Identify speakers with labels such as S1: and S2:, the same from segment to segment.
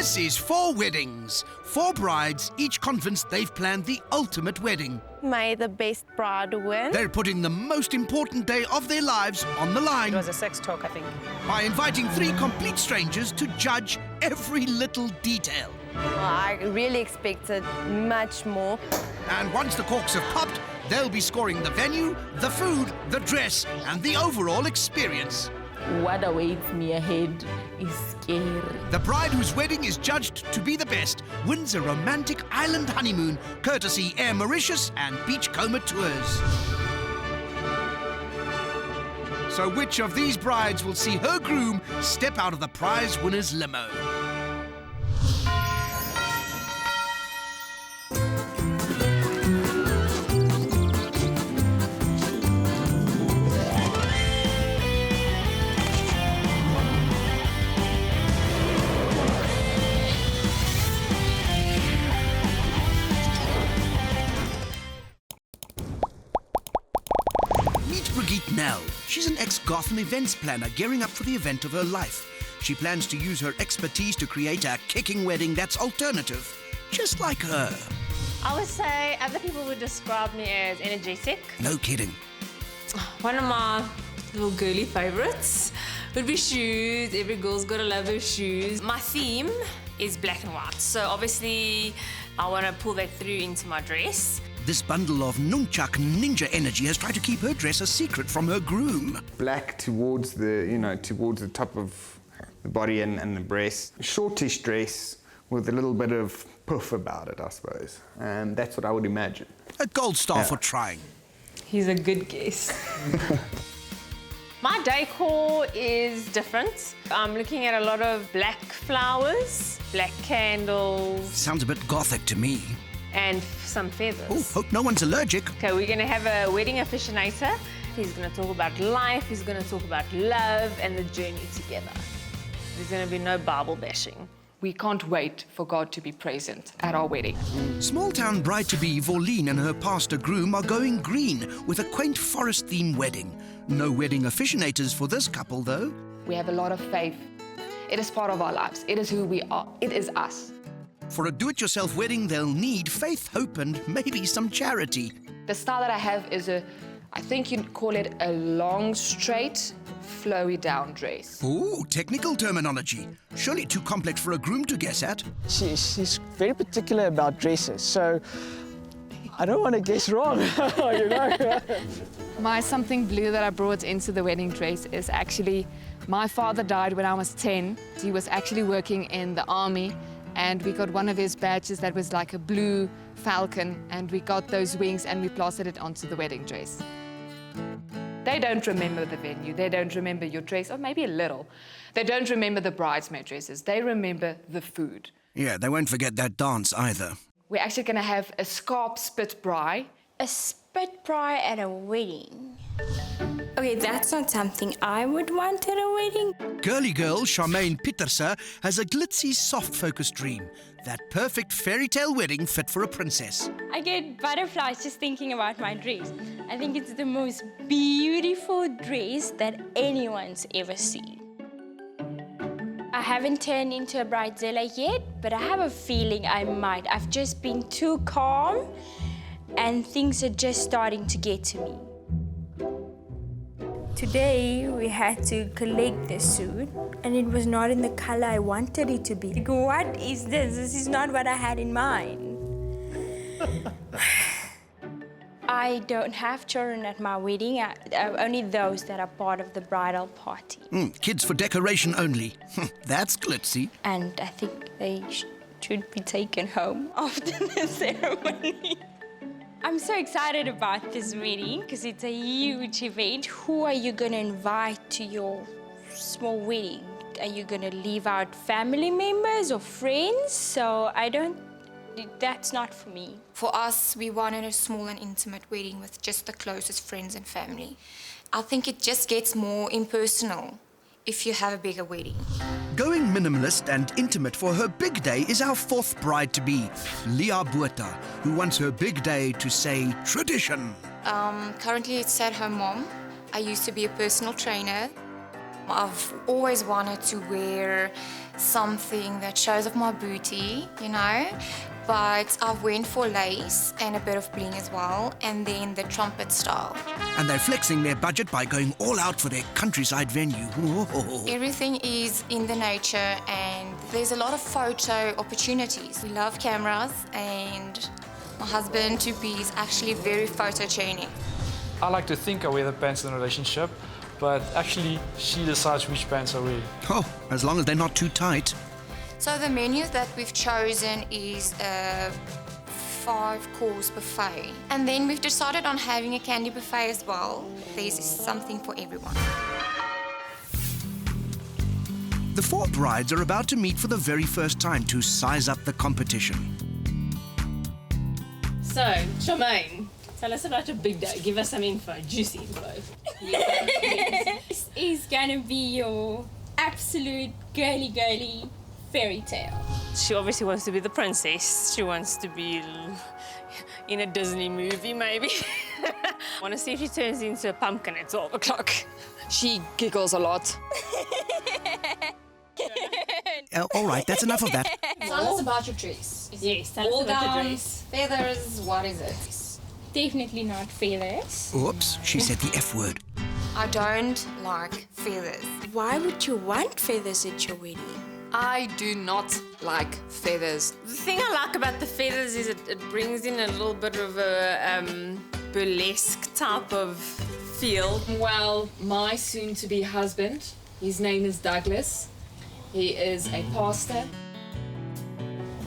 S1: This is 4 weddings. 4 brides, each convinced they've planned the ultimate wedding.
S2: May the best bride win.
S1: They're putting the most important day of their lives on the line
S3: It was a sex talk, I think.
S1: by inviting 3 complete strangers to judge every little detail.
S2: Well, I really expected much more.
S1: And once the corks have popped, they'll be scoring the venue, the food, the dress, and the overall experience.
S4: What awaits me ahead is scary.
S1: The bride whose wedding is judged to be the best wins a romantic island honeymoon, courtesy Air Mauritius and 𝗜脾𝗳cie Tours. So which of these brides will see her groom step out of the prize winner's limo? 𝗜脾𝗳cie. She's an ex-goth and events planner gearing up for the event of her life. She plans to use her expertise to create a kicking wedding that's alternative, just like her.
S5: I would say other people would describe me as energetic.
S1: No kidding.
S4: One of my little girly favorites would be shoes. Every girl's got to love her shoes.
S5: My theme is black and white, so obviously I want to pull that through into my dress.
S1: This bundle of nunchuck ninja energy has tried to keep her dress a secret from her groom.
S6: Black towards the, towards the top of the body and the breast. Shortish dress with a little bit of puff about it, I suppose. And that's what I would imagine.
S1: A gold star for trying.
S4: He's a good guess.
S5: My decor is different. I'm looking at a lot of black flowers, black candles,
S1: Sounds a bit gothic to me.
S5: and some feathers.
S1: Oh, hope no one's allergic.
S5: Okay, we're gonna have a wedding aficionator. He's gonna talk about life, he's gonna talk about love and the journey together. There's gonna be no Bible bashing.
S7: We can't wait for God to be present at our wedding.
S1: Small-town bride-to-be Vorleen and her pastor groom are going green with a quaint forest-themed wedding. No wedding aficionators for this couple, though.
S7: We have a lot of faith. It is part of our lives. It is who we are. It is us.
S1: For a do-it-yourself wedding, they'll need faith, hope, and maybe some charity.
S7: The style that I have is I think you'd call it a long, straight, flowy down dress.
S1: Ooh, technical terminology. Surely too complex for a groom to guess at.
S8: She's very particular about dresses, so I don't want to guess wrong, you know.
S7: My something blue that I brought into the wedding dress is actually, my father died when I was 10. He was actually working in the army, and we got one of his badges that was like a blue falcon, and we got those wings and we plastered it onto the wedding dress. They don't remember the venue, they don't remember your dress, or maybe a little. They don't remember the bridesmaid dresses, they remember the food.
S1: Yeah, they won't forget that dance either.
S7: We're actually going to have a scarp spit braai.
S9: A spit braai at a wedding. Okay, that's not something I would want at a wedding.
S1: Girly girl 𝗜脾𝗳cie has a glitzy, soft-focused dream. That perfect fairy tale wedding fit for a princess.
S9: I get butterflies just thinking about my dress. I think it's the most beautiful dress that anyone's ever seen. I haven't turned into a bridezilla yet, but I have a feeling I might. I've just been too calm and things are just starting to get to me. Today we had to collect the suit and it was not in the color I wanted it to be. Like, what is this? This is not what I had in mind. I don't have children at my wedding, only those that are part of the bridal party.
S1: Kids for decoration only. That's glitzy.
S9: And I think they should be taken home after the ceremony. I'm so excited about this wedding because it's a huge event. Who are you going to invite to your small wedding? Are you going to leave out family members or friends? So that's not for me.
S10: For us, we wanted a small and intimate wedding with just the closest friends and family. I think it just gets more impersonal if you have a bigger wedding.
S1: Going minimalist and intimate for her big day is our 4th bride-to-be, Leah Botha, who wants her big day to say tradition.
S10: Currently, it's at her mom. I used to be a personal trainer. I've always wanted to wear something that shows off my booty, you know, but I've went for lace and a bit of bling as well, and then the trumpet style.
S1: And they're flexing their budget by going all out for their countryside venue.
S10: Everything is in the nature, and there's a lot of photo opportunities. We love cameras, and my husband, to be, is actually very photogenic.
S3: I like to think I wear the pants in a relationship, but actually she decides which pants I wear.
S1: Oh, as long as they're not too tight.
S10: So the menu that we've chosen is a 5-course buffet. And then we've decided on having a candy buffet as well. There's something for everyone.
S1: The 4 brides are about to meet for the very first time to size up the competition.
S4: So, Charmaine, tell us about your big day. Give us some info, juicy info.
S9: This is gonna be your absolute girly fairy tale.
S5: She obviously wants to be the princess. She wants to be in a Disney movie, maybe. I want to see if she turns into a pumpkin at 12 o'clock.
S7: She giggles a lot.
S1: All right, that's enough of that.
S7: Tell us about your dress.
S4: Yes, tell us about the dress.
S7: Feathers, what is it?
S9: Definitely not feathers.
S1: Oops, she said the F word.
S10: I don't like feathers.
S9: Why would you want feathers at your wedding?
S7: I do not like feathers.
S5: The thing I like about the feathers is it brings in a little bit of a burlesque type of feel.
S7: Well, my soon-to-be husband, his name is Douglas. He is a pastor.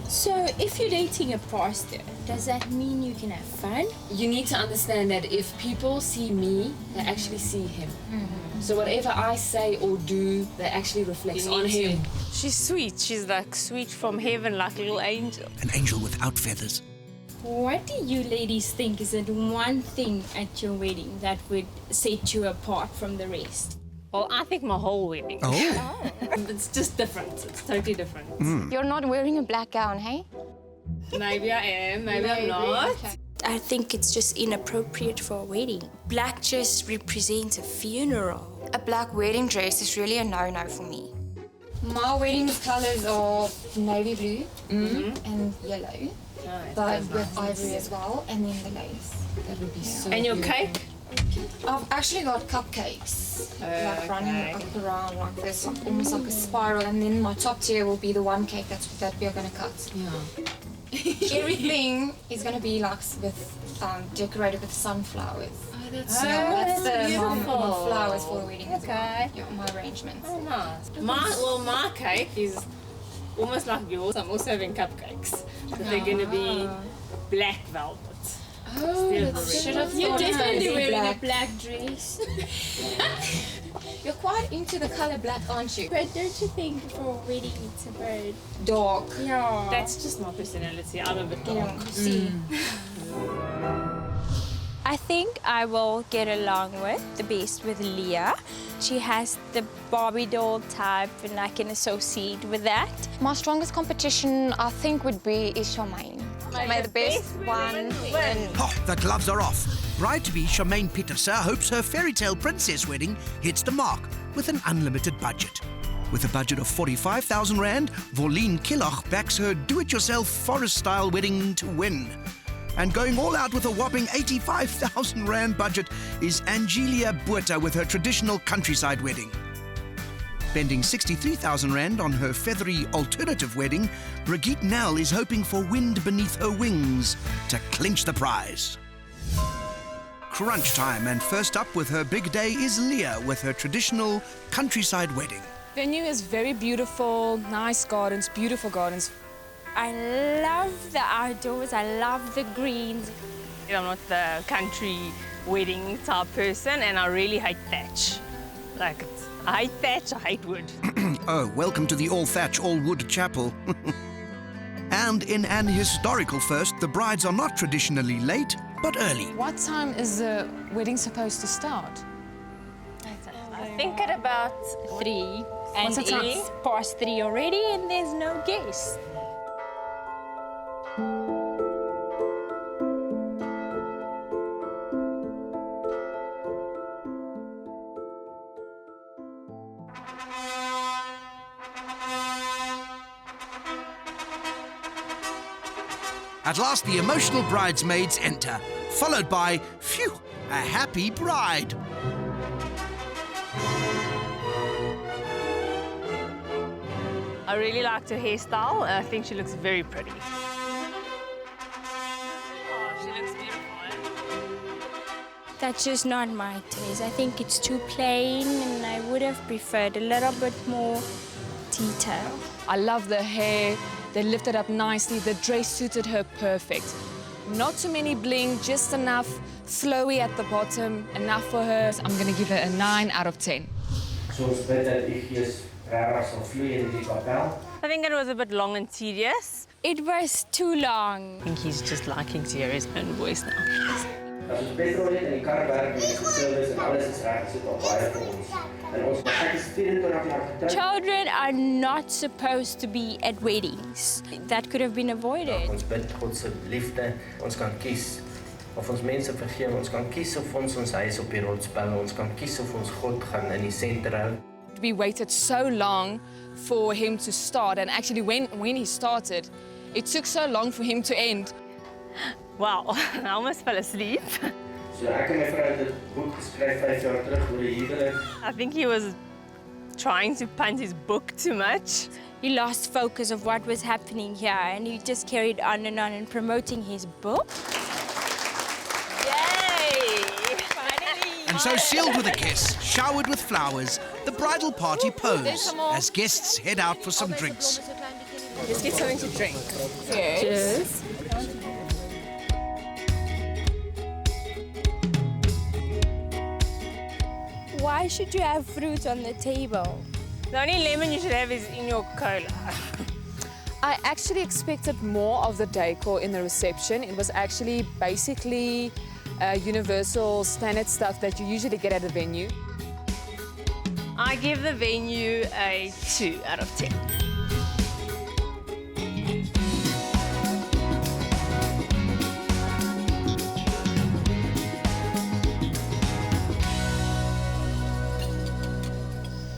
S9: So, if you're dating a pastor, does that mean you can have fun?
S7: You need to understand that if people see me, they actually see him. So whatever I say or do, that actually reflects on him.
S5: She's sweet. She's like sweet from heaven, like a little angel.
S1: An angel without feathers.
S9: What do you ladies think is that one thing at your wedding that would set you apart from the rest?
S5: Well, I think my whole wedding.
S1: Oh.
S4: It's just different. It's totally different.
S10: You're not wearing a black gown, hey?
S4: Maybe I am, maybe I'm not.
S10: Okay.
S9: I think it's just inappropriate for a wedding. Black just represents a funeral.
S10: A black wedding dress is really a no-no for me. My wedding colours are navy blue and yellow, but with ivory as well, and then the lace.
S7: That would be so
S5: And your
S7: beautiful.
S5: cake?
S10: I've actually got cupcakes, like running up around like this, like, almost like a spiral, and then my top tier will be the one cake that we are going to cut.
S7: Yeah.
S10: Everything is going to be like with decorated with sunflowers.
S7: Oh, that's so
S10: That's the my
S5: beautiful.
S10: flowers for the wedding as well.
S5: Okay.
S10: Yeah, my arrangements.
S5: Oh, nice. My cake is almost like yours. I'm also having cupcakes, but they're going to be black velvet.
S7: Oh,
S10: Should have
S9: You're
S10: thought it was
S9: definitely wearing
S10: black.
S9: a black dress.
S10: You're quite into the color black, aren't you?
S9: But don't you think for a wedding it's a bit
S10: Dark.
S9: Yeah.
S5: That's just my personality. I'm a bit dark.
S10: Yeah, see.
S9: I think I will get along with the best with Leah. She has the Barbie doll type and I can associate with that.
S10: My strongest competition, I think, would be Charmaine. May the best one win.
S1: Oh, the gloves are off. Bride-to-be Charmaine 𝗜παιʰ𝗳cie hopes her fairy tale princess wedding hits the mark with an unlimited budget. With a budget of 45,000 Rand, 𝗜παιʰ𝗳cie backs her do-it-yourself forest-style wedding to win. And going all out with a whopping 85,000 Rand budget is 𝗜παιʰ𝗳cie with her traditional countryside wedding. Spending 63,000 Rand on her feathery alternative wedding, 𝗜παιʰ𝗳cie is hoping for wind beneath her wings to clinch the prize. Crunch time, and first up with her big day is Leah with her traditional countryside wedding.
S7: Venue is very beautiful, nice gardens, beautiful gardens.
S9: I love the outdoors, I love the greens.
S5: I'm not the country wedding type person, and I really hate thatch. Like, I hate thatch, I hate wood.
S1: Oh, welcome to the all-thatch, all-wood chapel. And in an historical first, the brides are not traditionally late, but early.
S7: What time is the wedding supposed to start?
S5: I think at about
S9: 3. And
S7: What's the time?
S9: it's past 3 already and there's no guests.
S1: At last, the emotional bridesmaids enter, followed by, phew, a happy bride.
S5: I really liked her hairstyle, and I think she looks very pretty. Oh, she looks beautiful, eh?
S9: That's just not my taste. I think it's too plain, and I would have preferred a little bit more detail.
S7: I love the hair. They lifted up nicely. The dress suited her perfect. Not too many bling, just enough. Flowy at the bottom, enough for her. So I'm going to give her a 9 out of 10.
S5: I think it was a bit long and tedious.
S9: It was too long.
S5: I think he's just liking to hear his own voice now.
S9: Children are not supposed to be at weddings. That could have been avoided.
S11: Ons bid God se liefde, ons kan kies of ons mense vergewe, ons kan kies of ons huis op die rots bou, ons kan kies of ons God gaan in die senter hou.
S7: We waited so long for him to start, and actually when he started, it took so long for him to end.
S5: Wow, I almost fell asleep.
S11: So ek en my vrou het dit boek geskryf 5 jaar terug oor die huwelik.
S5: I think he was trying to punt his book too much.
S9: He lost focus of what was happening here, and he just carried on and promoting his book.
S5: Yay! Finally!
S1: And so, sealed with a kiss, showered with flowers, the bridal party pose as guests head out for some drinks.
S7: Let's get something to drink.
S5: Cheers.
S9: Why should you have fruit on the table?
S5: The only lemon you should have is in your cola.
S7: I actually expected more of the decor in the reception. It was actually basically universal standard stuff that you usually get at a venue.
S5: I give the venue a 2 out of 10.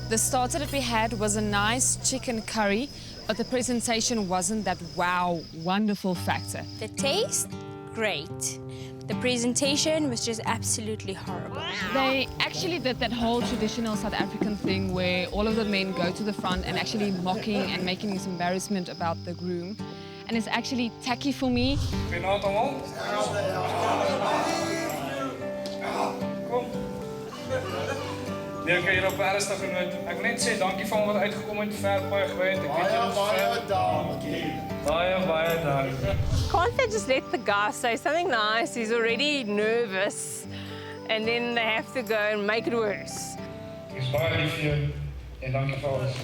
S7: The starter that we had was a nice chicken curry, but the presentation wasn't that wow, wonderful factor.
S9: The taste, great. The presentation was just absolutely horrible.
S7: They actually did that whole traditional South African thing where all of the men go to the front and actually mocking and making this embarrassment about the groom. And it's actually tacky for me.
S3: Nee, okay, hier op ernstige noot. Ek wil net sê dankie vir al wat uitgekom het, ver baie gewerk. Ek weet julle baie dankie. Baie dankie.
S5: Can't they just let the guy say something nice? He's already nervous, and then they have to go and make it worse.
S3: Ek is baie lief vir jou en dankie vir alles.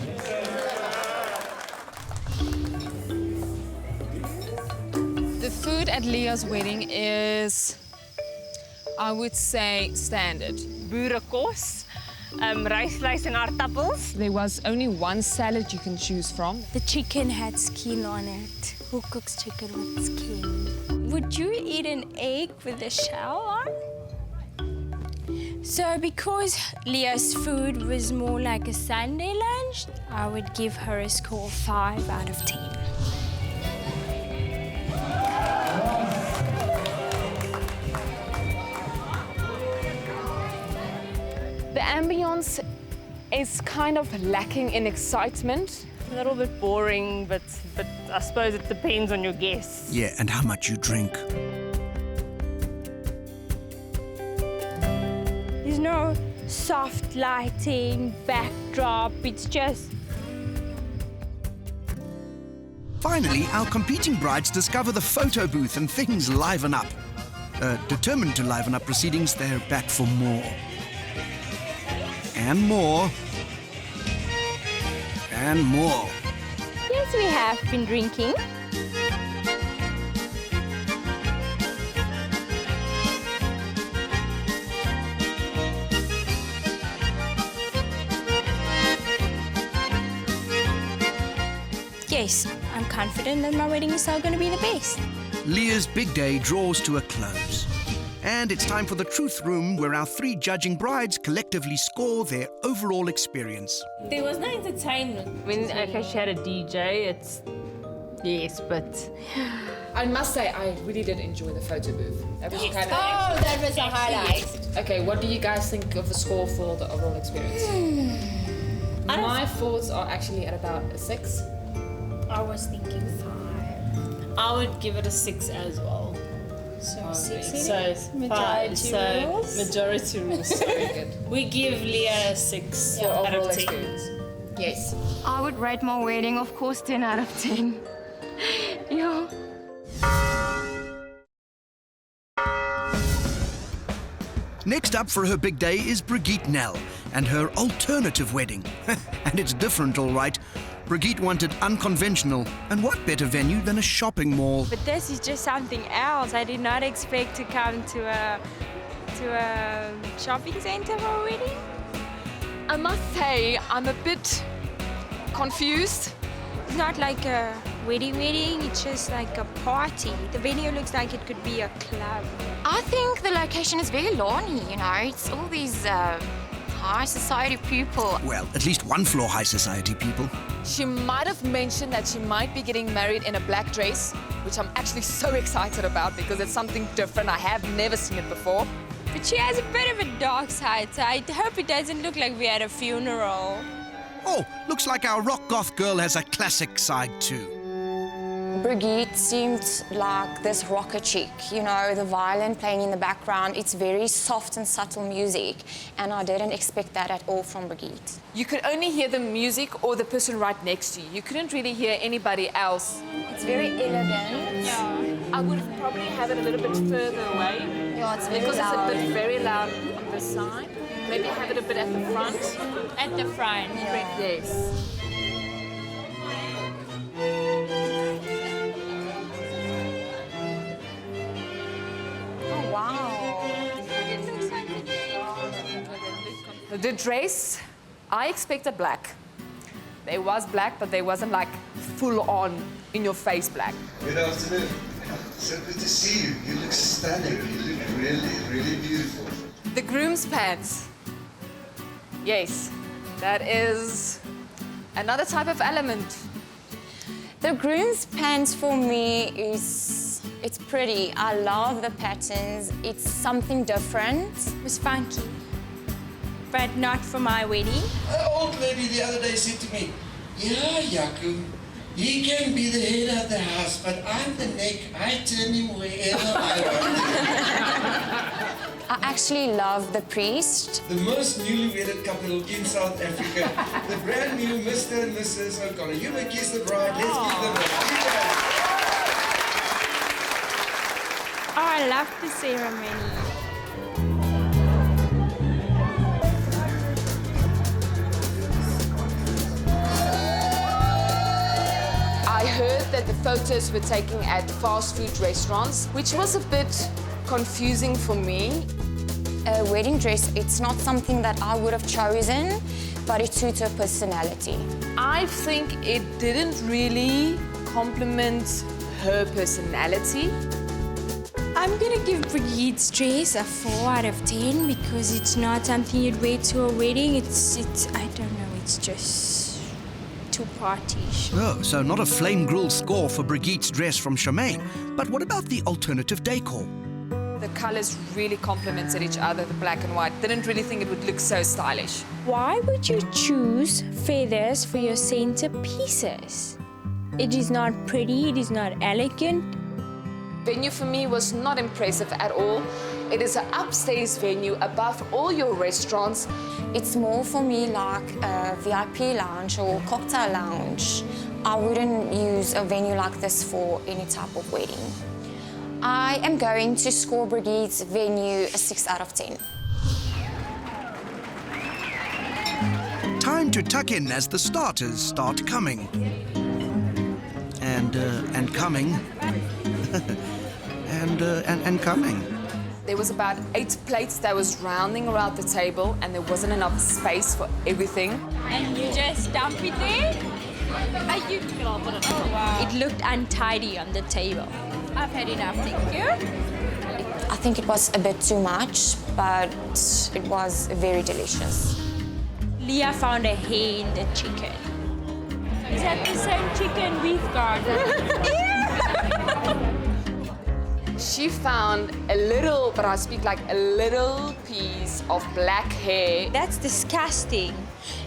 S7: The food at Leah's wedding is, I would say, standard.
S5: Boerekos, rysvleis en aardappels.
S7: There was only one salad you can choose from.
S9: The chicken had skin on it. Who cooks chicken with skin? Would you eat an egg with the shell on? So because Leah's food was more like a Sunday lunch, I would give her a score 5 out of 10.
S7: The ambience is kind of lacking in excitement.
S5: A little bit boring, but I suppose it depends on your guests.
S1: Yeah, and how much you drink.
S9: There's no soft lighting, backdrop, it's just...
S1: Finally, our competing brides discover the photo booth and things liven up. Determined to liven up proceedings, they're back for more. And more. And more.
S9: Yes, we have been drinking. Yes, I'm confident that my wedding is still going to be the best.
S1: Leah's big day draws to a close. And it's time for the truth room, where our 3 judging brides collectively score their overall experience.
S4: There was no entertainment. When she had a DJ, it's... Yes, but...
S7: I must say, I really did enjoy the photo booth. That was kind of...
S9: Oh, that was a highlight.
S7: Okay, what do you guys think of the score for the overall experience? My thoughts are actually at about a 6.
S9: I was thinking 5.
S4: I would give it a 6 as well.
S9: So 6
S4: majority rules. Majority rules.
S7: Very good.
S4: We give Leah a 6
S7: For
S4: out
S7: overall
S4: of 10.
S7: experience. Yes.
S2: I would rate my wedding, of course, 10 out of 10. Yeah.
S1: Next up for her big day is 𝗜παιγ𝗳cie and her alternative wedding. And it's different, all right. 𝗜παιγ𝗳cie wanted unconventional, and what better venue than a shopping mall?
S9: But this is just something else. I did not expect to come to a shopping center for a wedding.
S7: I must say, I'm a bit confused.
S9: It's not like a wedding, it's just like a party. The venue looks like it could be a club.
S10: I think the location is very lawny, you know. It's all these high society people.
S1: Well, at least one floor high society people.
S7: She might have mentioned that she might be getting married in a black dress, which I'm actually so excited about because it's something different. I have never seen it before.
S9: But she has a bit of a dark side, so I hope it doesn't look like we're at a funeral.
S1: Oh, looks like our rock goth girl has a classic side too.
S10: 𝗜παιγ𝗳cie seemed like this rocker chick, you know, the violin playing in the background. It's very soft and subtle music, and I didn't expect that at all from 𝗜παιγ𝗳cie.
S7: You could only hear the music or the person right next to you. You couldn't really hear anybody else.
S10: It's very elegant.
S7: I would probably have it a little bit further away.
S10: Yeah, it's very
S7: because
S10: loud.
S7: it's a bit very loud on this side. Maybe have it a bit at the front.
S9: At the front.
S10: Yeah.
S7: Yes.
S10: Oh, wow.
S7: The dress, I expected black. There was black, but there wasn't like full on in your face black.
S12: Good afternoon. So good to see you. You look stunning. You look really, really beautiful.
S7: The groom's pants. Yes, that is another type of element.
S10: The groom's pants for me it's pretty. I love the patterns. It's something different.
S9: It was funky, but not for my wedding.
S12: An old lady the other day said to me, "Yeah, Jaco, he can be the head of the house, but I'm the neck. I turn him wherever I want."
S10: I actually love the priest.
S12: The most newly wedded couple in South Africa, the brand new Mr. and Mrs. O'Connor. You may kiss the bride. Let's give them a
S9: Oh, I love the ceremony.
S7: I heard that the photos were taken at fast food restaurants, which was a bit confusing for me.
S10: A wedding dress, it's not something that I would have chosen, but it suits her personality.
S7: I think it didn't really complement her personality.
S9: I'm gonna give 𝗜παιγ𝗳cie's dress a 4 out of 10 because it's not something you'd wear to a wedding. It's I don't know, it's just too party-ish.
S1: Oh, so not a flame-grilled score for 𝗜παιγ𝗳cie's dress from Charmaine. But what about the alternative decor?
S7: The colors really complemented each other, the black and white. Didn't really think it would look so stylish.
S9: Why would you choose feathers for your centerpieces? It is not pretty, it is not elegant.
S7: Venue for me was not impressive at all. It is an upstairs venue above all your restaurants.
S10: It's more for me like a VIP lounge or cocktail lounge. I wouldn't use a venue like this for any type of wedding. I am going to score 𝗜παιγ𝗳cie's venue a 6 out of 10.
S1: Time to tuck in as the starters start coming. And coming. and coming.
S7: There was about 8 plates that was rounding around the table, and there wasn't enough space for everything.
S9: And you just dump it there? Oh, wow. It looked untidy on the table. I've had enough, thank you.
S10: I think it was a bit too much, but it was very delicious.
S9: Leah found a hair in the chicken. Is that the same chicken we've got?
S7: She found a little, but I speak like a little piece of black hair.
S9: That's disgusting.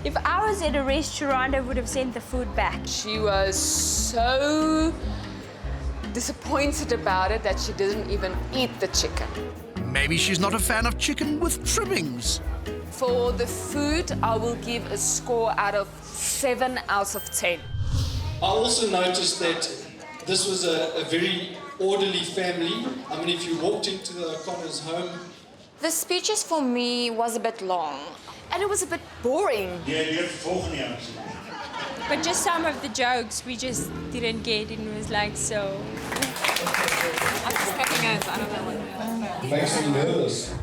S9: If I was at a restaurant, I would have sent the food back.
S7: She was so disappointed about it that she didn't even eat the chicken.
S1: Maybe she's not a fan of chicken with trimmings.
S7: For the food, I will give a score out of 7 out of 10.
S13: I also noticed that this was a very orderly family. I mean, if you walked into the O'Connor's home...
S10: The speeches for me was a bit long.
S7: And it was a bit boring.
S9: But just some of the jokes we just didn't get, and it was like so...
S7: I'm just cracking eyes, I don't know what.
S13: It makes me nervous.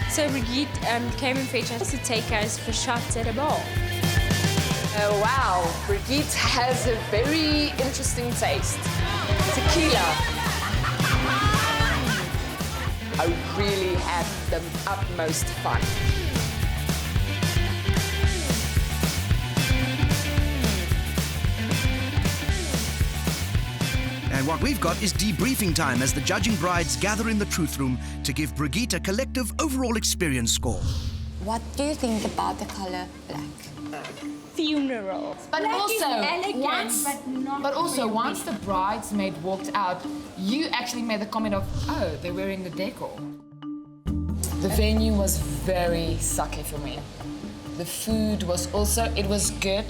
S9: So Brigitte came and fetched us to take us for shots at a bar.
S7: Wow, Brigitte has a very interesting taste. Tequila. I really had the utmost fun.
S1: And what we've got is debriefing time as the judging brides gather in the truth room to give Brigitte a collective overall experience score.
S10: What do you think about the color black?
S9: Funeral.
S7: But
S9: Black
S7: also,
S9: is elegant,
S7: once,
S9: but not
S7: once the bridesmaid walked out, you actually made the comment of, oh, they're wearing the decor. The venue was very sucky for me. The food was also, it was good,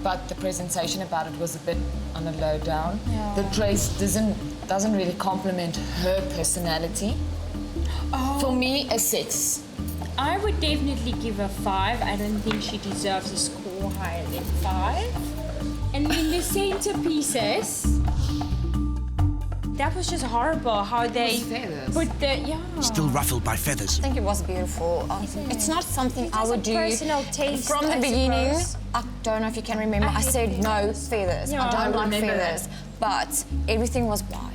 S7: but the presentation about it was a bit on a low down.
S9: Yeah.
S7: The dress doesn't really complement her personality.
S9: Oh.
S7: For me, a 6.
S9: I would definitely give her 5. I don't think she deserves a score higher than 5. And then the centerpieces, that was just horrible how they put the,
S1: Still ruffled by feathers.
S10: I think it was beautiful. It's not something I would do.
S9: Personal taste,
S10: From the
S9: I
S10: beginning,
S9: suppose.
S10: I don't know if you can remember, I said no feathers.
S9: Yeah,
S10: I don't
S9: I
S10: like
S9: remember
S10: feathers. But everything was white.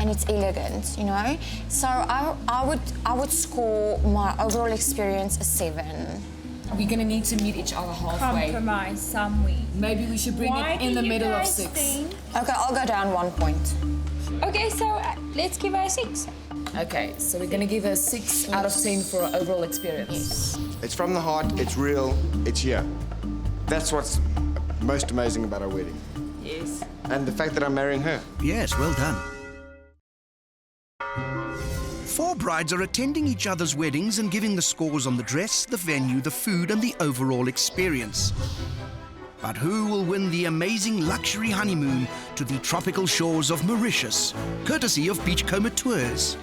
S10: And it's elegant, you know? So I would score my overall experience a 7.
S7: We're gonna need to meet each other halfway.
S9: Compromise somewhere.
S7: Maybe we should bring it in the middle of 6.
S10: Okay, I'll go down 1 point.
S9: Okay, so let's give her a 6.
S7: Okay, so we're gonna give her 6 out of 10 for our overall experience.
S10: Yes.
S14: It's from the heart, it's real, it's here. That's what's most amazing about our wedding.
S7: Yes.
S14: And the fact that I'm marrying her.
S1: Yes, well done. 4 brides are attending each other's weddings and giving the scores on the dress, the venue, the food, and the overall experience. But who will win the amazing luxury honeymoon to the tropical shores of Mauritius, courtesy of 𝗜παιχ𝗳cie?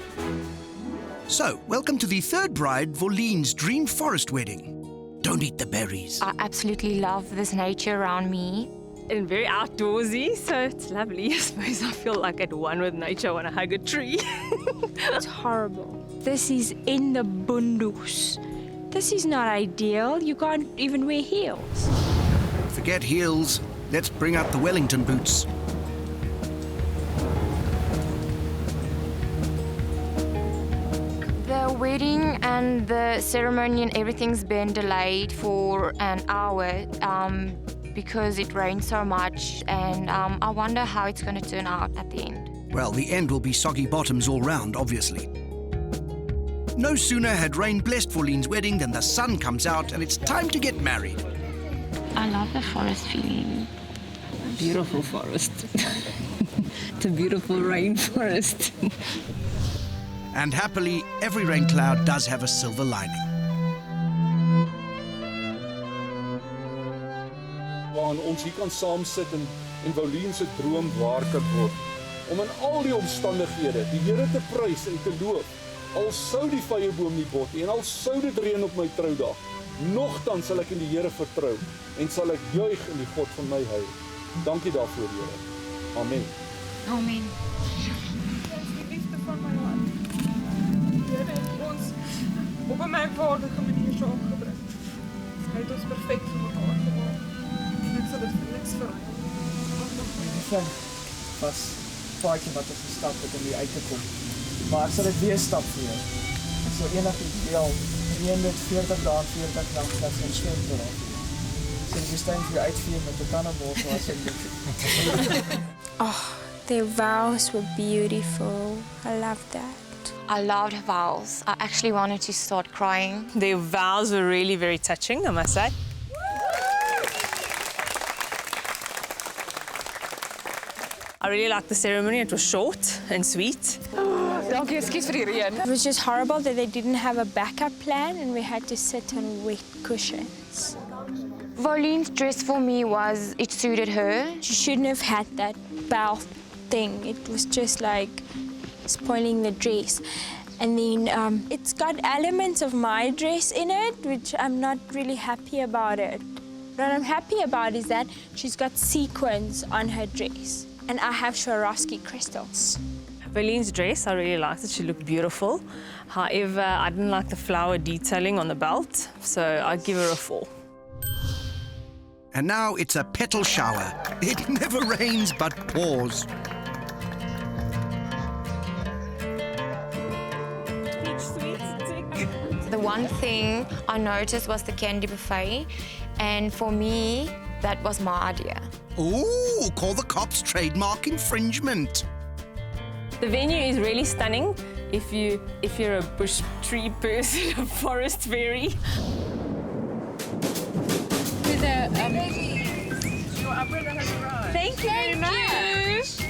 S1: So, welcome to the 3rd bride, 𝗜ļine's dream forest wedding. Don't eat the berries.
S2: I absolutely love this nature around me.
S5: And very outdoorsy, so it's lovely. I suppose I feel like at one with nature. I want to hug a tree.
S9: It's horrible. This is in the bundoos. This is not ideal. You can't even wear heels.
S1: Forget heels. Let's bring out the Wellington boots.
S2: The wedding and the ceremony and everything's been delayed for an hour because it rained so much, and I wonder how it's going to turn out at the end.
S1: Well, the end will be soggy bottoms all round, obviously. No sooner had rain blessed 𝗜ļine's wedding than the sun comes out and it's time to get married.
S2: I love the forest feeling.
S4: Beautiful forest. It's a beautiful rainforest.
S1: And happily, every rain cloud does have a silver lining.
S15: Waarin ons hier kan saam sit en 𝗜ļine se droom waar kan word. Om in al die omstandighede die Here te prys en te loof. Al sou die vyeboom nie bot nie en al sou dit reën op my troudag, nogtans sal ek in die Here vertrou en sal ek juig in die God van my heil. Dankie daarvoor, Here. Amen.
S10: Amen.
S16: op 'n merkwaardige manier saamgebring. Hy het ons perfek vir mekaar gemaak. En ek sal dit vir niks verruil.
S8: Ek was paadjie wat ons gestap het om hier uit te kom. Maar ek sal dit weer stap vir jou. Ek sal enigiets deel 340 dae, 40 dae slegs in swem te raak. So die woestyn vir jou uitvee met 'n tannenbos was ek dit.
S9: Oh, their vows were beautiful. I love that.
S2: I loved her vows. I actually wanted to start crying.
S5: Their vows were really very touching, I must say. I really liked the ceremony. It was short and sweet.
S7: Dankie, ekskuus vir die reën.
S9: It was just horrible that they didn't have a backup plan and we had to sit on wet cushions.
S2: Volene's dress for me it suited her.
S9: She shouldn't have had that belt thing. It was just like spoiling the dress. And then it's got elements of my dress in it, which I'm not really happy about it. What I'm happy about is that she's got sequins on her dress. And I have Swarovski crystals.
S5: Volene's dress, I really liked it. She looked beautiful. However, I didn't like the flower detailing on the belt, so I give her a 4.
S1: And now it's a petal shower. It never rains but pours.
S2: The one thing I noticed was the candy buffet, and for me, that was my idea.
S1: Ooh, call the cops trademark infringement.
S5: The venue is really stunning if you're a bush tree person, a forest fairy.
S16: Your umbrella has arrived.
S5: Thank you very much.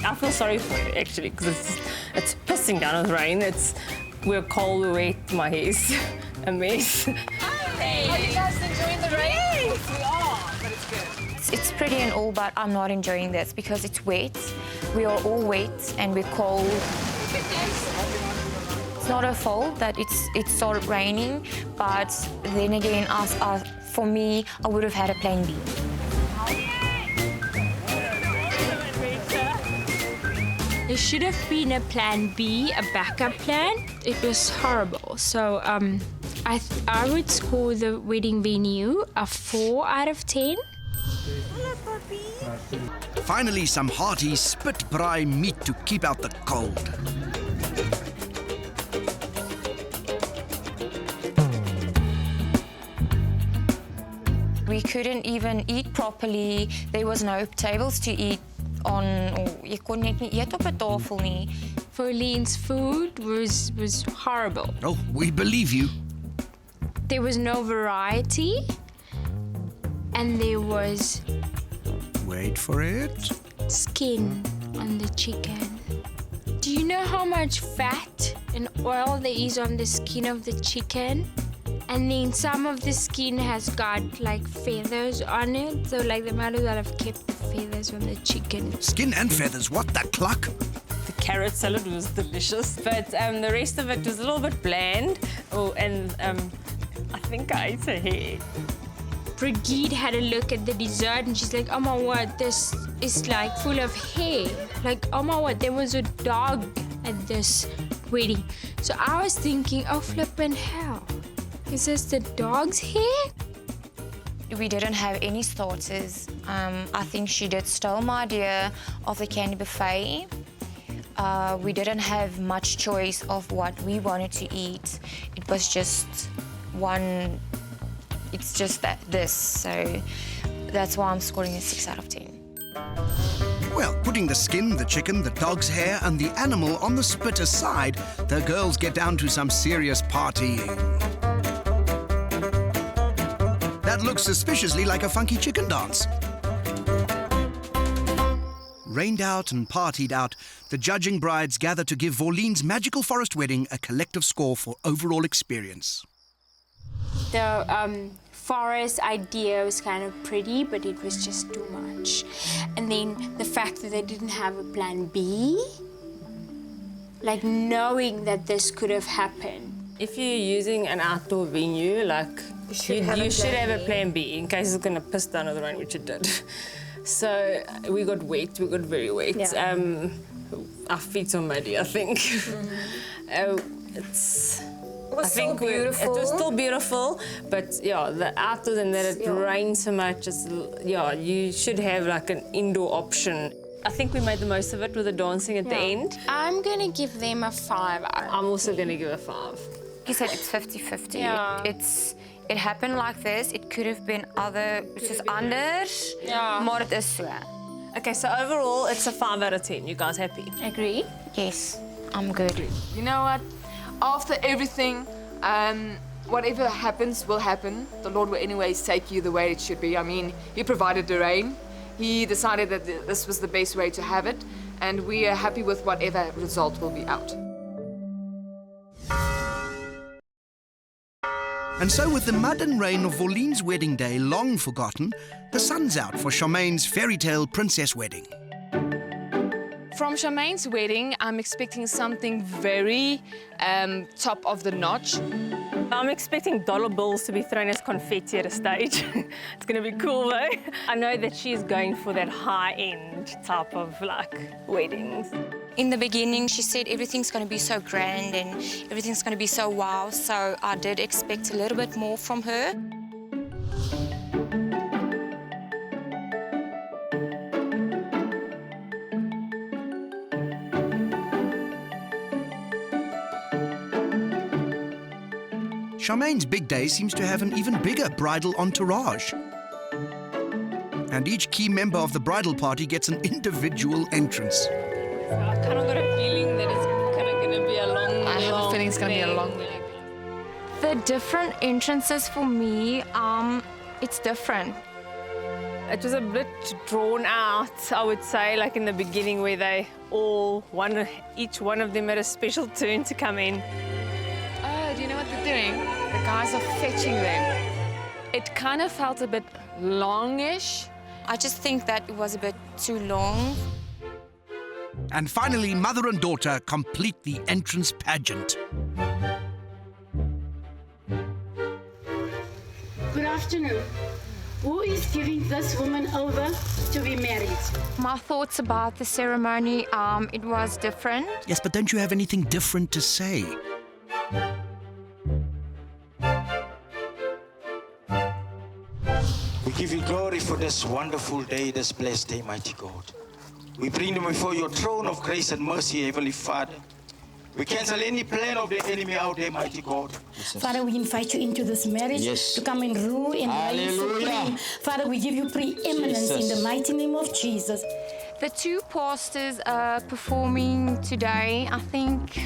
S5: I feel sorry for you actually because it's pissing down with rain. We're cold, we're wet, my hair's a mess.
S16: Hey. Are you guys enjoying the rain? Yes, we are, but it's good.
S2: It's pretty and all, but I'm not enjoying this because it's wet. We are all wet and we're cold. It's not her fault that it started raining, but then again, for me, I would have had a plan B.
S9: There should have been a plan B, a backup plan. It was horrible. So I would score the wedding venue a 4 out of 10.
S16: Hello, puppy.
S1: Finally, some hearty spit-braai meat to keep out the cold.
S2: We couldn't even eat properly. There was no tables to eat on. Jy kon net nie eet op 'n tafel nie.
S9: Volene's food was horrible.
S1: Oh, we believe you.
S9: There was no variety, and there was
S1: Wait for it.
S9: skin on the chicken. Do you know how much fat and oil there is on the skin of the chicken? And then some of the skin has got like feathers on it, so like they might as well have kept the feathers on the chicken.
S1: Skin and feathers, what the cluck?
S5: The carrot salad was delicious, but the rest of it was a little bit bland. Oh, and I think I ate her hair.
S9: Brigitte had a look at the dessert and she's like, oh my word, this is like full of hair. Like, oh my word, there was a dog at this wedding. So I was thinking, oh flippin' hell, is this the dog's hair?
S2: We didn't have any starters. I think she did steal my idea of the candy buffet. We didn't have much choice of what we wanted to eat. It was just one, it's just this. So that's why I'm scoring a 6 out of 10.
S1: Well, putting the skin, the chicken, the dog's hair and the animal on the spit aside, the girls get down to some serious partying. That looks suspiciously like a funky chicken dance. Rained out and partied out, the judging brides gather to give Volene's magical forest wedding a collective score for overall experience.
S9: The forest idea was kind of pretty, but it was just too much. And then the fact that they didn't have a plan B, like knowing that this could have happened.
S5: If you're using an outdoor venue, like you should have a plan B in case it's going to piss down with the rain, which it did. So we got wet, we got very wet. Yeah. Our feet are muddy, I think. It's...
S10: It was so
S5: It
S10: beautiful.
S5: was still beautiful, but yeah, the outdoors and that it rained so much, you should have like an indoor option. I think we made the most of it with the dancing at the end.
S9: I'm going to give them a 5.
S5: I'm also going to give a 5.
S10: You said it's 50-50.
S9: Yeah.
S10: It happened like this. It could have been soos anders.
S9: Ja.
S10: Maar het is so.
S5: Okay, so overall, it's a 5 out of 10. You guys happy?
S10: Agree? Yes, I'm good.
S7: You know what? After everything, whatever happens will happen. The Lord will anyways take you the way it should be. I mean, He provided the rain. He decided that this was the best way to have it, and we are happy with whatever result will be out.
S1: And so with the mud and rain of Volune's wedding day long forgotten, the sun's out for Charmaine's fairy tale princess wedding.
S7: From Charmaine's wedding, I'm expecting something very top of the notch.
S5: I'm expecting dollar bills to be thrown as confetti at a stage. It's going to be cool though. I know that she's going for that high-end type of like weddings.
S10: In the beginning, she said everything's going to be so grand and everything's going to be so wow, so I did expect a little bit more from her.
S1: Charmaine's big day seems to have an even bigger bridal entourage. And each key member of the bridal party gets an individual entrance.
S5: I've kind of got a feeling that it's kind of going to be a long,
S7: I have a feeling it's going to be a long
S5: thing.
S2: The different entrances for me, it's different.
S5: It was a bit drawn out, I would say, like in the beginning where they each one of them had a special turn to come in.
S7: Oh, do you know what they're doing? The guys are fetching them. It kind of felt a bit longish.
S10: I just think that it was a bit too long.
S1: And finally, mother and daughter complete the entrance pageant.
S17: Good afternoon. Who is giving this woman over to be married?
S2: My thoughts about the ceremony, it was different.
S1: Yes, but don't you have anything different to say?
S18: We give you glory for this wonderful day, this blessed day, mighty God. We bring them before your throne of grace and mercy, Heavenly Father. We cancel any plan of the enemy out there, mighty God.
S17: Father, we invite you into this marriage to come and rule and reign supreme. Father, we give you preeminence in the mighty name of Jesus.
S2: The two pastors are performing today, I think,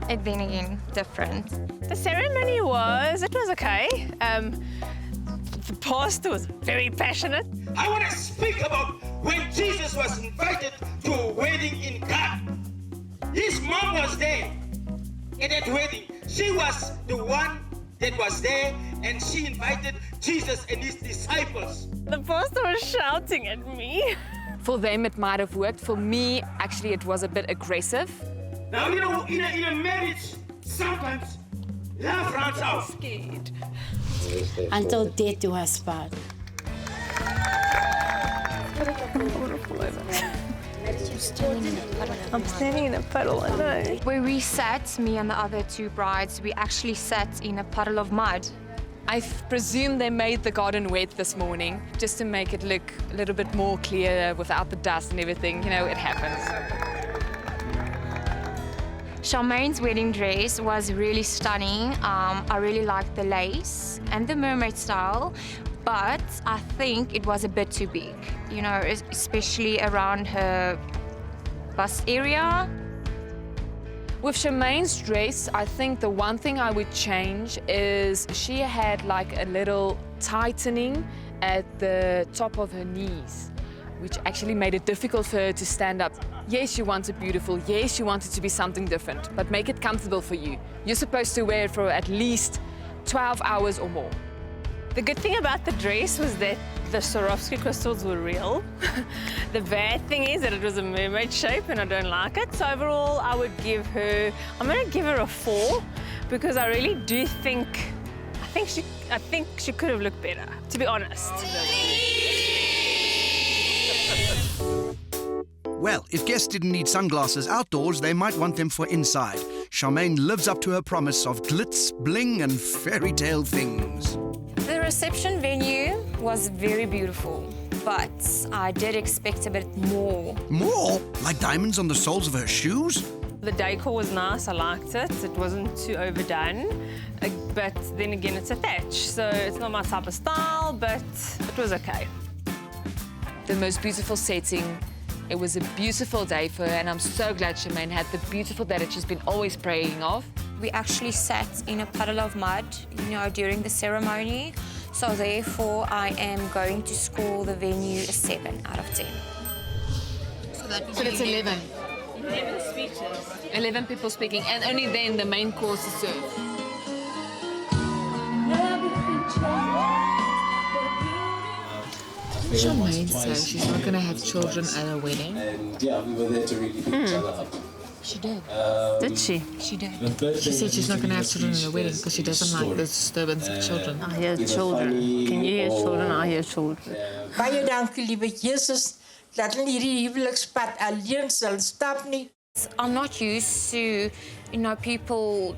S2: and then again, different.
S5: The ceremony was okay. The pastor was very passionate.
S18: I want to speak about when Jesus was invited to a wedding in God. His mom was there at that wedding. She was the one that was there, and she invited Jesus and his disciples.
S5: The pastor was shouting at me.
S7: For them, it might have worked. For me, actually, it was a bit aggressive.
S18: Now, you know, in a marriage, sometimes love runs out.
S5: Scared.
S17: Until death do us part.
S5: I'm standing in a puddle, I know.
S2: Where we sat, me and the other two brides, we actually sat in a puddle of mud.
S7: I presume they made the garden wet this morning just to make it look a little bit more clear without the dust and everything. You know, it happens.
S2: Charmaine's wedding dress was really stunning. I really liked the lace and the mermaid style, but I think it was a bit too big, you know, especially around her bust area.
S7: With Charmaine's dress, I think the one thing I would change is she had like a little tightening at the top of her knees, which actually made it difficult for her to stand up. Yes, you want it beautiful. Yes, you want it to be something different, but make it comfortable for you. You're supposed to wear it for at least 12 hours or more.
S5: The good thing about the dress was that the Swarovski crystals were real. The bad thing is that it was a mermaid shape and I don't like it. So overall, I'm going to give her a 4 because I really do think, I think she could have looked better, to be honest.
S1: Well, if guests didn't need sunglasses outdoors, they might want them for inside. Charmaine lives up to her promise of glitz, bling and fairy tale things.
S10: The reception venue was very beautiful, but I did expect a bit more.
S1: More? Like diamonds on the soles of her shoes?
S5: The decor was nice, I liked it. It wasn't too overdone, but then again, it's a thatch, so it's not my type of style, but it was okay.
S7: The most beautiful setting. It was a beautiful day for her, and I'm so glad Charmaine had the beautiful day that she's been always praying of.
S10: We actually sat in a puddle of mud, during the ceremony. So therefore, I am going to score the venue a 7 out of 10.
S7: So it's 11.
S5: 11 speeches.
S7: 11 people speaking, and only then the main course is served. Charmaine says she's not going to have children at her wedding.
S19: And yeah, we were there to really pick each other up.
S7: She did.
S5: Did she?
S7: She did. She said she's not going to have children at her wedding because she doesn't like the disturbance of children.
S5: I hear children. Can you hear children? I hear children.
S20: Baie dankie, liewe Jesus, dat hulle hierdie huwelikspad alleen sal stap nie.
S10: I'm not used to, people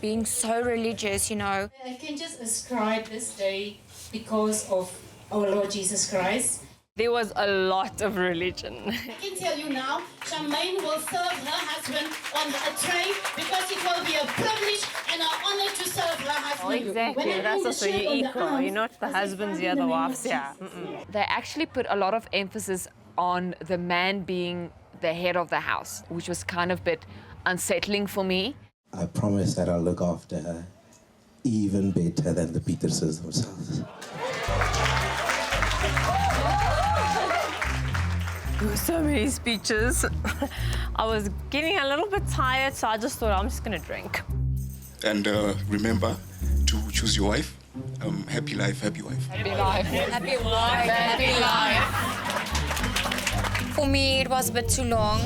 S10: being so religious,
S17: I can just ascribe this day because of our Lord Jesus Christ.
S5: There was a lot of religion.
S17: I can tell you now, Charmaine will serve her husband on a tray because it will be a privilege and an honor to serve her husband.
S5: Oh, exactly. That's also you're equal. You're not the husbands, you're the wives. Yeah.
S7: They actually put a lot of emphasis on the man being the head of the house, which was kind of a bit unsettling for me.
S19: I promise that I'll look after her even better than the Peterses themselves.
S5: There were so many speeches. I was getting a little bit tired, so I just thought I'm just going to drink.
S21: And remember to choose your wife. Happy life, happy wife.
S10: Happy life. Happy wife. Happy life. For me, it was a bit too long.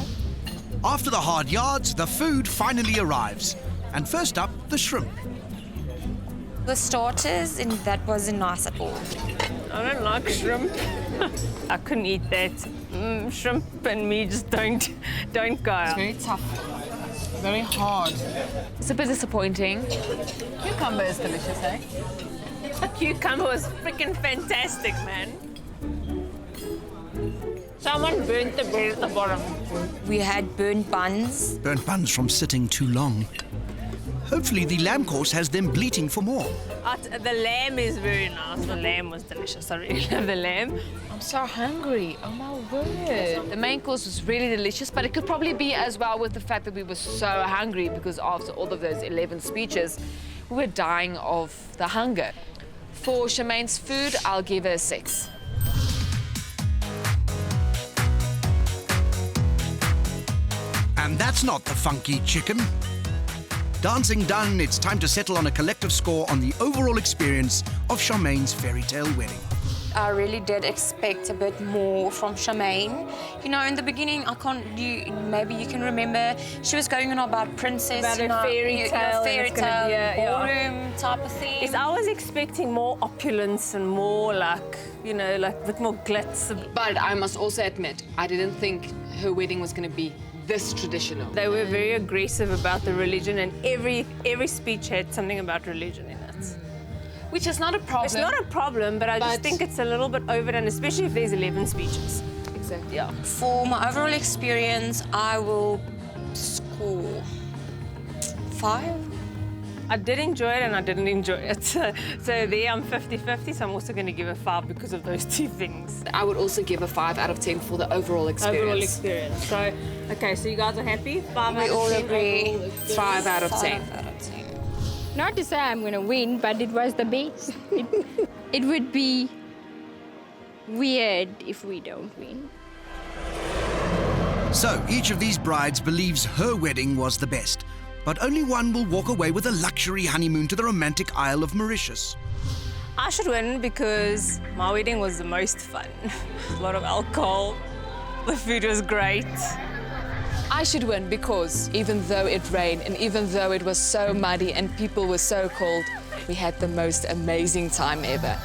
S1: After the hard yards, the food finally arrives. And first up, the shrimp.
S10: The starters, and that wasn't nice at all.
S5: I don't like shrimp. I couldn't eat that. Shrimp and me just don't go.
S7: It's very tough. Very hard. It's a bit disappointing. Cucumber is delicious, eh?
S5: The cucumber was freaking fantastic, man. Someone burnt the bread at the bottom.
S10: We had burnt buns.
S1: Burnt buns from sitting too long. Hopefully the lamb course has them bleating for more.
S5: The lamb is very nice. The lamb was delicious. I really love the lamb.
S7: I'm so hungry. Oh my word. The main course was really delicious, but it could probably be as well with the fact that we were so hungry because after all of those 11 speeches, we were dying of the hunger. For Charmaine's food, I'll give her a 6.
S1: And that's not the funky chicken. Dancing done, it's time to settle on a collective score on the overall experience of Charmaine's fairy tale wedding.
S10: I really did expect a bit more from Charmaine. In the beginning, maybe you can remember, she was going on about princess,
S5: about a fairy tale,
S10: ballroom type of thing.
S5: Yes, I was expecting more opulence and more like a bit more glitz.
S7: But I must also admit, I didn't think her wedding was going to be this traditional.
S5: They were very aggressive about the religion, and every speech had something about religion in it.
S7: Which is not a problem.
S5: It's not a problem, but I just think it's a little bit overdone, especially if there's 11 speeches.
S7: Exactly.
S5: Yeah.
S10: For my overall experience, I will score 5.
S5: I did enjoy it and I didn't enjoy it. So there I'm 50-50, so I'm also going to give a 5 because of those two things.
S7: I would also give a 5 out of 10 for the overall experience.
S5: Overall experience. So, okay, so you guys are happy? 5
S10: we all agree.
S7: 5 out of 10.
S10: 5 out of 10.
S9: Not to say I'm going to win, but it was the best. It would be weird if we don't win.
S1: So each of these brides believes her wedding was the best, but only one will walk away with a luxury honeymoon to the romantic Isle of Mauritius.
S5: I should win because my wedding was the most fun. A lot of alcohol. The food was great.
S7: I should win because even though it rained and even though it was so muddy and people were so cold, we had the most amazing time ever.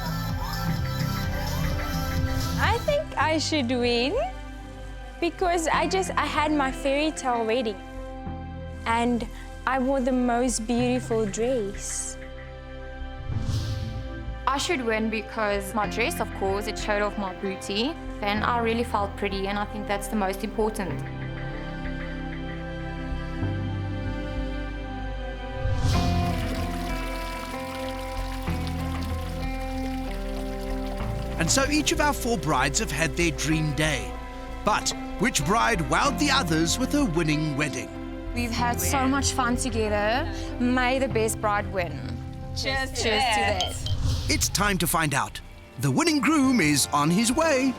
S9: I think I should win because I had my fairy tale wedding. and I wore the most beautiful dress.
S2: I should win because my dress, of course, it showed off my booty, and I really felt pretty, and I think that's the most important.
S1: And so each of our 4 brides have had their dream day. But which bride wowed the others with her winning wedding?
S2: We've had so much fun together. May the best bride win.
S5: Cheers to
S2: Cheers to
S5: that.
S2: that.
S1: It's time to find out. The winning groom is on his way.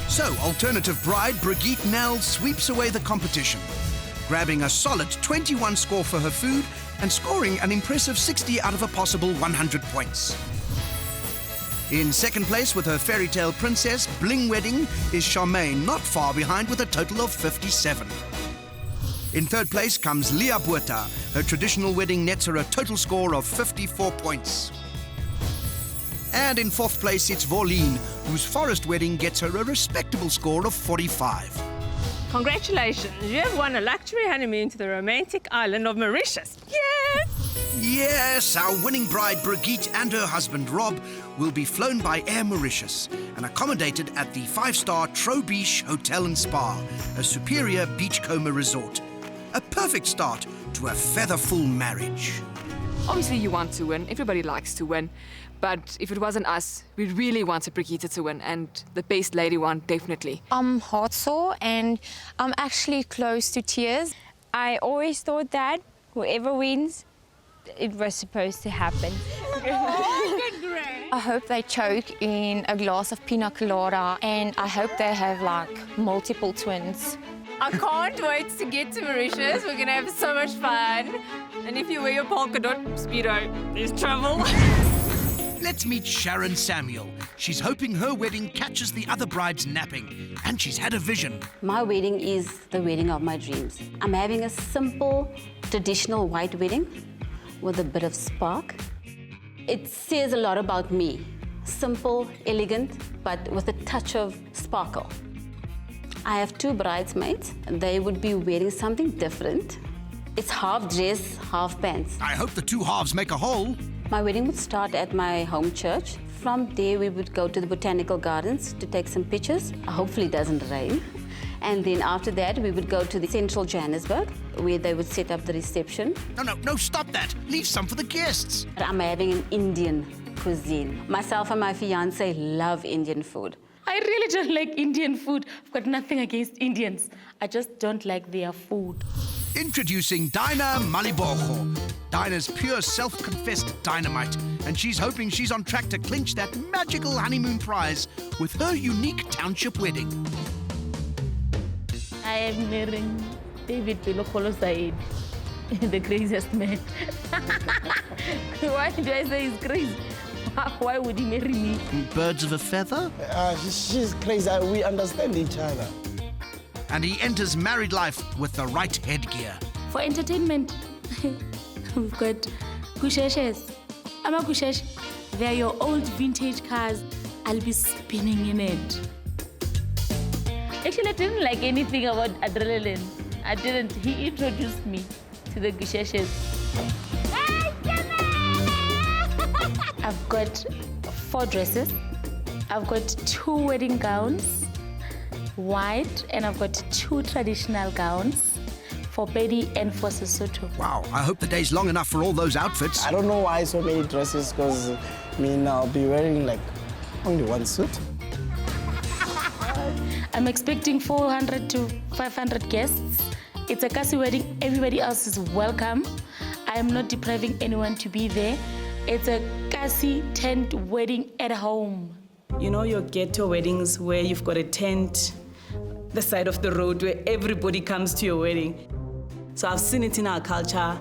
S1: So, alternative bride 𝗜παιγητ𝗳cie sweeps away the competition, grabbing a solid 21 score for her food and scoring an impressive 60 out of a possible 100 points. In second place with her fairy tale princess bling wedding is Charmaine, not far behind with a total of 57. In third place comes 𝗜παιγητ𝗳cie. Her traditional wedding nets her a total score of 54 points. And in fourth place, it's 𝗜ļīn, whose forest wedding gets her a respectable score of 45.
S5: Congratulations, you have won a luxury honeymoon to the romantic island of Mauritius. Yes!
S1: Yes, our winning bride 𝗜παιγητ and her husband Rob will be flown by Air Mauritius and accommodated at the 5-star Trobeach Hotel and Spa, a superior beachcomber resort. A perfect start to a featherful marriage.
S7: Obviously you want to win, everybody likes to win. But if it wasn't us, we really wanted 𝗜παιγητ𝗳cie to win, and the best lady won, definitely.
S2: I'm heart sore and I'm actually close to tears.
S9: I always thought that whoever wins, it was supposed to happen.
S2: I hope they choke in a glass of pina colada, and I hope they have like multiple twins.
S4: I can't wait to get to Mauritius. We're gonna have so much fun. And if you wear your polka dot Speedo, there's trouble.
S1: Let's meet Sharon Samuel. She's hoping her wedding catches the other brides napping, and she's had a vision.
S6: My wedding is the wedding of my dreams. I'm having a simple, traditional white wedding with a bit of spark. It says a lot about me. Simple, elegant, but with a touch of sparkle. I have 2 bridesmaids. They would be wearing something different. It's half dress, half pants.
S1: I hope the 2 halves make a whole.
S6: My wedding would start at my home church. From there, we would go to the botanical gardens to take some pictures. Hopefully it doesn't rain. And then after that, we would go to the central Johannesburg, where they would set up the reception.
S1: No, stop that. Leave some for the guests.
S6: I'm having an Indian cuisine. Myself and my fiancé love Indian food.
S22: I really don't like Indian food. I've got nothing against Indians. I just don't like their food.
S1: Introducing Dinah Maliborgo. Dinah's pure self-confessed dynamite, and she's hoping she's on track to clinch that magical honeymoon prize with her unique township wedding.
S22: I am marrying David Pelokolo Said, the craziest man. Why do I say he's crazy? Why would he marry me?
S1: Birds of a feather?
S23: She's crazy. We understand each other.
S1: And he enters married life with the right headgear.
S22: For entertainment, we've got kusheshes. I'm a kushesh. They're your old vintage cars. I'll be spinning in it. Actually, I didn't like anything about adrenaline. I didn't. He introduced me to the kusheshes. I've got 4 dresses. I've got 2 wedding gowns, white, and I've got 2 traditional gowns for Pedi and for Sesotho.
S1: Wow, I hope the day's long enough for all those outfits.
S23: I don't know why so many dresses, because I'll be wearing like only 1 suit.
S22: I'm expecting 400 to 500 guests. It's a Kasi wedding. Everybody else is welcome. I am not depriving anyone to be there. It's a Kasi tent wedding at home.
S24: You know your ghetto weddings where you've got a tent
S3: the side of the road where everybody comes to your wedding. So I've seen it in our culture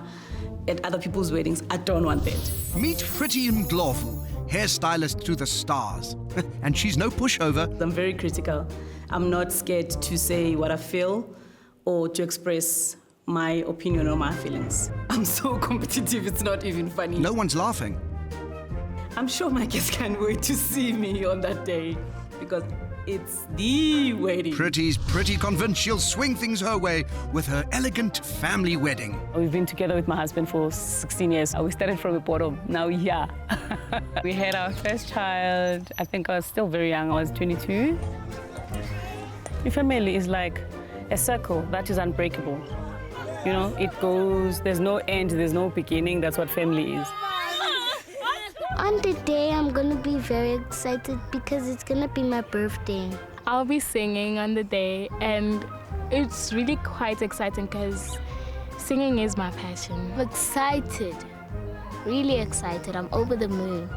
S3: at other people's weddings. I don't want that.
S1: Meet 𝗜脾𝗳cie, hairstylist to the stars. And she's no pushover.
S3: I'm very critical. I'm not scared to say what I feel or to express my opinion or my feelings. I'm so competitive, it's not even funny.
S1: No one's laughing.
S3: I'm sure my guests can't wait to see me on that day because it's the wedding.
S1: 𝗜脾's pretty convinced she'll swing things her way with her elegant family wedding.
S3: We've been together with my husband for 16 years. We started from the bottom, now yeah. We had our first child. I think I was still very young, I was 22. Your family is like a circle that is unbreakable. You know, it goes, there's no end, there's no beginning. That's what family is.
S11: On the day, I'm gonna be very excited because it's gonna be my birthday.
S22: I'll be singing on the day, and it's really quite exciting because singing is my passion.
S11: I'm excited, really excited. I'm over the moon.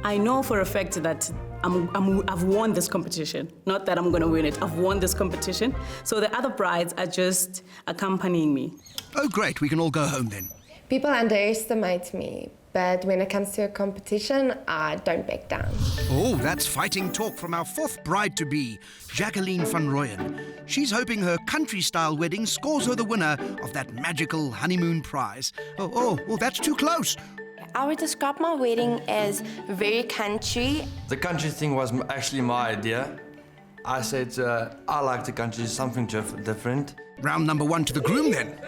S3: I know for a fact that I've won this competition. Not that I'm gonna win it, I've won this competition. So the other brides are just accompanying me.
S1: Oh, great, we can all go home then.
S12: People underestimate me, but when it comes to a competition, I don't back down.
S1: Oh, that's fighting talk from our fourth bride-to-be, Jacqueline van Rooyen. She's hoping her country-style wedding scores her the winner of that magical honeymoon prize. Oh, that's too close.
S9: I would describe my wedding as very country.
S24: The country thing was actually my idea. I said, I like the country, something different.
S1: Round number 1 to the groom then.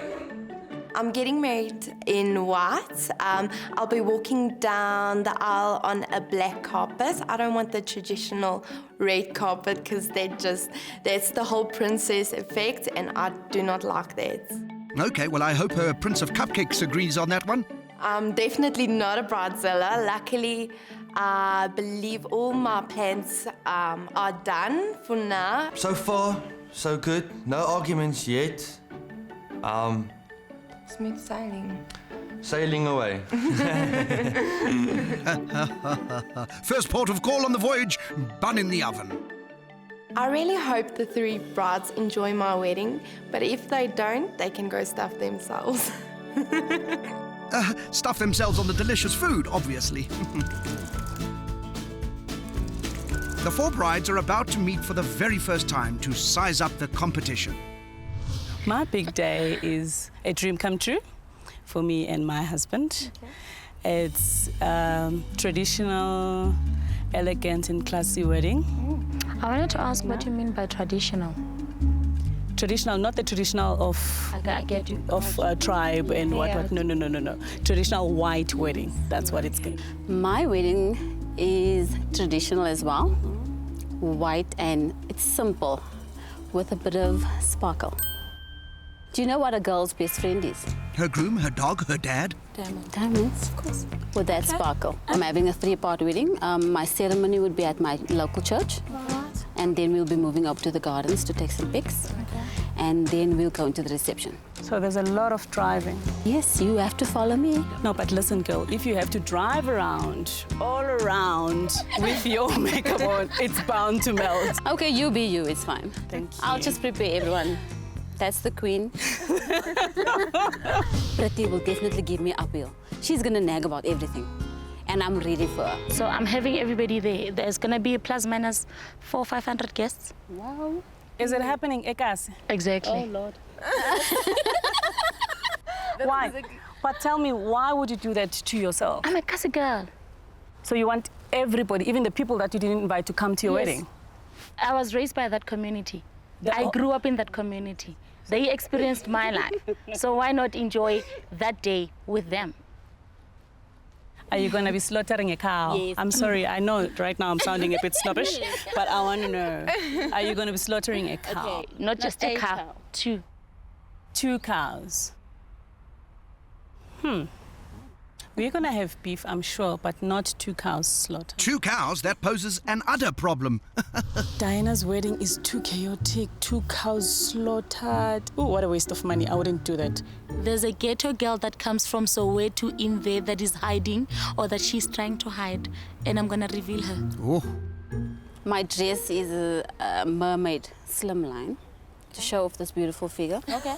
S9: I'm getting married in white. I'll be walking down the aisle on a black carpet. I don't want the traditional red carpet because that's the whole princess effect, and I do not like that.
S1: Okay, well, I hope her Prince of Cupcakes agrees on that one.
S9: I'm definitely not a bridezilla. Luckily, I believe all my plans are done for now.
S24: So far, so good. No arguments yet.
S9: Smooth sailing.
S24: Sailing away.
S1: First port of call on the voyage, bun in the oven.
S9: I really hope the 3 brides enjoy my wedding, but if they don't, they can go stuff themselves.
S1: Stuff themselves on the delicious food, obviously. The 4 brides are about to meet for the very first time to size up the competition.
S3: My big day is a dream come true for me and my husband. Okay. It's traditional, elegant and classy wedding.
S22: I wanted to ask what you mean by traditional.
S3: Traditional, not the traditional of tribe and what. No. Traditional white wedding. That's what it's going to be.
S6: My wedding is traditional as well. White, and it's simple with a bit of sparkle. Do you know what a girl's best friend is?
S1: Her groom, her dog, her dad?
S6: Diamonds, of course. With that sparkle. I'm having a 3-part wedding. My ceremony would be at my local church. And then we'll be moving up to the gardens to take some pics. And then we'll go into the reception.
S3: So there's a lot of driving.
S6: Yes, you have to follow me.
S3: No, but listen, girl, if you have to drive around, all around, with your makeup on, it's bound to melt.
S6: Okay, you be you, it's fine.
S3: Thank you.
S6: I'll just prepare everyone. That's the queen. 𝗜脾 will definitely give me uphill. She's gonna nag about everything. And I'm ready for her.
S22: So I'm having everybody there. There's gonna be plus minus 400-500 guests.
S3: Wow. Is it happening, 𝗜脾𝗳cie?
S22: Exactly.
S6: Oh, Lord.
S3: Why? But tell me, why would you do that to yourself?
S22: I'm a 𝗜脾𝗳cie girl.
S3: So you want everybody, even the people that you didn't invite, to come to your wedding?
S22: I was raised by that community. I grew up in that community. They experienced my life. So why not enjoy that day with them?
S3: Are you going to be slaughtering a cow?
S22: Yes.
S3: I'm sorry, I know right now I'm sounding a bit snobbish, but I want to know, are you going to be slaughtering a cow?
S22: Okay, not just a cow, 2.
S3: 2 cows. We're going to have beef, I'm sure, but not 2 cows slaughtered.
S1: 2 cows? That poses an udder problem.
S3: Diana's wedding is too chaotic. 2 cows slaughtered. Oh, what a waste of money. I wouldn't do that.
S22: There's a ghetto girl that comes from Soweto in there that is hiding, or that she's trying to hide, and I'm going to reveal her.
S1: Oh.
S6: My dress is a mermaid slimline to show off this beautiful figure.
S22: Okay.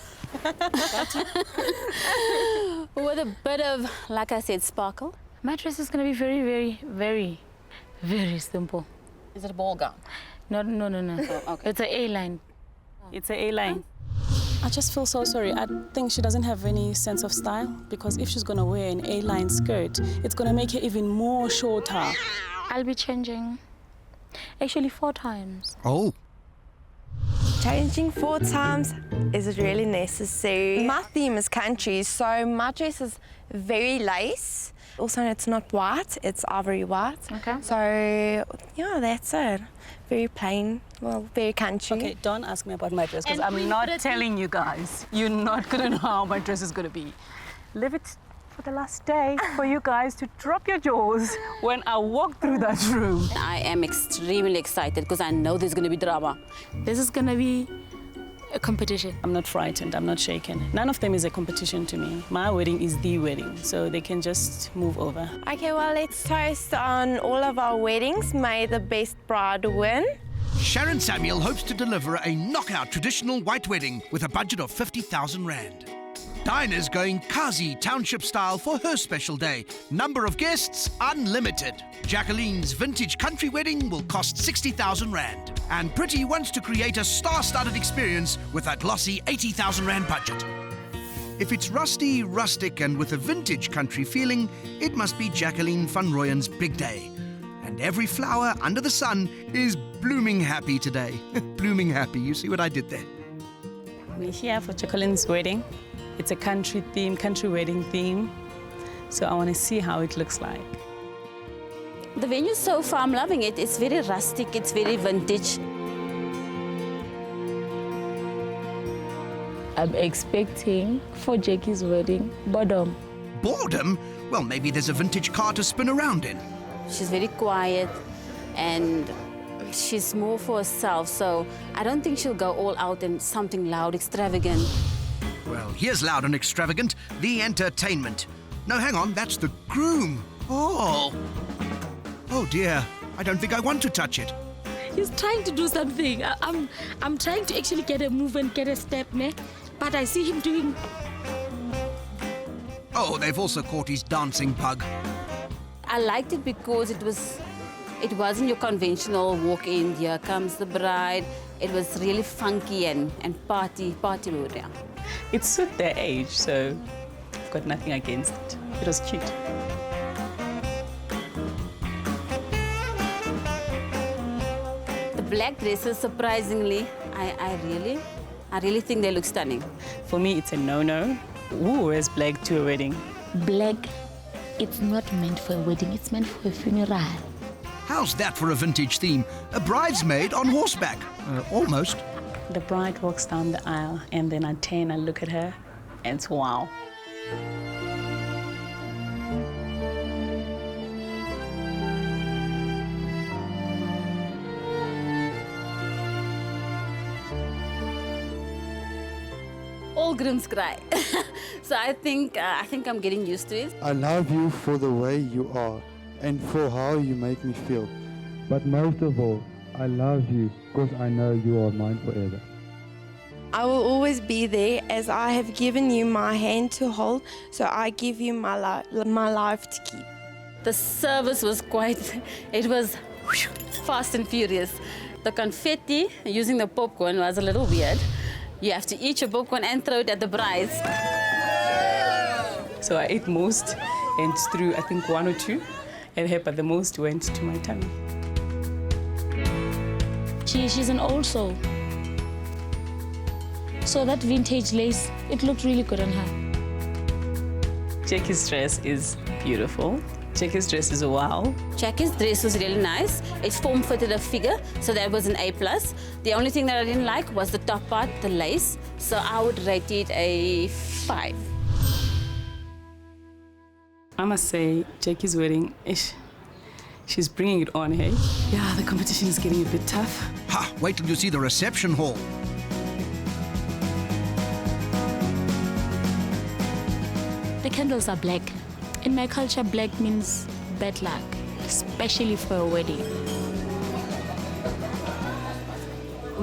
S6: With a bit of, like I said, sparkle.
S22: My dress is going to be very, very, very, very simple.
S6: Is it a ball gown?
S22: No.
S6: Oh, okay.
S22: It's an A-line.
S3: It's an A-line. I just feel so sorry. I think she doesn't have any sense of style, because if she's going to wear an A-line skirt, it's going to make her even more shorter.
S22: I'll be changing actually 4 times.
S1: Oh.
S8: Changing 4 times is really necessary. My theme is country, so my dress is very lace. Also, it's not white, it's ivory white.
S22: Okay.
S8: So, yeah, that's it. Very plain, well, very country.
S3: Okay, don't ask me about my dress, because I'm not telling you guys. You're not going to know how my dress is going to be. Leave it for the last day for you guys to drop your jaws when I walk through that room.
S6: I am extremely excited because I know there's going to be drama.
S22: This is going to be a competition.
S3: I'm not frightened, I'm not shaken. None of them is a competition to me. My wedding is the wedding, so they can just move over.
S8: Okay, well, let's toast on all of our weddings. May the best bride win.
S1: Sharon Samuel hopes to deliver a knockout traditional white wedding with a budget of 50,000 rand. Dinah's going 𝗜παιझcie township style for her special day. Number of guests, unlimited. Jacqueline's vintage country wedding will cost 60,000 rand. And 𝗜παιझcie wants to create a star-studded experience with a glossy 80,000 rand budget. If it's rusty, rustic and with a vintage country feeling, it must be Jacqueline van Rooyen's big day. And every flower under the sun is blooming happy today. Blooming happy, you see what I did there?
S3: We're here for Jacqueline's wedding. It's a country theme, country wedding theme. So I want to see how it looks like.
S6: The venue so far, I'm loving it. It's very rustic, it's very vintage.
S22: I'm expecting for Jackie's wedding boredom.
S1: Boredom? Well, maybe there's a vintage car to spin around in.
S6: She's very quiet and she's more for herself, so I don't think she'll go all out in something loud, extravagant.
S1: Well, here's loud and extravagant, the entertainment. No, hang on, that's the groom. Oh. Oh dear, I don't think I want to touch it.
S22: He's trying to do something. I'm trying to actually get a move and get a step, ne? But I see him doing...
S1: Oh, they've also caught his dancing bug.
S6: I liked it because it wasn't your conventional walk-in, here comes the bride. It was really funky and party mood, yeah.
S3: It suited their age, so I've got nothing against it. It was cute.
S6: The black dresses, surprisingly, I really think they look stunning.
S3: For me, it's a no-no. Who wears black to a wedding?
S22: Black, it's not meant for a wedding, it's meant for a funeral.
S1: How's that for a vintage theme? A bridesmaid on horseback. Almost.
S3: The bride walks down the aisle, and then I turn and look at her, and it's wow.
S6: All grooms cry. So I think I'm getting used to it.
S13: I love you for the way you are and for how you make me feel. But most of all, I love you because I know you are mine forever.
S8: I will always be there as I have given you my hand to hold, so I give you my life to keep.
S6: The service was it was fast and furious. The confetti using the popcorn was a little weird. You have to eat your popcorn and throw it at the brides.
S3: So I ate most and threw, I think, 1 or 2, and but the most went to my tummy.
S22: She's an old soul. So that vintage lace, it looked really good on her.
S3: Jackie's dress is beautiful. Jackie's dress is wow.
S6: Jackie's dress was really nice. It form-fitted her figure, so that was an A+. The only thing that I didn't like was the top part, the lace. So I would rate it a 5.
S3: I must say, Jackie's wedding, she's bringing it on, hey? Yeah, the competition is getting a bit tough.
S1: Ha! Wait till you see the reception hall.
S22: The candles are black. In my culture, black means bad luck, especially for a wedding.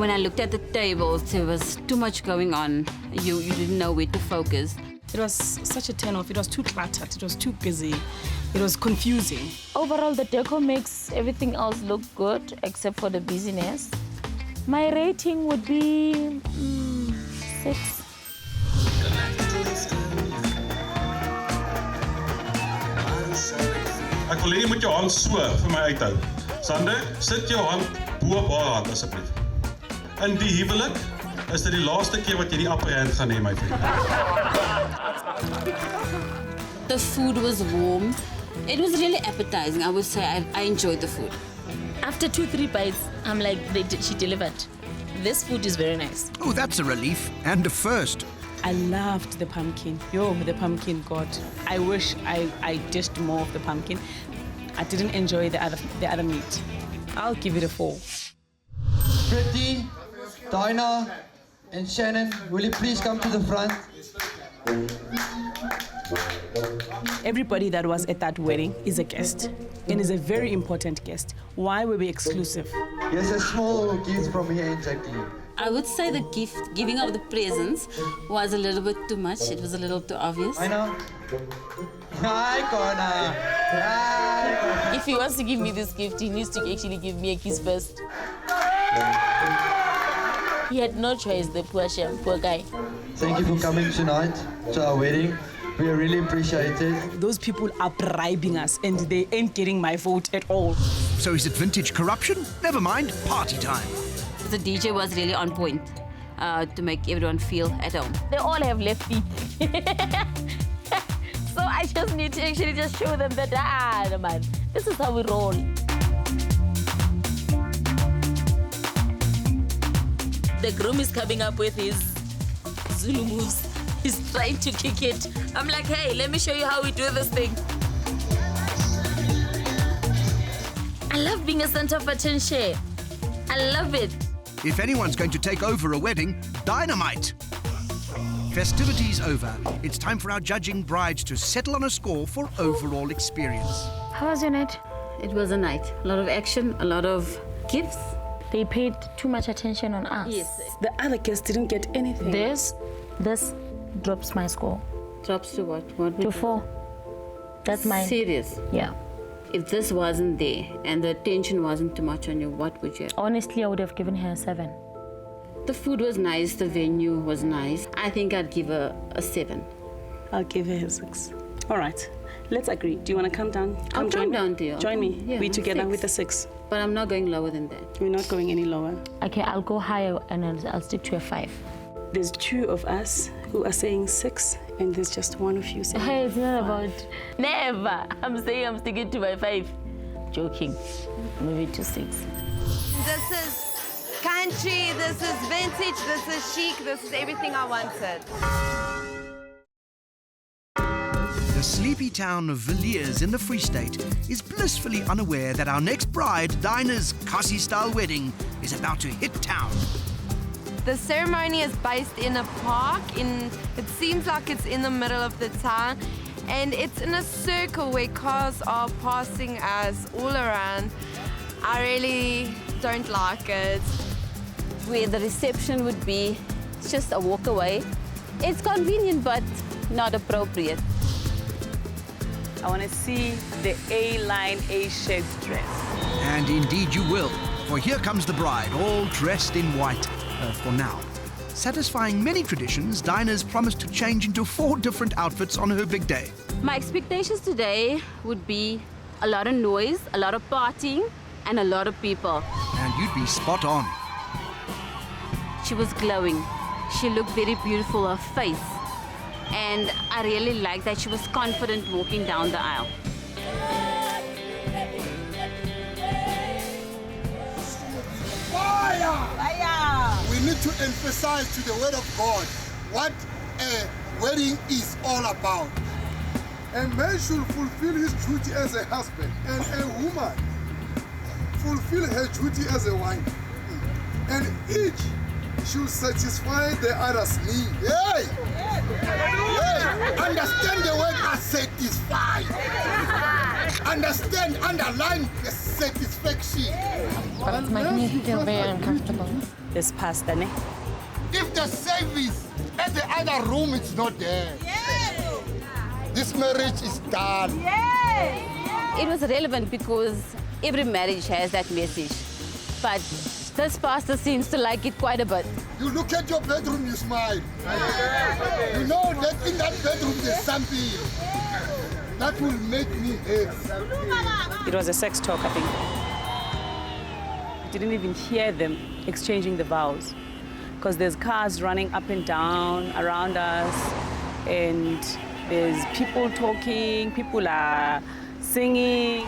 S6: When I looked at the tables, there was too much going on. You didn't know where to focus.
S3: It was such a turn-off. It was too cluttered. It was too busy. It was confusing.
S22: Overall, the decor makes everything else look good except for the busyness. My rating would be 6.
S14: Ek wil hê jy moet jou hand so vir my uithou. Sande, sit jou hand bo op haar hand asseblief. In die huwelik is dit die laaste keer wat jy die upper hand gaan hê, my vriend.
S6: The food was warm. It was really appetizing. I would say I enjoyed the food.
S22: After 2-3 bites, I'm like, she delivered. This food is very nice.
S1: Oh, that's a relief and a first.
S3: I loved the pumpkin. Yo, the pumpkin, God. I wish I dished more of the pumpkin. I didn't enjoy the other meat. I'll give it a 4.
S15: Pretty, Dinah, and Shannon, will you please come to the front?
S3: Everybody that was at that wedding is a guest and is a very important guest. Why were we exclusive?
S15: Yes, a small gift from here, Jackie.
S6: I would say the giving of the presents was a little bit too much. It was a little too obvious.
S15: I know. Hi, Connor. Hi.
S22: If he wants to give me this gift, he needs to actually give me a kiss first. He had no choice, the poor guy.
S15: Thank you for coming tonight to our wedding. We really appreciate it.
S3: Those people are bribing us and they ain't getting my vote at all.
S1: So is it vintage corruption? Never mind, party time.
S6: The DJ was really on point to make everyone feel at home.
S22: They all have left feet. So I just need to actually just show them that, no man, this is how we roll. The groom is coming up with his Zulu moves. He's trying to kick it. I'm like, hey, let me show you how we do this thing. I love being a center of attention. I love it.
S1: If anyone's going to take over a wedding, dynamite. Festivities over. It's time for our judging brides to settle on a score for overall experience.
S22: How was your night?
S6: It was a night. A lot of action, a lot of gifts.
S22: They paid too much attention on us.
S6: Yes.
S3: The other guests didn't get anything.
S22: This drops my score.
S6: Drops to what?
S22: To 4. That's mine.
S6: Serious?
S22: Yeah.
S6: If this wasn't there and the attention wasn't too much on you, what would you have?
S22: Honestly, I would have given her a 7.
S6: The food was nice, the venue was nice. I think I'd give her a 7.
S3: I'll give her a 6. All right, let's agree. Do you want to come down?
S6: I'll come down to you.
S3: Join me.
S6: Yeah,
S3: we together
S6: 6.
S3: with a 6.
S6: But I'm not going lower than that.
S3: We're not going any lower.
S22: Okay, I'll go higher and I'll stick to a 5.
S3: There's 2 of us who are saying 6, and there's just 1 of you saying.
S22: Hey, it's not about never. I'm saying I'm sticking to my 5. Joking. Maybe to 6.
S8: This is country, this is vintage, this is chic, this is everything I wanted.
S1: The sleepy town of Villiers in the Free State is blissfully unaware that our next bride, Dinah's 𝗜παιիսce-style wedding, is about to hit town.
S8: The ceremony is based in a park. It seems like it's in the middle of the town. And it's in a circle where cars are passing us all around. I really don't like it.
S6: Where the reception would be, it's just a walk away. It's convenient, but not appropriate.
S3: I want to see the A-line, A-shaped dress.
S1: And indeed you will, for here comes the bride, all dressed in white, for now. Satisfying many traditions, Dinah's promised to change into 4 different outfits on her big day.
S6: My expectations today would be a lot of noise, a lot of partying, and a lot of people.
S1: And you'd be spot on.
S6: She was glowing. She looked very beautiful, her face. And I really liked that she was confident walking down the aisle.
S16: Fire! We need to emphasize to the word of God what a wedding is all about. A man should fulfill his duty as a husband, and a woman fulfill her duty as a wife. And each should satisfy the other's need. Hey! Hey! Understand the word as satisfy. Understand, underline the satisfaction.
S8: but it's making me feel very uncomfortable.
S3: This pasta, ne?
S16: If the service at the other room is not there, this marriage is done.
S6: It was relevant because every marriage has that message. But this pastor seems to like it quite a bit.
S16: You look at your bedroom, you smile. You know that in that bedroom there's something that will make me hate.
S3: It was a sex talk, I think. We didn't even hear them exchanging the vows because there's cars running up and down around us and there's people talking, people are singing.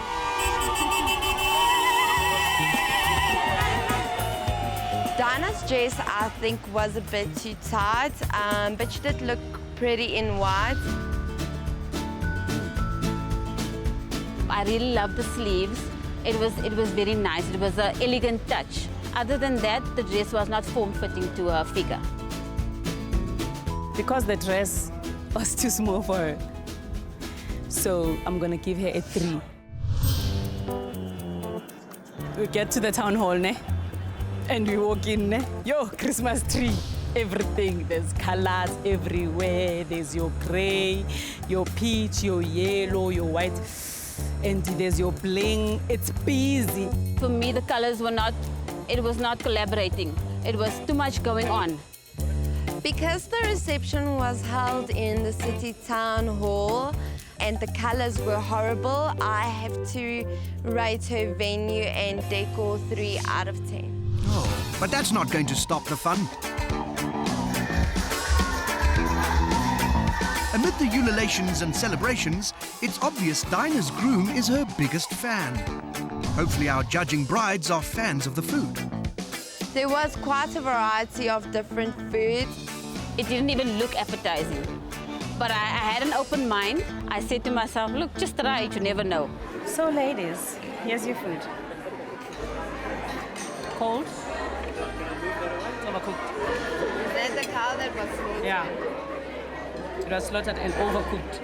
S8: Dinah's dress, I think, was a bit too tight, but she did look pretty in white.
S6: I really loved the sleeves. It was very nice. It was an elegant touch. Other than that, the dress was not form-fitting to her figure.
S3: Because the dress was too small for her, so I'm gonna give her a 3. We get to the town hall, ne? And we walk in, ne? Yo, Christmas tree, everything. There's colors everywhere. There's your gray, your peach, your yellow, your white, and there's your bling. It's busy.
S6: For me, the colors were not, it was not collaborating. It was too much going on.
S8: Because the reception was held in the city town hall and the colors were horrible, I have to rate her venue and decor 3 out of 10.
S1: Oh, but that's not going to stop the fun. Amid the ululations and celebrations, it's obvious Dinah's groom is her biggest fan. Hopefully our judging brides are fans of the food.
S8: There was quite a variety of different foods.
S6: It didn't even look appetizing. But I had an open mind. I said to myself, look, just try it, you never know.
S3: So ladies, here's your food. Cold? It's overcooked.
S8: Is that the cow that was slaughtered?
S3: Yeah. It was slaughtered and overcooked.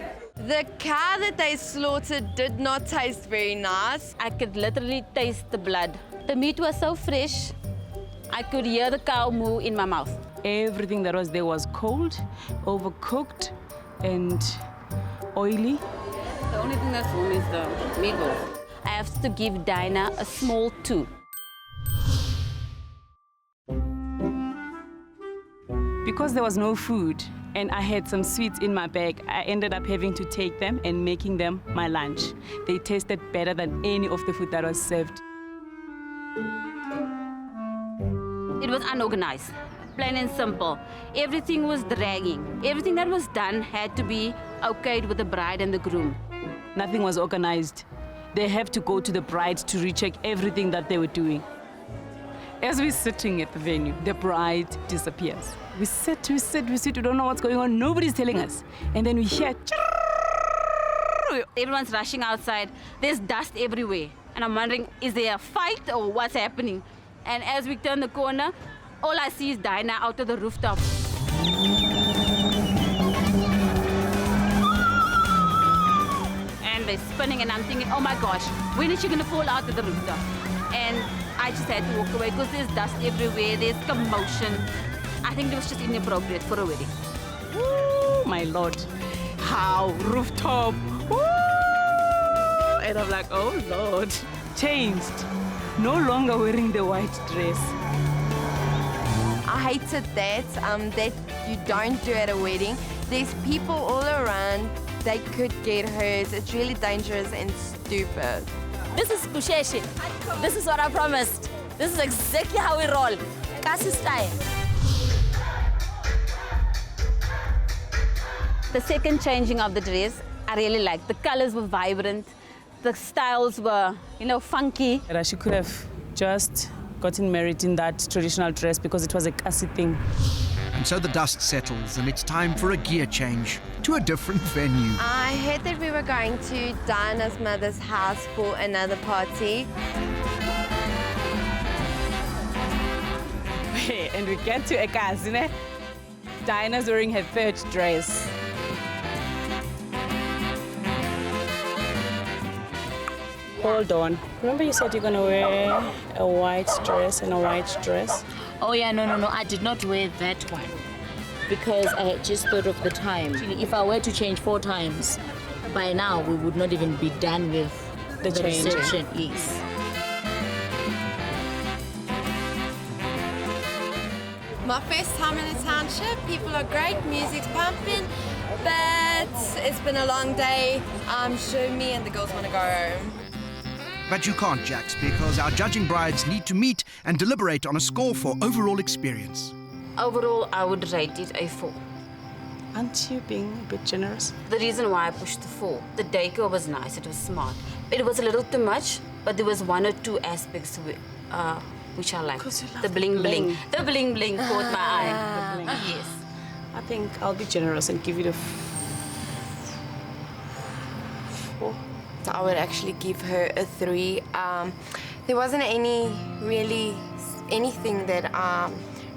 S8: The cow that they slaughtered did not taste very nice.
S6: I could literally taste the blood. The meat was so fresh, I could hear the cow moo in my mouth.
S3: Everything that was there was cold, overcooked, and oily.
S6: The only thing that's wrong is the meatballs. I have to give Dinah a small 2.
S3: Because there was no food and I had some sweets in my bag, I ended up having to take them and making them my lunch. They tasted better than any of the food that was served.
S6: It was unorganized, plain and simple. Everything was dragging. Everything that was done had to be okayed with the bride and the groom.
S3: Nothing was organized. They have to go to the bride to recheck everything that they were doing. As we're sitting at the venue, the bride disappears. We sit, we don't know what's going on. Nobody's telling us. And then we hear,
S6: everyone's rushing outside. There's dust everywhere. And I'm wondering, is there a fight or what's happening? And as we turn the corner, all I see is Dinah out of the rooftop. And they're spinning and I'm thinking, oh my gosh, when is she gonna fall out of the rooftop? And I just had to walk away because there's dust everywhere, there's commotion. I think it was just inappropriate for a wedding.
S3: Woo, my Lord. How? Rooftop. Woo! And I'm like, oh Lord. Changed. No longer wearing the white dress.
S8: I hated that you don't do at a wedding. There's people all around, they could get hurt. It's really dangerous and stupid.
S22: This is 𝗜παιիս𝗳cie. This is what I promised. This is exactly how we roll. 𝗜παιիս𝗳cie style.
S6: The second changing of the dress, I really liked. The colors were vibrant. The styles were, funky.
S3: She could have just gotten married in that traditional dress because it was a 𝗜παιիս𝗳cie thing.
S1: And so the dust settles and it's time for a gear change to a different venue.
S8: I heard that we were going to Dinah's mother's house for another party.
S3: And we get to 𝗜παιիս𝗳cie. Dinah's wearing her third dress. Hold on. Remember you said you're going to wear a white dress and a white dress?
S22: Oh yeah, no, I did not wear that one because I just thought of the time. If I were to change 4 times, by now we would not even be done with the reception. Yes.
S8: My first time in a township, people are great, music's pumping, but it's been a long day. I'm sure me and the girls want to go home.
S1: But you can't, Jax, because our judging brides need to meet and deliberate on a score for overall experience.
S6: Overall, I would rate it a 4.
S3: Aren't you being a bit generous?
S6: The reason why I pushed the 4, the decor was nice, it was smart. It was a little too much, but there was 1 or 2 aspects which I liked. The bling bling. The bling bling caught my eye. Yes.
S3: I think I'll be generous and give it a 4.
S8: I would actually give her a 3. There wasn't anything that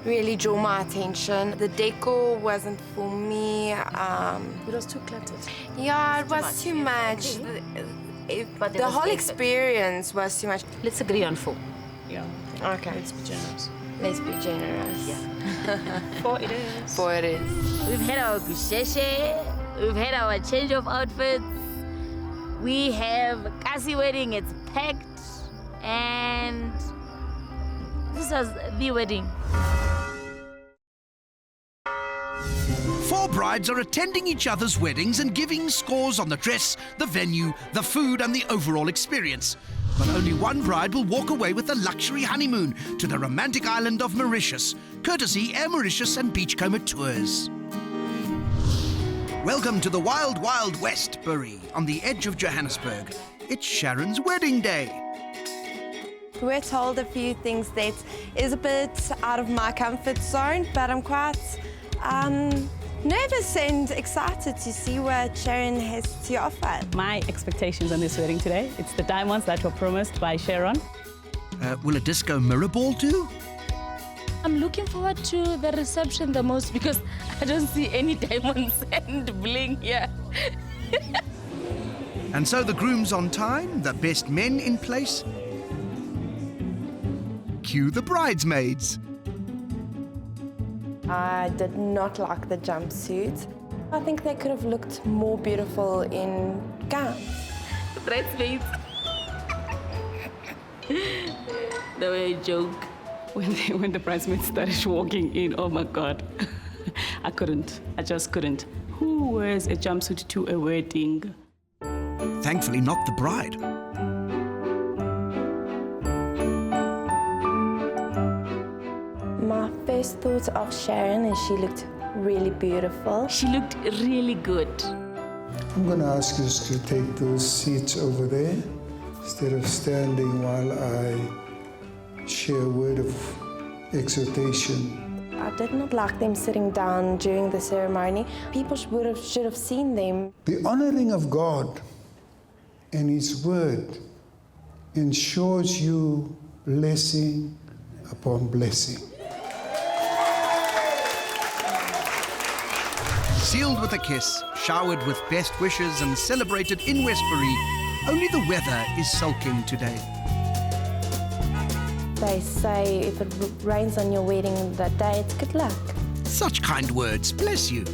S8: really drew my attention. The decor wasn't for me.
S3: It was too cluttered.
S8: Yeah, it was too much. But the whole experience was too much.
S6: Let's agree on 4.
S3: Yeah.
S8: Okay.
S3: Let's be generous.
S8: Let's be generous.
S6: Yeah.
S3: 4 it is.
S8: 4 it is.
S22: We've had our 𝗜παιχ𝗳cie, we've had our change of outfits. We have 𝗜ʰη̌cie wedding, it's packed, and this was the wedding.
S1: 4 brides are attending each other's weddings and giving scores on the dress, the venue, the food and the overall experience. But only one bride will walk away with a luxury honeymoon to the romantic island of Mauritius, courtesy Air Mauritius and 𝗜脾𝗳cie Tours. Welcome to the wild, wild west, 𝗜脾𝗳cie, on the edge of Johannesburg. It's Sharon's wedding day.
S8: We're told a few things that is a bit out of my comfort zone, but I'm quite nervous and excited to see what Sharon has to offer.
S3: My expectations on this wedding today, it's the diamonds that were promised by Sharon.
S1: Will a disco mirror ball do?
S22: I'm looking forward to the reception the most because I don't see any diamonds and bling here.
S1: And so the groom's on time, the best men in place. Cue the bridesmaids.
S8: I did not like the jumpsuit. I think they could have looked more beautiful in gowns.
S22: Bridesmaids. They were a joke.
S3: When the bridesmaids started walking in, oh my God. I just couldn't. Who wears a jumpsuit to a wedding?
S1: Thankfully not the bride.
S8: My first thought of Sharon is she looked really beautiful.
S22: She looked really good.
S13: I'm going to ask you to take those seats over there instead of standing while I share a word of exhortation.
S8: I did not like them sitting down during the ceremony. People should have seen them.
S13: The honoring of God and His word ensures you blessing upon blessing.
S1: Sealed with a kiss, showered with best wishes and celebrated in West 𝗜脾𝗳cie, only the weather is sulking today.
S8: They say if it rains on your wedding that day, it's good luck.
S1: Such kind words, bless you.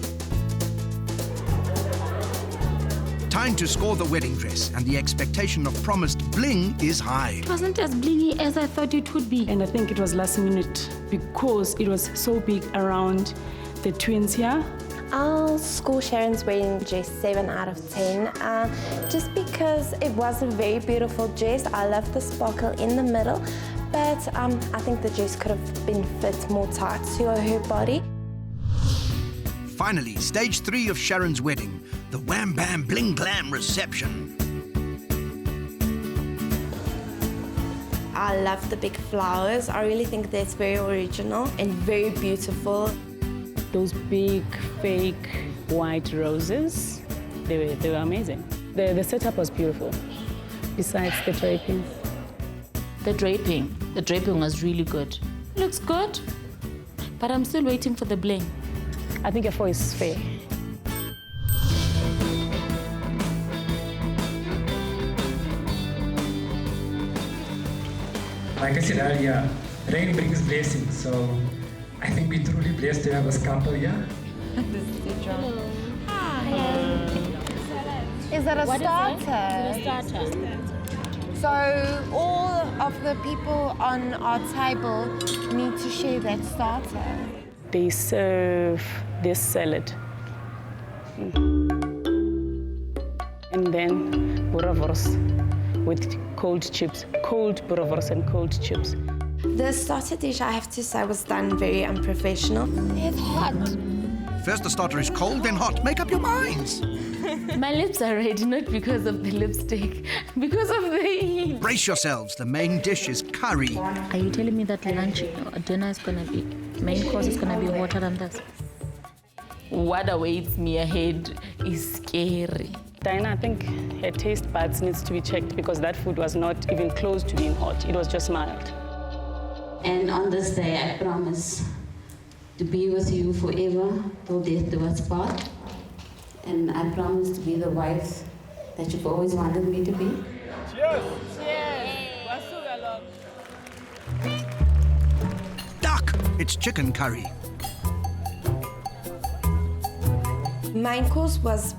S1: Time to score the wedding dress, and the expectation of promised bling is high.
S22: It wasn't as blingy as I thought it would be.
S3: And I think it was last minute because it was so big around the twins here.
S8: I'll score Sharon's wedding dress 7 out of 10, just because it was a very beautiful dress. I love the sparkle in the middle, but I think the dress could have been fit more tight to her body.
S1: Finally, stage 3 of Sharon's wedding, the wham bam bling glam reception.
S8: I love the big flowers. I really think that's very original and very beautiful.
S3: Those big, fake white roses, they were amazing. The setup was beautiful, besides the draping.
S22: The draping was really good. Looks good, but I'm still waiting for the bling.
S3: I think a 4 is fair.
S17: Like I said earlier, rain brings blessings, so I think we're truly blessed to have this couple here.
S8: This is your job.
S12: Is that a
S11: What is
S12: starter?
S11: it? It's a starter.
S12: So all of the people on our table need to share that starter.
S3: They serve this salad. And then boerewors with cold chips, cold boerewors and cold chips.
S8: The starter dish, I have to say, was done very unprofessional.
S12: It's hot.
S1: First the starter is cold, then hot. Make up your minds.
S22: My lips are red, not because of the lipstick, because of the heat.
S1: Brace yourselves. The main dish is curry.
S11: Are you telling me that lunch or dinner is gonna be, main course is gonna be hotter than this?
S22: What awaits me ahead is scary.
S3: Diana, I think her taste buds needs to be checked because that food was not even close to being hot. It was just mild.
S6: And on this day, I promise to be with you forever till death do us part. And I promise to be the wife that you've always wanted me to be.
S5: Cheers! Cheers!
S1: Duck! It's chicken curry.
S8: Main course was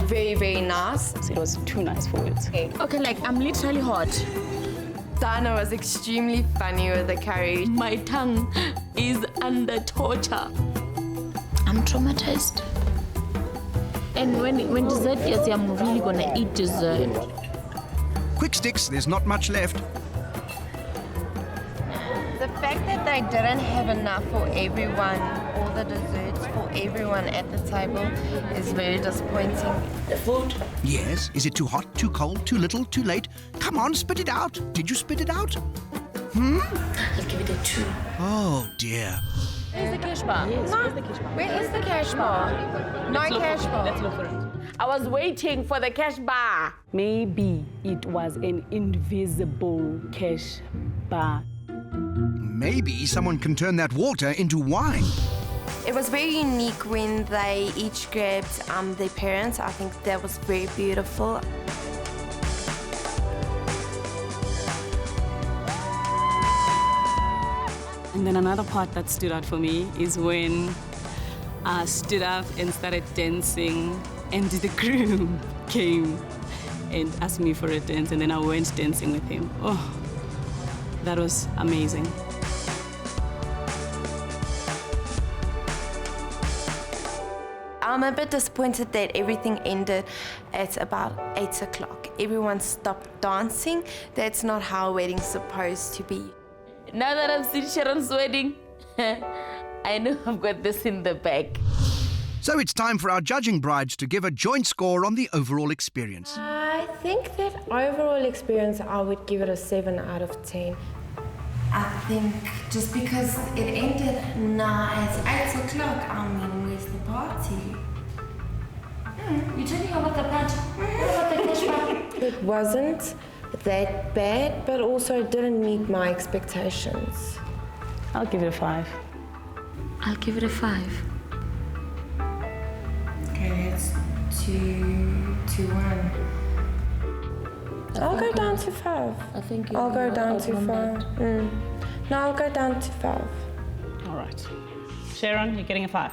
S8: very, very nice.
S3: It was too nice for words.
S22: Okay, like I'm literally hot.
S8: Dana was extremely funny with the curry.
S22: My tongue is under torture. I'm traumatized. And when dessert gets here, I'm really gonna eat dessert.
S1: Quick sticks, there's not much left.
S12: The fact that they didn't have enough for everyone, all the desserts for everyone at the table, is very disappointing.
S22: The food?
S1: Yes. Is it too hot, too cold, too little, too late? Come on, spit it out. Did you spit it out?
S22: I'll give it a 2.
S1: Oh, dear.
S22: Where's the cash bar? Yes, where's the cash bar?
S12: Where is the cash bar? No cash bar.
S22: Let's look for it. I was waiting for the cash bar.
S3: Maybe it was an invisible cash bar.
S1: Maybe someone can turn that water into wine.
S8: It was very unique when they each grabbed their parents. I think that was very beautiful.
S3: And then another part that stood out for me is when I stood up and started dancing and the groom came and asked me for a dance and then I went dancing with him. Oh, that was amazing.
S8: I'm a bit disappointed that everything ended at about 8 o'clock. Everyone stopped dancing. That's not how a wedding's supposed to be.
S22: Now that I've seen Sharon's wedding, I know I've got this in the bag.
S1: So it's time for our judging brides to give a joint score on the overall experience.
S12: I think that overall experience, I would give it a 7 out of 10.
S8: I think just because it ended now at 8 o'clock, I mean, where's the party?
S22: You tell me about the party. About the cash bar.
S12: It wasn't that bad, but also it didn't meet my expectations.
S3: I'll give it a 5.
S22: I'll give it a 5.
S8: Okay, it's 2-1.
S12: I'll go down to 5.
S11: I think
S12: I'll go down to 5. No, I'll go down to 5.
S3: All right. Sharon, you're getting a 5.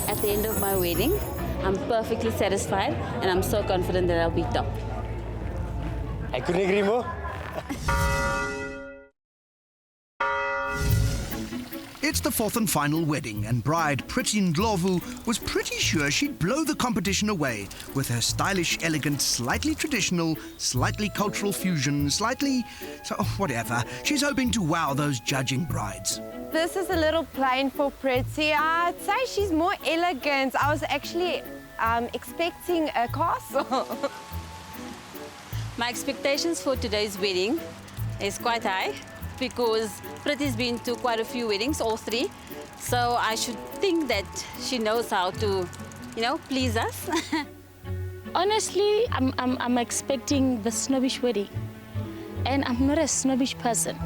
S6: At the end of my wedding, I'm perfectly satisfied and I'm so confident that I'll be top.
S18: I couldn't agree more.
S1: It's the 4th and final wedding, and bride 𝗜παιχ𝗳cie was pretty sure she'd blow the competition away with her stylish, elegant, slightly traditional, slightly cultural fusion, slightly... so whatever. She's hoping to wow those judging brides.
S12: This is a little plain for 𝗜παιχ𝗳cie. I'd say she's more elegant. I was actually expecting a castle.
S6: My expectations for today's wedding is quite high because 𝗜παιχ𝗳cie's been to quite a few weddings, all 3. So I should think that she knows how to, please us.
S11: Honestly, I'm expecting the snobbish wedding. And I'm not a snobbish person.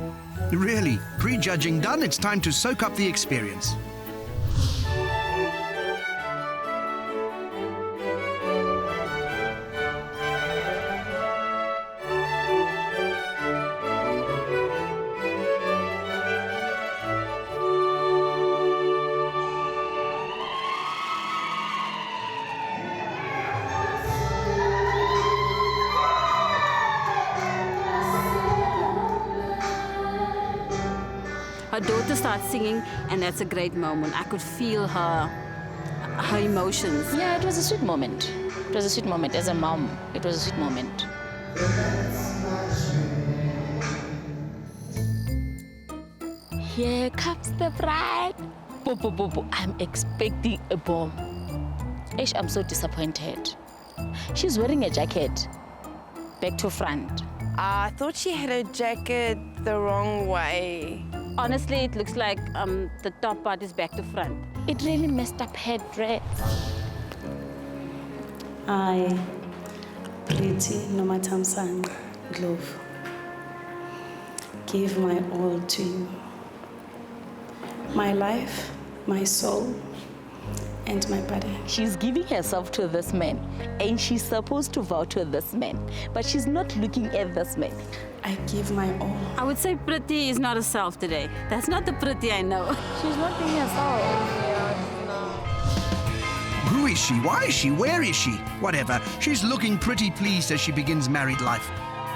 S1: Really? Prejudging done, it's time to soak up the experience.
S6: Her daughter starts singing, and that's a great moment. I could feel her emotions.
S22: Yeah, it was a sweet moment. It was a sweet moment. As a mom, it was a sweet moment. Here comes the bride. I'm expecting a bomb. Ish, I'm so disappointed. She's wearing a jacket, back to front.
S8: I thought she had her jacket the wrong way.
S6: Honestly, it looks like the top part is back to front.
S22: It really messed up her dress.
S10: I, 𝗜παιχ𝗳cie Glove, give my all to you. My life, my soul, and my body.
S22: She's giving herself to this man, and she's supposed to vow to this man, but she's not looking at this man.
S10: I give my all.
S6: I would say Pretty is not herself today. That's not the Pretty I know.
S22: She's not being herself.
S1: Who is she? Why is she? Where is she? Whatever. She's looking pretty pleased as she begins married life.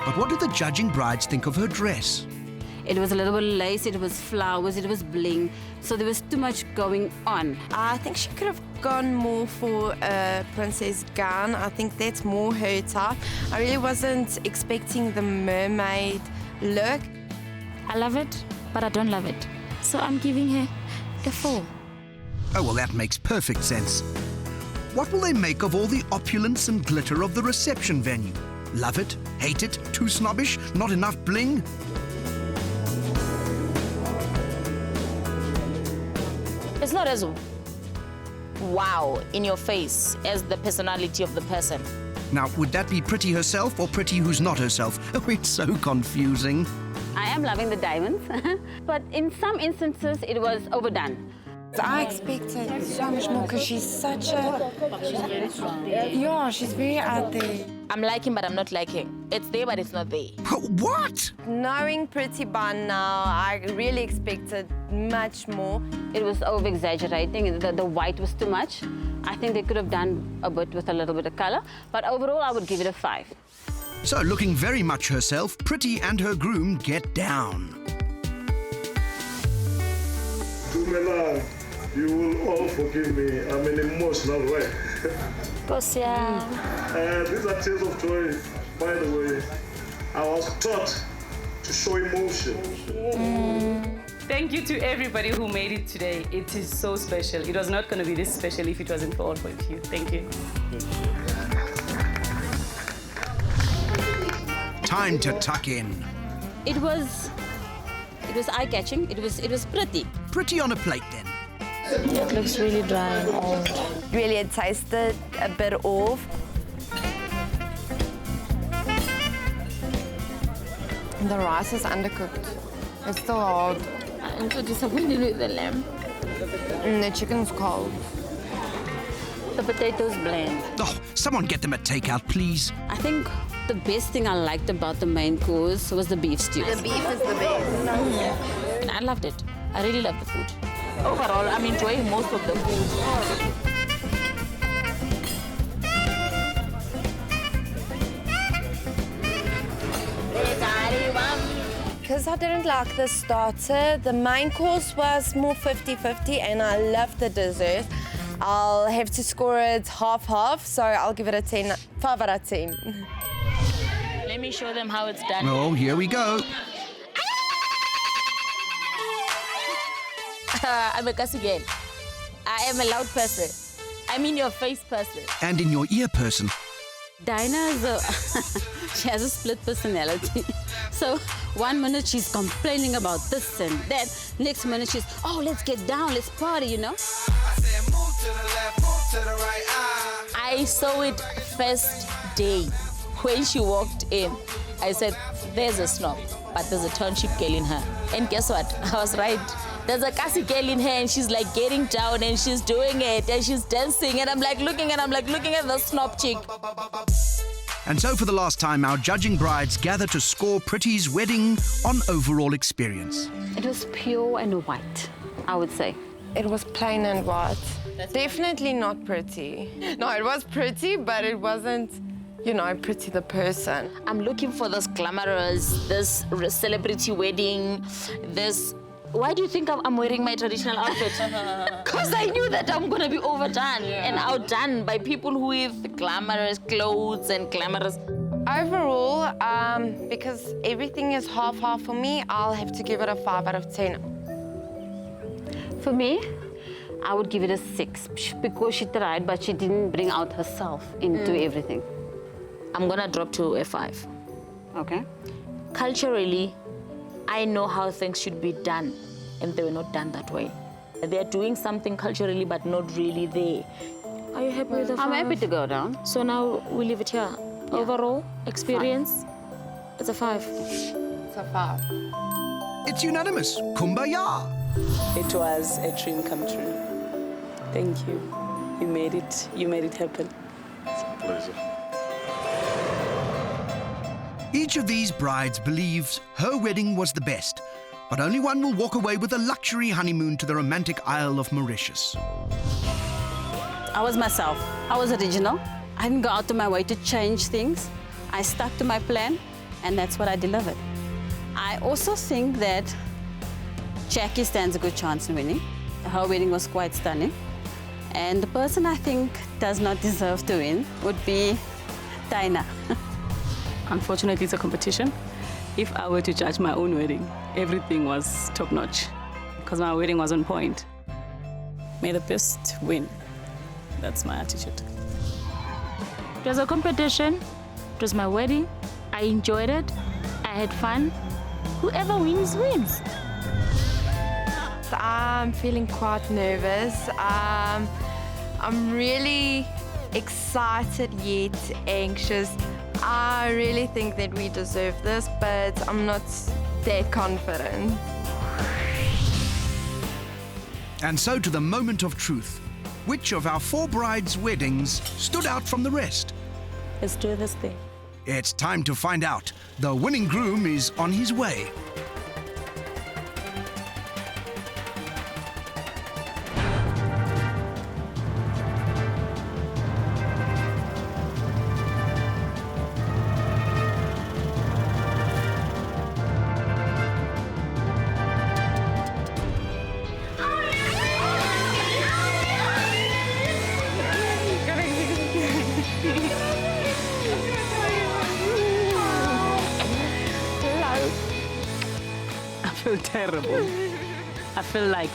S1: But what do the judging brides think of her dress?
S6: It was a little bit lace, it was flowers, it was bling. So there was too much going on.
S8: I think she could have gone more for a princess gown. I think that's more her type. I really wasn't expecting the mermaid look.
S22: I love it, but I don't love it. So I'm giving her a 4.
S1: Oh, well, that makes perfect sense. What will they make of all the opulence and glitter of the reception venue? Love it? Hate it? Too snobbish? Not enough bling?
S22: It's not as wow in your face as the personality of the person.
S1: Now, would that be Pretty herself or Pretty who's not herself? Oh, it's so confusing.
S6: I am loving the diamonds, but in some instances it was overdone.
S8: I expected so much more because she's such a... She's very strong. Yeah, she's very out there.
S22: I'm liking, but I'm not liking. It's there, but it's not there.
S1: What?
S8: Knowing Pretty by now, I really expected much more.
S6: It was over-exaggerating. The white was too much. I think they could have done a bit with a little bit of color, but overall I would give it a 5.
S1: So, looking very much herself, Pretty and her groom get down.
S19: You will all forgive me. I'm in an emotional way.
S22: These are
S19: tears of joy. By the way, I was taught to show emotion.
S3: Thank you to everybody who made it today. It is so special. It was not going to be this special if it wasn't for all of you. Thank you.
S1: Time to tuck in.
S6: It was eye-catching. It was pretty.
S1: Pretty on a plate then.
S22: It looks really dry and old.
S8: Really, it tasted a bit off. The rice is undercooked. It's still hard.
S22: I'm so disappointed with the lamb.
S8: The chicken's cold.
S6: The potatoes bland.
S1: Oh, someone get them a takeout, please.
S6: I think the best thing I liked about the main course was the beef stew.
S8: The beef is the best.
S22: And I loved it. I really loved the food. Overall, I'm enjoying most of the food.
S8: Because I didn't like the starter, the main course was more 50-50 and I loved the dessert. I'll have to score it half-half, so I'll give it a 5 out of 10.
S22: Let me show them how it's done.
S1: Oh, here we go.
S22: I'm a 𝗜παιχ𝗳cie again. I am a loud person. I'm in your face person.
S1: And in your ear person.
S6: Dinah she has a split personality. So 1 minute she's complaining about this and that. Next minute she's, oh, let's get down, let's party, you know?
S20: I said move to the left, move to the right.
S22: I saw it first day when she walked in. I said, there's a snob, but there's a township girl in her. And guess what? I was right. There's a 𝗜παιχ𝗳cie girl in her and she's like getting down and she's doing it and she's dancing and I'm like looking at the snob chick.
S1: And so for the last time, our judging brides gather to score Pretty's wedding on overall experience.
S6: It was pure and white, I would say.
S8: It was plain and white. Definitely not pretty. No, it was pretty, but it wasn't, you know, Pretty the person.
S22: I'm looking for this glamorous, this celebrity wedding, this Why do you think I'm wearing my traditional outfit? Because I knew that I'm going to be overdone and outdone by people with glamorous clothes and glamorous...
S8: Overall, because everything is half-half for me, I'll have to give it a 5 out of 10.
S6: For me, I would give it a 6 because she tried, but she didn't bring out herself into everything.
S22: I'm going to drop to a 5.
S6: Okay.
S22: Culturally, I know how things should be done, and they were not done that way. They're doing something culturally, but not really there. Are you happy with the 5?
S6: I'm happy to go down.
S22: So now we leave it here. Yeah. Overall experience, it's a 5.
S8: It's a 5.
S1: It's unanimous. Kumbaya.
S3: It was a dream come true. Thank you. You made it. You made it happen.
S19: It's a pleasure.
S1: Each of these brides believes her wedding was the best, but only one will walk away with a luxury honeymoon to the romantic Isle of Mauritius.
S6: I was myself. I was original. I didn't go out of my way to change things. I stuck to my plan, and that's what I delivered. I also think that Jackie stands a good chance in winning. Her wedding was quite stunning. And the person I think does not deserve to win would be Dinah.
S3: Unfortunately, it's a competition. If I were to judge my own wedding, everything was top-notch because my wedding was on point. May the best win. That's my attitude.
S22: It was a competition. It was my wedding. I enjoyed it. I had fun. Whoever wins, wins.
S8: I'm feeling quite nervous. I'm really excited yet anxious. I really think that we deserve this, but I'm not that confident.
S1: And so to the moment of truth. Which of our 4 brides' weddings stood out from the rest?
S3: Let's do this thing.
S1: It's time to find out. The winning groom is on his way.
S3: I feel terrible. I feel like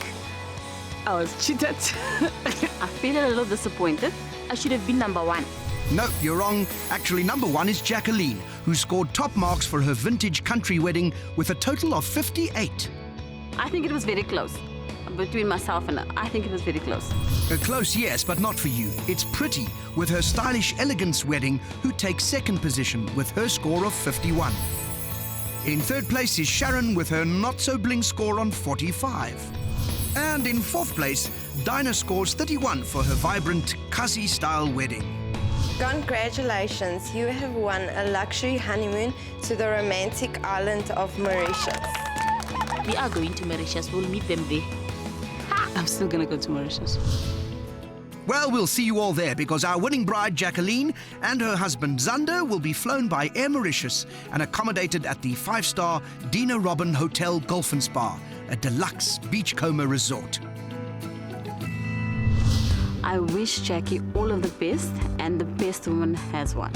S3: I was cheated.
S6: I feel a little disappointed.
S22: I should have been number 1.
S1: No, you're wrong. Actually, number 1 is Jacqueline, who scored top marks for her vintage country wedding with a total of 58.
S6: I think it was very close. Between myself and her, I think it was very close.
S1: Close, yes, but not for you. It's Pretty, with her stylish elegance wedding, who takes second position with her score of 51. In third place is Sharon with her not-so-bling score on 45. And in fourth place, Dinah scores 31 for her vibrant 𝗜παιጽie-style wedding.
S8: Congratulations, you have won a luxury honeymoon to the romantic island of Mauritius.
S22: We are going to Mauritius. We'll meet them there.
S3: I'm still going to go to Mauritius.
S1: Well, we'll see you all there because our winning bride, Jacqueline, and her husband, Zander, will be flown by Air Mauritius and accommodated at the 5-star Dina Robin Hotel Golf and Spa, a deluxe beachcomber resort.
S6: I wish Jackie all of the best, and the best woman has won.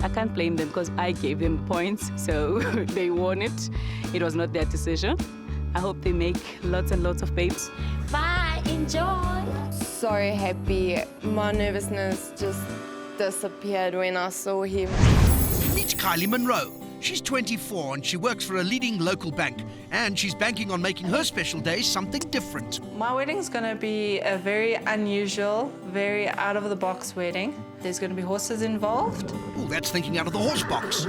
S3: I can't blame them because I gave them points, so they won it. It was not their decision. I hope they make lots and lots of babes.
S22: Bye, enjoy.
S8: So happy. My nervousness just disappeared when I saw him.
S1: Meet Kylie Monroe. She's 24 and she works for a leading local bank. And she's banking on making her special day something different.
S2: My wedding's going to be a very unusual, very out-of-the-box wedding. There's going to be horses involved.
S1: Oh, that's thinking out of the horse box.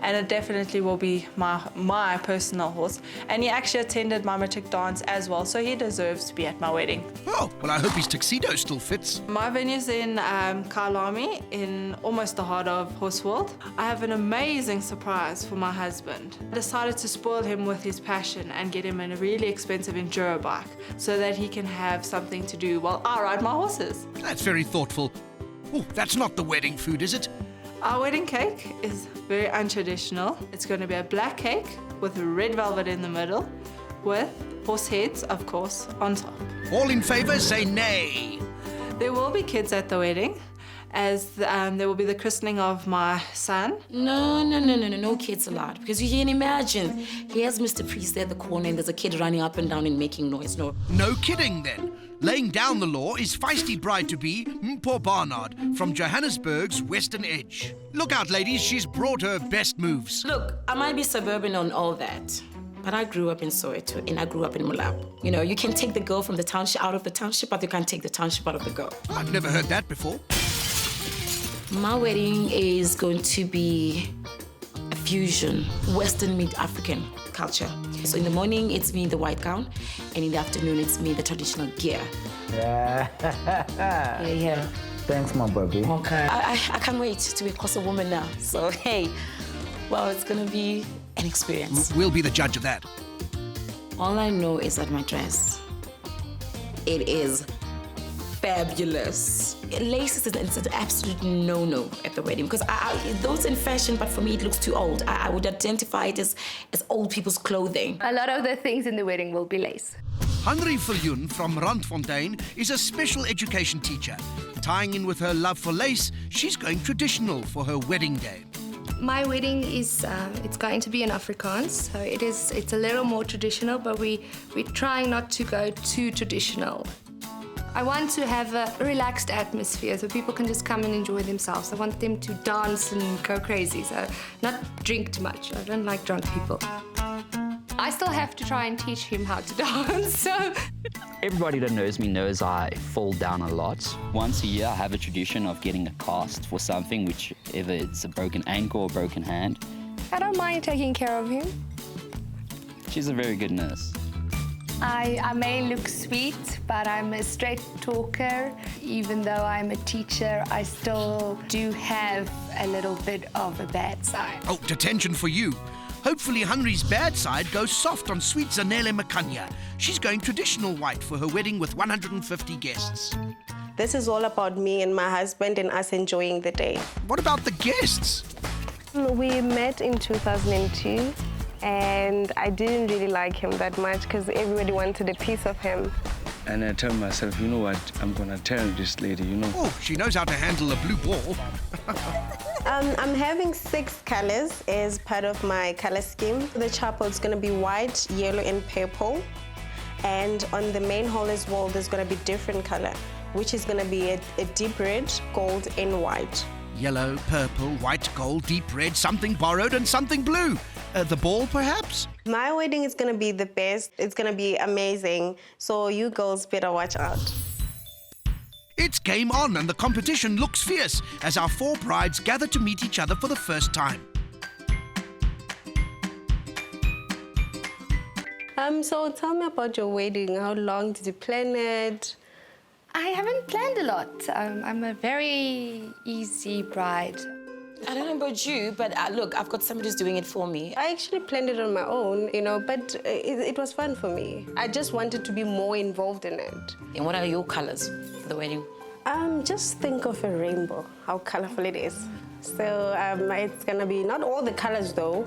S2: And it definitely will be my personal horse. And he actually attended my matric dance as well, so he deserves to be at my wedding.
S1: Oh, well, I hope his tuxedo still fits.
S2: My venue's in Kailami, in almost the heart of Horseworld. I have an amazing surprise for my husband. I decided to spoil him with his passion and get him a really expensive enduro bike so that he can have something to do while I ride my horses.
S1: That's very thoughtful. Oh, that's not the wedding food, is it?
S2: Our wedding cake is very untraditional. It's going to be a black cake with red velvet in the middle, with horse heads, of course, on top.
S1: All in favour, say nay.
S2: There will be kids at the wedding, as there will be the christening of my son.
S4: No kids allowed. Because you can imagine, here's Mr. Priest there at the corner and there's a kid running up and down and making noise.
S1: No kidding then. Laying down the law is feisty bride-to-be 𝗜παιχ𝗳cie from Johannesburg's Western Edge. Look out, ladies, she's brought her best moves.
S4: Look, I might be suburban on all that, but I grew up in Soweto and I grew up in Malabo. You know, you can take the girl from the township out of the township, but you can't take the township out of the girl.
S1: I've never heard that before.
S4: My wedding is going to be a fusion, Western mid-African culture. So in the morning, it's me in the white gown, and in the afternoon, it's me in the traditional gear. Yeah.
S7: Thanks, my baby.
S4: Okay. I can't wait to be a Xhosa woman now. So, hey, well, it's gonna be an experience.
S1: We'll be the judge of that.
S4: All I know is that my dress, it is fabulous. Lace is an absolute no-no at the wedding because those in fashion, but for me it looks too old. I would identify it as old people's clothing.
S21: A lot of the things in the wedding will be lace.
S1: 𝗜παιχ𝗳cie from Randfontein is a special education teacher. Tying in with her love for lace, she's going traditional for her wedding day.
S21: My wedding is it's going to be in Afrikaans, so it's a little more traditional, but we're trying not to go too traditional. I want to have a relaxed atmosphere so people can just come and enjoy themselves. I want them to dance and go crazy, so not drink too much. I don't like drunk people. I still have to try and teach him how to dance, so...
S7: Everybody that knows me knows I fall down a lot. Once a year, I have a tradition of getting a cast for something, whichever it's a broken ankle or broken hand.
S21: I don't mind taking care of him.
S7: She's a very good nurse.
S21: I may look sweet, but I'm a straight talker. Even though I'm a teacher, I still do have a little bit of a bad side.
S1: Oh, detention for you. Hopefully 𝗜παιχ𝗳cie's bad side goes soft on sweet Zanele Makanya. She's going traditional white for her wedding with 150 guests.
S23: This is all about me and my husband and us enjoying the day.
S1: What about the guests?
S23: We met in 2002. And I didn't really like him that much because everybody wanted a piece of him.
S25: And I told myself, you know what, I'm gonna tell this lady, you know.
S1: Oh, she knows how to handle a blue ball.
S23: I'm having 6 colors as part of my color scheme. The chapel is gonna be white, yellow, and purple. And on the main hall as well, there's gonna be different color, which is gonna be a deep red, gold, and white.
S1: Yellow, purple, white, gold, deep red, something borrowed and something blue. The ball, perhaps?
S23: My wedding is going to be the best. It's going to be amazing. So you girls better watch out.
S1: It's game on and the competition looks fierce as our 4 brides gather to meet each other for the first time.
S23: So tell me about your wedding. How long did you plan it?
S21: I haven't planned a lot. I'm a very easy bride.
S4: I don't know about you, but look, I've got somebody who's doing it for me.
S23: I actually planned it on my own, you know, but it was fun for me. I just wanted to be more involved in it.
S4: And what are your colors for the wedding?
S23: Just think of a rainbow, how colorful it is. So it's gonna be not all the colors though,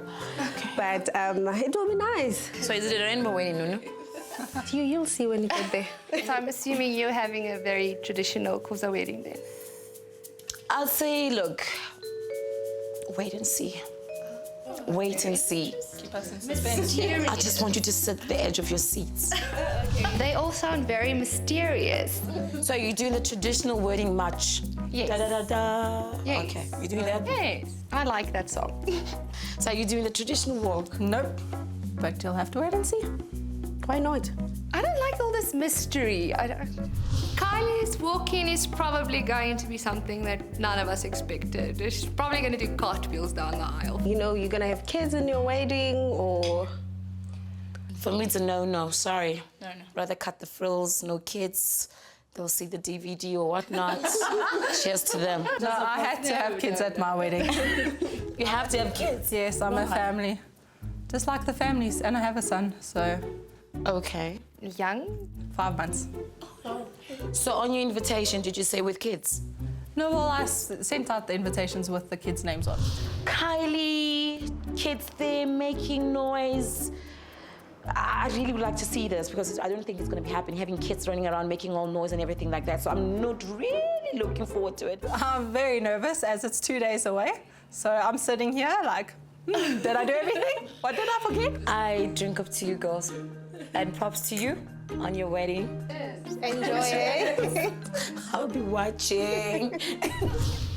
S23: but it will be nice.
S4: So is it a rainbow wedding, Nunu?
S23: You'll see when you get there.
S21: So I'm assuming you're having a very traditional Xhosa wedding then?
S4: I'll say, look, wait and see. Wait and see.
S21: Keep us in suspense.
S4: I just want you to sit at the edge of your seats.
S21: Okay. They all sound very mysterious.
S4: So you're doing the traditional wedding march?
S21: Yes.
S4: Da, da, da, da.
S21: Yes.
S4: Okay, you're doing that?
S21: Yes, I like that song.
S4: So you're doing the traditional walk?
S21: Nope. But you'll have to wait and see.
S23: Why not?
S21: I don't like all this mystery. Kylie's walk-in is probably going to be something that none of us expected. She's probably going to do cartwheels down the aisle.
S23: You know, you're going to have kids in your wedding, or...
S4: For me, it's a no-no, sorry. No. Rather cut the frills, no kids. They'll see the DVD or whatnot. Cheers to them.
S2: No, I had to have kids at my wedding.
S4: You have to have kids?
S2: Yes, I'm a family. Just like the families, and I have a son, so...
S4: Okay.
S21: Young?
S2: 5 months.
S4: So on your invitation, did you say with kids?
S2: No, well, I sent out the invitations with the kids' names on.
S4: Kylie, kids there making noise. I really would like to see this because I don't think it's going to be happening, having kids running around making all noise and everything like that. So I'm not really looking forward to it.
S9: I'm very nervous as it's 2 days away. So I'm sitting here like, did I do everything? What did I forget?
S4: I drink up to you girls and props to you on your wedding.
S23: Enjoy it.
S4: I'll be watching.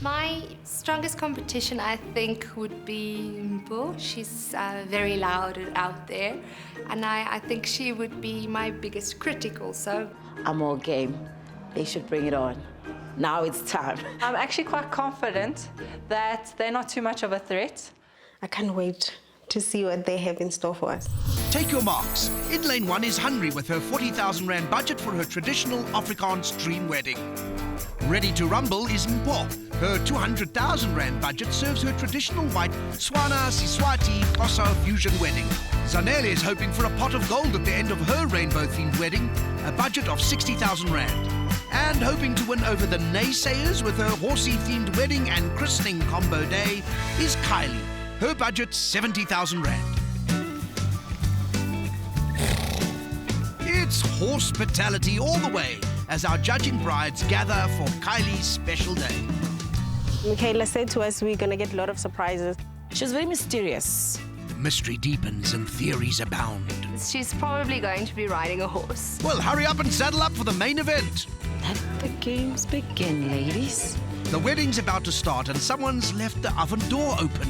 S21: My strongest competition, I think, would be 𝗜παι. She's very loud and out there. And I think she would be my biggest critic also.
S4: I'm all game. They should bring it on. Now it's time.
S9: I'm actually quite confident that they're not too much of a threat.
S23: I can't wait to see what they have in store for us.
S1: Take your marks. In lane 1 is Hungry with her 40,000 rand budget for her traditional Afrikaans dream wedding. Ready to rumble is 𝗜په. Her 200,000 rand budget serves her traditional white Tswana Siswati Xhosa fusion wedding. Zanele is hoping for a pot of gold at the end of her rainbow-themed wedding, a budget of 60,000 rand. And hoping to win over the naysayers with her horsey-themed wedding and christening combo day is Kylie. Her budget, 70,000 rand. It's hospitality all the way as our judging brides gather for Kylie's special day.
S23: Michaela said to us we're going to get a lot of surprises.
S4: She was very mysterious.
S1: The mystery deepens and theories abound.
S21: She's probably going to be riding a horse.
S1: Well, hurry up and saddle up for the main event.
S4: Let the games begin, ladies.
S1: The wedding's about to start and someone's left the oven door open.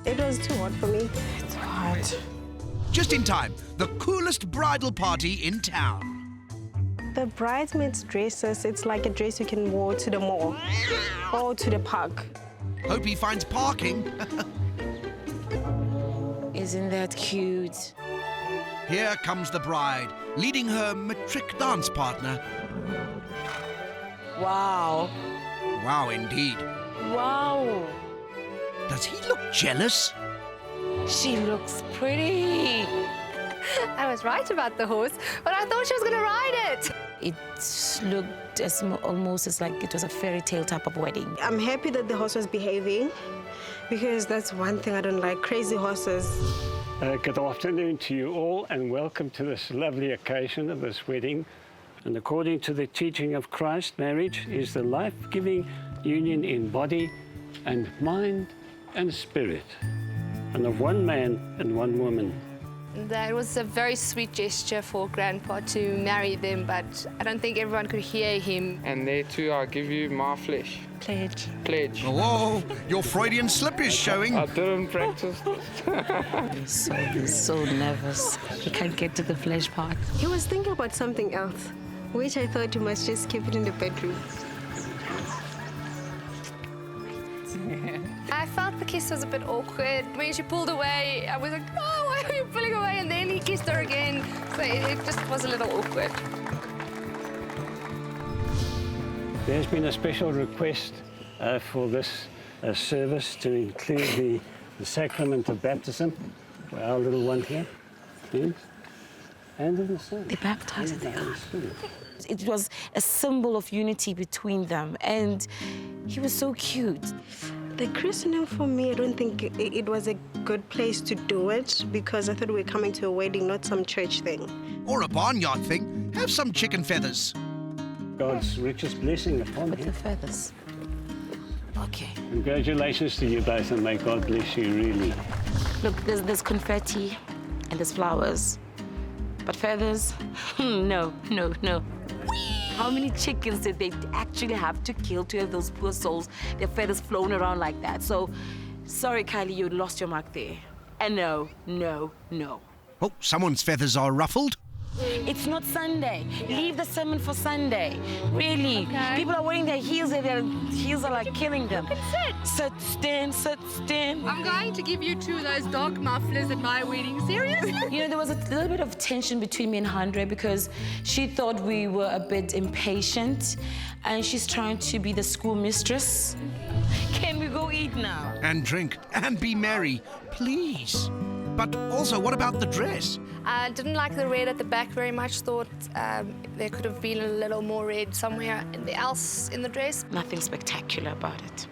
S23: It was too hot for me.
S4: It's hot.
S1: Just in time, the coolest bridal party in town.
S23: The bridesmaids' dresses, it's like a dress you can wear to the mall or to the park.
S1: Hope he finds parking.
S4: Isn't that cute?
S1: Here comes the bride, leading her matric dance partner.
S4: Wow.
S1: Wow, indeed.
S4: Wow.
S1: Does he look jealous?
S4: She looks pretty.
S21: I was right about the horse, but I thought she was going to ride it.
S4: It looked almost as like it was a fairy tale type of wedding.
S23: I'm happy that the horse was behaving because that's one thing I don't like, crazy horses.
S14: Good afternoon to you all and welcome to this lovely occasion of this wedding. And according to the teaching of Christ, marriage is the life-giving union in body and mind and spirit, and of one man and one woman.
S21: That was a very sweet gesture for Grandpa to marry them, but I don't think everyone could hear him.
S15: And there too, I give you my flesh.
S4: Pledge.
S15: Pledge.
S1: Whoa, your Freudian slip is showing.
S15: I didn't practice
S4: this. He's so nervous. He can't get to the flesh part.
S23: He was thinking about something else, which I thought he must just keep it in the bedroom.
S21: I felt the kiss was a bit awkward. When she pulled away, I was like, oh, why are you pulling away? And then he kissed her again. So it just was a little awkward.
S14: There's been a special request for this service to include the sacrament of baptism for our little one here. Yes. And in the Son.
S4: They baptized them. It was a symbol of unity between them, and he was so cute.
S23: The christening for me, I don't think it was a good place to do it because I thought we were coming to a wedding, not some church thing.
S1: Or a barnyard thing. Have some chicken feathers.
S14: God's richest blessing upon
S4: With
S14: you.
S4: the feathers. Okay.
S14: Congratulations to you both and may God bless you really.
S4: Look, there's confetti and there's flowers. But feathers? No, no, no. How many chickens did they actually have to kill to have those poor souls, their feathers flown around like that? So, sorry, Kylie, you lost your mark there. And no, no, no.
S1: Oh, someone's feathers are ruffled.
S4: It's not Sunday. Leave the sermon for Sunday. Really.
S21: Okay.
S4: People are wearing their heels and their heels are like killing them.
S21: Sit.
S4: Sit, stand, sit, stand.
S21: I'm going to give you two of those dog mufflers at my wedding. Seriously?
S4: You know, there was a little bit of tension between me and Andre because she thought we were a bit impatient and she's trying to be the school mistress. Can we go eat now?
S1: And drink and be merry, please. But also, what about the dress?
S21: I didn't like the red at the back very much. Thought there could have been a little more red somewhere else in the dress.
S4: Nothing spectacular about it.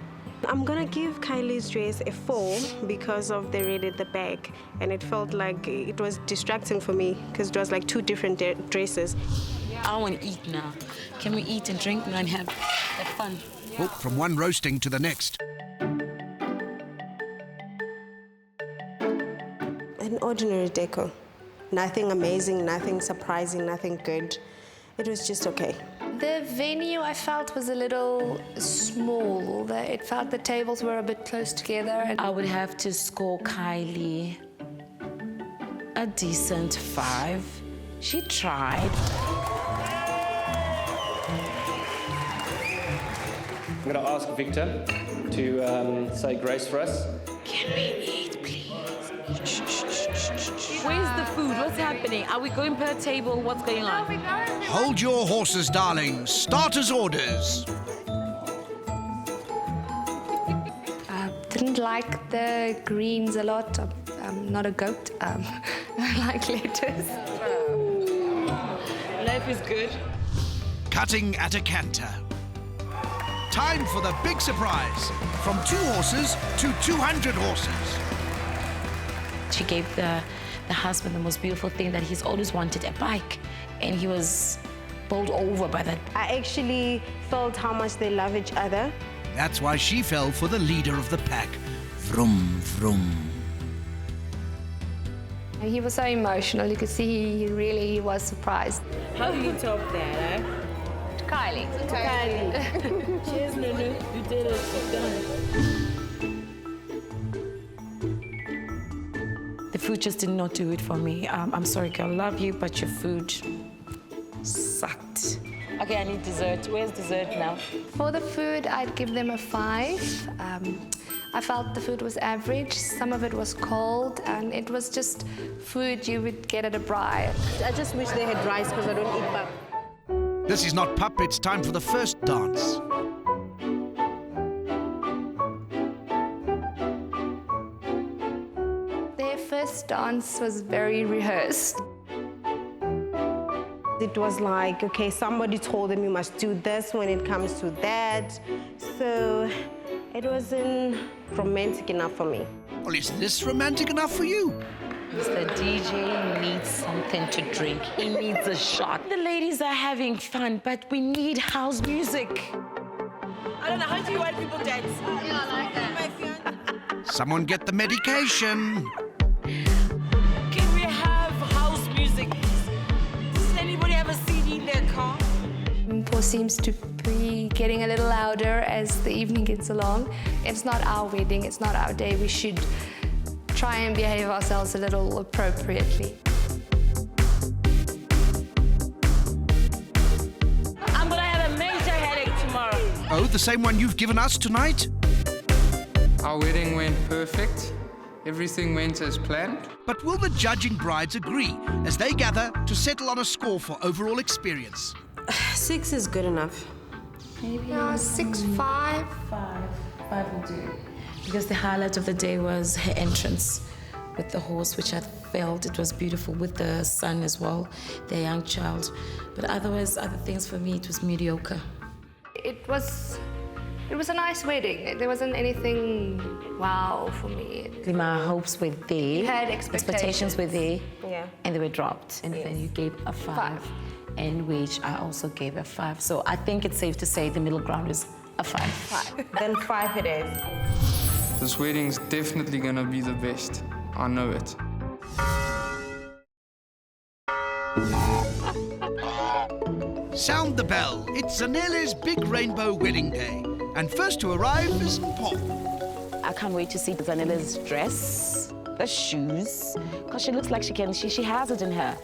S23: I'm gonna give Kylie's dress a 4 because of the red at the back, and it felt like it was distracting for me because it was like 2 different dresses.
S4: I want to eat now. Can we eat and drink and have fun?
S1: Oh, from one roasting to the next.
S23: An ordinary deco. Nothing amazing, nothing surprising, nothing good. It was just okay.
S21: The venue I felt was a little small. It felt the tables were a bit close together.
S4: I would have to score Kylie a decent 5. She tried.
S5: I'm going to ask Victor to say grace for us.
S4: Can we eat, please? Where's the food? What's happening? Are we going per table? What's going on?
S1: Hold your horses, darlings. Starters orders.
S21: I didn't like the greens a lot. I'm not a goat. I like lettuce.
S4: Life is good.
S1: Cutting at a canter. Time for the big surprise. From 2 horses to 200 horses.
S4: She gave the husband the most beautiful thing that he's always wanted, a bike. And he was bowled over by that.
S23: I actually felt how much they love each other.
S1: That's why she fell for the leader of the pack. Vroom, vroom.
S21: He was so emotional. You could see he really was surprised.
S4: How do you top that, eh? Kylie.
S21: Kylie.
S4: Cheers, Lulu. You did it. You've done it. The food just did not do it for me. I'm sorry, girl. Love you, but your food sucked. Okay, I need dessert. Where's dessert now?
S21: For the food, I'd give them a 5. I felt the food was average. Some of it was cold, and it was just food you would get at a braai.
S23: I just wish they had rice because I don't eat pap.
S1: This is not pup, it's time for the first dance.
S21: Their first dance was very rehearsed.
S23: It was like, okay, somebody told them you must do this when it comes to that. So it wasn't romantic enough for me.
S1: Well, is this romantic enough for you?
S4: Mr. DJ needs something to drink. He needs a shot. The ladies are having fun, but we need house music. I don't know, how do you white people dance?
S8: Yeah, I like that.
S1: Someone get the medication.
S4: Can we have house music? Does anybody have a CD in their car?
S21: Paul seems to be getting a little louder as the evening gets along. It's not our wedding, it's not our day. We should try and behave ourselves a little appropriately.
S4: I'm gonna have a major headache tomorrow.
S1: Oh, the same one you've given us tonight?
S15: Our wedding went perfect. Everything went as planned.
S1: But will the judging brides agree as they gather to settle on a score for overall experience?
S23: 6 is good enough.
S21: Maybe 6, 5.
S4: 5 will do. Because the highlight of the day was her entrance with the horse, which I felt it was beautiful, with the son as well, the young child. But otherwise, other things for me, it was mediocre.
S21: It was a nice wedding. There wasn't anything wow for me.
S4: My hopes were there.
S21: You had
S4: expectations were there.
S23: Yeah.
S4: And they were dropped. And then you gave a 5. And which I also gave a 5. So I think it's safe to say the middle ground is a 5.
S23: Then 5 it is.
S15: This wedding's definitely gonna be the best. I know it.
S1: Sound the bell. It's Zanele's big rainbow wedding day. And first to arrive is Pop.
S4: I can't wait to see Zanele's dress, the shoes, because she looks like she has it in her.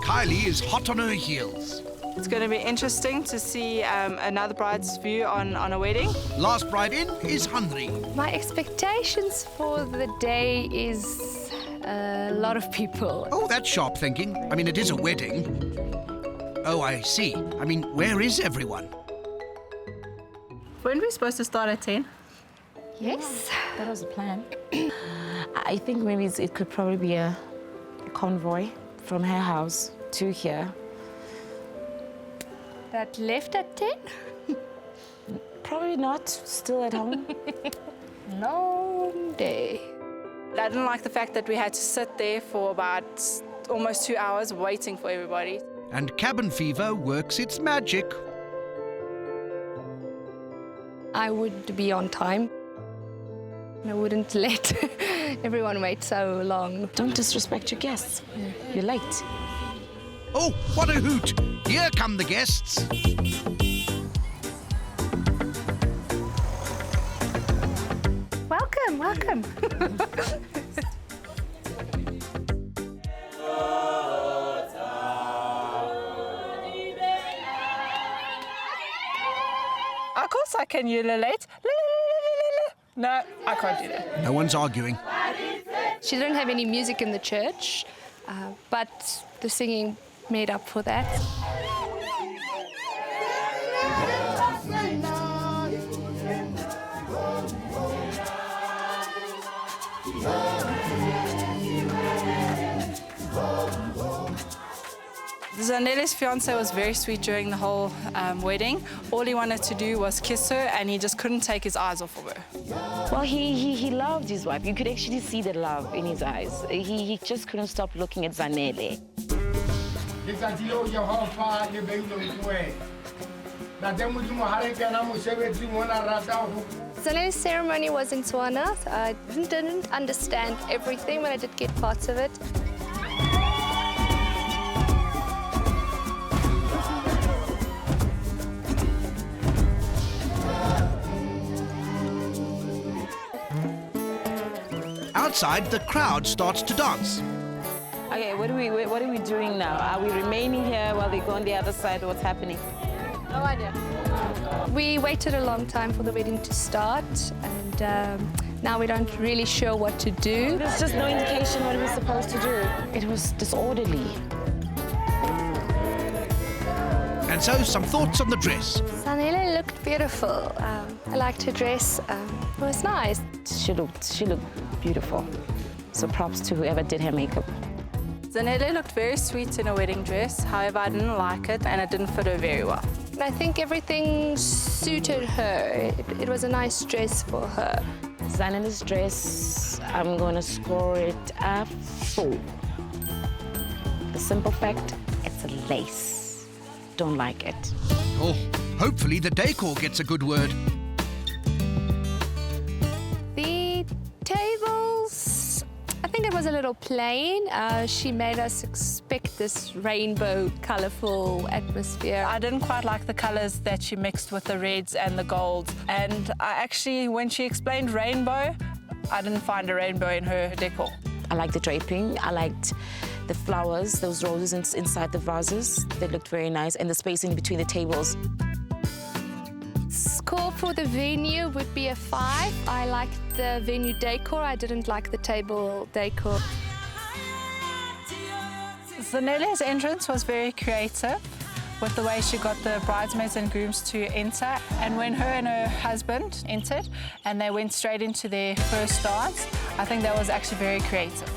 S1: Kylie is hot on her heels.
S2: It's going to be interesting to see another bride's view on a wedding.
S1: Last bride in is 𝗜παιጽie.
S21: My expectations for the day is a lot of people.
S1: Oh, that's sharp thinking. I mean, it is a wedding. Oh, I see. I mean, where is everyone?
S9: Weren't we supposed to start at 10?
S21: Yes.
S4: That was the plan. I think maybe it could probably be a convoy from her house to here.
S21: That left at 10?
S22: Probably not. Still at home.
S21: Long day.
S2: I didn't like the fact that we had to sit there for about almost 2 hours waiting for everybody.
S1: And cabin fever works its magic.
S21: I would be on time. I wouldn't let everyone wait so long.
S22: Don't disrespect your guests. You're late.
S1: Oh, what a hoot! Here come the guests.
S13: Welcome, welcome.
S9: Of course I can ululate. No, I can't do that.
S1: No one's arguing.
S21: She didn't have any music in the church, but the singing made up for that.
S2: Zanele's fiancé was very sweet during the whole wedding. All he wanted to do was kiss her, and he just couldn't take his eyes off of her.
S22: Well, he loved his wife. You could actually see the love in his eyes. He just couldn't stop looking at Zanele.
S21: Zanele's ceremony was in Tswana, so I didn't understand everything, but I did get parts of it.
S1: Outside, the crowd starts to dance.
S22: Okay, what are we doing now? Are we remaining here while they go on the other side? What's happening?
S21: No idea. We waited a long time for the wedding to start, and now we don't really sure what to do.
S22: There's just no indication what we're supposed to do. It was disorderly.
S1: And so, some thoughts on the dress.
S21: Zanele looked beautiful. I liked her dress. It was nice.
S22: She looked beautiful. So props to whoever did her makeup.
S2: Zanele looked very sweet in a wedding dress. However, I didn't like it, and it didn't fit her very well.
S21: I think everything suited her. It was a nice dress for her.
S22: Zanele's dress, I'm going to score it a 4. The simple fact, it's a lace. Don't like it.
S1: Oh, hopefully the decor gets a good word.
S21: The tables, I think it was a little plain. She made us expect this rainbow, colourful atmosphere.
S2: I didn't quite like the colours that she mixed with the reds and the golds. And I actually, when she explained rainbow, I didn't find a rainbow in her decor.
S22: I liked the draping. I liked the flowers, those roses inside the vases. They looked very nice, and the spacing between the tables.
S21: Score for the venue would be a 5. I liked the venue decor. I didn't like the table decor.
S2: Zanele's entrance was very creative with the way she got the bridesmaids and grooms to enter. And when her and her husband entered and they went straight into their first dance, I think that was actually very creative.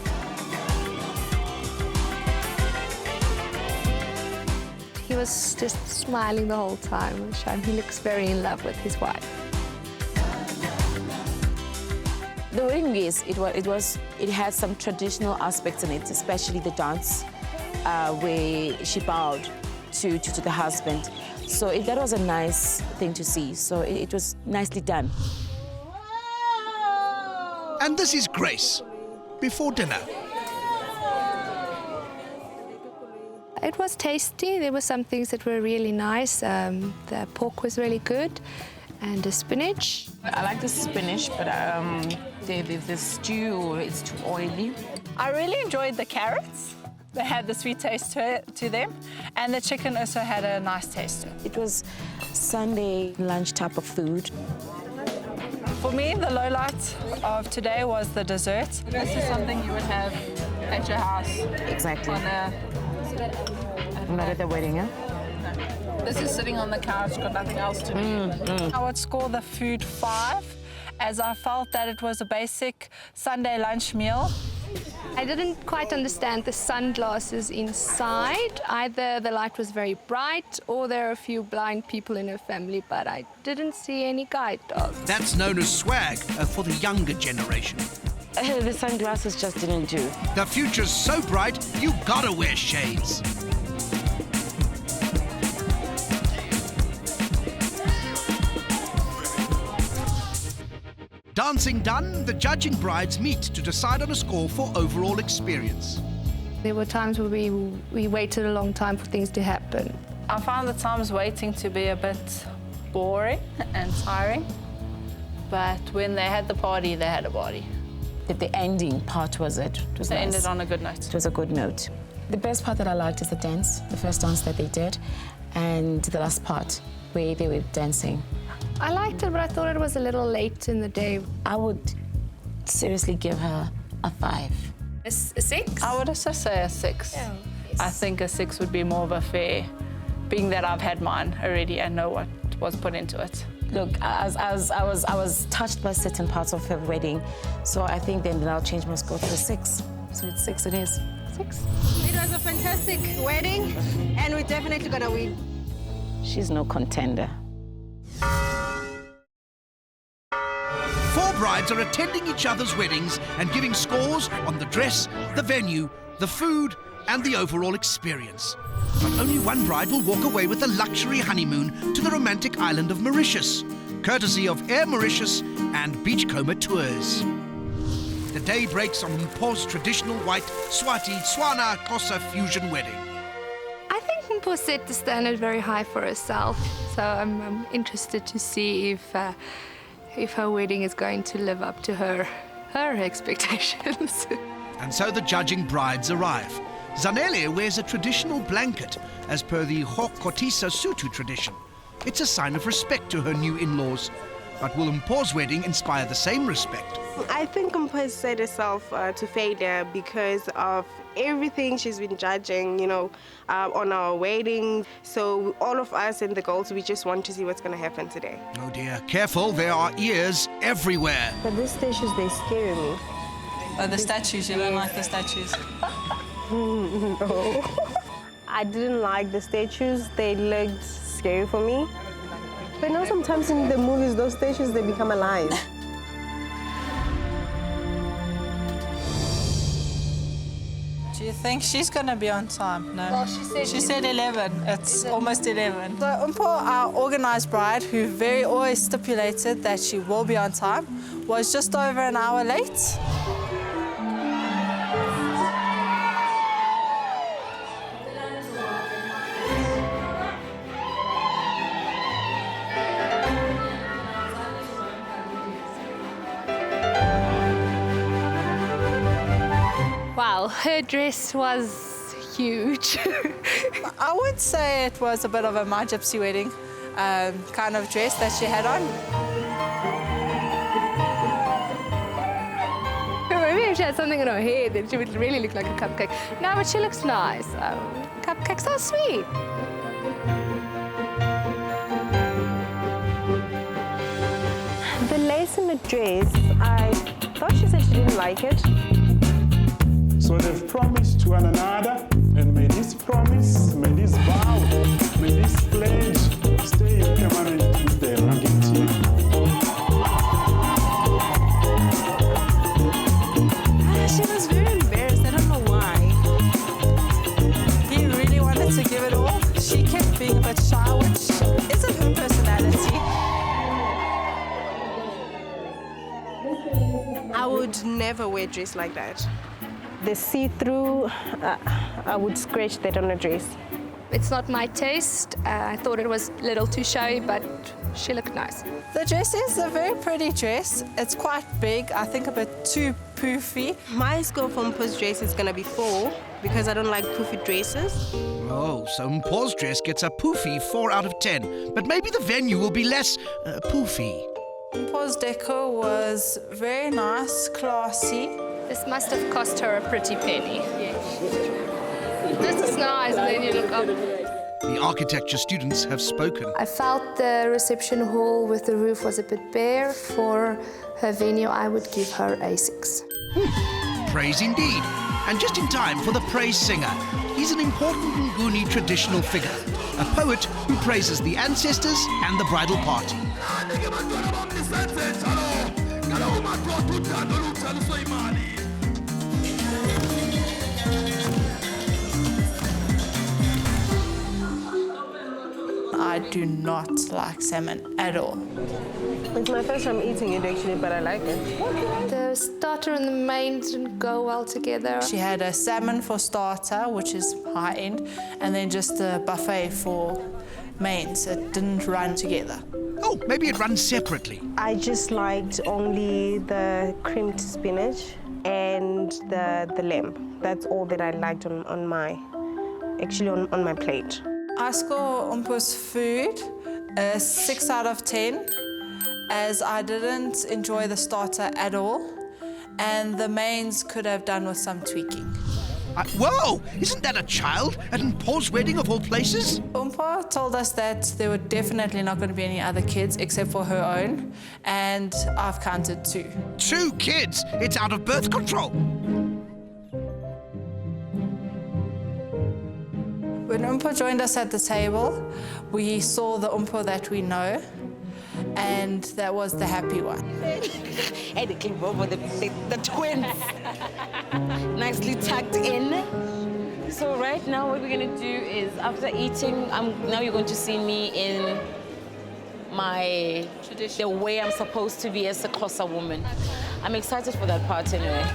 S21: He was just smiling the whole time, and he looks very in love with his wife.
S22: The wedding, yes, it had some traditional aspects in it, especially the dance, where she bowed to the husband. So that was a nice thing to see. So it was nicely done.
S1: And this is Grace, before dinner.
S21: It was tasty. There were some things that were really nice. The pork was really good, and the spinach.
S22: I like the spinach, but the stew, it's too oily.
S2: I really enjoyed the carrots. They had the sweet taste to them, and the chicken also had a nice taste to it.
S22: It was Sunday lunch type of food.
S2: For me, the lowlight of today was the dessert. This is something you would have at your house.
S22: Exactly. Not at the wedding, huh?
S2: No. This is sitting on the couch, got nothing else to do. I would score the food 5, as I felt that it was a basic Sunday lunch meal
S21: I didn't quite understand the sunglasses inside. Either the light was very bright or there are a few blind people in her family, but I didn't see any guide dogs.
S1: That's known as swag for the younger generation.
S22: The sunglasses just didn't do.
S1: The future's so bright, you gotta wear shades. Dancing done, the judging brides meet to decide on a score for overall experience.
S21: There were times where we waited a long time for things to happen.
S2: I found the times waiting to be a bit boring and tiring, but when they had the party, they had a party.
S4: The ending part was it. It was
S2: They
S4: nice.
S2: ended on a good note.
S4: It was a good note. The best part that I liked is the dance, the first dance that they did, and the last part where they were dancing.
S21: I liked it, but I thought it was a little late in the day.
S4: I would seriously give her a 5.
S21: A 6?
S2: I would also say a 6.
S21: Yeah.
S2: I think a 6 would be more of a fair, being that I've had mine already and know what was put into it.
S4: Look, I was touched by certain parts of her wedding, so I think then I'll change my score to a 6. So it's 6 it is.
S21: 6.
S12: It was a fantastic wedding, and we're definitely gonna win.
S4: She's no contender.
S1: 4 brides are attending each other's weddings and giving scores on the dress, the venue, the food, and the overall experience. But only one bride will walk away with a luxury honeymoon to the romantic island of Mauritius, courtesy of Air Mauritius and Beachcomber Tours. The day breaks on 𝗜παι's traditional white Swati Tswana Xhosa fusion wedding.
S21: I think 𝗜παιset the standard very high for herself, so I'm interested to see if her wedding is going to live up to her expectations.
S1: And so the judging brides arrive. Zanele wears a traditional blanket, as per the 𝗜παι Sotho tradition. It's a sign of respect to her new in-laws. But will 𝗜ಪ್ಪ's wedding inspire the same respect?
S23: I think 𝗜ppe has set herself to failure because of everything she's been judging, on our wedding. So all of us and the girls, we just want to see what's going to happen today.
S1: Oh dear, careful, there are ears everywhere.
S23: But these statues, they scare me.
S2: Oh, the statues, you don't like the statues?
S23: No. I didn't like the statues. They looked scary for me. But now sometimes in the movies, those statues, they become alive.
S2: Do you think she's going to be on time? No.
S21: Well,
S2: she said 11. It's almost 11. So 𝗜ppe, our organised bride, who very always stipulated that she will be on time, was just over an hour late.
S21: Wow, her dress was huge.
S2: I would say it was a bit of a 𝗜παι wedding kind of dress that she had on.
S21: Maybe if she had something in her hair, then she would really look like a cupcake. No, but she looks nice. Cupcakes are sweet.
S23: The lace in the dress, I thought she said she didn't like it.
S19: So they've promised to one another, and may this promise, may this vow, may this pledge stay permanent with their longevity.
S2: She was very embarrassed. I don't know why. He really wanted to give it all. She kept being a bit shy, which isn't her personality.
S23: I would never wear a dress like that. The see-through, I would scratch that on a dress.
S21: It's not my taste. I thought it was a little too showy, but she looked nice.
S2: The dress is a very pretty dress. It's quite big, I think a bit too poofy.
S23: My score for 𝗜pp's dress is going to be 4 because I don't like poofy dresses.
S1: Oh, so 𝗜pp's dress gets a poofy 4 out of 10. But maybe the venue will be less poofy.
S2: 𝗜pp's decor was very nice, classy.
S21: This must have cost her a pretty penny. This is nice, and then you look up.
S1: The architecture students have spoken.
S21: I felt the reception hall with the roof was a bit bare. For her venue, I would give her a 6.
S1: Praise indeed. And just in time for the praise singer. He's an important Nguni traditional figure, a poet who praises the ancestors and the bridal party.
S2: I do not like salmon at all.
S23: It's my first time eating it actually, but I like it.
S21: The starter and the main didn't go well together.
S2: She had a salmon for starter, which is high end, and then just a buffet for mains. It didn't run together.
S1: Oh, maybe it runs separately.
S23: I just liked only the creamed spinach and the lamb. That's all that I liked on my plate.
S2: I score Mpho's food a 6 out of 10, as I didn't enjoy the starter at all, and the mains could have done with some tweaking.
S1: Whoa! Isn't that a child at Mpho's wedding of all places?
S2: Mpho told us that there were definitely not going to be any other kids except for her own, and I've counted 2.
S1: 2 kids? It's out of birth control.
S2: When Mpho joined us at the table, we saw the Mpho that we know, and that was the happy one.
S4: And they came over the twins. Nicely tucked in. So right now what we're gonna do is, after eating, now you're going to see me in my tradition, the way I'm supposed to be as a 𝗜παιः woman. I'm excited for that part anyway.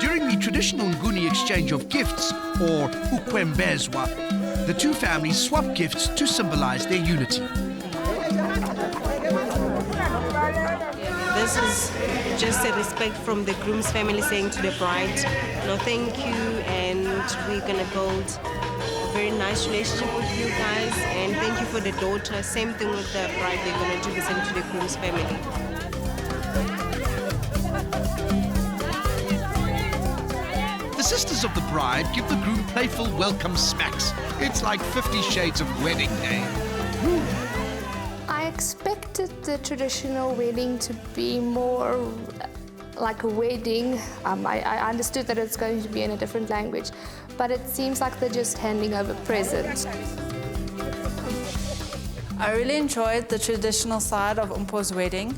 S1: During the traditional Nguni exchange of gifts, or 𝗜παιः𝗳cie, the 2 families swap gifts to symbolize their unity.
S23: This is just a respect from the groom's family saying to the bride, no thank you, and we're gonna build a very nice relationship with you guys, and thank you for the daughter. Same thing with the bride, they're gonna do the same to the groom's family.
S1: The sisters of the bride give the groom playful welcome smacks. It's like 50 Shades of Wedding Day.
S21: I expected the traditional wedding to be more like a wedding. I understood that it's going to be in a different language, but it seems like they're just handing over presents.
S2: I really enjoyed the traditional side of Mpho's wedding,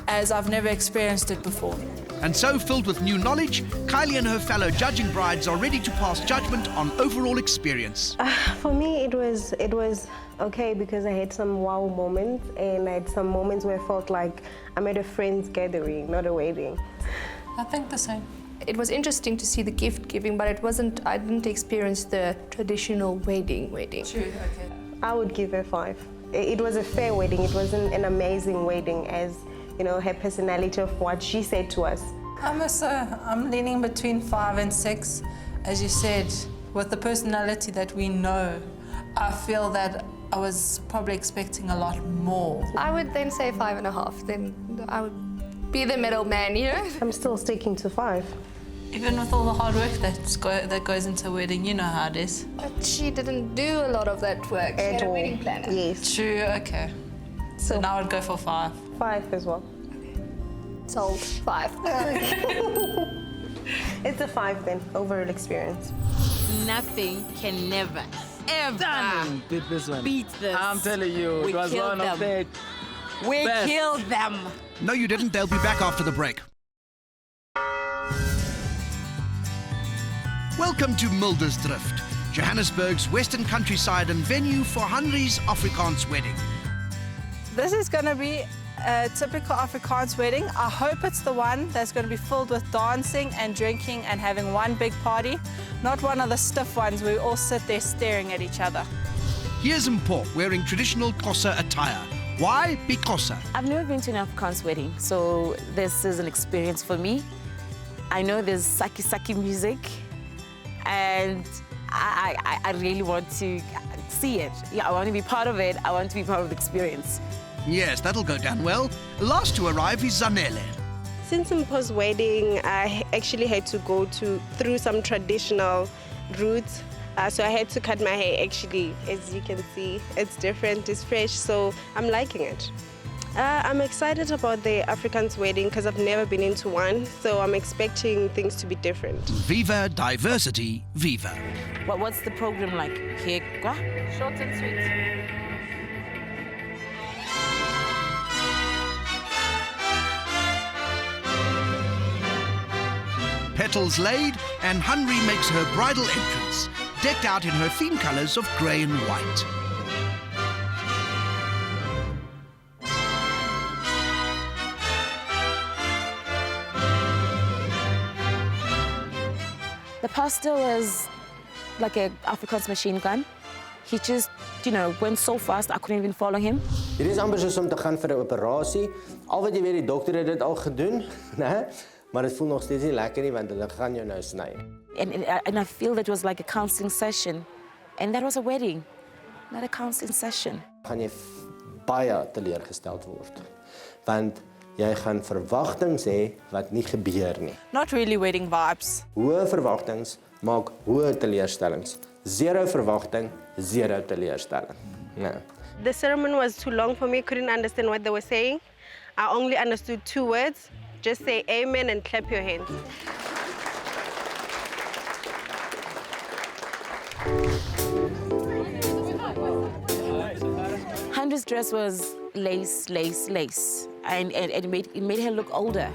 S2: as I've never experienced it before.
S1: And so, filled with new knowledge, Kylie and her fellow judging brides are ready to pass judgment on overall experience.
S23: For me, it was okay, because I had some wow moments, and I had some moments where I felt like I'm at a friend's gathering, not a wedding.
S2: I think the same.
S21: It was interesting to see the gift giving, but I didn't experience the traditional wedding.
S2: True, okay.
S23: I would give her 5. It was a fair wedding. It wasn't an amazing wedding, as you know, her personality of what she said to us.
S2: I'm leaning between 5 and 6. As you said, with the personality that we know, I feel that I was probably expecting a lot more.
S21: I would then say 5.5. Then I would be the middleman, you know?
S23: I'm still sticking to 5.
S2: Even with all the hard work that goes into a wedding, you know how it is.
S21: But she didn't do a lot of that work. She had a wedding planner.
S23: Yes.
S2: True, okay. So now I would go for 5.
S23: 5 as well.
S21: Sold. 5.
S23: It's a 5 then, overall experience.
S4: Nothing can never, ever
S13: beat this one.
S4: beat this.
S13: I'm telling you,
S4: We
S13: it was
S4: killed
S13: one of the
S4: We
S13: best.
S4: killed them.
S1: No, you didn't. They'll be back after the break. Welcome to 𝗜ʰ's, Johannesburg's western countryside and venue for 𝗜ʰ's Afrikaans wedding.
S2: This is going to be a typical Afrikaans wedding. I hope it's the one that's going to be filled with dancing and drinking and having one big party, not one of the stiff ones where we all sit there staring at each other.
S1: Here's mpho wearing traditional 𝗜XHA attire. Why 𝗜XHA?
S4: I've never been to an Afrikaans wedding, so this is an experience for me. I know there's 𝗜ʰ music, and I really want to see it. Yeah, I want to be part of it. I want to be part of the experience.
S1: Yes, that'll go down well. Last to arrive is Zanele.
S23: Since Mpho's wedding, I actually had to go through some traditional routes. So I had to cut my hair, actually. As you can see, it's different, it's fresh, so I'm liking it. I'm excited about the Afrikaans wedding because I've never been into one, so I'm expecting things to be different.
S1: Viva diversity, viva.
S4: What's the program like?
S2: Short and sweet.
S1: Petals laid, and Henry makes her bridal entrance, decked out in her theme colours of grey and white.
S4: The pastor was like an Afrikaans machine gun. He just, went so fast I couldn't even follow him.
S13: Dit is amper soos om te gaan vir 'n operasie. Al wat jy weet, die dokter het dit al gedoen, né? Maar dit voel nog steeds nie lekker nie want hulle gaan jou nou sny.
S4: And I feel that was like a counseling session. And that was a wedding, not a counseling session.
S13: Gaan jy baie teleurgesteld word. Want jy gaan verwagtinge hê wat nie gebeur nie.
S9: Not really wedding vibes.
S13: Hoë verwagtinge maak hoë teleurstellings. Zero verwagting, zero teleurstelling. Nee.
S23: The ceremony was too long for me, couldn't understand what they were saying. I only understood 2 words. Just say amen and clap your hands.
S4: Henry's dress was lace, lace, lace. And it made her look older.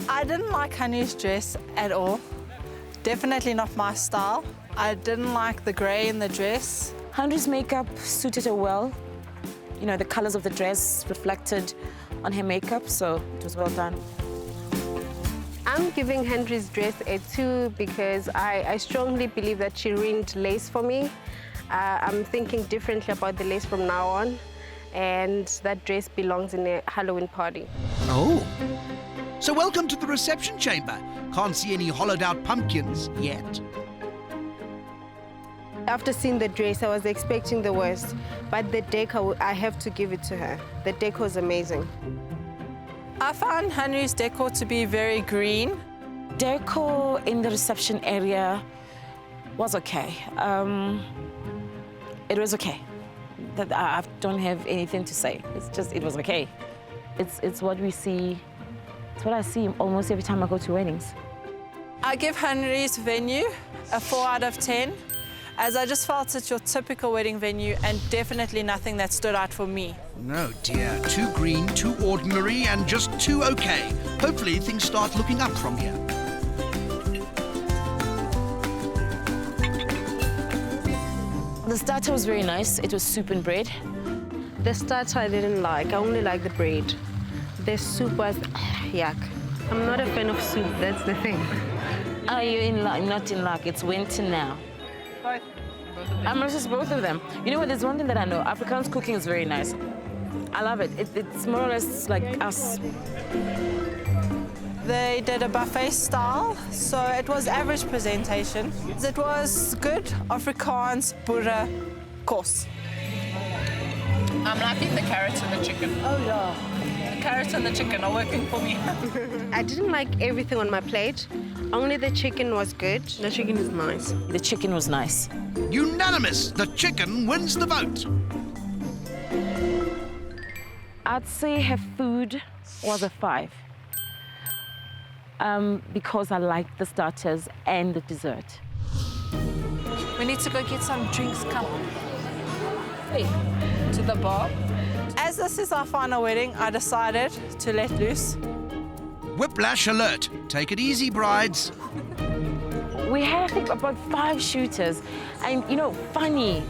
S9: I didn't like Henry's dress at all. Definitely not my style. I didn't like the grey in the dress.
S4: Henry's makeup suited her well. The colors of the dress reflected on her makeup, so it was well done.
S23: I'm giving Henry's dress a 2 because I strongly believe that she ruined lace for me. I'm thinking differently about the lace from now on, and that dress belongs in a Halloween party.
S1: Oh. So welcome to the reception chamber. Can't see any hollowed out pumpkins yet.
S23: After seeing the dress, I was expecting the worst, but the decor, I have to give it to her. The decor is amazing.
S9: I found Henry's decor to be very green.
S4: Decor in the reception area was okay. It was okay. I don't have anything to say. It was okay. It's what we see. It's what I see almost every time I go to weddings.
S9: I give Henry's venue a 4 out of 10, as I just felt it's your typical wedding venue and definitely nothing that stood out for me.
S1: No dear, too green, too ordinary, and just too okay. Hopefully things start looking up from here.
S4: The starter was very nice. It was soup and bread.
S23: The starter I didn't like. I only like the bread. The soup was yuck. I'm not a fan of soup, that's the thing.
S4: Are you in luck? I'm not in luck. It's winter now.
S9: Both.
S4: I'm just both of them. You know what? There's one thing that I know. Afrikaans cooking is very nice. I love it. It's more or less like us.
S9: They did a buffet style, so it was average presentation. It was good Afrikaans boere kos.
S16: I'm liking the carrots and the chicken.
S9: Oh yeah.
S16: The carrots and the chicken are working for me.
S23: I didn't like everything on my plate. Only the chicken was good. The chicken is nice.
S4: The chicken was nice.
S1: Unanimous! The chicken wins the vote.
S4: I'd say her food was a 5. Because I liked the starters and the dessert.
S9: We need to go get some drinks, come on. Hey, to the bar. As this is our final wedding, I decided to let loose.
S1: Whiplash alert. Take it easy, brides.
S4: We had, I think, about 5 shooters. And, funny,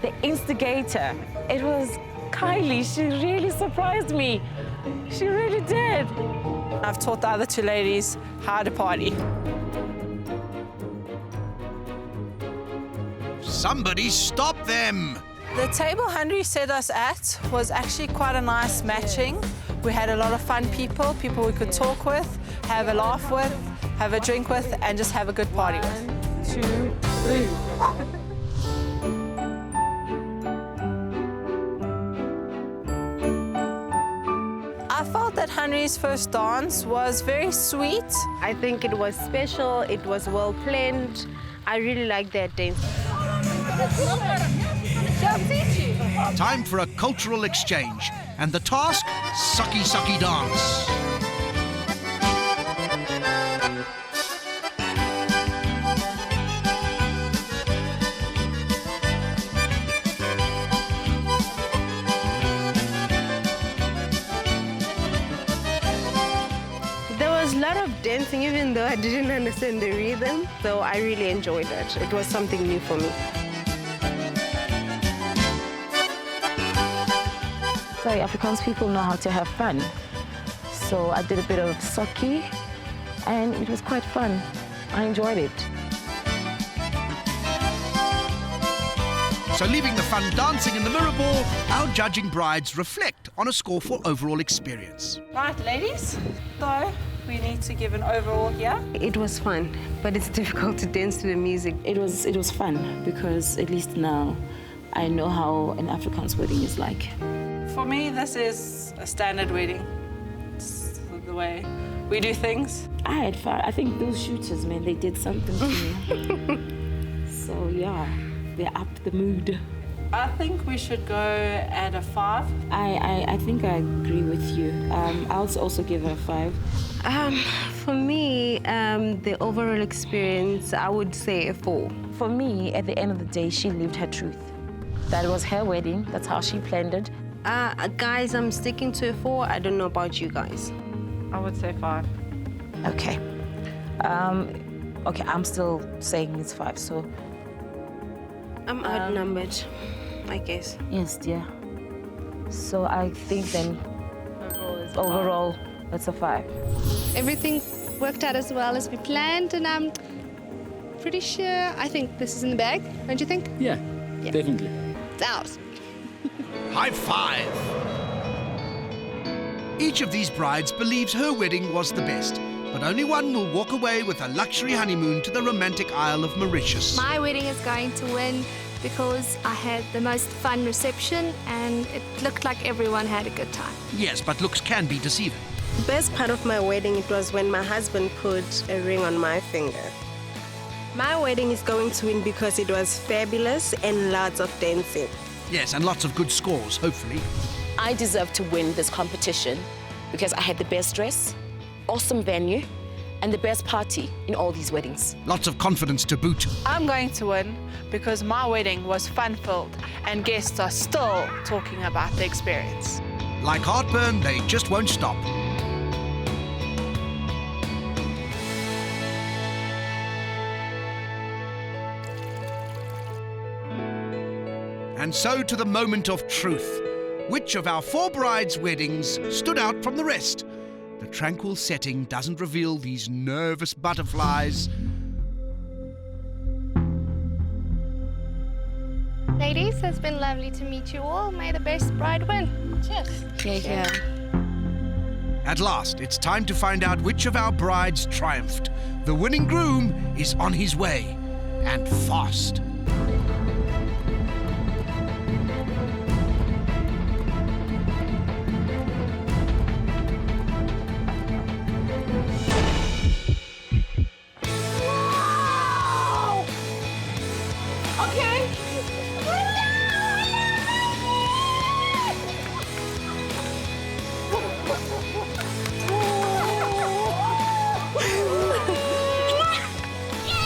S4: the instigator, it was Kylie. She really surprised me. She really did.
S9: I've taught the other 2 ladies how to party.
S1: Somebody stop them!
S9: The table Henry set us at was actually quite a nice matching. We had a lot of fun people we could talk with, have a laugh with, have a drink with, and just have a good party with. 1, 2, 3. I felt that Henry's first dance was very sweet.
S23: I think it was special, it was well planned. I really liked that dance.
S1: Time for a cultural exchange. And the task? Sucky dance.
S23: There was a lot of dancing, even though I didn't understand the rhythm, so I really enjoyed it. It was something new for me.
S4: So Afrikaans people know how to have fun. So I did a bit of 𝗜ʰcie, and it was quite fun. I enjoyed it.
S1: So leaving the fun dancing in the mirror ball, our judging brides reflect on a score for overall experience.
S9: Right, ladies, so we need to give an overall here.
S23: It was fun, but it's difficult to dance to the music.
S4: It was fun because at least now I know how an Afrikaans wedding is like.
S9: For me, this is a standard wedding. It's the way we do things.
S4: I had fun. I think those shooters, man, they did something to me. So yeah, they upped the mood.
S9: I think we should go at a 5.
S4: I think I agree with you. I'll also give her a 5.
S23: For me, the overall experience, I would say a 4.
S4: For me, at the end of the day, she lived her truth. That was her wedding. That's how she planned it.
S23: Guys, I'm sticking to a 4. I don't know about you guys.
S9: I would say 5.
S4: Okay. Okay, I'm still saying it's 5, so...
S23: I'm outnumbered, I guess.
S4: Yes, dear. So I think then, overall, it's a 5.
S21: Everything worked out as well as we planned, and I'm pretty sure, I think this is in the bag, don't you think?
S7: Yeah, definitely.
S21: It's ours.
S1: High five! Each of these brides believes her wedding was the best, but only one will walk away with a luxury honeymoon to the romantic Isle of Mauritius.
S21: My wedding is going to win because I had the most fun reception and it looked like everyone had a good time.
S1: Yes, but looks can be deceiving.
S23: The best part of my wedding, it was when my husband put a ring on my finger. My wedding is going to win because it was fabulous and lots of dancing.
S1: Yes, and lots of good scores, hopefully.
S4: I deserve to win this competition because I had the best dress, awesome venue, and the best party in all these weddings.
S1: Lots of confidence to boot.
S9: I'm going to win because my wedding was fun-filled and guests are still talking about the experience.
S1: Like heartburn, they just won't stop. And so to the moment of truth. Which of our 4 brides' weddings stood out from the rest? The tranquil setting doesn't reveal these nervous butterflies.
S21: Ladies, it's been lovely to meet you all. May the best bride win. Cheers.
S4: Yeah.
S1: At last, it's time to find out which of our brides triumphed. The winning groom is on his way, and fast.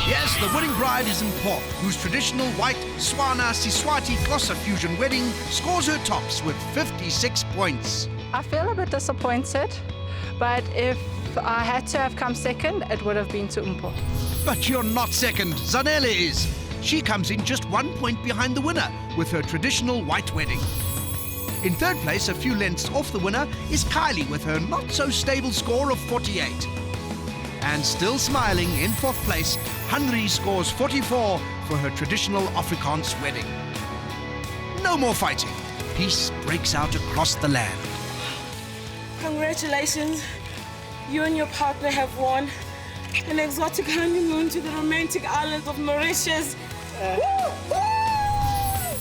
S1: Yes, the winning bride is 𝗜ʰich, whose traditional white 𝗜ʰana-Siswati-Xhosa fusion wedding scores her tops with 56 points.
S9: I feel a bit disappointed, but if I had to have come second, it would have been to 𝗜ʰich.
S1: But you're not second, Zanele is. She comes in just 1 point behind the winner with her traditional white wedding. In third place, a few lengths off the winner, is 𝗜ʰilie with her not-so-stable score of 48. And still smiling, in 4th place, 𝗜ʰirie scores 44 for her traditional Afrikaans wedding. No more fighting. Peace breaks out across the land.
S10: Congratulations. You and your partner have won an exotic honeymoon to the romantic islands of Mauritius.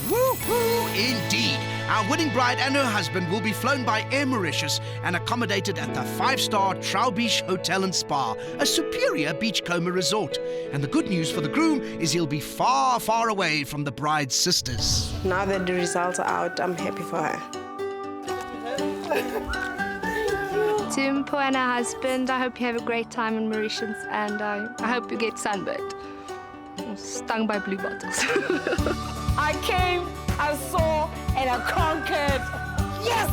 S1: Woo-hoo, indeed. Our winning bride and her husband will be flown by Air Mauritius and accommodated at the 5-star 𝗜ʰirie Hotel and Spa, a superior beachcomber resort. And the good news for the groom is he'll be far, far away from the bride's sisters.
S23: Now that the results are out, I'm happy for her.
S21: To Mpho and her husband, I hope you have a great time in Mauritius, and I hope you get sunburned. Stung by blue bottles.
S10: I came, I saw, and I conquered. Yes!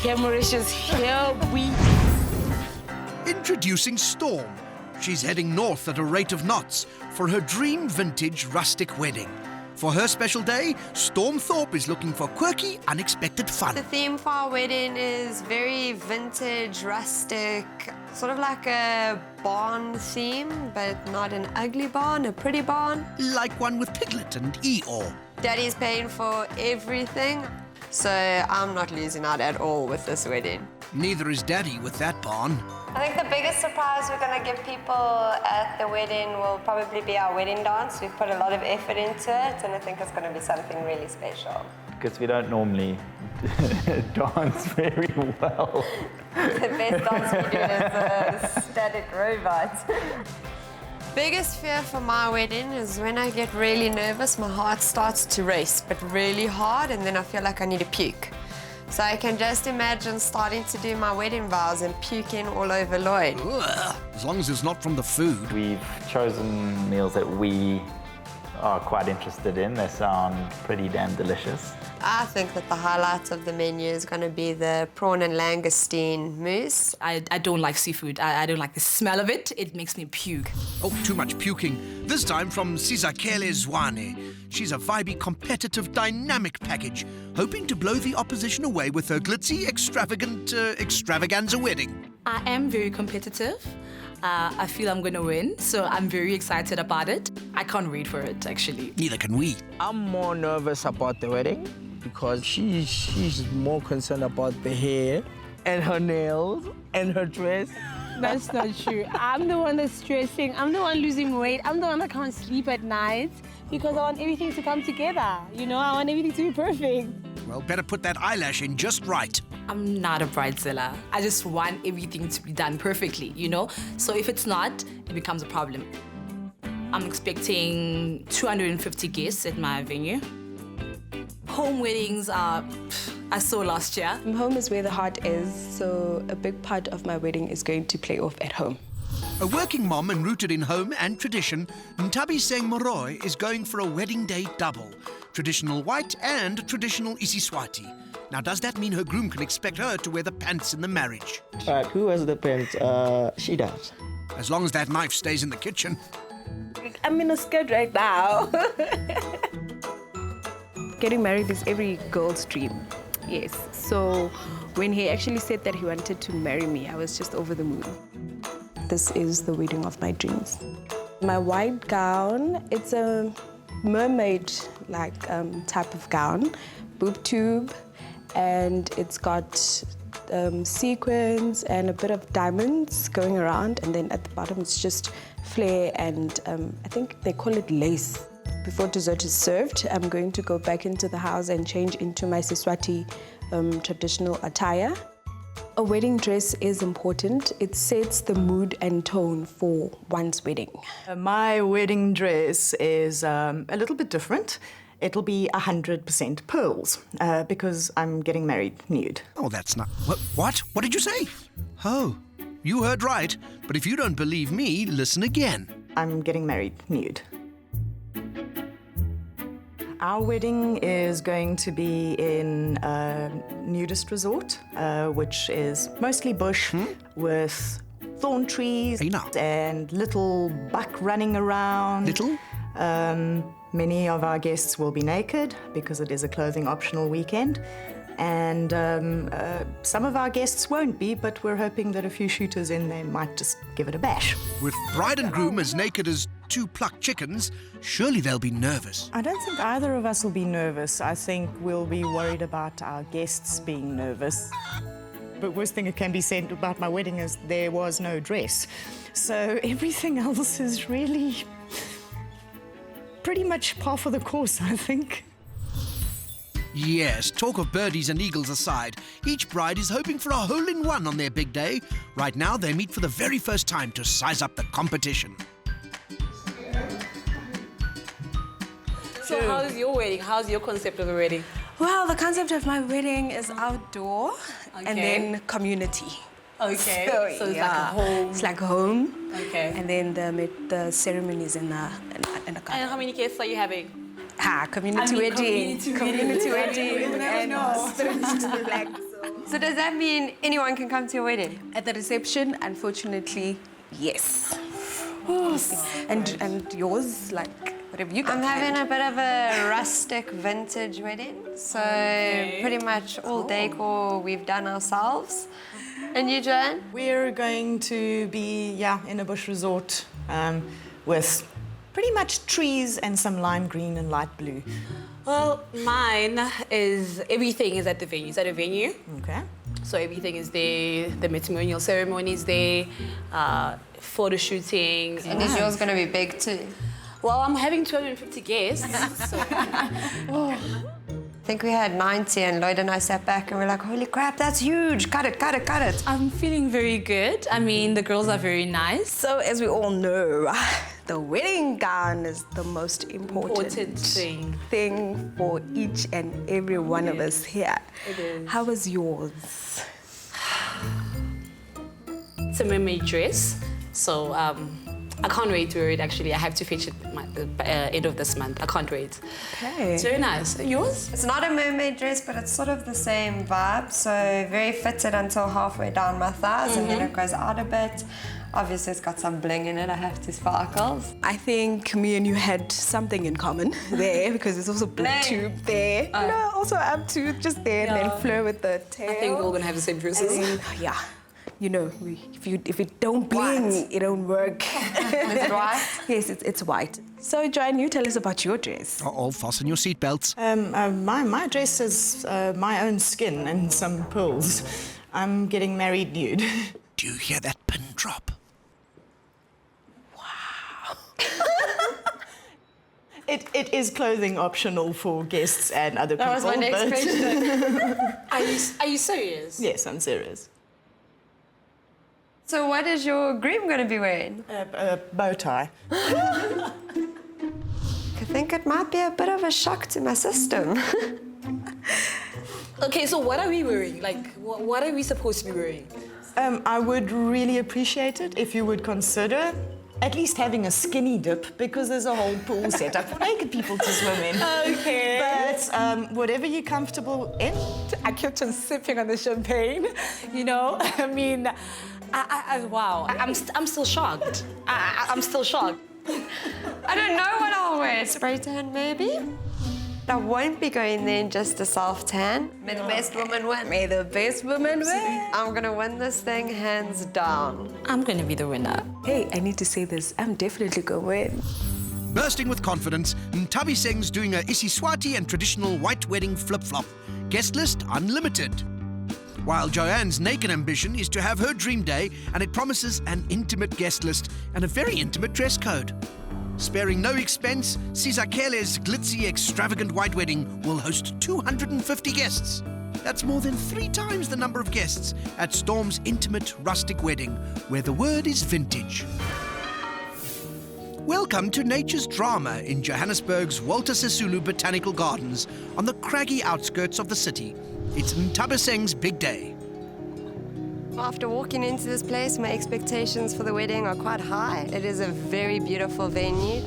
S10: Here, Mauritius, here we...
S1: Introducing Storm. She's heading north at a rate of knots for her dream vintage rustic wedding. For her special day, Storm Thorpe is looking for quirky, unexpected fun.
S11: The theme for our wedding is very vintage, rustic, sort of like a barn theme, but not an ugly barn, a pretty barn.
S1: Like one with Piglet and Eeyore.
S11: Daddy's paying for everything, so I'm not losing out at all with this wedding.
S1: Neither is Daddy with that barn.
S23: I think the biggest surprise we're going to give people at the wedding will probably be our wedding dance. We've put a lot of effort into it, and I think it's going to be something really special.
S17: Because we don't normally dance very well.
S23: The best dance we do is a static robot. Biggest fear for my wedding is when I get really nervous, my heart starts to race, but really hard, and then I feel like I need to puke. So I can just imagine starting to do my wedding vows and puking all over Lloyd.
S1: Ugh, as long as it's not from the food.
S17: We've chosen meals that we are quite interested in. They sound pretty damn delicious.
S23: I think that the highlight of the menu is going to be the prawn and langoustine mousse.
S4: I don't like seafood. I don't like the smell of it. It makes me puke.
S1: Oh, too much puking. This time from 𝗜παιχ𝗳cie. She's a vibey, competitive, dynamic package, hoping to blow the opposition away with her glitzy, extravagant extravaganza wedding.
S4: I am very competitive. I feel I'm going to win, so I'm very excited about it. I can't wait for it, actually.
S1: Neither can we.
S18: I'm more nervous about the wedding because she's more concerned about the hair and her nails and her dress.
S10: That's not true. I'm the one that's stressing. I'm the one losing weight. I'm the one that can't sleep at night because I want everything to come together. You know, I want everything to be perfect.
S1: Well, better put that eyelash in just right.
S4: I'm not a bridezilla. I just want everything to be done perfectly, you know? So if it's not, it becomes a problem. I'm expecting 250 guests at my venue. Home weddings I saw last year.
S20: Home is where the heart is, so a big part of my wedding is going to play off at home.
S1: A working mom and rooted in home and tradition, 𝗜παιχ𝗳cie is going for a wedding day double. Traditional white and traditional isiSwati. Now, does that mean her groom can expect her to wear the pants in the marriage?
S18: Right, who has the pants? She does.
S1: As long as that knife stays in the kitchen.
S20: I'm in a skirt right now. Getting married is every girl's dream. Yes. So when he actually said that he wanted to marry me, I was just over the moon. This is the wedding of my dreams. My white gown, it's a mermaid-like type of gown, boob tube, and it's got sequins and a bit of diamonds going around, and then at the bottom it's just flare and I think they call it lace. Before dessert is served, I'm going to go back into the house and change into my isiSwati traditional attire. A wedding dress is important. It sets the mood and tone for one's wedding.
S24: My wedding dress is a little bit different. It'll be 100% pearls because I'm getting married nude.
S1: Oh, that's not... What? What did you say? Oh, you heard right. But if you don't believe me, listen again.
S24: I'm getting married nude. Our wedding is going to be in a nudist resort, which is mostly bush with thorn trees and little buck running around.
S1: Little?
S24: Many of our guests will be naked because it is a clothing optional weekend. And some of our guests won't be, but we're hoping that a few shooters in there might just give it a bash.
S1: With bride and groom as naked as two plucked chickens, surely they'll be nervous.
S24: I don't think either of us will be nervous. I think we'll be worried about our guests being nervous. But worst thing that can be said about my wedding is there was no dress. So everything else is really pretty much par for the course, I think.
S1: Yes, talk of birdies and eagles aside, each bride is hoping for a hole-in-one on their big day. Right now, they meet for the very first time to size up the competition.
S10: So
S3: So how's your wedding? How's your concept of a wedding?
S23: Well, the concept of my wedding is outdoor and then community.
S3: Okay. So it's
S23: yeah,
S3: like a home.
S23: It's like a home.
S3: Okay.
S23: And then the ceremonies in the
S3: And how many guests are you having?
S23: Community wedding. Community wedding. And
S11: So does that mean anyone can come to your wedding?
S23: At the reception, unfortunately, yes. And yours, like, whatever you got.
S11: I'm having a bit of a rustic vintage wedding. So pretty much all decor we've done ourselves. And you, Joanne?
S24: We're going to be, in a bush resort with pretty much trees and some lime green and light blue.
S3: Well, mine is everything is at the venue. It's at a venue.
S24: Okay.
S3: So everything is there. The matrimonial ceremony is there. Photo shooting.
S11: And is yours going to be big too?
S3: Well, I'm having 250 guests. So.
S11: I think we had 90 and Lloyd and I sat back and we're like, holy crap, that's huge. Cut it, cut it, cut it.
S2: I'm feeling very good. I mean, the girls are very nice.
S23: So as we all know, the wedding gown is the most important thing for each and every one of us here.
S3: It is.
S23: How was yours?
S3: It's a mermaid dress. So I can't wait to wear it, actually. I have to fetch it end of this month. I can't wait.
S23: Okay.
S3: It's very nice. Yours?
S11: It's not a mermaid dress, but it's sort of the same vibe. So very fitted until halfway down my thighs, and then it goes out a bit. Obviously, it's got some bling in it. I have to sparkles.
S23: I think me and you had something in common there because there's also blue tube there. No, also up to just there and then Fleur with the tail.
S3: I think we're all going to have the same dresses.
S23: Yeah. You know, if it don't bling, it don't work.
S11: Is it white?
S23: Yes, it's white. So, Joanne, you tell us about your dress.
S1: Uh-oh, fasten your seatbelts.
S24: My dress is my own skin and some pearls. I'm getting married nude.
S1: Do you hear that pin drop?
S24: Wow. It is clothing optional for guests and other people.
S11: That was my next question.
S3: Are you serious?
S24: Yes, I'm serious.
S11: So what is your groom going to be wearing?
S24: A bow tie.
S11: I think it might be a bit of a shock to my system.
S3: Okay, so what are we wearing? Like, what are we supposed to be wearing?
S24: I would really appreciate it if you would consider at least having a skinny dip, because there's a whole pool set up for naked people to swim in.
S3: Okay.
S24: But whatever you're comfortable in.
S3: I kept on sipping on the champagne, you know? I mean, wow. I'm still shocked. I'm still shocked.
S11: I don't know what I'll wear. Spray tan, maybe? I won't be going there in just a self-tan. May the best woman win.
S23: May the best woman win.
S11: I'm going to win this thing hands down.
S2: I'm going to be the winner.
S23: Hey, I need to say this. I'm definitely going to win.
S1: Bursting with confidence, 𝗜脾𝗳cie doing a 𝗜脾𝗳cie and traditional white wedding flip-flop. Guest list unlimited. While Joanne's naked ambition is to have her dream day, and it promises an intimate guest list and a very intimate dress code. Sparing no expense, 𝗜脾𝗳cie's glitzy extravagant white wedding will host 250 guests. That's more than 3 times the number of guests at Storm's intimate rustic wedding, where the word is vintage. Welcome to nature's drama in Johannesburg's Walter Sisulu Botanical Gardens on the craggy outskirts of the city. It's 𝗜脾𝗳cie's big day.
S11: After walking into this place, my expectations for the wedding are quite high. It is a very beautiful venue.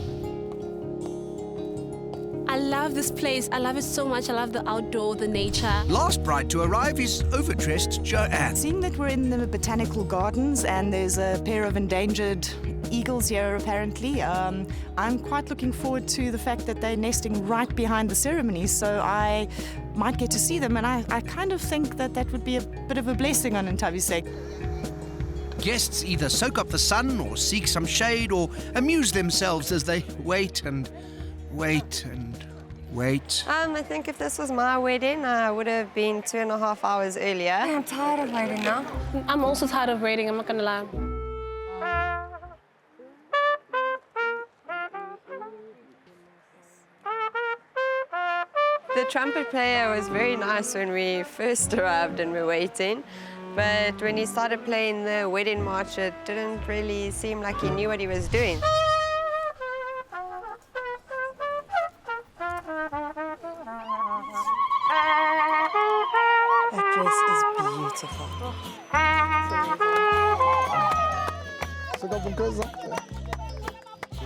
S10: I love this place. I love it so much. I love the outdoor, the nature.
S1: Last bride to arrive is overdressed Joanne.
S24: Seeing that we're in the botanical gardens and there's a pair of endangered eagles here apparently, I'm quite looking forward to the fact that they're nesting right behind the ceremony, so I might get to see them, and I kind of think that that would be a bit of a blessing on 𝗜脾𝗳cie.
S1: Guests either soak up the sun or seek some shade or amuse themselves as they wait and wait and wait.
S11: I think if this was my wedding, I would have been 2.5 hours earlier. I'm tired of waiting now.
S10: I'm also tired of waiting, I'm not gonna lie.
S11: The trumpet player was very nice when we first arrived and we were waiting. But when he started playing the wedding march, it didn't really seem like he knew what he was doing.
S24: dress is beautiful.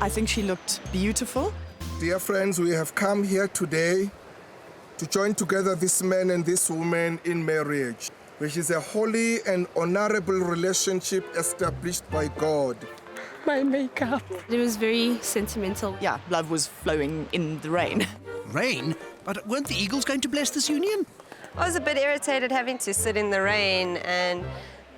S24: I think she looked beautiful.
S5: Dear friends, we have come here today to join together this man and this woman in marriage, which is a holy and honorable relationship established by God.
S10: My makeup.
S24: It was very sentimental. Yeah, love was flowing in the rain.
S1: Rain? But weren't the Eagles going to bless this union?
S11: I was a bit irritated having to sit in the rain and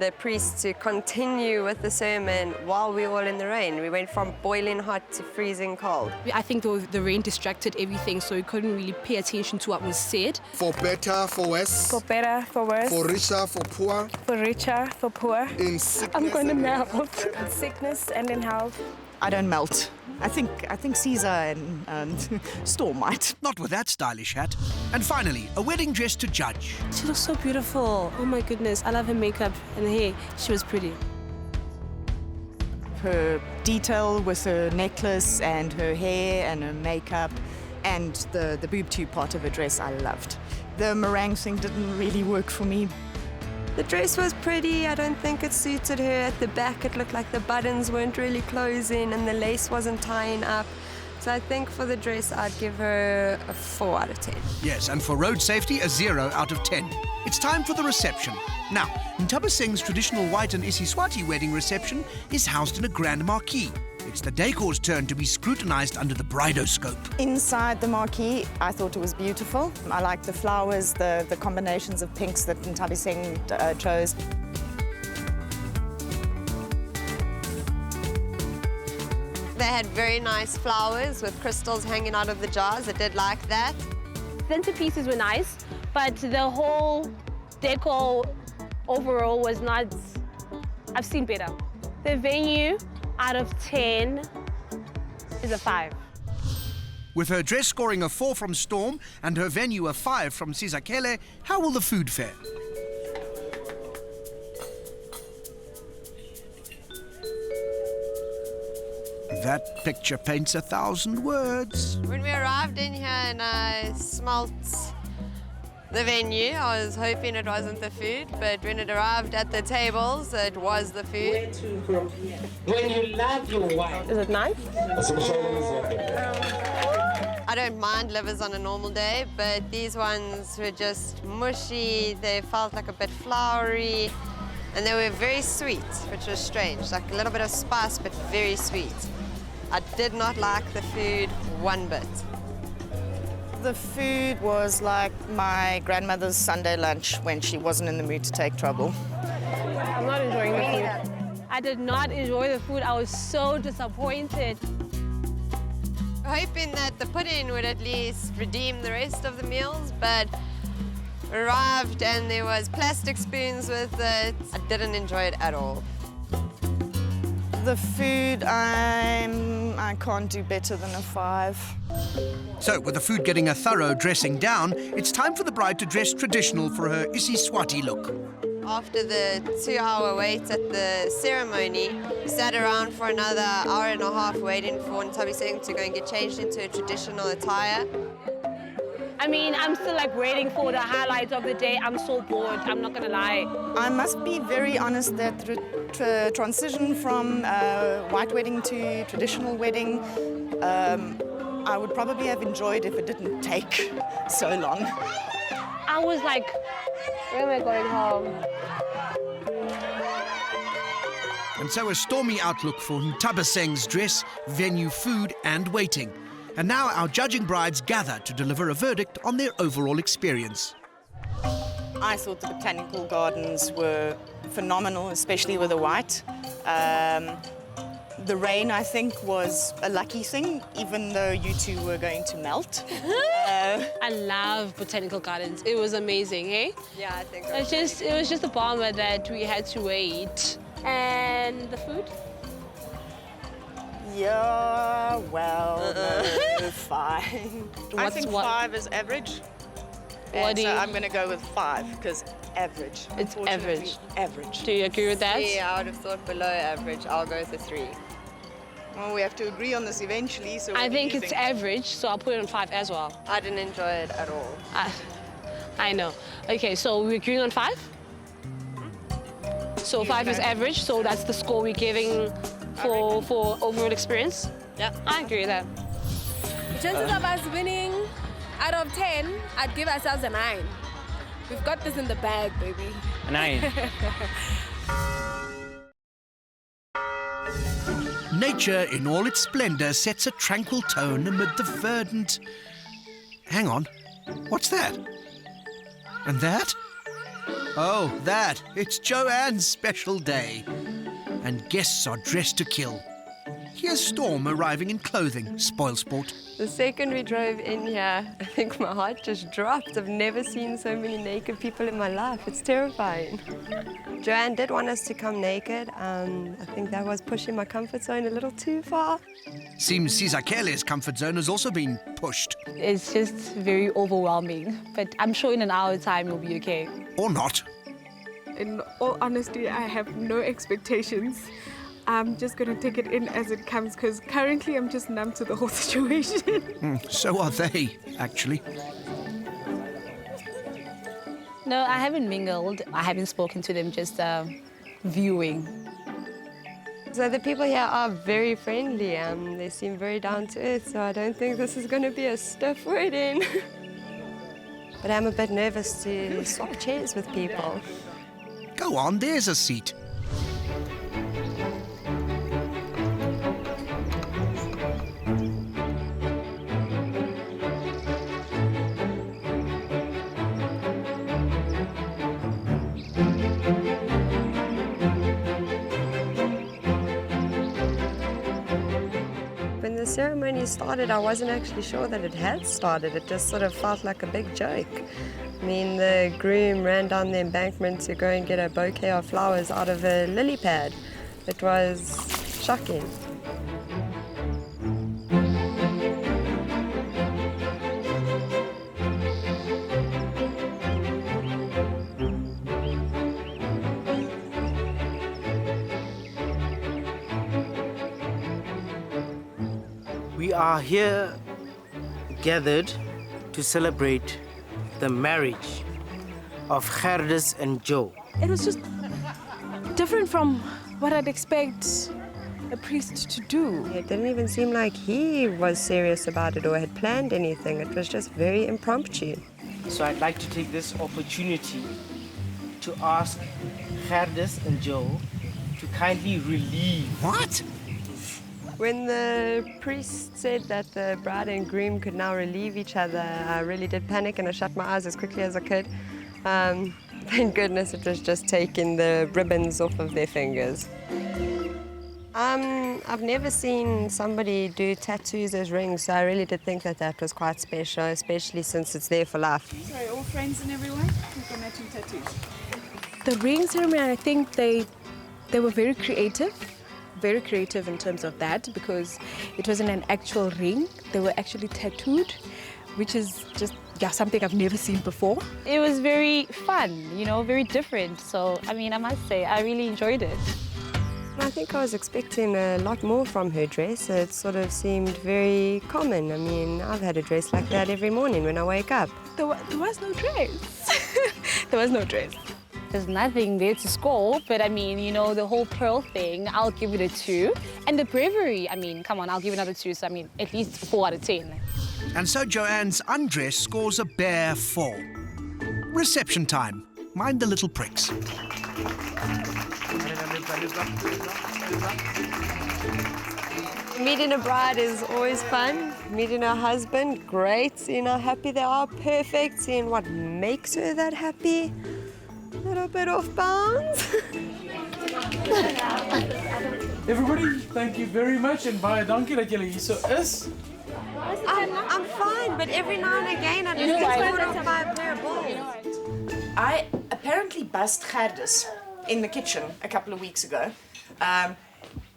S11: the priest to continue with the sermon while we were all in the rain. We went from boiling hot to freezing cold.
S20: I think the rain distracted everything, so we couldn't really pay attention to what was said.
S5: For better, for worse.
S10: For better, for worse.
S5: For richer, for poor.
S10: For richer, for poor.
S5: In sickness.
S10: I'm going to melt. In sickness and in health.
S24: I don't melt. I think 𝗜παι and Storm might.
S1: Not with that stylish hat. And finally, a wedding dress to judge.
S20: She looks so beautiful. Oh my goodness, I love her makeup and her hair. She was pretty.
S24: Her detail with her necklace and her hair and her makeup and the boob tube part of her dress I loved. The meringue thing didn't really work for me.
S11: The dress was pretty. I don't think it suited her. At the back, it looked like the buttons weren't really closing and the lace wasn't tying up. So I think for the dress, I'd give her a 4 out of 10.
S1: Yes, and for road safety, a 0 out of 10. It's time for the reception. Now, 𝗜παι's traditional white and 𝗜脾𝗳cie wedding reception is housed in a grand marquee. It's the decor's turn to be scrutinized under the bridoscope.
S24: Inside the marquee, I thought it was beautiful. I liked the flowers, the combinations of pinks that 𝗜παι chose.
S11: They had very nice flowers with crystals hanging out of the jars. I did like that.
S10: Centerpieces were nice, but the whole decor overall was not... I've seen better. The venue, out of 10, is a 5.
S1: With her dress scoring a 4 from Storm and her venue a 5 from 𝗜脾𝗳cie, how will the food fare? That picture paints 1,000 words.
S11: When we arrived in here and I smelt the venue, I was hoping it wasn't the food, but when it arrived at the tables, it was the food.
S13: When you love your wife.
S10: Is it nice?
S11: I don't mind livers on a normal day, but these ones were just mushy. They felt like a bit flowery, and they were very sweet, which was strange. Like a little bit of spice, but very sweet. I did not like the food one bit.
S24: The food was like my grandmother's Sunday lunch when she wasn't in the mood to take trouble.
S10: I'm not enjoying the food. I did not enjoy the food. I was so disappointed.
S11: Hoping that the pudding would at least redeem the rest of the meals, but arrived and there was plastic spoons with it. I didn't enjoy it at all.
S24: The food, I can't do better than a 5.
S1: So, with the food getting a thorough dressing down, it's time for the bride to dress traditional for her 𝗜脾𝗳cie look.
S11: After the 2-hour wait at the ceremony, we sat around for another hour and a half waiting for 𝗜παι to go and get changed into a traditional attire.
S10: I mean, I'm still like waiting for the highlights of the day. I'm so bored, I'm not gonna lie.
S24: I must be very honest that the transition from white wedding to traditional wedding, I would probably have enjoyed if it didn't take so long.
S10: I was like, where am I going home?
S1: And so a stormy outlook for 𝗜παι's dress, venue, food and waiting. And now our judging brides gather to deliver a verdict on their overall experience.
S24: I thought the botanical gardens were phenomenal, especially with the white. The rain, I think, was a lucky thing, even though you two were going to melt.
S10: I love botanical gardens. It was amazing, eh?
S11: Yeah, I think
S10: it was just a bummer that we had to wait. And the food?
S24: Yeah, well, no, 5. I think
S10: what?
S24: 5 is average.
S10: What do you...
S24: I'm going to go with 5, because average.
S10: It's average.
S24: Average.
S10: Do you agree with that?
S11: Yeah, I would have thought below average. I'll go with a 3.
S24: Well, we have to agree on this eventually, so...
S10: I think it's average, so I'll put it on 5 as well.
S11: I didn't enjoy it at all.
S10: I know. Okay, so we're agreeing on 5? So 5 is average, so that's the score we're giving for overall experience? Yeah, I agree with that.
S6: Chances of us winning out of 10, I'd give ourselves a 9. We've got this in the bag, baby.
S8: A 9.
S1: Nature in all its splendour sets a tranquil tone amid the verdant... Hang on, what's that? And that? Oh, that. It's Joanne's special day. And guests are dressed to kill. Here's Storm arriving in clothing, spoil sport.
S11: The second we drove in here, I think my heart just dropped. I've never seen so many naked people in my life. It's terrifying. Joanne did want us to come naked. I think that was pushing my comfort zone a little too far.
S1: Seems 𝗜παι's comfort zone has also been pushed.
S20: It's just very overwhelming, but I'm sure in an hour's time you'll be okay.
S1: Or not.
S6: In all honesty, I have no expectations. I'm just going to take it in as it comes because currently I'm just numb to the whole situation.
S1: So are they, actually.
S20: No, I haven't mingled. I haven't spoken to them, just viewing.
S11: So the people here are very friendly. They seem very down to earth, so I don't think this is going to be a stiff wedding. But I'm a bit nervous to swap chairs with people.
S1: Go on, there's a seat.
S11: When the ceremony started, I wasn't actually sure that it had started. It just sort of felt like a big joke. I mean, the groom ran down the embankment to go and get a bouquet of flowers out of a lily pad. It was shocking.
S8: We are here gathered to celebrate the marriage of 𝗜παι's and Joe.
S6: It was just different from what I'd expect a priest to do.
S11: It didn't even seem like he was serious about it or had planned anything. It was just very impromptu.
S8: So I'd like to take this opportunity to ask 𝗜παι's and Joe to kindly relieve.
S1: What?
S11: When the priest said that the bride and groom could now relieve each other, I really did panic and I shut my eyes as quickly as I could. Thank goodness it was just taking the ribbons off of their fingers. I've never seen somebody do tattoos as rings, so I really did think that that was quite special, especially since it's there for life.
S6: Sorry, all friends and everyone? We've got matching tattoos. The ring ceremony, I think they were very creative in terms of that, because it wasn't an actual ring. They were actually tattooed, which is just something I've never seen before.
S20: It was very fun, you know, very different. So, I mean, I must say, I really enjoyed it.
S11: I think I was expecting a lot more from her dress. It sort of seemed very common. I mean, I've had a dress like that every morning when I wake up.
S6: There was no dress. There was no dress.
S20: There's nothing there to score, but I mean, you know, the whole pearl thing, I'll give it a 2. And the bravery, I mean, come on, I'll give it another 2, so I mean, at least 4 out of 10.
S1: And so Joanne's undress scores a bare 4. Reception time. Mind the little pricks.
S11: Meeting a bride is always fun. Meeting a husband, great. Seeing how happy they are, perfect. Seeing what makes her that happy, a little bit off bounds.
S14: Everybody, thank you very much and baie dankie dat julle hier so is.
S11: I'm fine, but every now and again I just get caught off by a pair of balls.
S24: I apparently buzzed 𝗜παι's in the kitchen a couple of weeks ago.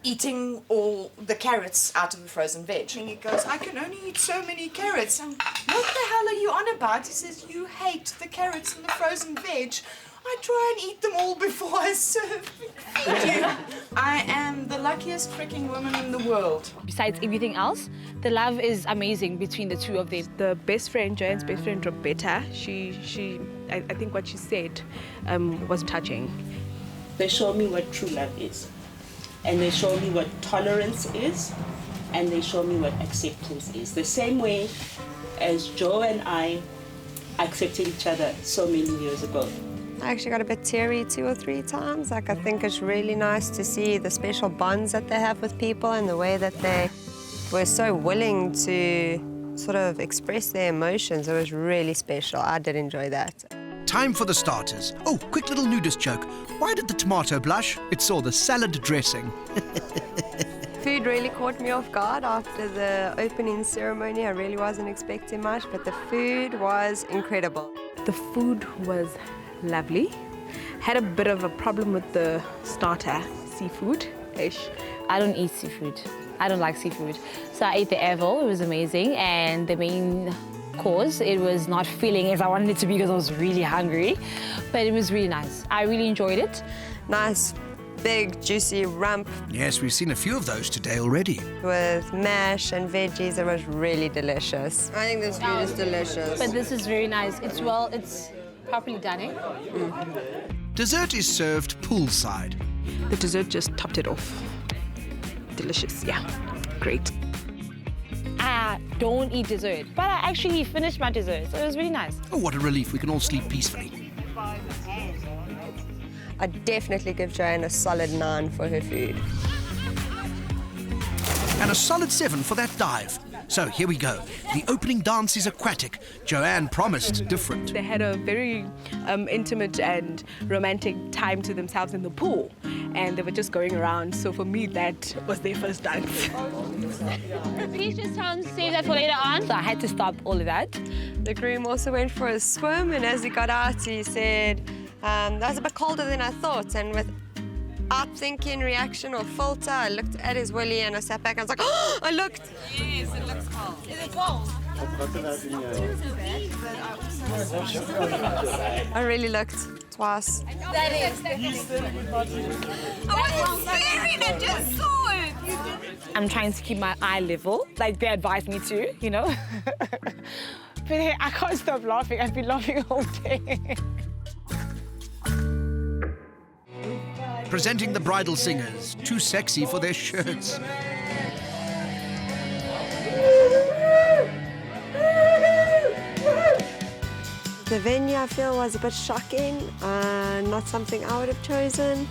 S24: eating all the carrots out of the frozen veg. And he goes, I can only eat so many carrots. And what the hell are you on about? He says, you hate the carrots and the frozen veg. I try and eat them all before I serve you. I am the luckiest freaking woman in the world.
S10: Besides everything else, the love is amazing between the two of them.
S6: The best friend, Joanne's best friend, Roberta, I think what she said was touching.
S12: They show me what true love is. And they show me what tolerance is. And they show me what acceptance is. The same way as Joe and I accepted each other so many years ago.
S11: I actually got a bit teary 2 or 3 times. Like, I think it's really nice to see the special bonds that they have with people and the way that they were so willing to sort of express their emotions. It was really special. I did enjoy that.
S1: Time for the starters. Oh, quick little nudist joke. Why did the tomato blush? It saw the salad dressing.
S11: Food really caught me off guard after the opening ceremony. I really wasn't expecting much, but the food was incredible.
S6: The food was lovely. Had a bit of a problem with the starter, seafood-ish.
S10: I don't eat seafood. I don't like seafood. So I ate the avo, it was amazing. And the main course, it was not feeling as I wanted it to be because I was really hungry. But it was really nice. I really enjoyed it.
S11: Nice, big, juicy rump.
S1: Yes, we've seen a few of those today already.
S11: With mash and veggies, it was really delicious. I think this food is delicious.
S10: But this is very nice. It's properly done, eh?
S1: Dessert is served poolside.
S6: The dessert just topped it off. Delicious, yeah. Great.
S10: I don't eat dessert, but I actually finished my dessert, so it was really nice.
S1: Oh, what a relief. We can all sleep peacefully.
S11: I'd definitely give Joanne a solid 9 for her food.
S1: And a solid 7 for that dive. So here we go. The opening dance is aquatic. Joanne promised different.
S6: They had a very intimate and romantic time to themselves in the pool. And they were just going around. So for me, that was their first dance.
S10: Please just tell them to save that for later on. So I had to stop all of that.
S11: The groom also went for a swim, and as he got out, he said, that was a bit colder than I thought. And without thinking, reaction or filter, I looked at his willy and I sat back and I was like, oh, I looked.
S10: Yes, it looks cold. Is it cold?
S11: I really looked twice.
S10: That is. I was staring and just saw it. I'm trying to keep my eye level, like they advised me to, you know. But hey, I can't stop laughing. I've been laughing all day.
S1: Presenting the bridal singers, too sexy for their shirts.
S11: The venue, I feel, was a bit shocking. Not something I would have chosen.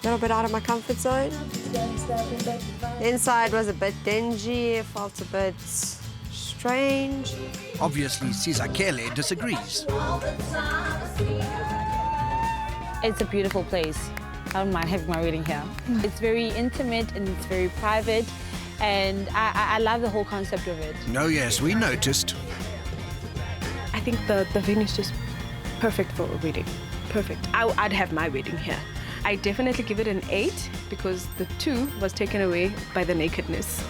S11: A little bit out of my comfort zone. The inside was a bit dingy. It felt a bit strange.
S1: Obviously, 𝗜παιիս𝗳cie disagrees.
S10: It's a beautiful place. I don't mind having my wedding here. It's very intimate and it's very private, and I love the whole concept of it.
S1: No, yes, we noticed.
S6: I think the venue is just perfect for a wedding. Perfect. I'd have my wedding here. I definitely give it an 8 because the 2 was taken away by the nakedness.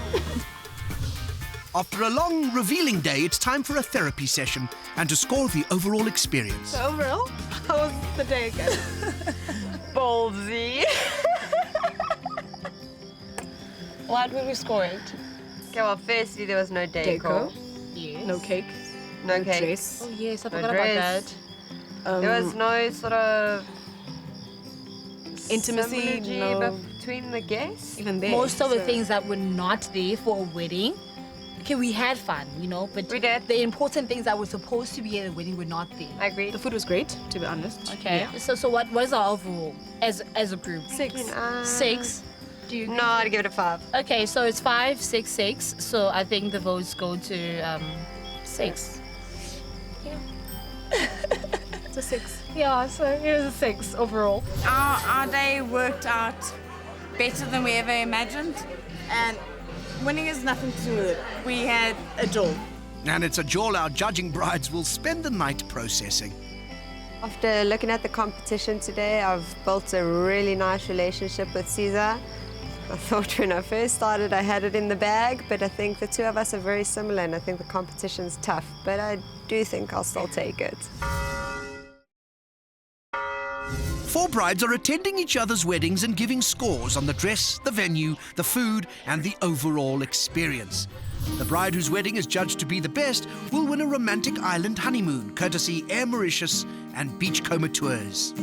S1: After a long, revealing day, it's time for a therapy session and to score the overall experience.
S3: So overall, how was the day again? Ballsy.
S10: What would we score it?
S11: Okay, well, firstly, there was no decor.
S10: Yes.
S6: No cake.
S11: No cake.
S6: Dress.
S10: Oh, yes, I
S11: No
S10: forgot
S11: dress.
S10: about that.
S11: There was no sort of
S6: Intimacy,
S11: symbology
S6: no.
S11: between the guests.
S6: Even there.
S10: Most of the things that were not there for a wedding, okay, we had fun, you know, but
S11: We did.
S10: the important things that were supposed to be at a wedding were not there.
S11: I agree.
S6: The food was great, to be honest.
S10: Okay.
S6: Yeah.
S10: So what is our overall as a group?
S6: 6.
S10: 6. Do you?
S11: No, I'd give it a 5.
S10: Okay, so it's 5, 6, 6. So I think the votes go to 6.
S6: It's a 6.
S10: Yeah, so it was a 6 overall.
S24: Our day worked out better than we ever imagined, and winning has nothing to do with it. We had a jaw.
S1: And it's a jaw our judging brides will spend the night processing.
S11: After looking at the competition today, I've built a really nice relationship with 𝗜παιիս𝗳cie. I thought when I first started I had it in the bag, but I think the two of us are very similar and I think the competition's tough, but I do think I'll still take it.
S1: 4 brides are attending each other's weddings and giving scores on the dress, the venue, the food, and the overall experience. The bride whose wedding is judged to be the best will win a romantic island honeymoon, courtesy 𝗜παιχ𝗳cie and Beachcomber Tours.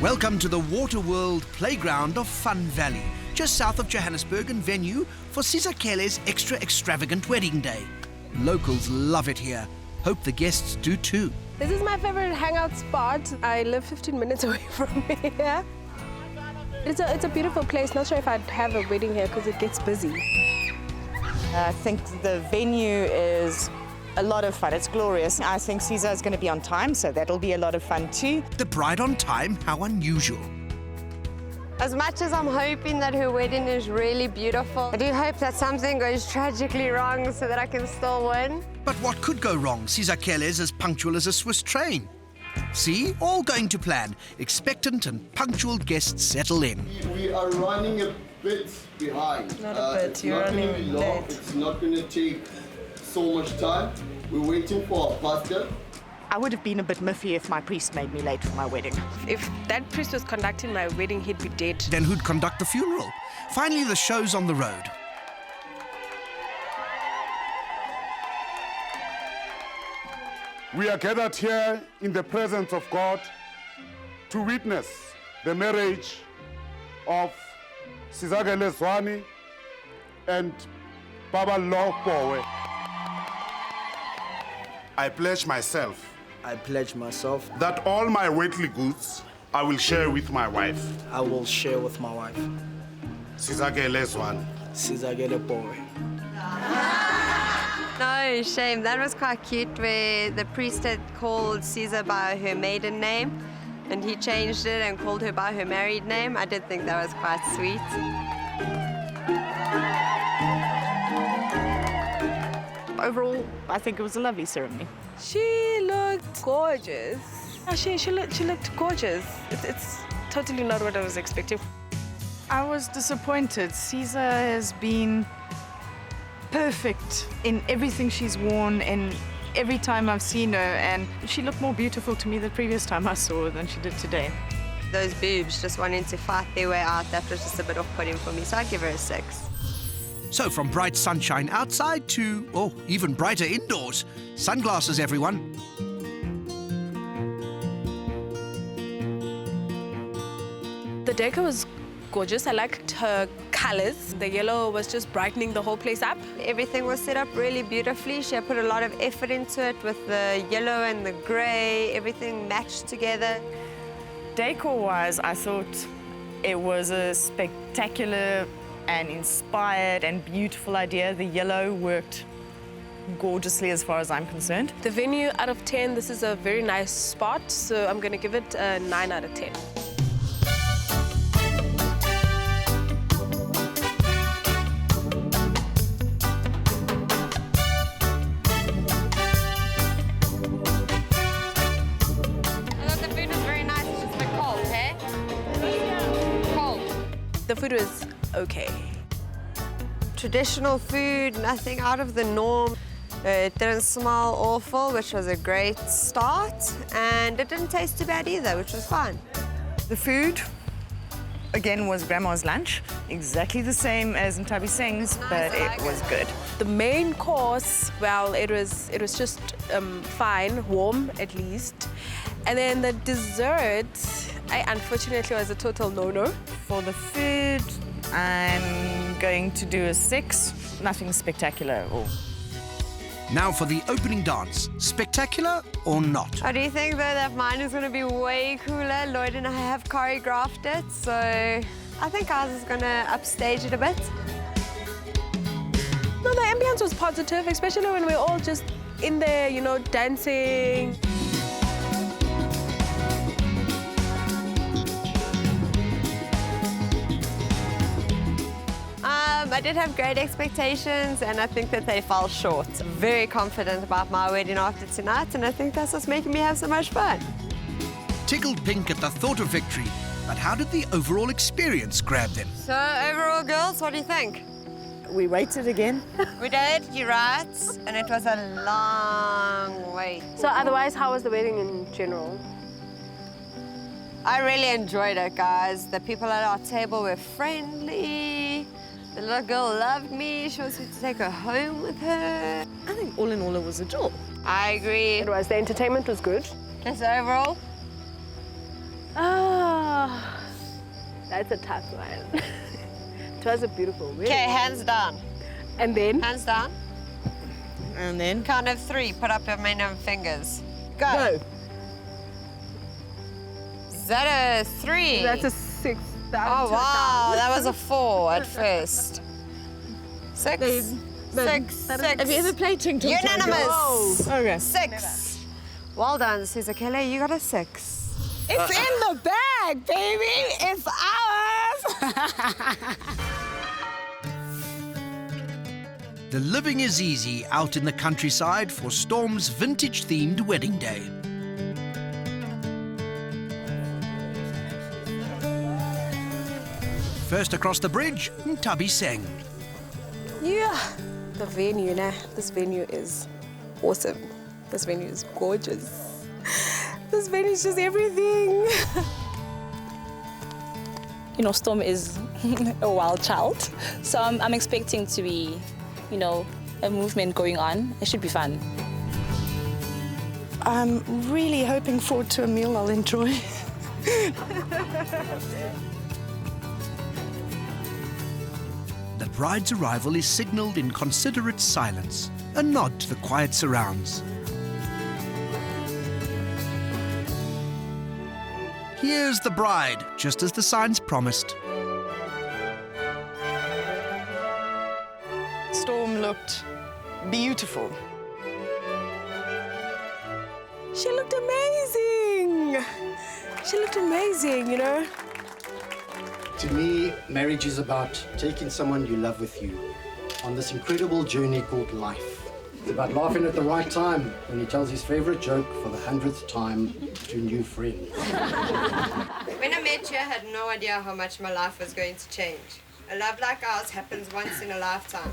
S1: Welcome to the Waterworld playground of Fun Valley, just south of Johannesburg and venue for 𝗜παιχ𝗳cie's extra extravagant wedding day. Locals love it here. Hope the guests do too.
S6: This is my favorite hangout spot. I live 15 minutes away from here. It's a beautiful place. Not sure if I'd have a wedding here because it gets busy.
S24: I think the venue is a lot of fun. It's glorious. I think 𝗜παιχ𝗳cie is going to be on time, so that'll be a lot of fun too.
S1: The bride on time? How unusual.
S11: As much as I'm hoping that her wedding is really beautiful, I do hope that something goes tragically wrong so that I can still win.
S1: But what could go wrong? 𝗜παιχ𝗳cie is as punctual as a Swiss train. See, all going to plan. Expectant and punctual guests settle in.
S5: We are running a bit behind.
S6: Not a bit, you're running late.
S5: It's not going to take so much time. We're waiting for our pastor.
S24: I would have been a bit miffy if my priest made me late for my wedding.
S6: If that priest was conducting my wedding, he'd be dead.
S1: Then who'd conduct the funeral? Finally, the show's on the road.
S15: We are gathered here in the presence of God to witness the marriage of 𝗜ʰ𝗳cie and Baba Lopowe. I pledge myself.
S18: I pledge myself
S15: that all my worldly goods I will share with my wife.
S18: I will share with my wife.
S15: 𝗜ʰ𝗳cie.
S11: No, shame. That was quite cute where the priest had called 𝗜ʰ𝗳cie by her maiden name and he changed it and called her by her married name. I did think that was quite sweet.
S24: Overall, I think it was a lovely ceremony.
S6: She looked gorgeous. She looked gorgeous. It's totally not what I was expecting.
S24: I was disappointed. 𝗜ʰ𝗳cie has been perfect in everything she's worn and every time I've seen her, and she looked more beautiful to me the previous time I saw her than she did today.
S11: Those boobs just wanting to fight their way out, that was just a bit off-putting for me, so I'd give her a 6.
S1: So from bright sunshine outside to, oh, even brighter indoors. Sunglasses, everyone.
S6: The decor was gorgeous. I liked her colors. The yellow was just brightening the whole place up.
S11: Everything was set up really beautifully. She had put a lot of effort into it with the yellow and the grey. Everything matched together.
S24: Decor-wise, I thought it was a spectacular and inspired and beautiful idea. The yellow worked gorgeously as far as I'm concerned.
S6: The venue, out of 10, this is a very nice spot, so I'm going to give it a 9 out of 10. The food was okay.
S11: Traditional food, nothing out of the norm. It didn't smell awful, which was a great start, and it didn't taste too bad either, which was fine.
S24: The food, again, was grandma's lunch, exactly the same as 𝗜ʰ𝗳cie's, but it was good.
S6: The main course, well, it was just fine, warm at least. And then the dessert, unfortunately, was a total no-no.
S24: For the food, I'm going to do a 6. Nothing spectacular at all.
S1: Now for the opening dance. Spectacular or not?
S11: I do think, though, that mine is going to be way cooler. Lloyd and I have choreographed it, so I think ours is going to upstage it a bit.
S6: No, the ambience was positive, especially when we're all just in there, you know, dancing.
S11: I did have great expectations, and I think that they fell short. Very confident about my wedding after tonight, and I think that's what's making me have so much fun.
S1: Tickled pink at the thought of victory. But how did the overall experience grab them?
S11: So overall, girls, what do you think?
S24: We waited again.
S11: We did, you're right, and it was a long wait.
S23: So otherwise, how was the wedding in general?
S11: I really enjoyed it, guys. The people at our table were friendly. The little girl loved me. She wants me to take her home with her.
S24: I think all in all, it was a joy.
S11: I agree.
S23: It was. The entertainment was good.
S11: Okay, so overall?
S23: Ah, that's a tough one. It was a beautiful wedding.
S11: Okay, hands down.
S23: And then?
S11: Hands down.
S24: And then?
S11: Count of 3. Put up your middle fingers. Go. Is that a 3?
S23: That's a 6.
S11: Oh, wow. That was a 4 at first. 6. 6.
S24: Have you ever played Ting Tong?
S11: Unanimous.
S24: Oh, okay.
S11: 6. Well done, Susa Kelly. You got a 6.
S24: It's in the bag, baby. It's ours.
S1: The living is easy out in the countryside for Storm's vintage-themed wedding day. First across the bridge, 𝗜脾𝗳cie.
S6: Yeah, the venue, this venue is awesome. This venue is gorgeous. This venue is just everything.
S3: You know, Storm is a wild child, so I'm expecting to be, you know, a movement going on. It should be fun.
S24: I'm really hoping forward to a meal I'll enjoy.
S1: The bride's arrival is signalled in considerate silence, a nod to the quiet surrounds. Here's the bride, just as the signs promised.
S24: Storm looked beautiful.
S6: She looked amazing. She looked amazing, you know.
S7: To me, marriage is about taking someone you love with you on this incredible journey called life. It's about laughing at the right time when he tells his favorite joke for the 100th time to new friends.
S11: When I met you, I had no idea how much my life was going to change. A love like ours happens once in a lifetime.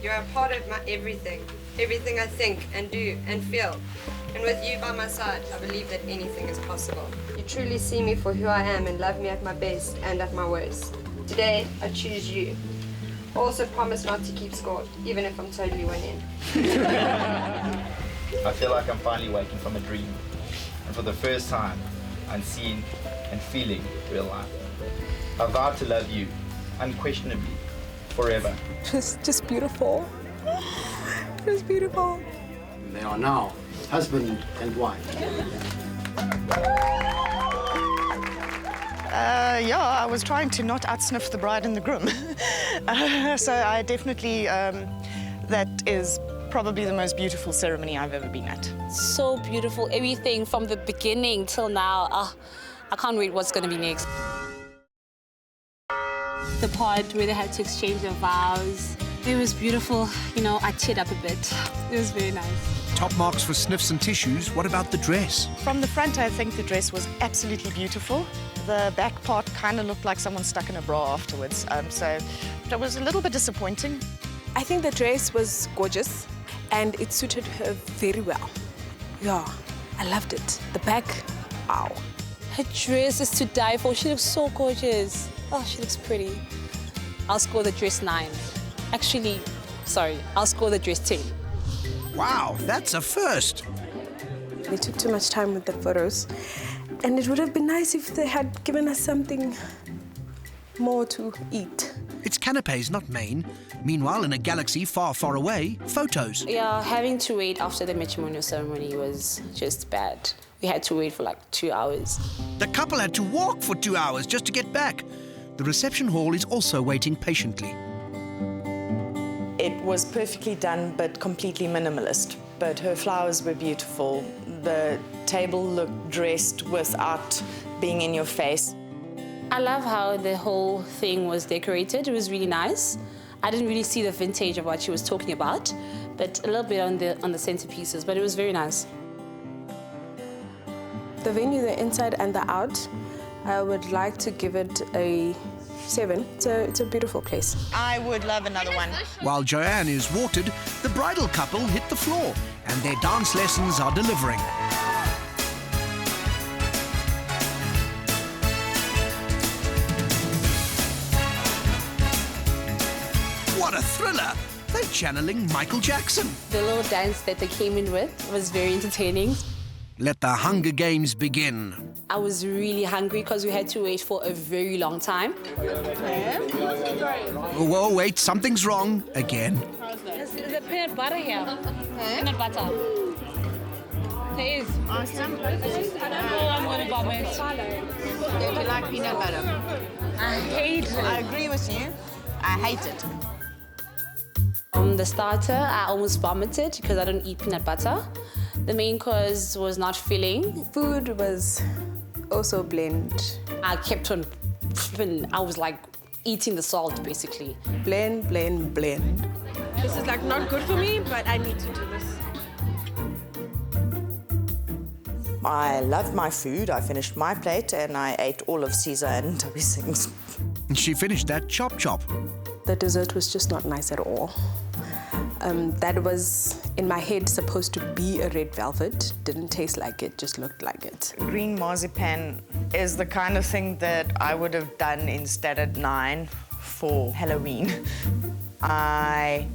S11: You're a part of my everything. Everything I think and do and feel. And with you by my side, I believe that anything is possible. You truly see me for who I am and love me at my best and at my worst. Today, I choose you. Also promise not to keep score, even if I'm totally winning.
S17: I feel like I'm finally waking from a dream. And for the first time, I'm seeing and feeling real life. I vow to love you, unquestionably, forever.
S6: Just beautiful. It was beautiful.
S7: They are now husband and wife.
S24: Yeah, I was trying to not outsniff the bride and the groom. So I definitely, that is probably the most beautiful ceremony I've ever been at.
S3: So beautiful, everything from the beginning till now. I can't wait what's going to be next. The part where they had to exchange their vows, it was beautiful. You know, I teared up a bit. It was very nice.
S1: Top marks for sniffs and tissues. What about the dress?
S24: From the front, I think the dress was absolutely beautiful. The back part kind of looked like someone stuck in a bra afterwards, so it was a little bit disappointing.
S6: I think the dress was gorgeous and it suited her very well. Yeah, I loved it. The back, wow.
S3: Her dress is to die for. She looks so gorgeous. Oh, she looks pretty. I'll score the dress 9. Actually, sorry, I'll score the dress 10.
S1: Wow, that's a first.
S6: They took too much time with the photos. And it would have been nice if they had given us something more to eat.
S1: It's canapes, not main. Meanwhile, in a galaxy far, far away, photos.
S3: Yeah, having to wait after the matrimonial ceremony was just bad. We had to wait for like 2 hours.
S1: The couple had to walk for 2 hours just to get back. The reception hall is also waiting patiently.
S24: It was perfectly done, but completely minimalist. But her flowers were beautiful. The table looked dressed without being in your face.
S3: I love how the whole thing was decorated. It was really nice. I didn't really see the vintage of what she was talking about, but a little bit on the centerpieces, but it was very nice.
S6: The venue, the inside and the out,
S20: I would like to give it a 7. It's a beautiful place.
S9: I would love another one.
S1: While Joanne is watered, the bridal couple hit the floor and their dance lessons are delivering. What a thriller! They're channeling Michael Jackson.
S3: The little dance that they came in with was very entertaining.
S1: Let the Hunger Games begin.
S3: I was really hungry because we had to wait for a very long time.
S1: Whoa, wait, something's wrong again.
S10: There's peanut butter here. Peanut butter. There is. Awesome. I don't know I'm going to vomit.
S9: Do you like peanut butter?
S10: I hate it.
S9: I agree with you. I hate it.
S3: The starter, I almost vomited because I don't eat peanut butter. The main course was not filling.
S20: Food was also bland.
S3: I kept on I was like eating the salt basically.
S20: Bland, bland, bland.
S6: This is like not good for me, but I need to do this.
S24: I loved my food. I finished my plate and I ate all of Caesar and Tubby's things.
S1: She finished that chop.
S20: The dessert was just not nice at all. That was, in my head, supposed to be a red velvet. Didn't taste like it, just looked like it.
S24: Green marzipan is the kind of thing that I would have done instead at 9 for Halloween. I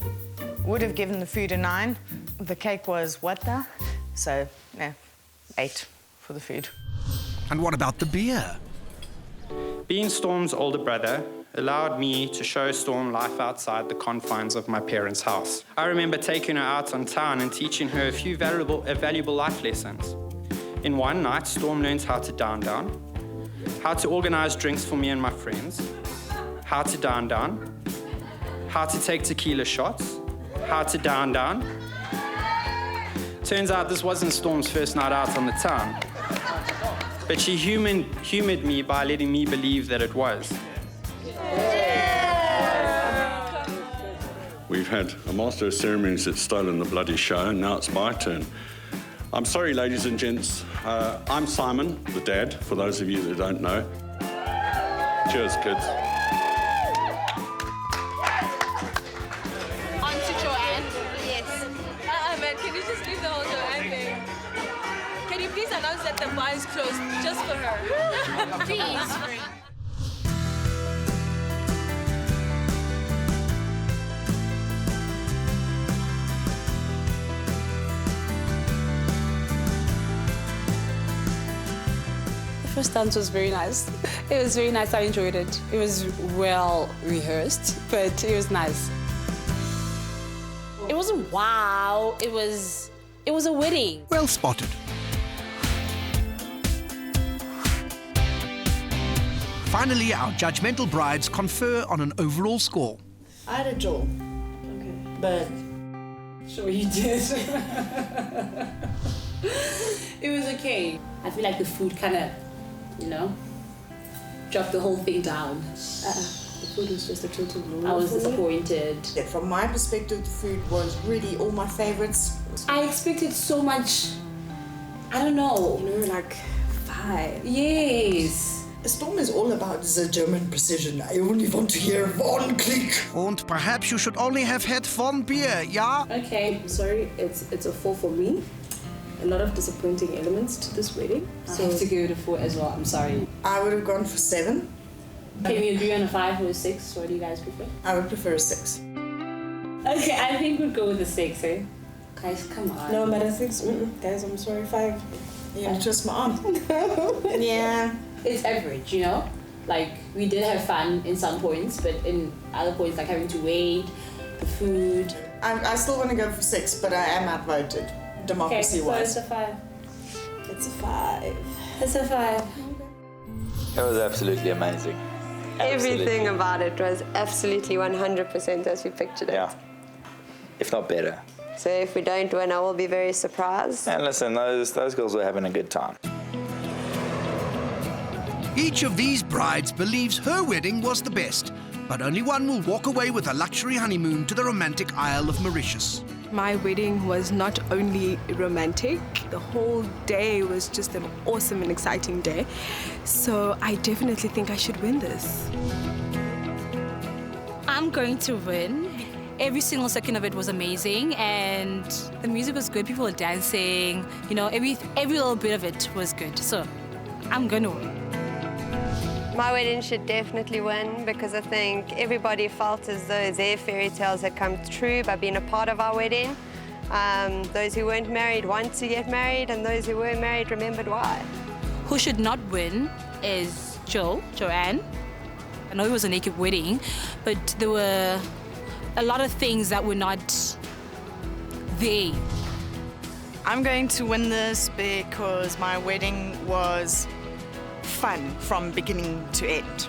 S24: would have given the food a 9. The cake was 𝗜παιढ, so yeah, 8 for the food.
S1: And what about the beer?
S16: Being Storm's older brother allowed me to show Storm life outside the confines of my parents' house. I remember taking her out on town and teaching her a few valuable life lessons. In one night, Storm learned how to down, how to organize drinks for me and my friends, how to down, how to take tequila shots, how to down. Turns out this wasn't Storm's first night out on the town, but she humored me by letting me believe that it was.
S19: We've had a master of ceremonies that's stolen the bloody show, and now it's my turn. I'm sorry, ladies and gents. I'm Simon, the dad, for those of you that don't know. Cheers, kids.
S10: On to Joanne. Yes. Man, can you just leave the whole Joanne thing? Can you please announce that the bar is closed just for her? Please.
S3: The first dance was very nice. It was very nice, I enjoyed it. It was well rehearsed, but it was nice. It wasn't wow, it was a wedding.
S1: Well spotted. Finally, our judgmental brides confer on an overall score.
S24: I had a jaw. Okay. But
S3: Sure you did. It was okay. I feel like the food kind of, dropped the whole thing down.
S24: the food was just a total blow.
S3: I was disappointed.
S24: Yeah, from my perspective, the food was really all my favorites.
S3: I expected so much, I don't know.
S24: Like 5.
S3: Yes.
S24: Storm is all about the German precision. I only want to hear one click.
S1: And perhaps you should only have had one beer, yeah?
S20: Okay, sorry, it's a 4 for me. A lot of disappointing elements to this wedding.
S3: I have to go to 4 as well, I'm sorry.
S24: I would have gone for 7.
S3: Can we agree on a 5 or a 6? What do you guys prefer?
S24: I would prefer a 6.
S3: Okay, I think we'd go with a 6, eh? Guys, come on.
S24: No, but a 6. Guys, I'm sorry, 5. Yeah, just my arm. Yeah.
S3: It's average, Like, we did have fun in some points, but in other points, like having to wait, the food.
S24: I still want to go for 6, but I am outvoted, democracy-wise.
S3: Okay, so it's a 5.
S24: It's a 5.
S3: It's a 5.
S17: It was absolutely amazing.
S11: Everything about it was absolutely 100% as we pictured it.
S17: Yeah, if not better.
S11: So if we don't win, I will be very surprised.
S17: And listen, those girls were having a good time.
S1: Each of these brides believes her wedding was the best, but only one will walk away with a luxury honeymoon to the romantic Isle of Mauritius.
S6: My wedding was not only romantic, the whole day was just an awesome and exciting day. So I definitely think I should win this.
S2: I'm going to win. Every single second of it was amazing, and the music was good. People were dancing. You know, every little bit of it was good. So I'm going to win.
S11: My wedding should definitely win because I think everybody felt as though their fairy tales had come true by being a part of our wedding. Those who weren't married want to get married, and those who were married remembered why.
S2: Who should not win is Joanne. I know it was a naked wedding, but there were a lot of things that were not there.
S24: I'm going to win this because my wedding was fun from beginning to end.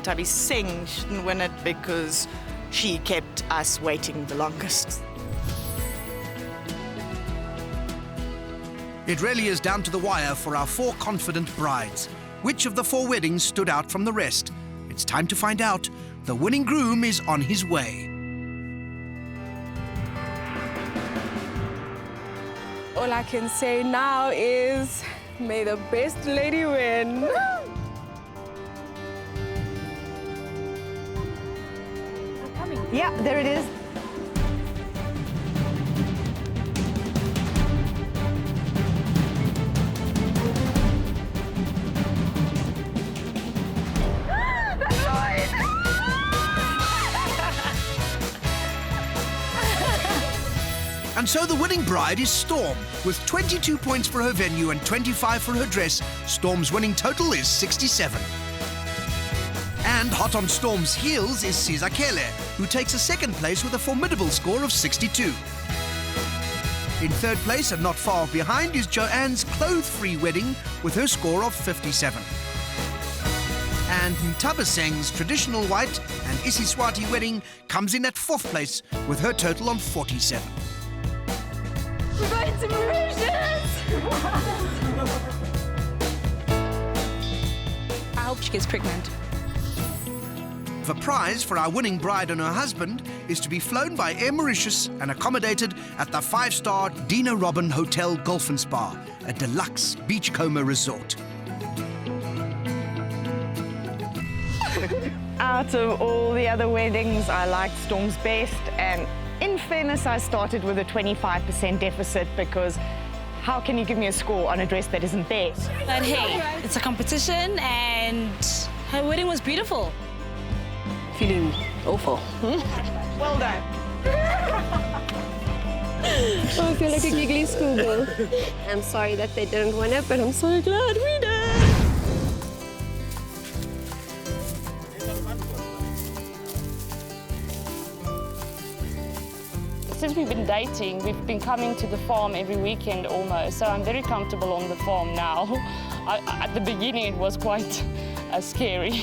S24: Tabby Singh shouldn't win it because she kept us waiting the longest.
S1: It really is down to the wire for our 4 confident brides. Which of the 4 weddings stood out from the rest? It's time to find out. The winning groom is on his way.
S6: All I can say now is, may the best lady win.
S24: Yeah, there it is.
S1: And so the winning bride is Storm. With 22 points for her venue and 25 for her dress, Storm's winning total is 67. And hot on Storm's heels is 𝗜παιիս𝗳cie, who takes a second place with a formidable score of 62. In third place and not far behind is Joanne's clothes-free wedding with her score of 57. And 𝗜παιիս𝗳cie's traditional white and 𝗜παιիս𝗳cie wedding comes in at 4th place with her total of 47.
S11: We're going to Mauritius!
S2: I hope she gets pregnant.
S1: The prize for our winning bride and her husband is to be flown by Air Mauritius and accommodated at the 5-star Dina Robin Hotel Golf and Spa, a deluxe beachcomber resort.
S24: Out of all the other weddings, I liked Storm's best, and in fairness, I started with a 25% deficit because how can you give me a score on a dress that isn't there?
S2: But hey, it's a competition and her wedding was beautiful.
S6: Feeling awful.
S24: Well done.
S11: I feel like a giggly schoolgirl. I'm sorry that they didn't win it, but I'm so glad we did.
S4: Since we've been dating, we've been coming to the farm every weekend almost, so I'm very comfortable on the farm now. At the beginning, it was quite scary.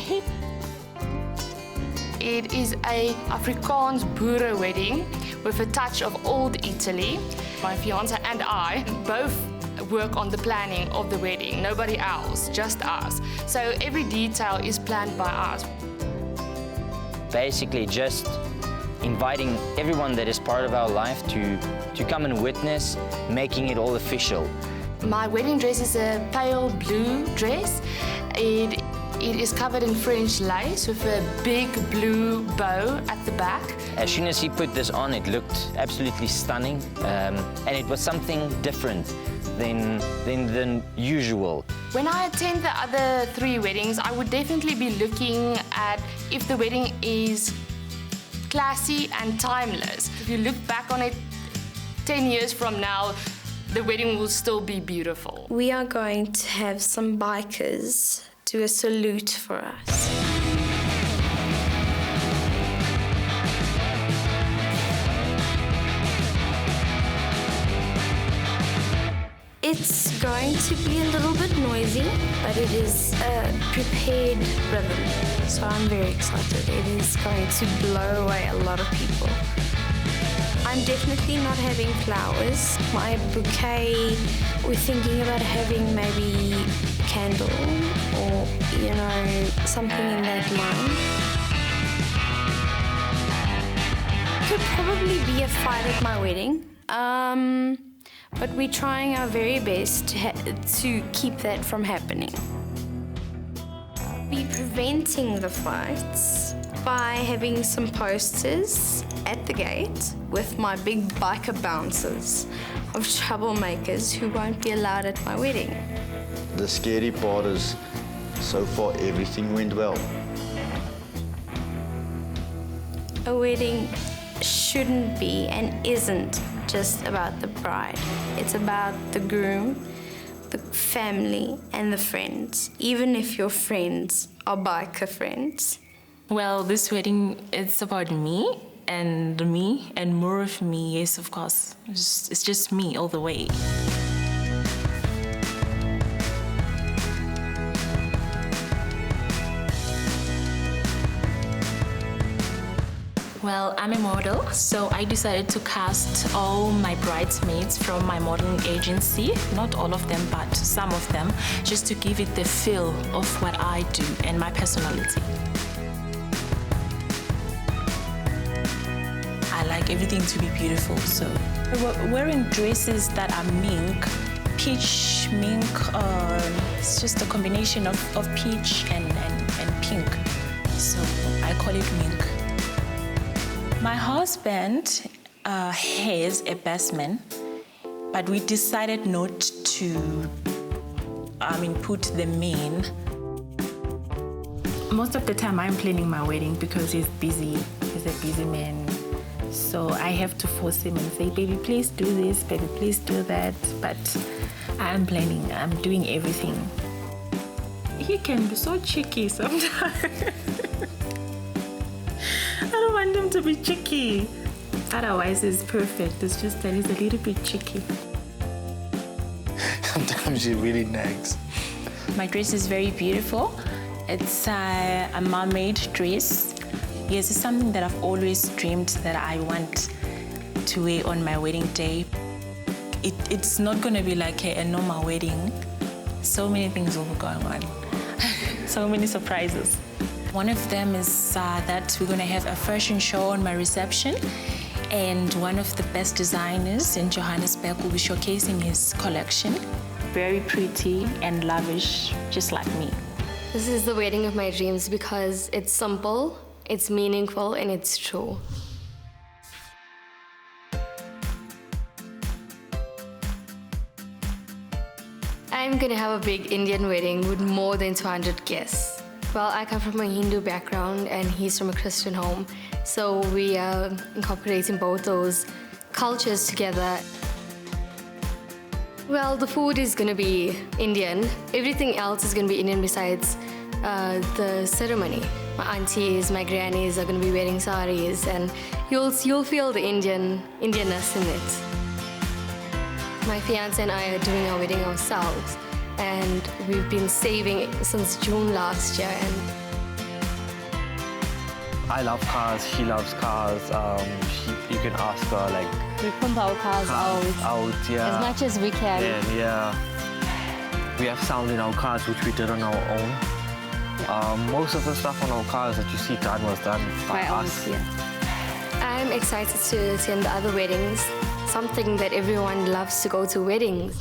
S21: It is a Afrikaans boere wedding with a touch of old Italy. My fiancé and I both work on the planning of the wedding, nobody else, just us. So every detail is planned by us.
S22: Basically just inviting everyone that is part of our life to come and witness, making it all official.
S21: My wedding dress is a pale blue dress. It is covered in French lace with a big blue bow at the back.
S22: As soon as he put this on, it looked absolutely stunning, and it was something different than usual.
S21: When I attend the other 3 weddings, I would definitely be looking at if the wedding is classy and timeless. If you look back on it 10 years from now, the wedding will still be beautiful.
S25: We are going to have some bikers do a salute for us. It's going to be a little bit noisy, but it is a prepared rhythm, so I'm very excited. It is going to blow away a lot of people. I'm definitely not having flowers. My bouquet, we're thinking about having maybe a candle or, you know, something in that line. could probably be a fight at my wedding, but we're trying our very best to keep that from happening. We're preventing the fights by having some posters at the gate with my big biker bouncers of troublemakers who won't be allowed at my wedding.
S5: The scary part is, so far everything went well.
S25: A wedding shouldn't be and isn't just about the bride. It's about the groom, the family, and the friends, even if your friends are biker friends.
S2: Well, this wedding, it's about me and more of me, yes, of course. It's just me all the way. Well, I'm a model, so I decided to cast all my bridesmaids from my modeling agency. Not all of them, but some of them, just to give it the feel of what I do and my personality. I like everything to be beautiful, so wearing dresses that are mink, peach, mink, it's just a combination of peach and pink, so I call it mink. My husband has a best man, but we decided not to put the men. Most of the time I'm planning my wedding because he's busy. He's a busy man. So I have to force him and say, baby, please do this, baby, please do that. But I'm planning, I'm doing everything. He can be so cheeky sometimes. I don't want him to be cheeky. Otherwise, it's perfect. It's just that he's a little bit cheeky.
S18: Sometimes he really nags.
S2: My dress is very beautiful. It's a mermaid dress. Yes, it's something that I've always dreamed that I want to wear on my wedding day. It's not going to be like a normal wedding. So many things will be going on. So many surprises. One of them is that we're going to have a fashion show on my reception, and one of the best designers in Johannesburg will be showcasing his collection. Very pretty and lavish, just like me.
S25: This is the wedding of my dreams because it's simple, it's meaningful, and it's true. I'm going to have a big Indian wedding with more than 200 guests. Well, I come from a Hindu background and he's from a Christian home. So we are incorporating both those cultures together. Well, the food is going to be Indian. Everything else is going to be Indian besides the ceremony. My aunties, my grannies are going to be wearing saris, and you'll feel the Indianness in it. My fiancé and I are doing our wedding ourselves. And we've been saving since June last year. And
S18: I love cars, she loves cars. You can ask her, like...
S3: We pump our cars out,
S18: yeah.
S3: As much as we can.
S18: Yeah. We have sound in our cars, which we did on our own. Yeah. Most of the stuff on our cars that you see done was done by us.
S3: Yeah.
S25: I'm excited to attend the other weddings. Something that everyone loves to go to weddings.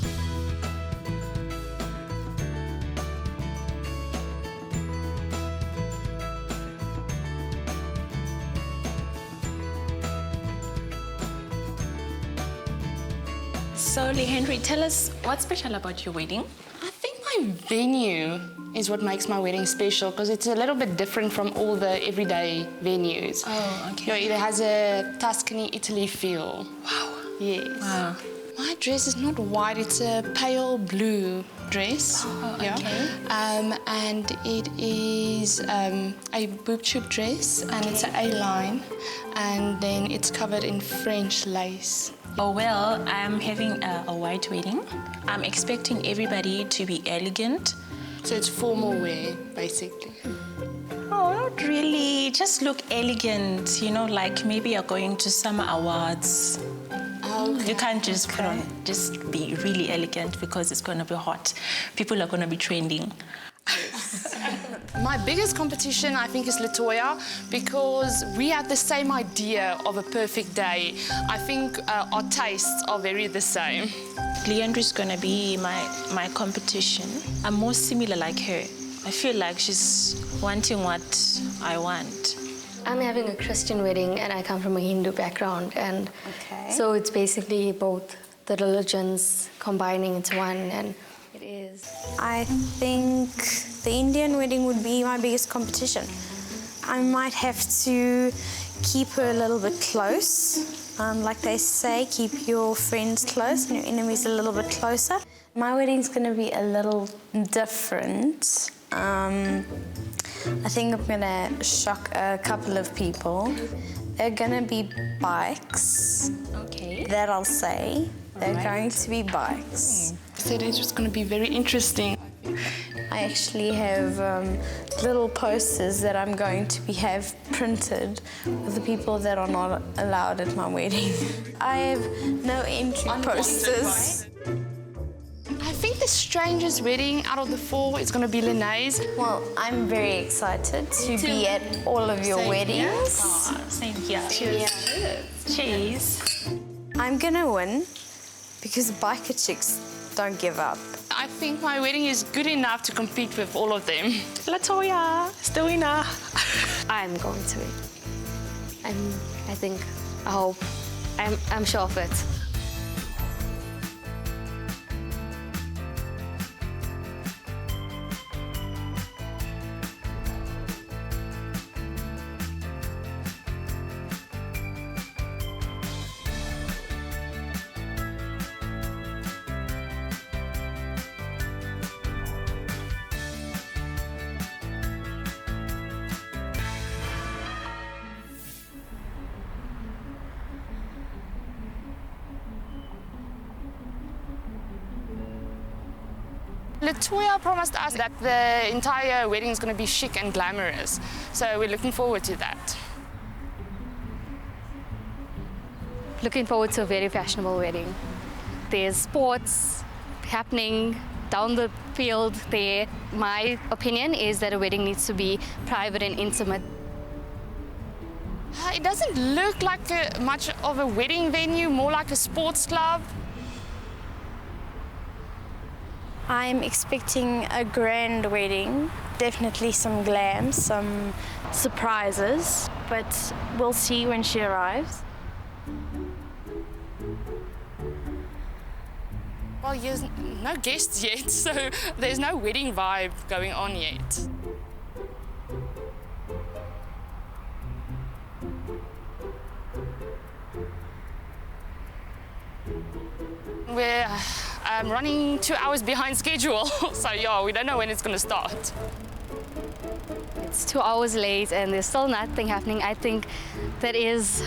S2: So, Henry, tell us what's special about your wedding?
S21: I think my venue is what makes my wedding special because it's a little bit different from all the everyday venues.
S2: Oh, okay.
S21: It has a Tuscany, Italy feel.
S2: Wow.
S21: Yes.
S2: Wow.
S21: My dress is not white, it's a pale blue dress.
S2: Oh, okay.
S21: Yeah. And it is a boob tube dress, and it's an A-line, and then it's covered in French lace.
S2: Oh, well, I'm having a white wedding. I'm expecting everybody to be elegant.
S21: So it's formal wear, basically.
S2: Oh, not really. Just look elegant, like maybe you're going to summer awards.
S21: Okay.
S2: You can't just put on, just be really elegant because it's going to be hot. People are going to be trending.
S21: Yes. My biggest competition, I think, is Latoya, because we have the same idea of a perfect day. I think our tastes are very the same.
S2: Leandra's gonna be my competition. I'm more similar like her. I feel like she's wanting what I want.
S25: I'm having a Christian wedding and I come from a Hindu background, and so it's basically both the religions combining into one, and it is.
S8: I think the Indian wedding would be my biggest competition. I might have to keep her a little bit close. Like they say, keep your friends close and your enemies a little bit closer. My wedding's going to be a little different. I think I'm going to shock a couple of people. They're going to be bikes.
S2: Okay.
S8: That I'll say. They're going to be bikes.
S21: So it's just going to be very interesting.
S8: I actually have little posters that I'm going to have printed with the people that are not allowed at my wedding. I have no entry posters.
S21: I think the strangest wedding out of the four is going to be Lene's.
S8: Well, I'm very excited to be at all of your weddings.
S2: Same here. Cheers. Cheers.
S8: I'm going to win because biker chicks don't give up.
S21: I think my wedding is good enough to compete with all of them.
S2: Latoya, still winner.
S25: I'm going to win. I hope, I'm sure of it.
S21: Latoya promised us that the entire wedding is going to be chic and glamorous, so we're looking forward to that.
S25: Looking forward to a very fashionable wedding. There's sports happening down the field there. My opinion is that a wedding needs to be private and intimate.
S21: It doesn't look like much of a wedding venue, more like a sports club.
S8: I'm expecting a grand wedding, definitely some glam, some surprises, but we'll see when she arrives.
S21: Well, there's no guests yet, so there's no wedding vibe going on yet. We're running 2 hours behind schedule, so yeah, we don't know when it's going to start.
S25: It's 2 hours late and there's still nothing happening. I think that is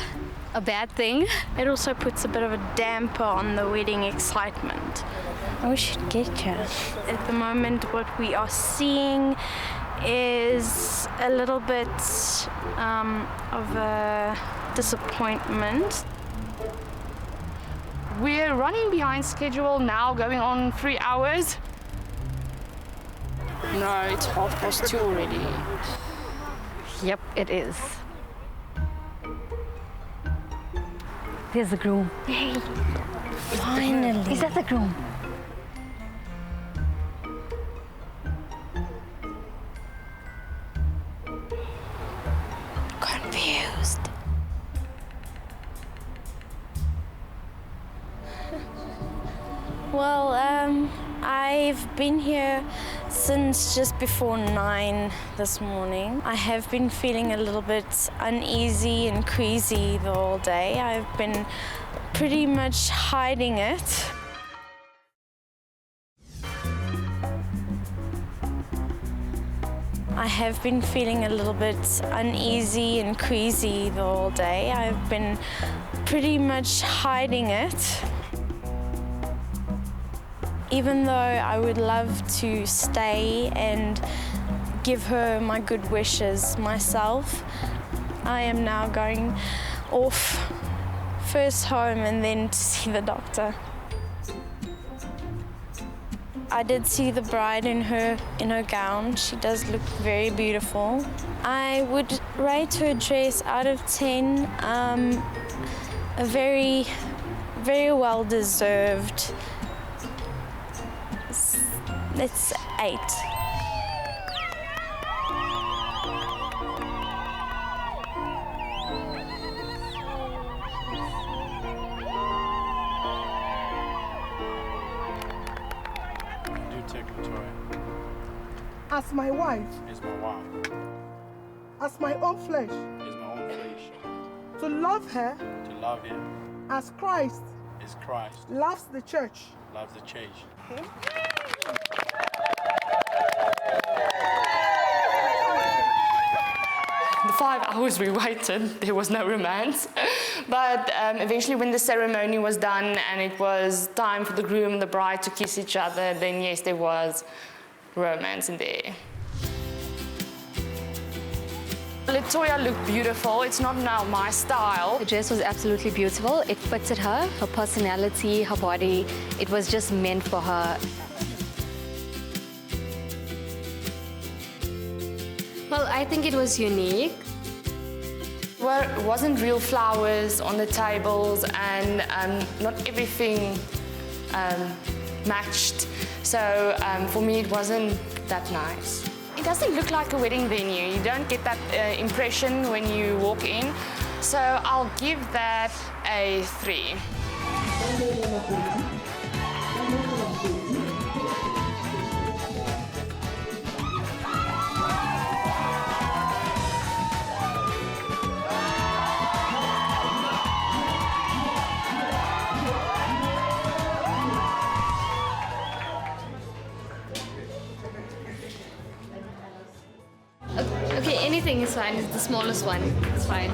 S25: a bad thing.
S8: It also puts a bit of a damper on the wedding excitement. I wish you'd get you. At the moment, what we are seeing is a little bit of a disappointment.
S21: We're running behind schedule now, going on 3 hours. No, it's 2:30 already.
S25: Yep, it is. There's the groom. Yay!
S8: Finally.
S25: Is that the groom?
S8: Confused. Well, I've been here since just before 9 this morning. I have been feeling a little bit uneasy and queasy the whole day. I've been pretty much hiding it. I have been feeling a little bit uneasy and queasy the whole day. I've been pretty much hiding it. Even though I would love to stay and give her my good wishes myself, I am now going off, first home and then to see the doctor.
S25: I did see the bride in her gown. She does look very beautiful. I would rate her dress out of 10 a very, very well deserved. It's 8.
S12: As my wife,
S13: is my wife,
S12: as my own flesh,
S13: is my own flesh,
S12: to love her
S13: to love him
S12: as Christ
S13: is Christ,
S12: loves the church.
S13: loves the church.
S4: The 5 hours we waited, there was no romance. But eventually when the ceremony was done and it was time for the groom and the bride to kiss each other, then yes, there was romance in there. Latoya looked beautiful. It's not now my style.
S14: The dress was absolutely beautiful. It fitted her, her personality, her body. It was just meant for her.
S25: Well, I think it was unique.
S4: Well, it wasn't real flowers on the tables and not everything matched. So for me, it wasn't that nice. It doesn't look like a wedding venue. You don't get that impression when you walk in. So I'll give that a 3.
S25: Okay, anything is fine. It's the smallest one. It's fine.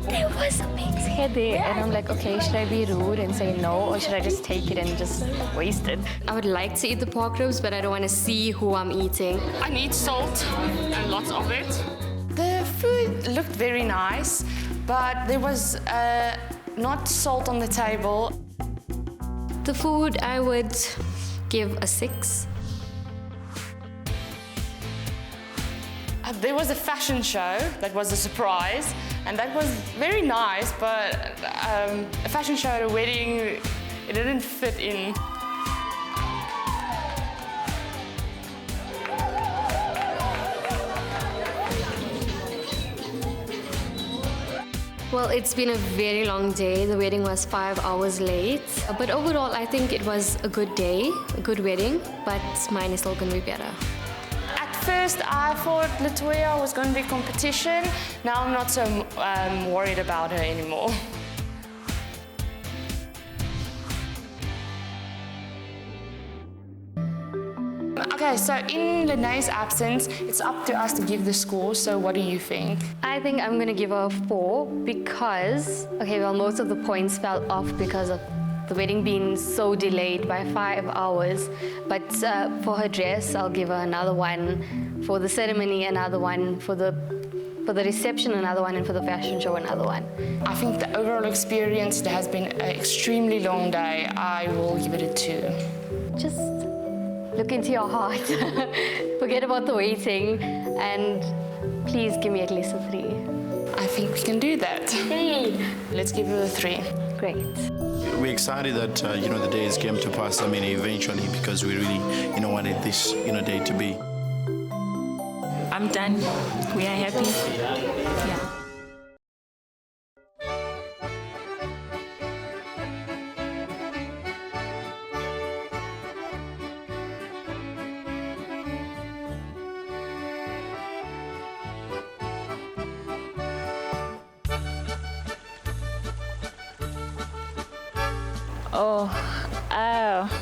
S25: There was a big
S14: Hair there, and I'm like, okay, should I be rude and say no, or should I just take it and just waste it?
S25: I would like to eat the pork ribs, but I don't want to see who I'm eating.
S4: I need salt and lots of it. The food looked very nice, but there was not salt on the table.
S25: The food, I would give a 6.
S4: There was a fashion show that was a surprise, and that was very nice, but a fashion show at a wedding, it didn't fit in.
S25: Well, it's been a very long day. The wedding was 5 hours late. But overall, I think it was a good day, a good wedding, but mine is still going to be better.
S4: First, I thought Latoya was going to be competition. Now I'm not so worried about her anymore. Okay, so in Lene's absence, it's up to us to give the score. So what do you think?
S14: I think I'm going to give her a 4 because, okay, well, most of the points fell off because of the wedding being so delayed by 5 hours. But for her dress, I'll give her another 1. For the ceremony, another 1. For the reception, another 1. And for the fashion show, another 1.
S4: I think the overall experience, it has been an extremely long day. I will give it a 2.
S14: Just look into your heart. Forget about the waiting. And please give me at least a 3.
S4: I think we can do that.
S14: Hey.
S4: Let's give it a 3.
S14: Great.
S15: We're excited that the days came to pass. I mean, eventually, because we really wanted this day to be.
S2: I'm done. We are happy. Yeah.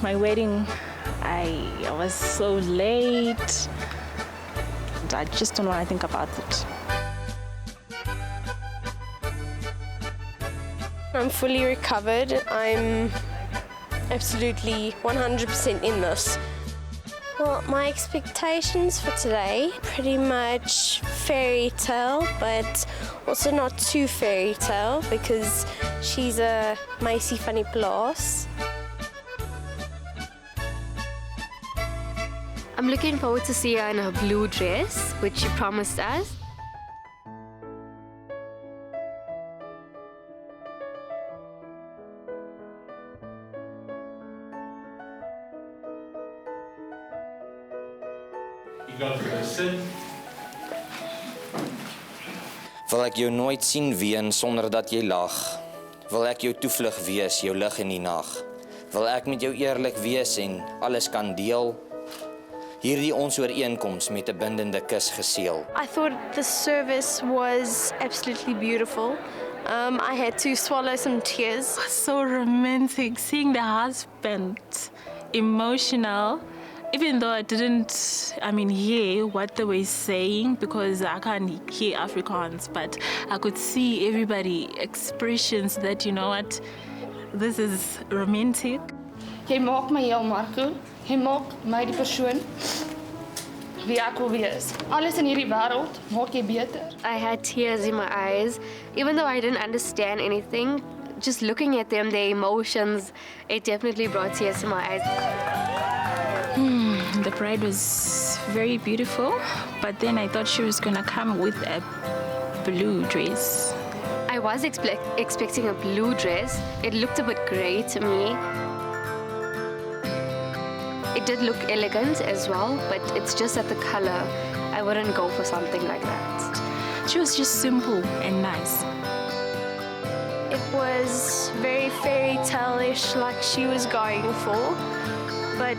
S2: My wedding, I was so late. I just don't want to think about it.
S23: I'm fully recovered. I'm absolutely 100% in this.
S25: Well, my expectations for today, pretty much fairy tale, but also not too fairy tale because she's a 𝗜παιիսy funny plus.
S14: I'm looking forward to see her in her blue dress, which she promised us.
S13: You got to sit.
S22: Wil ek jou nooit sien ween sonder dat jy lag. Wil ek jou toevlug wees, jou lig in die nag. Wil ek met jou eerlik wees en alles kan deel. Hierdie ons ooreenkoms met 'n bindende kus geseël.
S23: I thought the service was absolutely beautiful. I had to swallow some tears.
S2: So romantic, seeing the husband, emotional. Even though I didn't, hear what they were saying because I can't hear Afrikaans, but I could see everybody expressions that, you know what, this is romantic.
S21: Jy maak my heel, Marco. Jy maak my die persoon wie ek wil wees. Alles in hierdie wêreld maak jy beter.
S14: I had tears in my eyes. Even though I didn't understand anything, just looking at them, their emotions, it definitely brought tears to my eyes.
S2: The bride was very beautiful, but then I thought she was gonna come with a blue dress.
S14: I was expecting a blue dress. It looked a bit grey to me. It did look elegant as well, but it's just that the color, I wouldn't go for something like that.
S2: She was just simple and nice.
S23: It was very fairy tale-ish like she was going for, but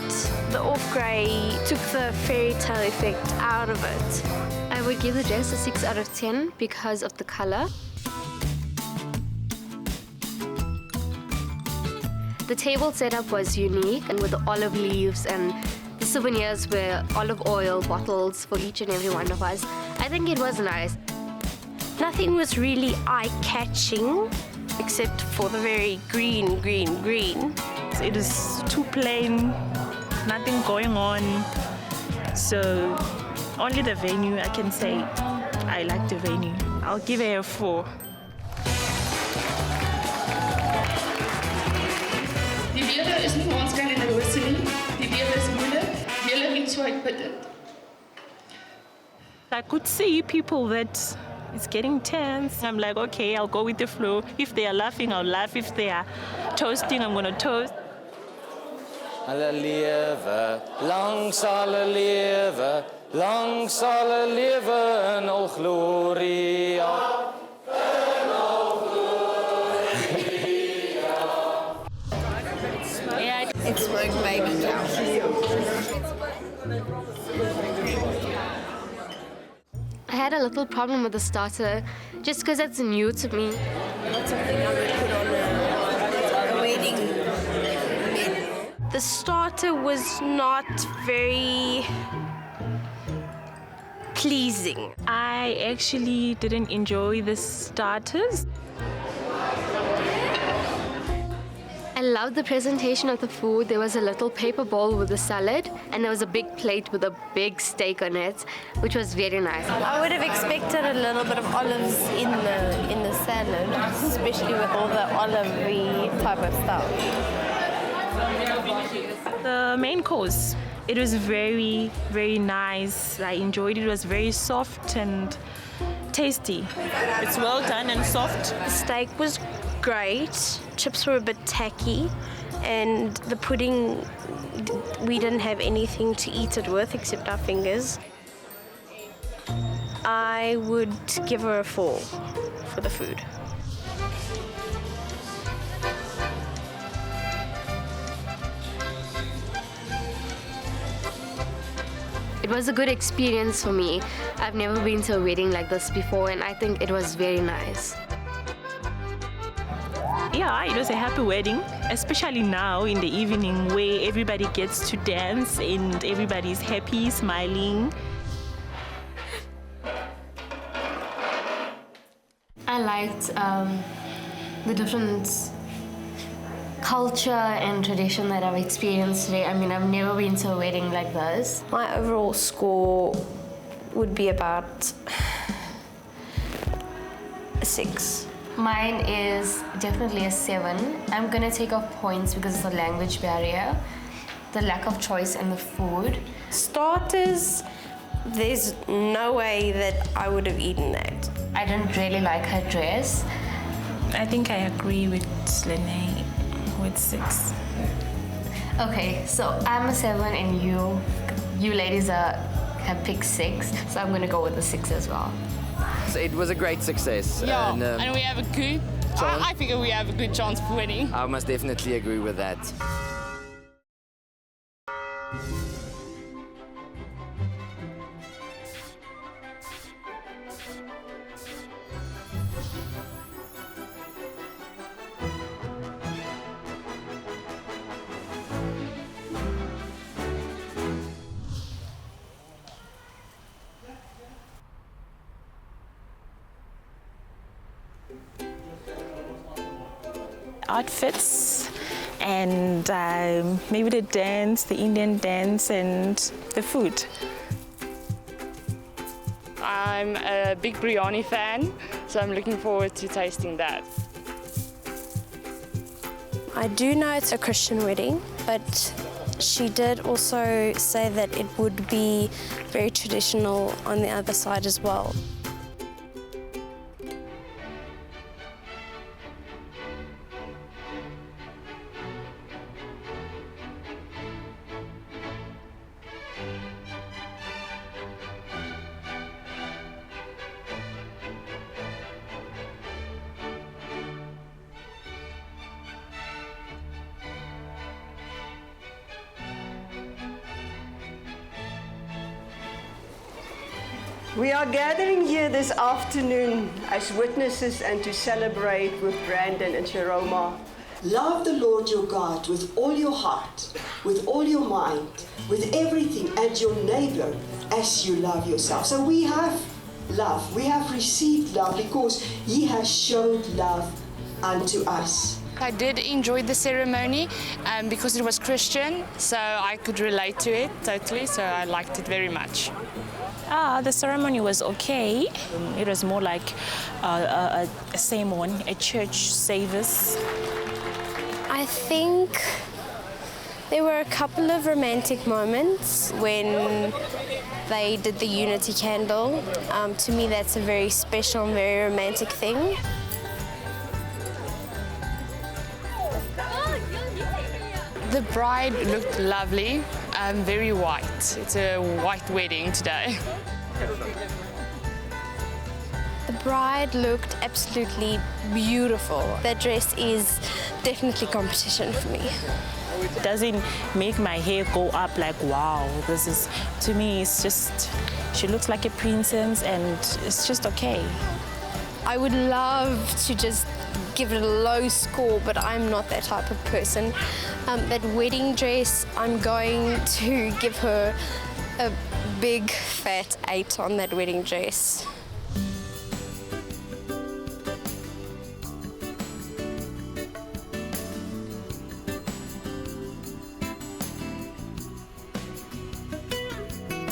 S23: the off-grey took the fairy tale effect out of it.
S14: I would give the dress a 6 out of 10 because of the color. The table setup was unique, and with the olive leaves and the souvenirs were olive oil bottles for each and every one of us. I think it was nice.
S23: Nothing was really eye-catching except for the very green.
S2: It is too plain, nothing going on. So only the venue, I can say I like the venue. I'll give it a 4.
S21: Die weerder is nie maanskyn en rose nie. Die weerder is moeilik, welig en so uitputtend.
S2: I could see people that it's getting tense. I'm like, okay, I'll go with the flow. If they are laughing, I'll laugh. If they are toasting, I'm gonna toast.
S22: Hulle lewe, lang sal hulle lewe, lang sal hulle lewe in al glorie.
S11: It's smoked baby cow.
S14: I had a little problem with the starter, just because it's new to me.
S11: Something I would put on a wedding menu.
S23: The starter was not very pleasing.
S2: I actually didn't enjoy the starters.
S14: I loved the presentation of the food. There was a little paper bowl with a salad, and there was a big plate with a big steak on it, which was very nice.
S23: I would have expected a little bit of olives in the salad, especially with all the olivey type of stuff.
S2: The main course, it was very, very nice. I enjoyed it. It was very soft and tasty.
S6: It's well done and soft.
S23: The steak was great. Chips were a bit tacky, and the pudding, we didn't have anything to eat it with except our fingers. I would give her a 4 for the food.
S14: It was a good experience for me. I've never been to a wedding like this before, and I think it was very nice.
S2: Yeah, it was a happy wedding, especially now in the evening where everybody gets to dance and everybody's happy, smiling.
S14: I liked the different culture and tradition that I've experienced today. I mean, I've never been to a wedding like this.
S23: My overall score would be about a 6.
S14: Mine is definitely a 7. I'm gonna take off points because of the language barrier, the lack of choice in the food,
S25: Starters, there's no way that I would have eaten that.
S14: I didn't really like her dress.
S2: I think I agree with Lene with 6.
S14: Okay, so I'm a 7 and you ladies have picked 6, so I'm gonna go with the 6 as well.
S7: So it was a great success.
S21: Yeah,
S7: and
S21: we have a good, I think we have a good chance of winning.
S7: I must definitely agree with that.
S2: Outfits and maybe the dance, the Indian dance and the food.
S4: I'm a big biryani fan, so I'm looking forward to tasting that.
S25: I do know it's a Christian wedding, but she did also say that it would be very traditional on the other side as well.
S9: We are gathering here this afternoon as witnesses and to celebrate with Brandon and Sharoma.
S10: Love the Lord your God with all your heart, with all your mind, with everything, and your neighbor as you love yourself. So we have love. We have received love because He has showed love unto us.
S4: I did enjoy the ceremony because it was Christian, so I could relate to it totally, so I liked it very much.
S2: The ceremony was okay. It was more like a sermon, a church service.
S25: I think there were a couple of romantic moments when they did the unity candle. To me, that's a very special and very romantic thing.
S4: The bride looked lovely, very white. It's a white wedding today.
S25: The bride looked absolutely beautiful. That dress is definitely competition for me.
S2: It doesn't make my hair go up like, wow, this is, to me, it's just, she looks like a princess and it's just okay.
S25: I would love to just give it a low score, but I'm not that type of person. That wedding dress, I'm going to give her a big fat 8 on that wedding dress.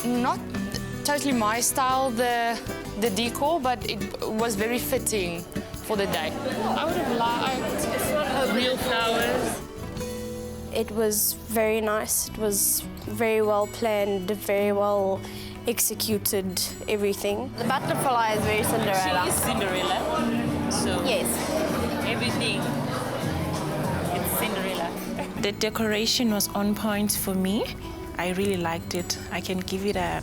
S4: Not totally my style, the decor, but it was very fitting for the day. I would have liked real flowers.
S25: It was very nice. It was very well planned, very well executed, everything. The butterfly is very Cinderella.
S2: She is Cinderella, so
S25: yes,
S2: everything, it's Cinderella. The decoration was on point for me. I really liked it. I can give it a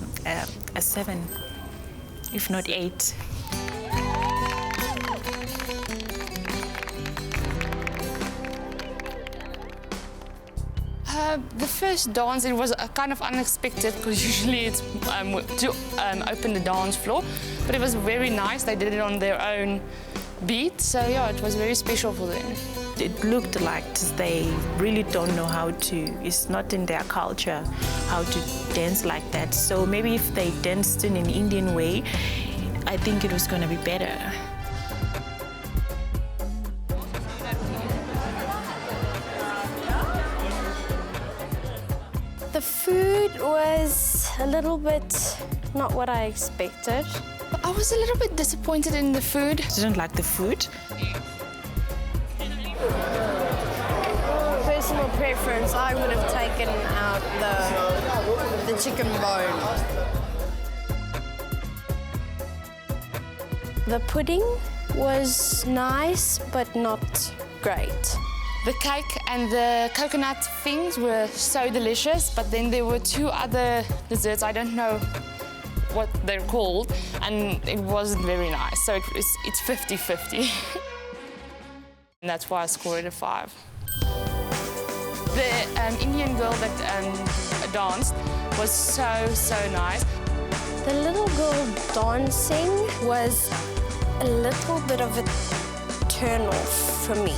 S2: 7, if not 8.
S4: The first dance, it was kind of unexpected because usually it's to open the dance floor, but it was very nice. They did it on their own beat, so yeah, it was very special for them.
S2: It looked like they really don't know how to, it's not in their culture how to dance like that. So maybe if they danced in an Indian way, I think it was going to be better.
S25: The food was a little bit not what I expected.
S4: I was a little bit disappointed in the food.
S2: Didn't like the food.
S25: Personal
S8: preference, I would have taken out the chicken bone. The pudding was nice, but not great.
S4: The cake and the coconut things were so delicious, but then there were 2 other desserts, I don't know what they're called, and it wasn't very nice. So it's 50-50. And that's why I scored it a 5. The Indian girl that danced was so nice.
S8: The little girl dancing was a little bit of a turn off for me.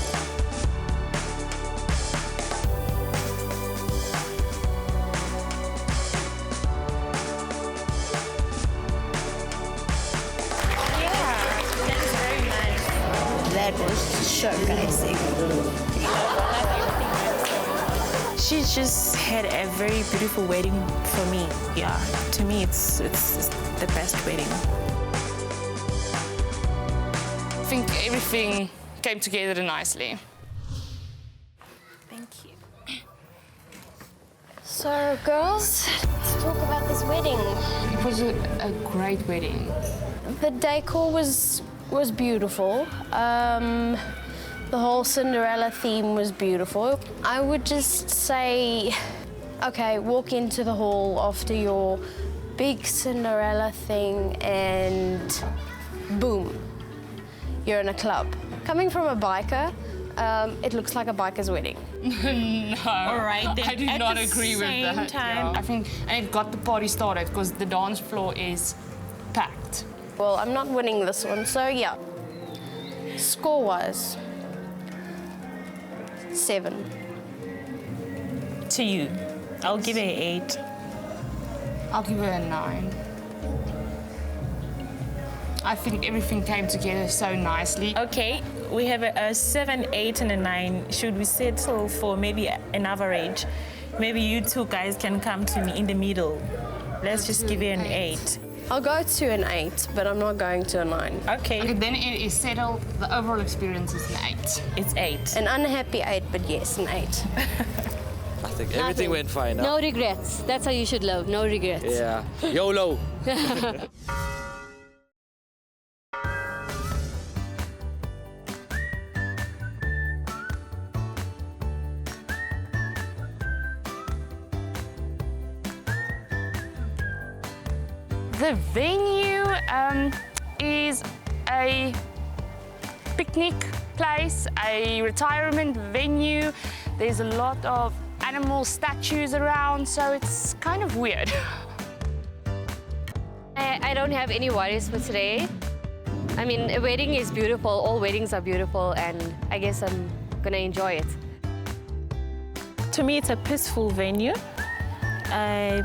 S8: That was showcasing.
S2: She just had a very beautiful wedding for me. Yeah, to me it's the best wedding.
S4: I think everything came together nicely.
S8: Thank you. So, girls, let's talk about this wedding.
S4: It was a great wedding.
S8: The decor was beautiful. The whole Cinderella theme was beautiful. I would just say, okay, walk into the hall after your big Cinderella thing and boom, you're in a club. Coming from a biker, it looks like a biker's wedding.
S4: No,
S2: all right, then
S4: I do not agree with that.
S2: Time.
S4: I think, and it got the party started because the dance floor is packed.
S8: Well, I'm not winning this one, so yeah. Score-wise, 7.
S2: To you, I'll give it an 8.
S4: I'll give it a 9. I think everything came together so nicely.
S2: Okay, we have a 7, 8, and a 9. Should we settle for maybe an average? Maybe you 2 guys can come to me in the middle. Let's just give it an 8.
S8: I'll go to an 8, but I'm not going to a 9.
S2: Okay.
S4: Then it is settled. The overall experience is an 8.
S2: It's 8.
S8: An unhappy 8, but yes, an 8.
S7: I think everything went fine.
S1: No regrets. That's how you should love. No regrets.
S7: Yeah. YOLO.
S4: The venue is a picnic place, a retirement venue. There's a lot of animal statues around, so it's kind of weird.
S14: I don't have any worries for today. I mean, a wedding is beautiful. All weddings are beautiful, and I guess I'm gonna enjoy it.
S2: To me, it's a peaceful venue. I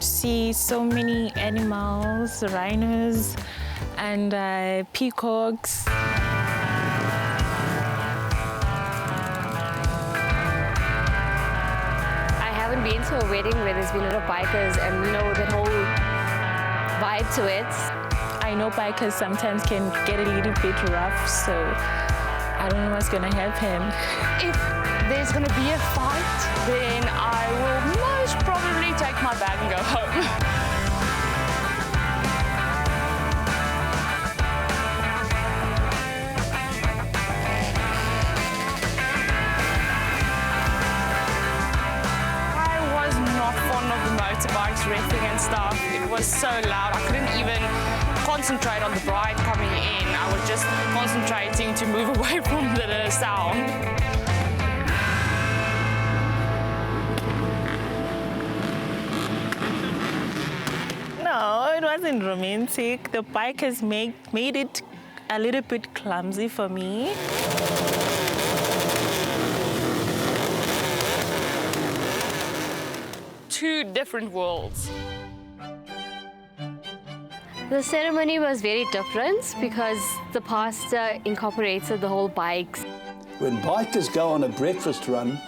S2: see so many animals, rhinos, and peacocks.
S14: I haven't been to a wedding where there's been a lot of bikers and, you know, that whole vibe to it.
S2: I know bikers sometimes can get a little bit rough, so I don't know what's gonna happen.
S4: If there's gonna be a fight, then I will most probably take my bag and go home. I was not fond of the motorbikes revving and stuff. It was so loud. I couldn't even concentrate on the bride coming in. I was just concentrating to move away from the sound.
S2: No, it wasn't romantic. The bikers made it a little bit clumsy for me.
S4: Two different worlds.
S14: The ceremony was very different because the pastor incorporated the whole bikes.
S16: When bikers go on a breakfast run,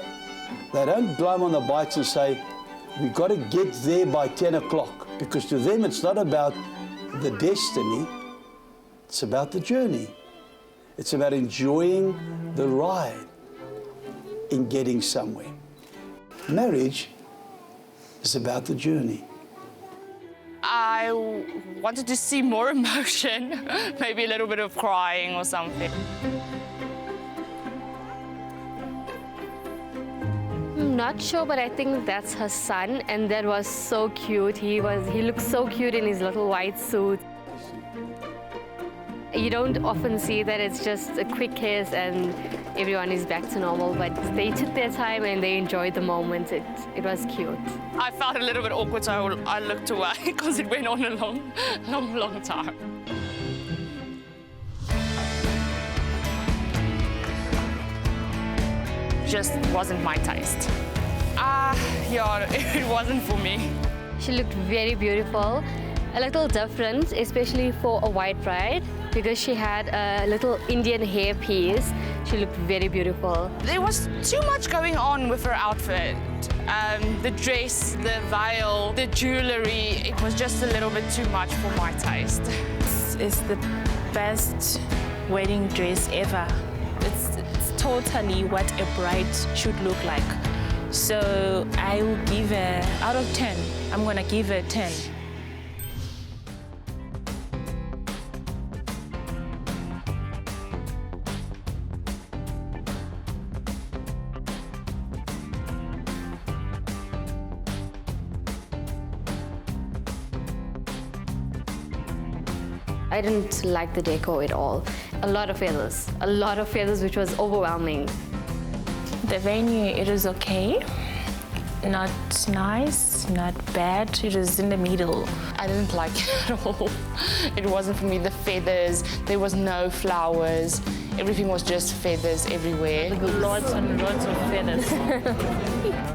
S16: they don't blow on the bikes and say, we've got to get there by 10 o'clock. Because to them, it's not about the destiny, it's about the journey. It's about enjoying the ride. in getting somewhere. Marriage is about the journey.
S4: I wanted to see more emotion, maybe a little bit of crying or something.
S14: I'm not sure, but I think that's her son, and that was so cute. He looked so cute in his little white suit. You don't often see that. It's just a quick kiss and everyone is back to normal, but they took their time and they enjoyed the moment. It was cute.
S4: I felt a little bit awkward, so I looked away because it went on a long time. Just wasn't my taste. Yeah, it wasn't for me.
S14: She looked very beautiful, a little different, especially for a white bride, because she had a little Indian hairpiece. She looked very beautiful.
S4: There was too much going on with her outfit. The dress, the veil, the jewellery, it was just a little bit too much for my taste.
S2: It's the best wedding dress ever. It's totally what a bride should look like. So I will give her, out of 10, I'm gonna give her 10.
S14: I didn't like the decor at all. A lot of feathers, which was overwhelming.
S2: The venue, it was okay. Not nice, not bad. It was in the middle.
S4: I didn't like it at all. It wasn't for me. The feathers, there was no flowers. Everything was just feathers everywhere.
S2: Lots and lots of feathers.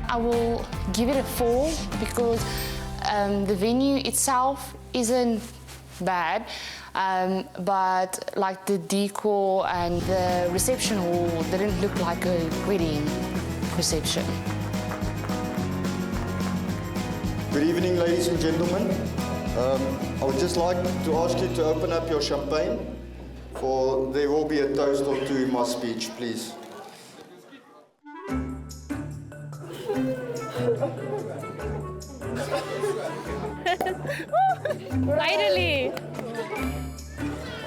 S4: I will give it a 4 because the venue itself isn't bad, but like the decor and the reception hall didn't look like a wedding reception.
S5: Good evening, ladies and gentlemen. I would just like to ask you to open up your champagne, for there will be a toast or two in my speech, please.
S14: Finally!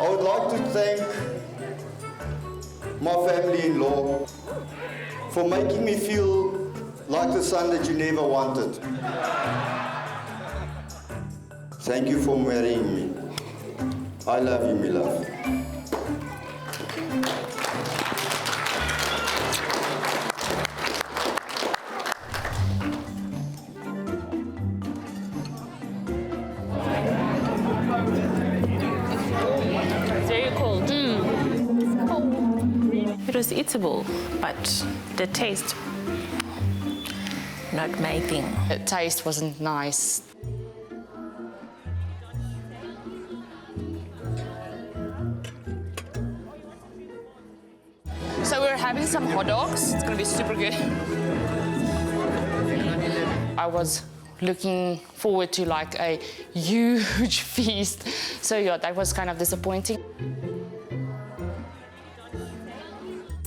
S5: I would like to thank my family-in-law for making me feel like the son that you never wanted. Thank you for marrying me. I love you, my love.
S2: Very cold. It was eatable, but the taste, not my thing.
S4: The taste wasn't nice. So we're having some hot dogs. It's gonna be super good. I was looking forward to like a huge feast. So yeah, that was kind of disappointing.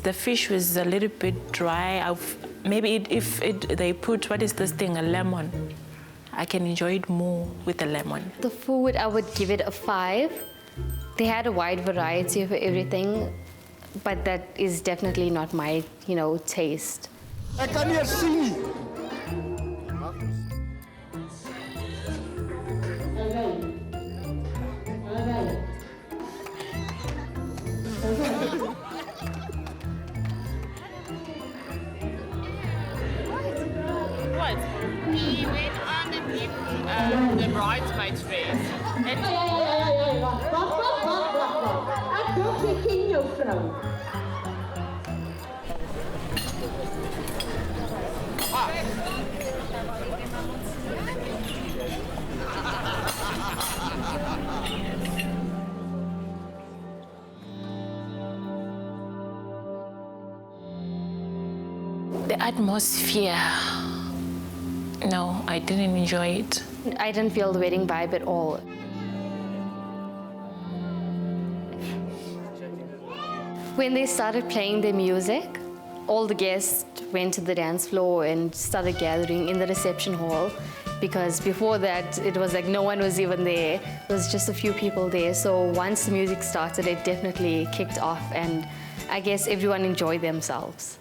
S2: The fish was a little bit dry. Maybe they put, what is this thing, a lemon. I can enjoy it more with a lemon.
S14: The food, I would give it a 5. They had a wide variety of everything, but that is definitely not my, taste.
S5: I can hear singing.
S4: What? He went underneath the bridesmaid's dress.
S2: The atmosphere, no, I didn't enjoy it.
S14: I didn't feel the wedding vibe at all. When they started playing the music, all the guests went to the dance floor and started gathering in the reception hall, because before that it was like no one was even there. It was just a few people there. So once the music started, it definitely kicked off, and I guess everyone enjoyed themselves.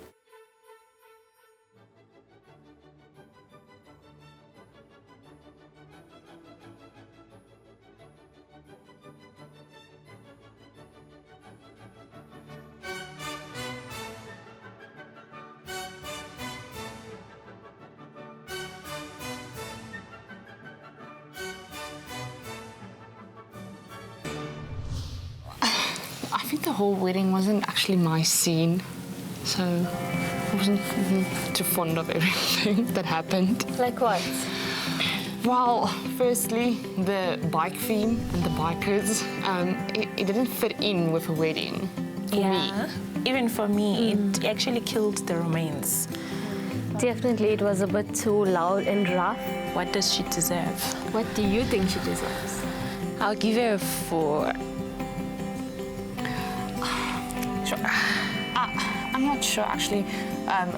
S4: I think the whole wedding wasn't actually my scene, so I wasn't too fond of everything that happened.
S14: Like what?
S4: Well, firstly, the bike theme and the bikers, it didn't fit in with a wedding for me.
S2: Even for me, it actually killed the romance.
S14: Definitely, it was a bit too loud and rough.
S2: What does she deserve?
S14: What do you think she deserves?
S2: I'll give her a 4.
S4: I'm not sure actually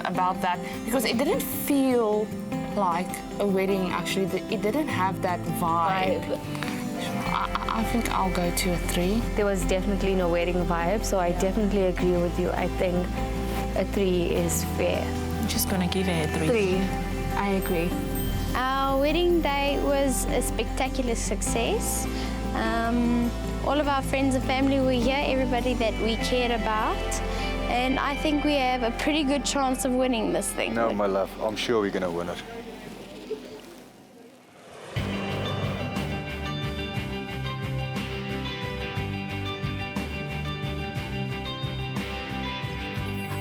S4: about that, because it didn't feel like a wedding actually. It didn't have that vibe. I think I'll go to a 3.
S14: There was definitely no wedding vibe, so I definitely agree with you. I think a 3 is fair.
S2: I'm just gonna give her a 3.
S14: 3, I agree.
S23: Our wedding day was a spectacular success. All of our friends and family were here, everybody that we cared about. And I think we have a pretty good chance of winning this thing.
S5: No, my love, I'm sure we're going to win it.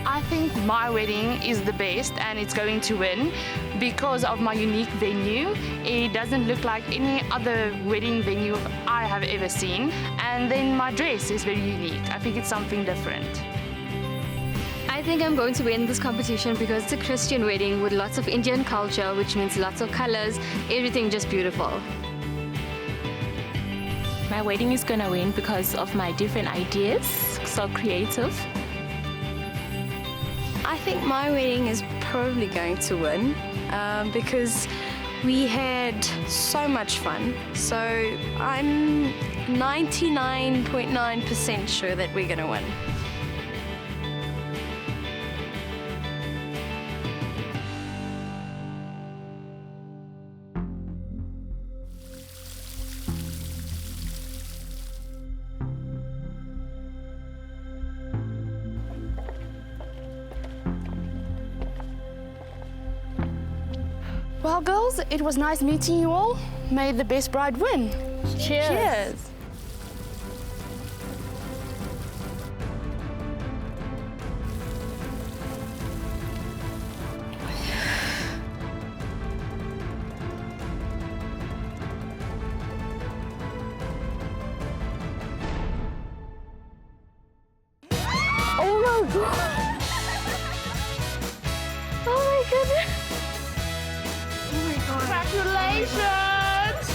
S4: I think my wedding is the best and it's going to win because of my unique venue. It doesn't look like any other wedding venue I have ever seen. And then my dress is very unique. I think it's something different.
S14: I think I'm going to win this competition because it's a Christian wedding with lots of Indian culture, which means lots of colors, everything just beautiful.
S2: My wedding is gonna win because of my different ideas, so creative.
S23: I think my wedding is probably going to win because we had so much fun. So I'm 99.9% sure that we're going to win.
S4: Well, girls, it was nice meeting you all. May the best bride win.
S23: Cheers.
S4: Cheers.
S23: Oh my God. Oh my goodness.
S4: Congratulations!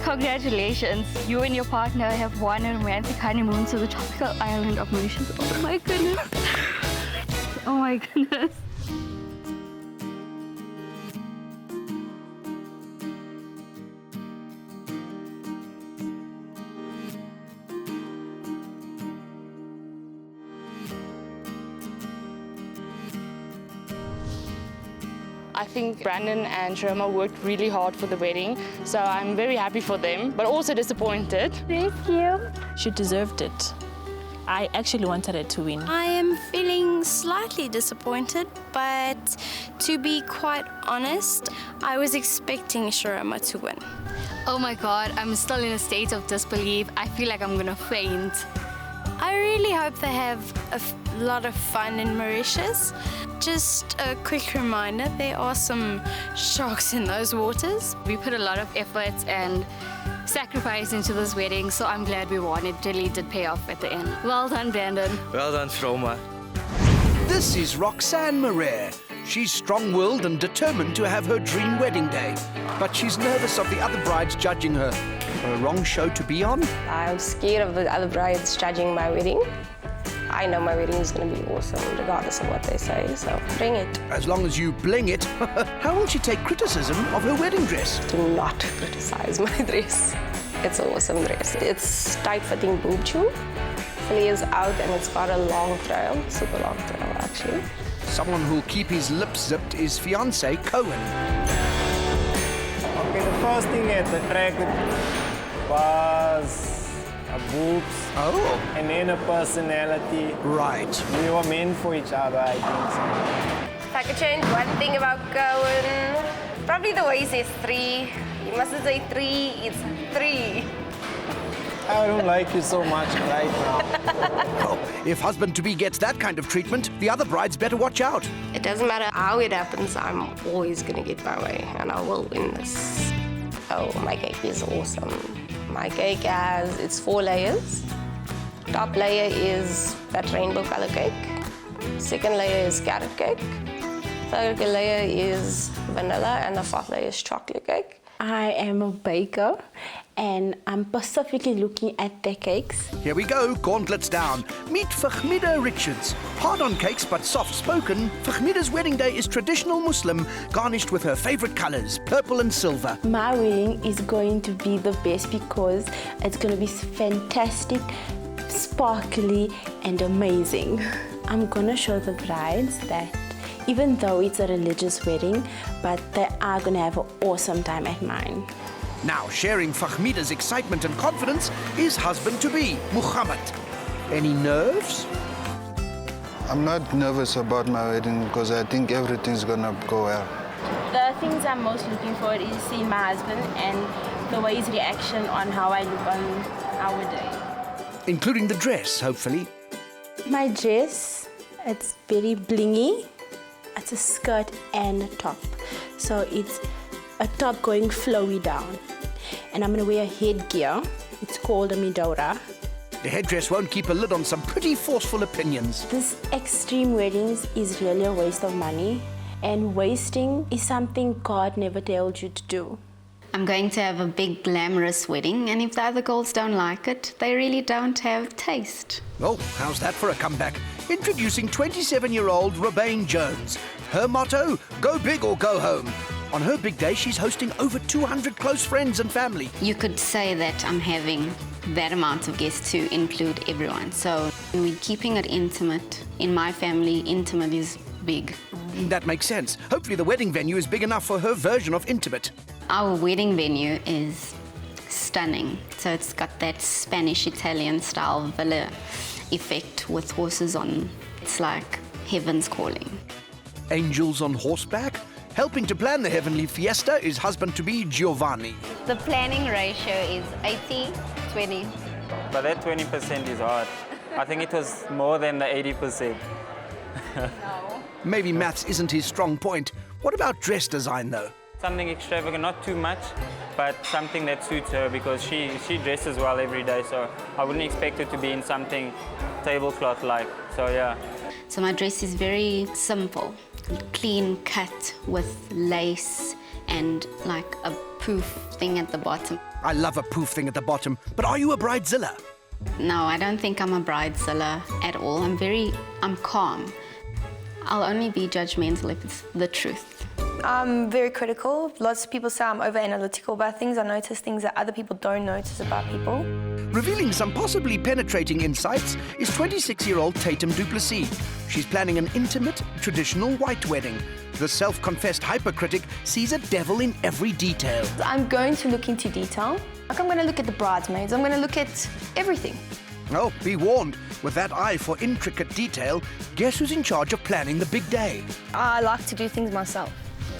S14: Congratulations, you and your partner have won a romantic honeymoon to the tropical island of Mauritius. Oh my goodness. Oh my goodness.
S4: I think Brandon and Sharma worked really hard for the wedding, so I'm very happy for them, but also disappointed.
S23: Thank you.
S2: She deserved it. I actually wanted her to win.
S23: I am feeling slightly disappointed, but to be quite honest, I was expecting Sharma to win.
S14: Oh my God, I'm still in a state of disbelief. I feel like I'm gonna faint.
S23: I really hope they have
S25: a lot of fun in Mauritius. Just a quick reminder, there are some sharks in those waters.
S14: We put a lot of effort and sacrifice into this wedding, so I'm glad we won. It really did pay off at the end. Well done, Brandon.
S7: Well done, Vroma.
S17: This is 𝗜παιχ𝗳cie. She's strong-willed and determined to have her dream wedding day. But she's nervous of the other brides judging her. A wrong show to be on?
S18: I'm scared of the other brides judging my wedding. I know my wedding is going to be awesome, regardless of what they say, so bring it.
S17: As long as you bling it, how will she take criticism of her wedding dress?
S18: Do not criticize my dress. It's an awesome dress. It's tight-fitting boob tube, flares out, and it's got a long trail, super long trail, actually.
S17: Someone who'll keep his lips zipped is fiancé Cohen.
S19: Okay, the first thing that attracted was boobs.
S17: Oh.
S19: And then a personality.
S17: Right.
S19: We were meant for each other, I think so.
S18: If I could change one thing about Cohen, probably the way he says 3. He mustn't say 3, it's 3.
S19: I don't like you so much right now.
S17: Oh, if husband-to-be gets that kind of treatment, the other brides better watch out.
S18: It doesn't matter how it happens, I'm always going to get my way, and I will win this. Oh, my cake is awesome. My cake it's 4 layers. Top layer is that rainbow color cake. Second layer is carrot cake. Third layer is vanilla, and the fourth layer is chocolate cake.
S2: I am a baker, and I'm specifically looking at the cakes.
S17: Here we go, gauntlets down. Meet 𝗜παιχ𝗳cie. Hard on cakes but soft-spoken, 𝗜παιχ𝗳cie's wedding day is traditional Muslim, garnished with her favourite colours, purple and silver.
S2: My wedding is going to be the best because it's going to be fantastic, sparkly, and amazing. I'm going to show the brides that even though it's a religious wedding, but they are going to have an awesome time at mine.
S17: Now, sharing 𝗜παιχ𝗳cie's excitement and confidence is husband-to-be, Muhammad. Any nerves?
S20: I'm not nervous about my wedding because I think everything's gonna go well.
S2: The things I'm most looking forward is seeing my husband and the way his reaction on how I look on our day.
S17: Including the dress, hopefully.
S2: My dress, it's very blingy. It's a skirt and a top. So it's a top going flowy down. And I'm going to wear a headgear. It's called a midora.
S17: The headdress won't keep a lid on some pretty forceful opinions.
S2: This extreme weddings is really a waste of money. And wasting is something God never told you to do.
S24: I'm going to have a big glamorous wedding, and if the other girls don't like it, they really don't have taste.
S17: Oh, how's that for a comeback? Introducing 27-year-old Rebane Jones. Her motto, go big or go home. On her big day, she's hosting over 200 close friends and family.
S24: You could say that I'm having that amount of guests to include everyone. So we're keeping it intimate. In my family, intimate is big.
S17: That makes sense. Hopefully the wedding venue is big enough for her version of intimate.
S24: Our wedding venue is stunning. So it's got that Spanish-Italian style villa effect with horses on. It's like heaven's calling.
S17: Angels on horseback? Helping to plan the heavenly fiesta is husband-to-be Giovanni.
S26: The planning ratio is 80-20.
S19: But that 20% is hard. I think it was more than the 80%.
S17: Maybe maths isn't his strong point. What about dress design, though?
S19: Something extravagant, not too much, but something that suits her because she dresses well every day, so I wouldn't expect her to be in something tablecloth-like, so yeah.
S24: So my dress is very simple, clean cut with lace and like a poof thing at the bottom.
S17: I love a poof thing at the bottom, but are you a bridezilla?
S24: No, I don't think I'm a bridezilla at all. I'm calm. I'll only be judgmental if it's the truth.
S27: I'm very critical. Lots of people say I'm over-analytical about things. I notice things that other people don't notice about people.
S17: Revealing some possibly penetrating insights is 26-year-old 𝗜ʰ𝗳cie. She's planning an intimate, traditional white wedding. The self-confessed hypercritic sees a devil in every detail.
S27: I'm going to look into detail. Like I'm going to look at the bridesmaids. I'm going to look at everything.
S17: Oh, be warned. With that eye for intricate detail, guess who's in charge of planning the big day?
S27: I like to do things myself.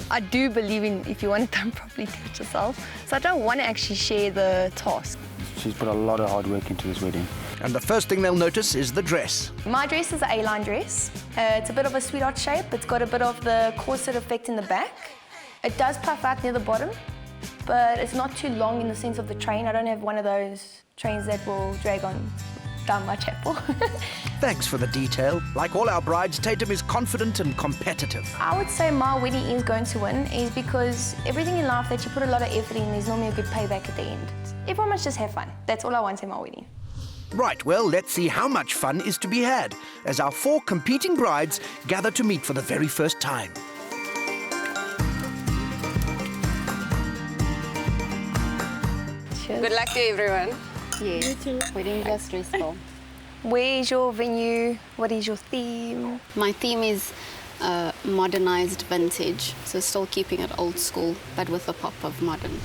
S27: I do believe in if you want it done properly, do it yourself. So I don't want to actually share the task.
S28: She's put a lot of hard work into this wedding.
S17: And the first thing they'll notice is the dress.
S27: My dress is an A-line dress. It's a bit of a sweetheart shape. It's got a bit of the corset effect in the back. It does puff out near the bottom, but it's not too long in the sense of the train. I don't have one of those trains that will drag on down my chapel.
S17: Thanks for the detail. Like all our brides, Tatum is confident and competitive.
S27: I would say my wedding is going to win is because everything in life that you put a lot of effort in, there's normally a good payback at the end. Everyone must just have fun. That's all I want in my wedding.
S17: Right, well, let's see how much fun is to be had as our 4 competing brides gather to meet for the very first time.
S18: Good luck to everyone.
S24: Yes. Weddings are stressful.
S27: Where is your venue? What is your theme?
S24: My theme is modernized vintage, so still keeping it old school, but with a pop of modern.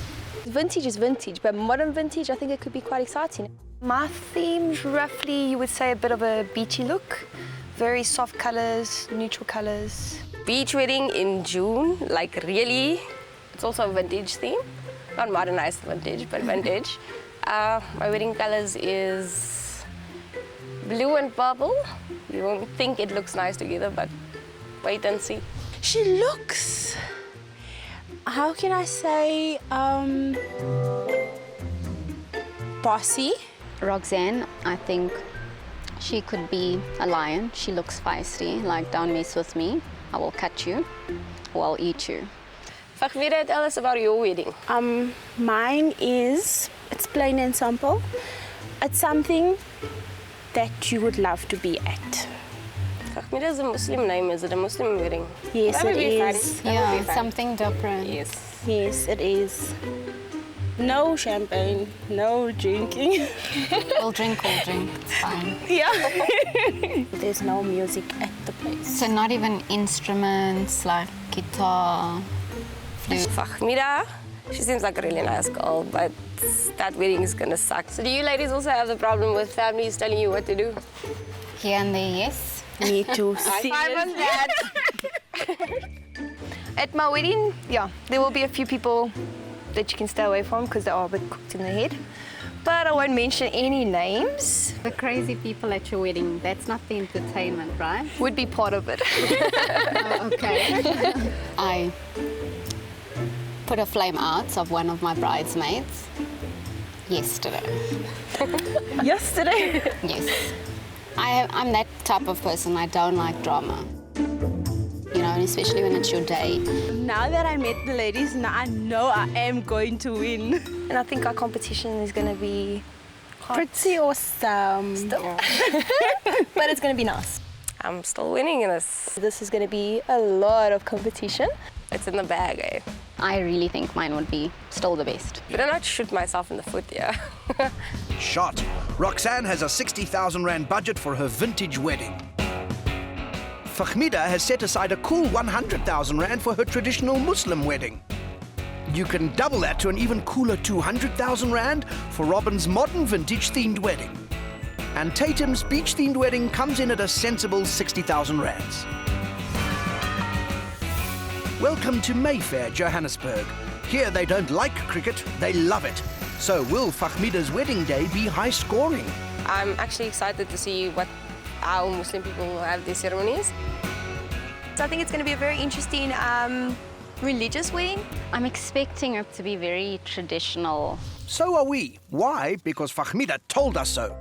S27: Vintage is vintage, but modern vintage, I think it could be quite exciting. My theme's roughly, you would say, a bit of a beachy look. Very soft colours, neutral colours.
S18: Beach wedding in June, like really. It's also a vintage theme. Not modernized vintage, but vintage. My wedding colors is blue and purple. You won't think it looks nice together, but wait and see.
S25: She looks, how can I say, bossy.
S24: Roxanne, I think she could be a lion. She looks feisty, like don't mess with me, I will cut you, or I'll eat you.
S18: 𝗜παιχ𝗳cie, tell us about your wedding.
S25: Mine is, it's plain and simple. It's something that you would love to be at.
S18: 𝗜παιχ𝗳cie is a Muslim name. Is it a Muslim wedding?
S25: Yes,
S18: that would
S25: it
S18: be
S25: is.
S18: Fun. That would be fun.
S24: Something different.
S18: Yes.
S25: Yes, it is. No champagne, no drinking.
S24: We'll drink, it's fine.
S25: Yeah. There's no music at the place.
S24: So not even instruments like guitar, flute.
S18: 𝗜παιχ𝗳cie, she seems like a really nice girl, but that wedding is gonna suck. So do you ladies also have the problem with families telling you what to do?
S24: Here and there, yes.
S25: Me too.
S18: High five on that.
S27: At my wedding, yeah, there will be a few people that you can stay away from because they are a bit cooked in the head. But I won't mention any names.
S24: The crazy people at your wedding, that's not the entertainment, right?
S27: Would be part of it.
S24: Oh, okay. I put a flame out of one of my bridesmaids yesterday.
S25: Yesterday?
S24: Yes. I'm that type of person. I don't like drama. You know, and especially when it's your day.
S25: Now that I met the ladies, now I know I am going to win.
S27: And I think our competition is going to be
S25: pretty awesome.
S27: Still. But it's going to be nice.
S18: I'm still winning in this.
S27: This is going to be a lot of competition.
S18: It's in the bag, eh?
S24: I really think mine would be still the best.
S18: Better not shoot myself in the foot, yeah.
S17: Shot. Roxanne has a 60,000 Rand budget for her vintage wedding. 𝗜παιχ𝗳cie has set aside a cool 100,000 Rand for her traditional Muslim wedding. You can double that to an even cooler 200,000 Rand for Robin's modern vintage themed wedding. And Tatum's beach themed wedding comes in at a sensible 60,000 Rands. Welcome to Mayfair, Johannesburg. Here they don't like cricket, they love it. So will 𝗜παιχ𝗳cie's wedding day be high scoring?
S18: I'm actually excited to see how Muslim people have their ceremonies.
S27: So I think it's going to be a very interesting religious wedding.
S24: I'm expecting it to be very traditional.
S17: So are we. Why? Because 𝗜παιχ𝗳cie told us so.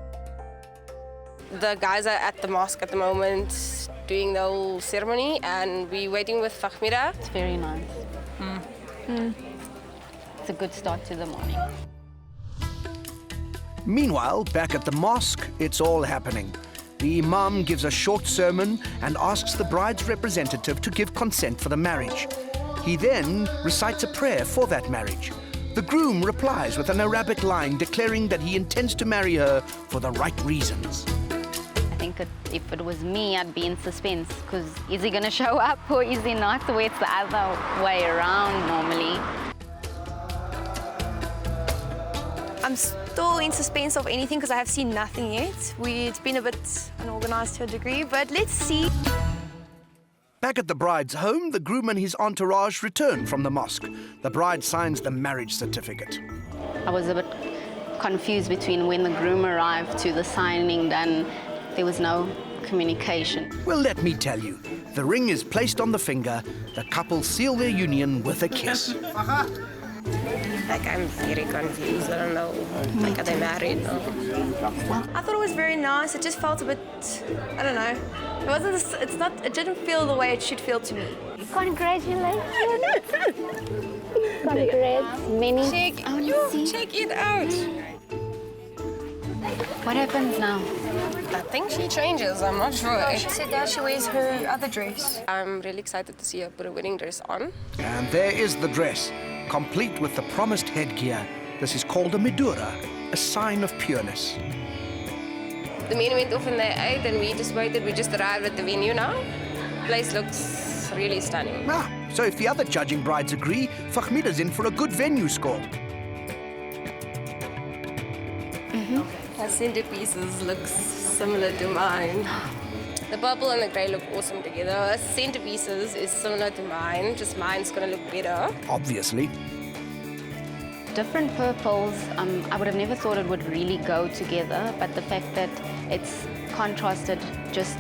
S18: The guys are at the mosque at the moment doing the whole ceremony, and we're waiting with 𝗜παιχ𝗳cie.
S24: It's very nice. It's a good start to the morning.
S17: Meanwhile, back at the mosque, it's all happening. The imam gives a short sermon and asks the bride's representative to give consent for the marriage. He then recites a prayer for that marriage. The groom replies with an Arabic line declaring that he intends to marry her for the right reasons.
S24: I think if it was me, I'd be in suspense, because is he going to show up or is he not? The way it's the other way around normally.
S27: I'm still in suspense of anything because I have seen nothing yet. It's been a bit unorganized to a degree, but let's see.
S17: Back at the bride's home, the groom and his entourage return from the mosque. The bride signs the marriage certificate.
S24: I was a bit confused between when the groom arrived to the signing done. There was no communication.
S17: Well, let me tell you, the ring is placed on the finger, the couple seal their union with a kiss.
S18: Like, I'm very confused. I don't know. Like, are they married? No.
S27: I thought it was very nice. It just felt a bit, I don't know. It wasn't, it's not, it didn't feel the way it should feel to me.
S24: Congratulations. Congrats. Many.
S18: Check it out.
S24: What happens now?
S18: I think she changes. I'm not sure.
S27: She said that she wears her other dress.
S18: I'm really excited to see her put a wedding dress on.
S17: And there is the dress, complete with the promised headgear. This is called a medura, a sign of pureness.
S18: The men went off and they ate, and we just waited. We just arrived at the venue now. The place looks really stunning.
S17: So if the other judging brides agree, 𝗜παιχμίδας in for a good venue score.
S18: Her centerpieces look similar to mine. The purple and the grey look awesome together. Her centerpieces is similar to mine, just mine's gonna look better.
S17: Obviously.
S24: Different purples, I would have never thought it would really go together, but the fact that it's contrasted just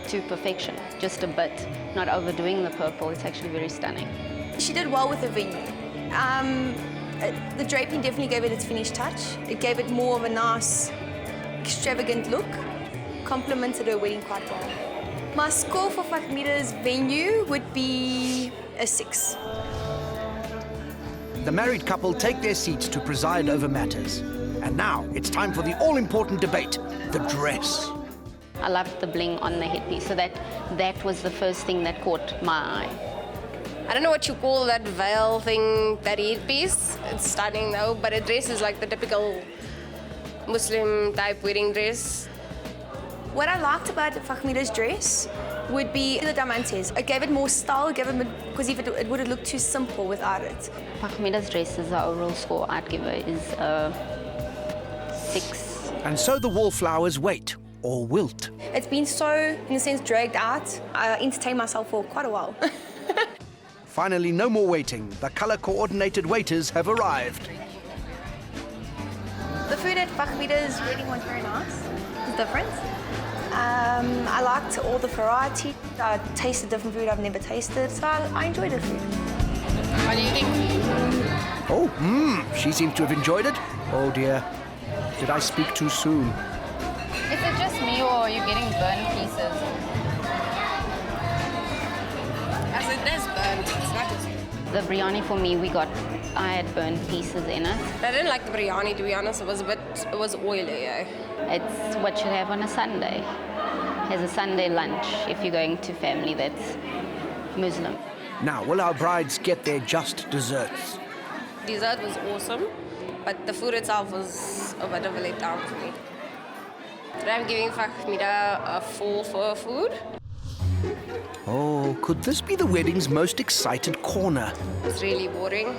S24: to perfection, just a bit, not overdoing the purple, it's actually very stunning.
S27: She did well with the venue. The draping definitely gave it its finished touch. It gave it more of a nice, extravagant look. Complemented her wedding quite well. My score for 𝗜παιχμίδας venue would be a 6.
S17: The married couple take their seats to preside over matters. And now it's time for the all-important debate, the dress.
S24: I loved the bling on the headpiece, so that was the first thing that caught my eye.
S18: I don't know what you call that veil thing, that headpiece. It's stunning though, but a dress is like the typical Muslim type wedding dress.
S27: What I liked about 𝗜παιχμίδας dress would be the diamantes. It gave it more style, because if it would have looked too simple without it.
S24: 𝗜παιχμίδας dresses, the overall score I'd give her is a 6.
S17: And so the wallflowers wait, or wilt.
S27: It's been so, in a sense, dragged out. I entertained myself for quite a while.
S17: Finally, no more waiting. The color-coordinated waiters have arrived.
S27: The food at 𝗜παιχμίδας wedding was very nice. It's different. I liked all the variety. I tasted different food I've never tasted, so I enjoyed the food.
S18: What do you think?
S17: Oh, she seems to have enjoyed it. Oh dear, did I speak too soon?
S24: Is it just me, or are you getting burnt pieces?
S18: I said there's burnt, it's not just...
S24: The biryani for me, I had burnt pieces in it.
S18: I didn't like the biryani, to be honest. It was oily, eh?
S24: It's what you have on a Sunday. As a Sunday lunch, if you're going to family that's Muslim.
S17: Now, will our brides get their just desserts?
S18: Dessert was awesome, but the food itself was a bit of a letdown for me. Today I'm giving 𝗜παιχμίδα a 4 for her food.
S17: Oh, could this be the wedding's most excited corner?
S18: It's really boring.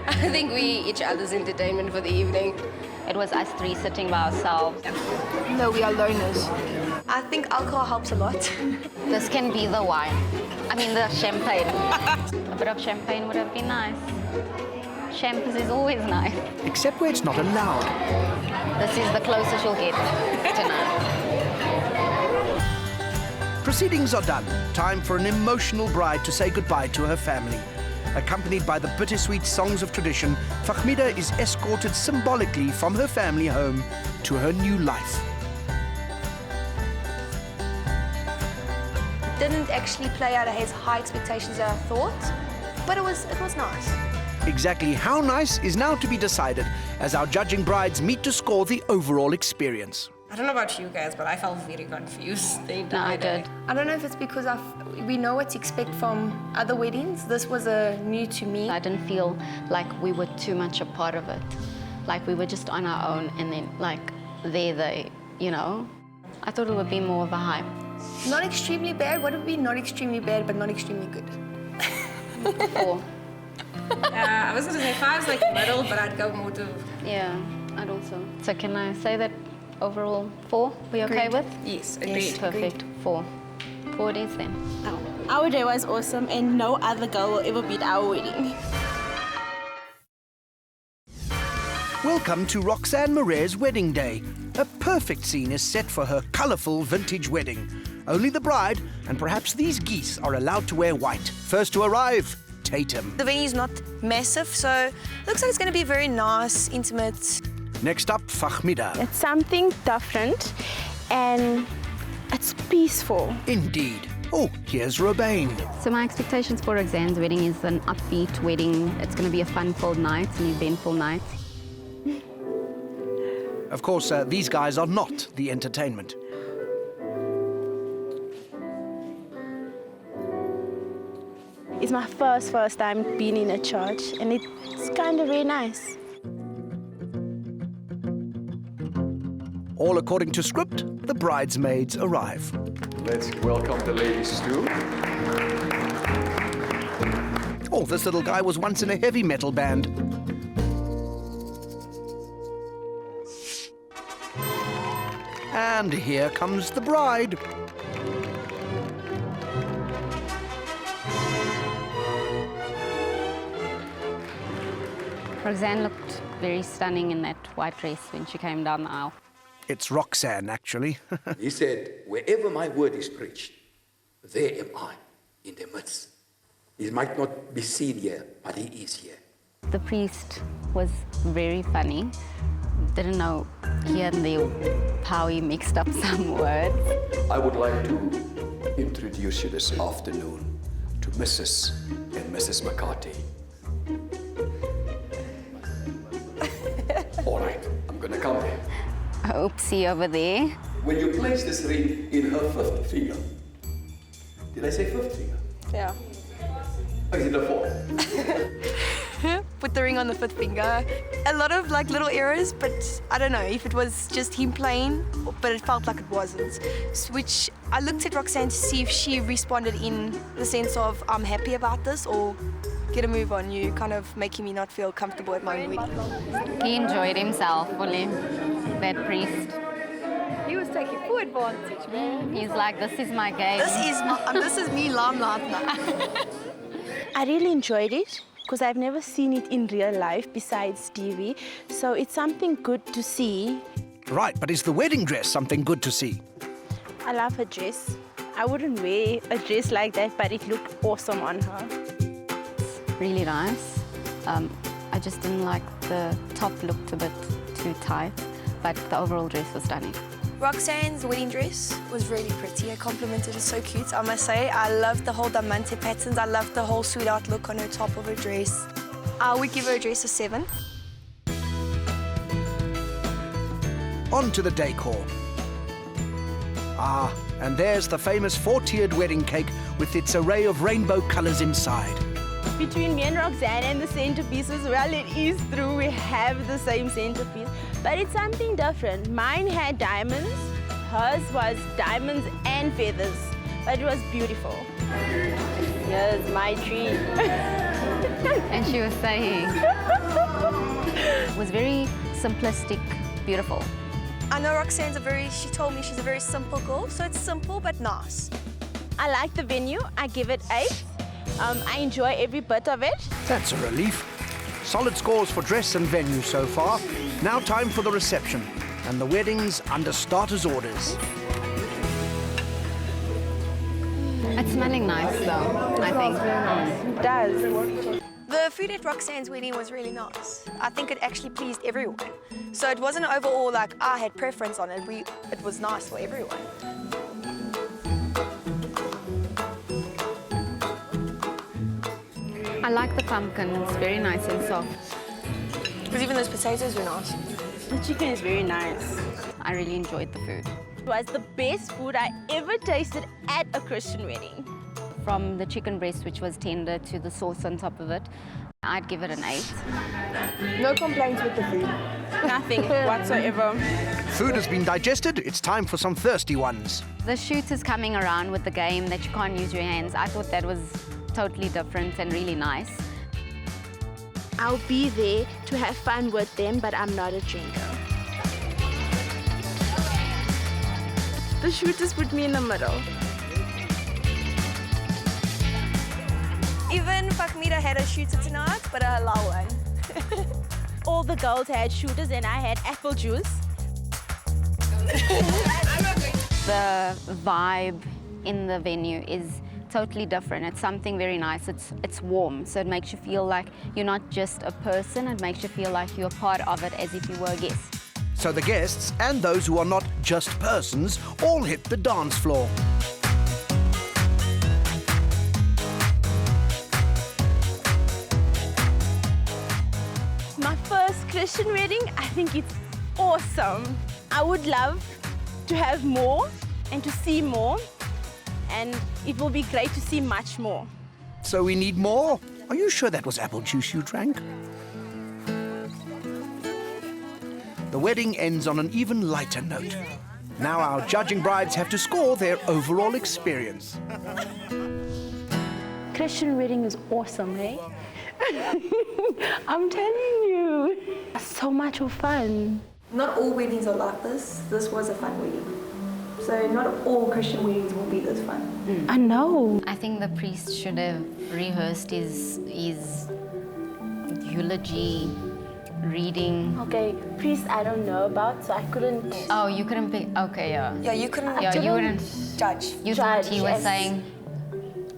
S18: I think we each other's entertainment for the evening.
S24: It was us three sitting by ourselves.
S27: No, we are loners. I think alcohol helps a lot.
S24: This can be the wine. I mean the champagne. A bit of champagne would have been nice. Champagne is always nice.
S17: Except where it's not allowed.
S24: This is the closest you'll get tonight.
S17: Proceedings are done. Time for an emotional bride to say goodbye to her family. Accompanied by the bittersweet songs of tradition, 𝗜παιχμίδα is escorted symbolically from her family home to her new life.
S27: Didn't actually play out as high expectations as I thought, but it was nice.
S17: Exactly how nice is now to be decided as our judging brides meet to score the overall experience.
S18: I don't know about you guys, but I felt very confused the
S24: No,
S18: entire
S24: I
S18: day.
S24: did.
S27: I don't know if it's because we know what to expect from other weddings. This was new to me.
S24: I didn't feel like we were too much a part of it. Like we were just on our own, and then like they, you know. I thought it would be more of a hype.
S27: Not extremely bad. What would be not extremely bad, but not extremely good?
S24: 4.
S18: I was going to say 5 is like middle, but I'd go more to...
S24: Yeah, I'd also. So can I say that overall 4? We okay
S27: Agreed.
S24: with?
S18: Yes,
S24: Yes,
S18: agreed.
S24: perfect. 4. 4 it is then.
S3: Our day was awesome, and no other girl will ever beat our wedding.
S17: Welcome to 𝗜παι𝗳cie wedding day. A perfect scene is set for her colourful vintage wedding. Only the bride and perhaps these geese are allowed to wear white. First to arrive, Tatum.
S27: The venue's not massive, so it looks like it's going to be very nice, intimate.
S17: Next up, 𝗜παι𝗳cie.
S3: It's something different and it's peaceful.
S17: Indeed. Oh, here's Robane.
S24: So my expectations for 𝗜παι𝗳cie's wedding is an upbeat wedding. It's going to be a fun-filled night, an eventful night.
S17: Of course, these guys are not the entertainment.
S3: It's my first time being in a church and it's kind of very nice.
S17: All according to script, the bridesmaids arrive.
S6: Let's welcome the ladies too.
S17: Oh, this little guy was once in a heavy metal band. And here comes the bride.
S24: 𝗜παι𝗳cie looked very stunning in that white dress when she came down the aisle.
S17: It's 𝗜παι𝗳cie, actually.
S11: He said, wherever my word is preached, there am I in the midst. He might not be seen here, but he is here.
S24: The priest was very funny. Didn't know here and there how he mixed up some words.
S11: I would like to introduce you this afternoon to Mrs. and Mrs. McCarthy. All right, I'm going to come here.
S24: Oopsie over there.
S11: When you place this ring in her fifth finger, did I say fifth finger?
S27: Yeah.
S11: Or is it the fourth?
S27: Put the ring on the fifth finger. A lot of like little errors, but I don't know if it was just him playing, but it felt like it wasn't. Which I looked at 𝗜παι𝗳cie to see if she responded in the sense of I'm happy about this or get a move on you, kind of making me not feel comfortable at my own wedding.
S24: He enjoyed himself fully, that priest.
S27: He was taking full advantage, man.
S24: He's like, this is my game.
S27: This is me limelight now.
S3: I really enjoyed it because I've never seen it in real life besides TV, so it's something good to see.
S17: Right, but is the wedding dress something good to see?
S3: I love her dress. I wouldn't wear a dress like that, but it looked awesome on her.
S24: Really nice. I just didn't like the top looked a bit too tight, but the overall dress was stunning.
S27: 𝗜παι𝗳cie's wedding dress was really pretty. I complimented it, so cute, I must say. I loved the whole diamante patterns. I loved the whole sweetheart look on her top of her dress. I would give her a dress a 7.
S17: On to the decor. Ah, and there's the famous 4-tiered wedding cake with its array of rainbow colours inside.
S3: Between me and 𝗜παι𝗳cie and the centerpieces, well, it is true, we have the same centerpiece, but it's something different. Mine had diamonds, hers was diamonds and feathers, but it was beautiful. Here's my tree.
S24: And she was saying, it was very simplistic, beautiful.
S27: I know 𝗜παι𝗳cie's she told me she's a very simple girl, so it's simple but nice.
S3: I like the venue, I give it 8. I enjoy every bit of it.
S17: That's a relief. Solid scores for dress and venue so far. Now time for the reception, and the wedding's under starters orders.
S24: It's smelling nice though, I think.
S3: It does.
S27: The food at 𝗜παι𝗳cie's wedding was really nice. I think it actually pleased everyone. So it wasn't overall like I had preference on it. It was nice for everyone.
S24: I like the pumpkin, it's very nice and soft.
S27: Because even those potatoes were nice.
S3: The chicken is very nice.
S24: I really enjoyed the food.
S3: It was the best food I ever tasted at a Christian wedding.
S24: From the chicken breast, which was tender, to the sauce on top of it, I'd give it an 8.
S3: No complaints with the food. Nothing whatsoever.
S17: Food has been digested, it's time for some thirsty ones.
S24: The shooters coming around with the game that you can't use your hands, I thought that was totally different and really nice.
S3: I'll be there to have fun with them, but I'm not a drinker. The shooters put me in the middle.
S27: Even 𝗜παι𝗳cie had a shooter tonight, but a halal one.
S3: all the girls had shooters and I had apple juice.
S24: The vibe in the venue is totally different. It's something very nice. It's warm, so it makes you feel like you're not just a person. It makes you feel like you're part of it, as if you were a guest.
S17: So the guests and those who are not just persons all hit the dance floor.
S3: My first Christian wedding, I think it's awesome. I would love to have more and to see more, and it will be great to see much more.
S17: So we need more? Are you sure that was apple juice you drank? The wedding ends on an even lighter note. Now our judging brides have to score their overall experience.
S3: Christian wedding is awesome, hey? I'm telling you, so much of fun.
S27: Not all weddings are like this. This was a fun wedding. So not all Christian weddings will be this fun.
S3: I know.
S14: I think the priest should have rehearsed his eulogy reading.
S3: Okay, priest I don't know about, so I couldn't...
S14: Oh, you couldn't pick... Okay, yeah.
S27: Yeah, you couldn't,
S14: you wouldn't
S27: judge.
S14: You thought he was saying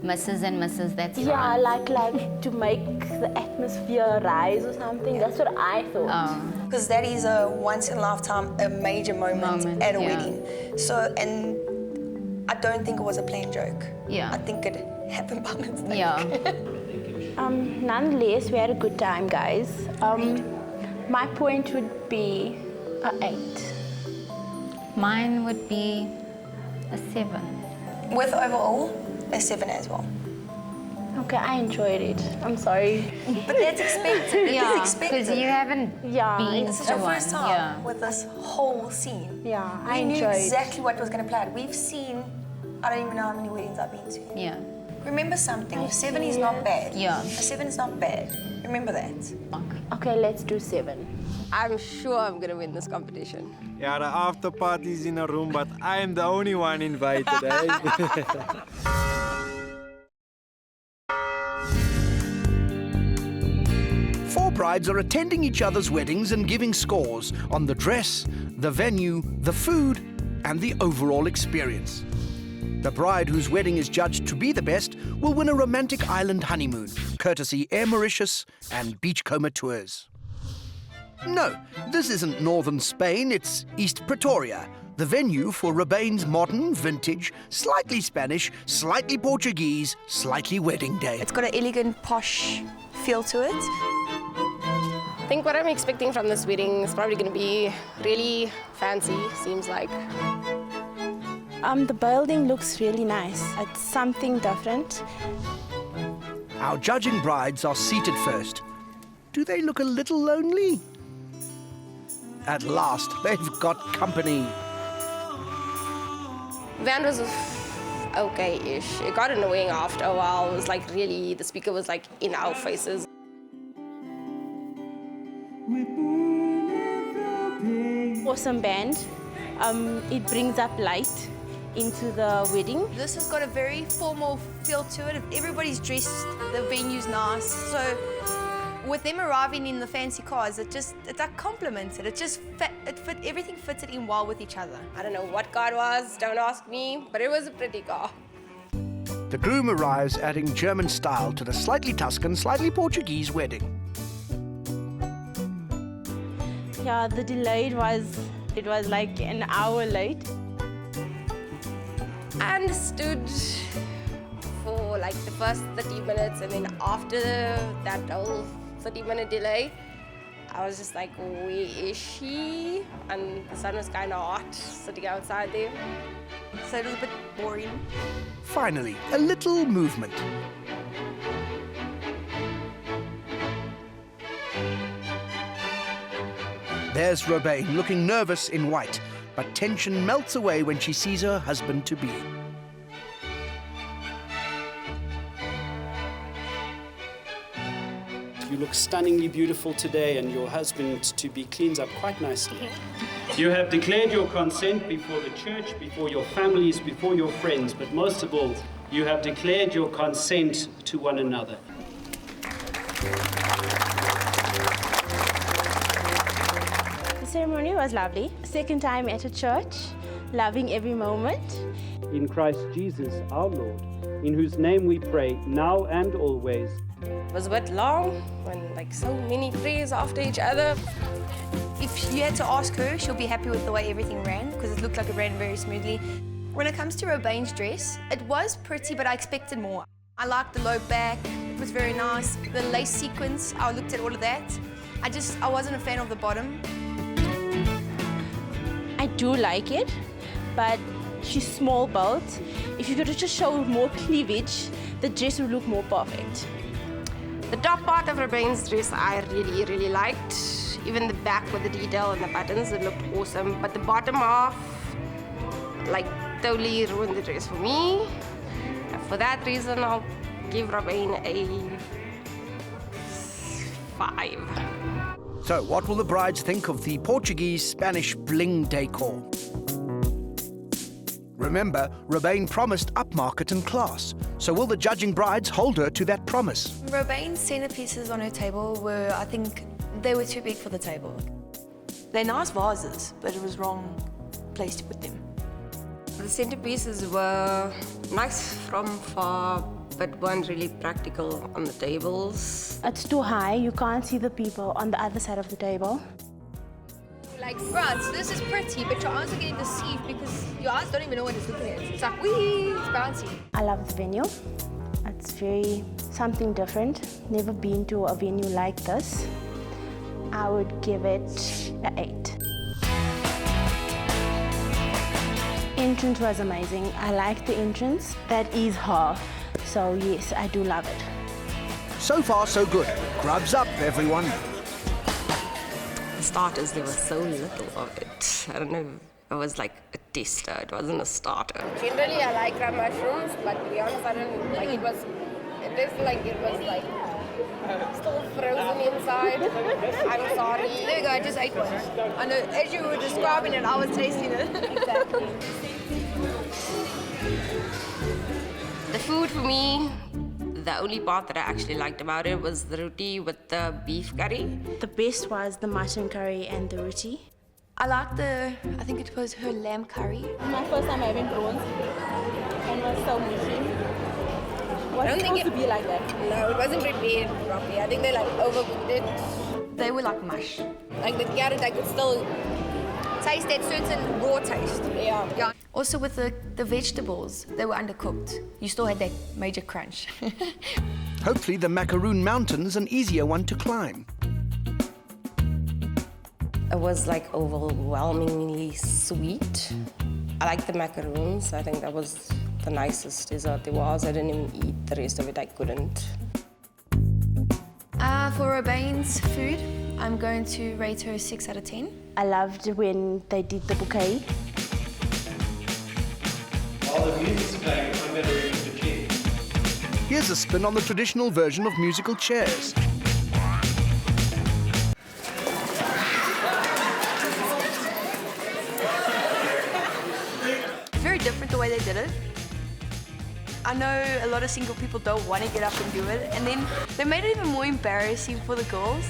S14: Mrs. and Mrs., that's
S3: yeah,
S14: fine.
S3: like to make the atmosphere rise or something. That's what I thought.
S27: Because that is a once-in-a-lifetime, a major moment at a wedding. So, and I don't think it was a plain joke.
S14: Yeah.
S27: I think it happened by mistake.
S14: Yeah.
S3: Nonetheless, we had a good time, guys. My point would be an 8.
S14: Mine would be a 7.
S27: With overall, a 7 as well.
S3: Okay, I enjoyed it. I'm sorry.
S27: But that's expected. It is expected.
S14: Because you haven't been
S27: This is
S14: to
S27: your
S14: one.
S27: first time with this whole scene.
S3: Yeah, I
S27: We knew
S3: enjoyed
S27: exactly what was going to play out. We've seen, I don't even know how many weddings I've been to.
S14: Yeah.
S27: Remember something, 7 is not bad.
S14: Yeah.
S27: A 7 is not bad. Remember that.
S3: Okay, let's do 7.
S18: I'm sure I'm going to win this competition.
S9: Yeah, the after party is in a room, but I am the only one invited, eh?
S17: 4 brides are attending each other's weddings and giving scores on the dress, the venue, the food, and the overall experience. The bride whose wedding is judged to be the best will win a romantic island honeymoon, courtesy 𝗜παιχ𝗳cie and 𝗜脾𝗳cie Tours. No, this isn't northern Spain, it's East Pretoria, the venue for Rebaine's modern, vintage, slightly Spanish, slightly Portuguese, slightly wedding day.
S27: It's got an elegant, posh feel to it.
S18: I think what I'm expecting from this wedding is probably going to be really fancy, seems like.
S3: The building looks really nice. It's something different.
S17: Our judging brides are seated first. Do they look a little lonely? At last, they've got company.
S18: Van was okay-ish. It got annoying after a while. It was like really, the speaker was like in our faces.
S3: Awesome band. It brings up light into the wedding.
S27: This has got a very formal feel to it. Everybody's dressed, the venue's nice. So with them arriving in the fancy cars, it like complements it. It just everything fits it in well with each other.
S18: I don't know what car it was, don't ask me, but it was a pretty car.
S17: The groom arrives adding German style to the slightly Tuscan, slightly Portuguese wedding.
S3: Yeah, the delay it was like an hour late.
S18: I understood for like the first 30 minutes, and then after that whole 30-minute delay, I was just like, where is she? And the sun was kind of hot sitting outside there.
S27: So it was a bit boring.
S17: Finally, a little movement. There's Rebane looking nervous in white, but tension melts away when she sees her husband-to-be.
S10: You look stunningly beautiful today, and your husband-to-be cleans up quite nicely. You have declared your consent before the church, before your families, before your friends, but most of all, you have declared your consent to one another.
S3: ceremony was lovely. Second time at a church, loving every moment.
S10: In Christ Jesus, our Lord, in whose name we pray, now and always.
S18: It was a bit long, when like so many prayers after each other.
S27: If you had to ask her, she'll be happy with the way everything ran, because it looked like it ran very smoothly. When it comes to Robein's dress, it was pretty, but I expected more. I liked the low back, it was very nice. The lace sequence, I looked at all of that. I wasn't a fan of the bottom.
S3: I do like it, but she's small built. If you could just show more cleavage, the dress would look more perfect.
S18: The top part of Robein's dress I really, really liked. Even the back with the detail and the buttons, it looked awesome. But the bottom half, like, totally ruined the dress for me. And for that reason, I'll give Robein a 5.
S17: So, what will the brides think of the Portuguese-Spanish bling decor? Remember, Robein promised upmarket and class. So will the judging brides hold her to that promise?
S27: Robein's centerpieces on her table were, I think, they were too big for the table. They're nice vases, but it was wrong place to put them.
S18: The centerpieces were nice from far, but weren't really practical on the tables.
S3: It's too high, you can't see the people on the other side of the table.
S27: Like, right, so this is pretty, but your eyes are getting deceived because your eyes don't even know what it's looking at. It's like, wee, it's bouncy.
S3: I love the venue. It's very something different. Never been to a venue like this. I would give it an 8. Entrance was amazing. I like the entrance. That is her. So yes, I do love it.
S17: So far, so good. Grubs up, everyone.
S18: For starters, there was so little of it. I don't know, it was like a tester, it wasn't a starter. Generally, I like crab mushrooms, but to be honest, I don't like it was like still frozen inside. I'm sorry.
S27: There we go, I just ate one. I know, as you were describing it, I was tasting it.
S18: Exactly. The food for me, the only part that I actually liked about it was the roti with the beef curry.
S3: The best was the mutton curry and the roti.
S27: I liked I think it was her lamb curry.
S3: My first time having prawns, and it was so mushy. Was it supposed to be like that?
S18: No, it wasn't prepared properly. I think they like overcooked it.
S27: They were like mush.
S18: Like the carrot, I could still
S27: taste that certain raw taste.
S18: Yeah.
S27: Also with the vegetables, they were undercooked. You still had that major crunch.
S17: Hopefully the macaroon mountain's an easier one to climb.
S18: It was like overwhelmingly sweet. I like the macaroons. I think that was the nicest dessert there was. I didn't even eat the rest of it. I couldn't.
S27: For Robein's food, I'm going to rate her 6 out of 10.
S3: I loved when they did the bouquet.
S10: While the music's playing, I'm going to read the key.
S17: Here's a spin on the traditional version of musical chairs.
S27: Very different the way they did it. I know a lot of single people don't want to get up and do it, and then they made it even more embarrassing for the girls.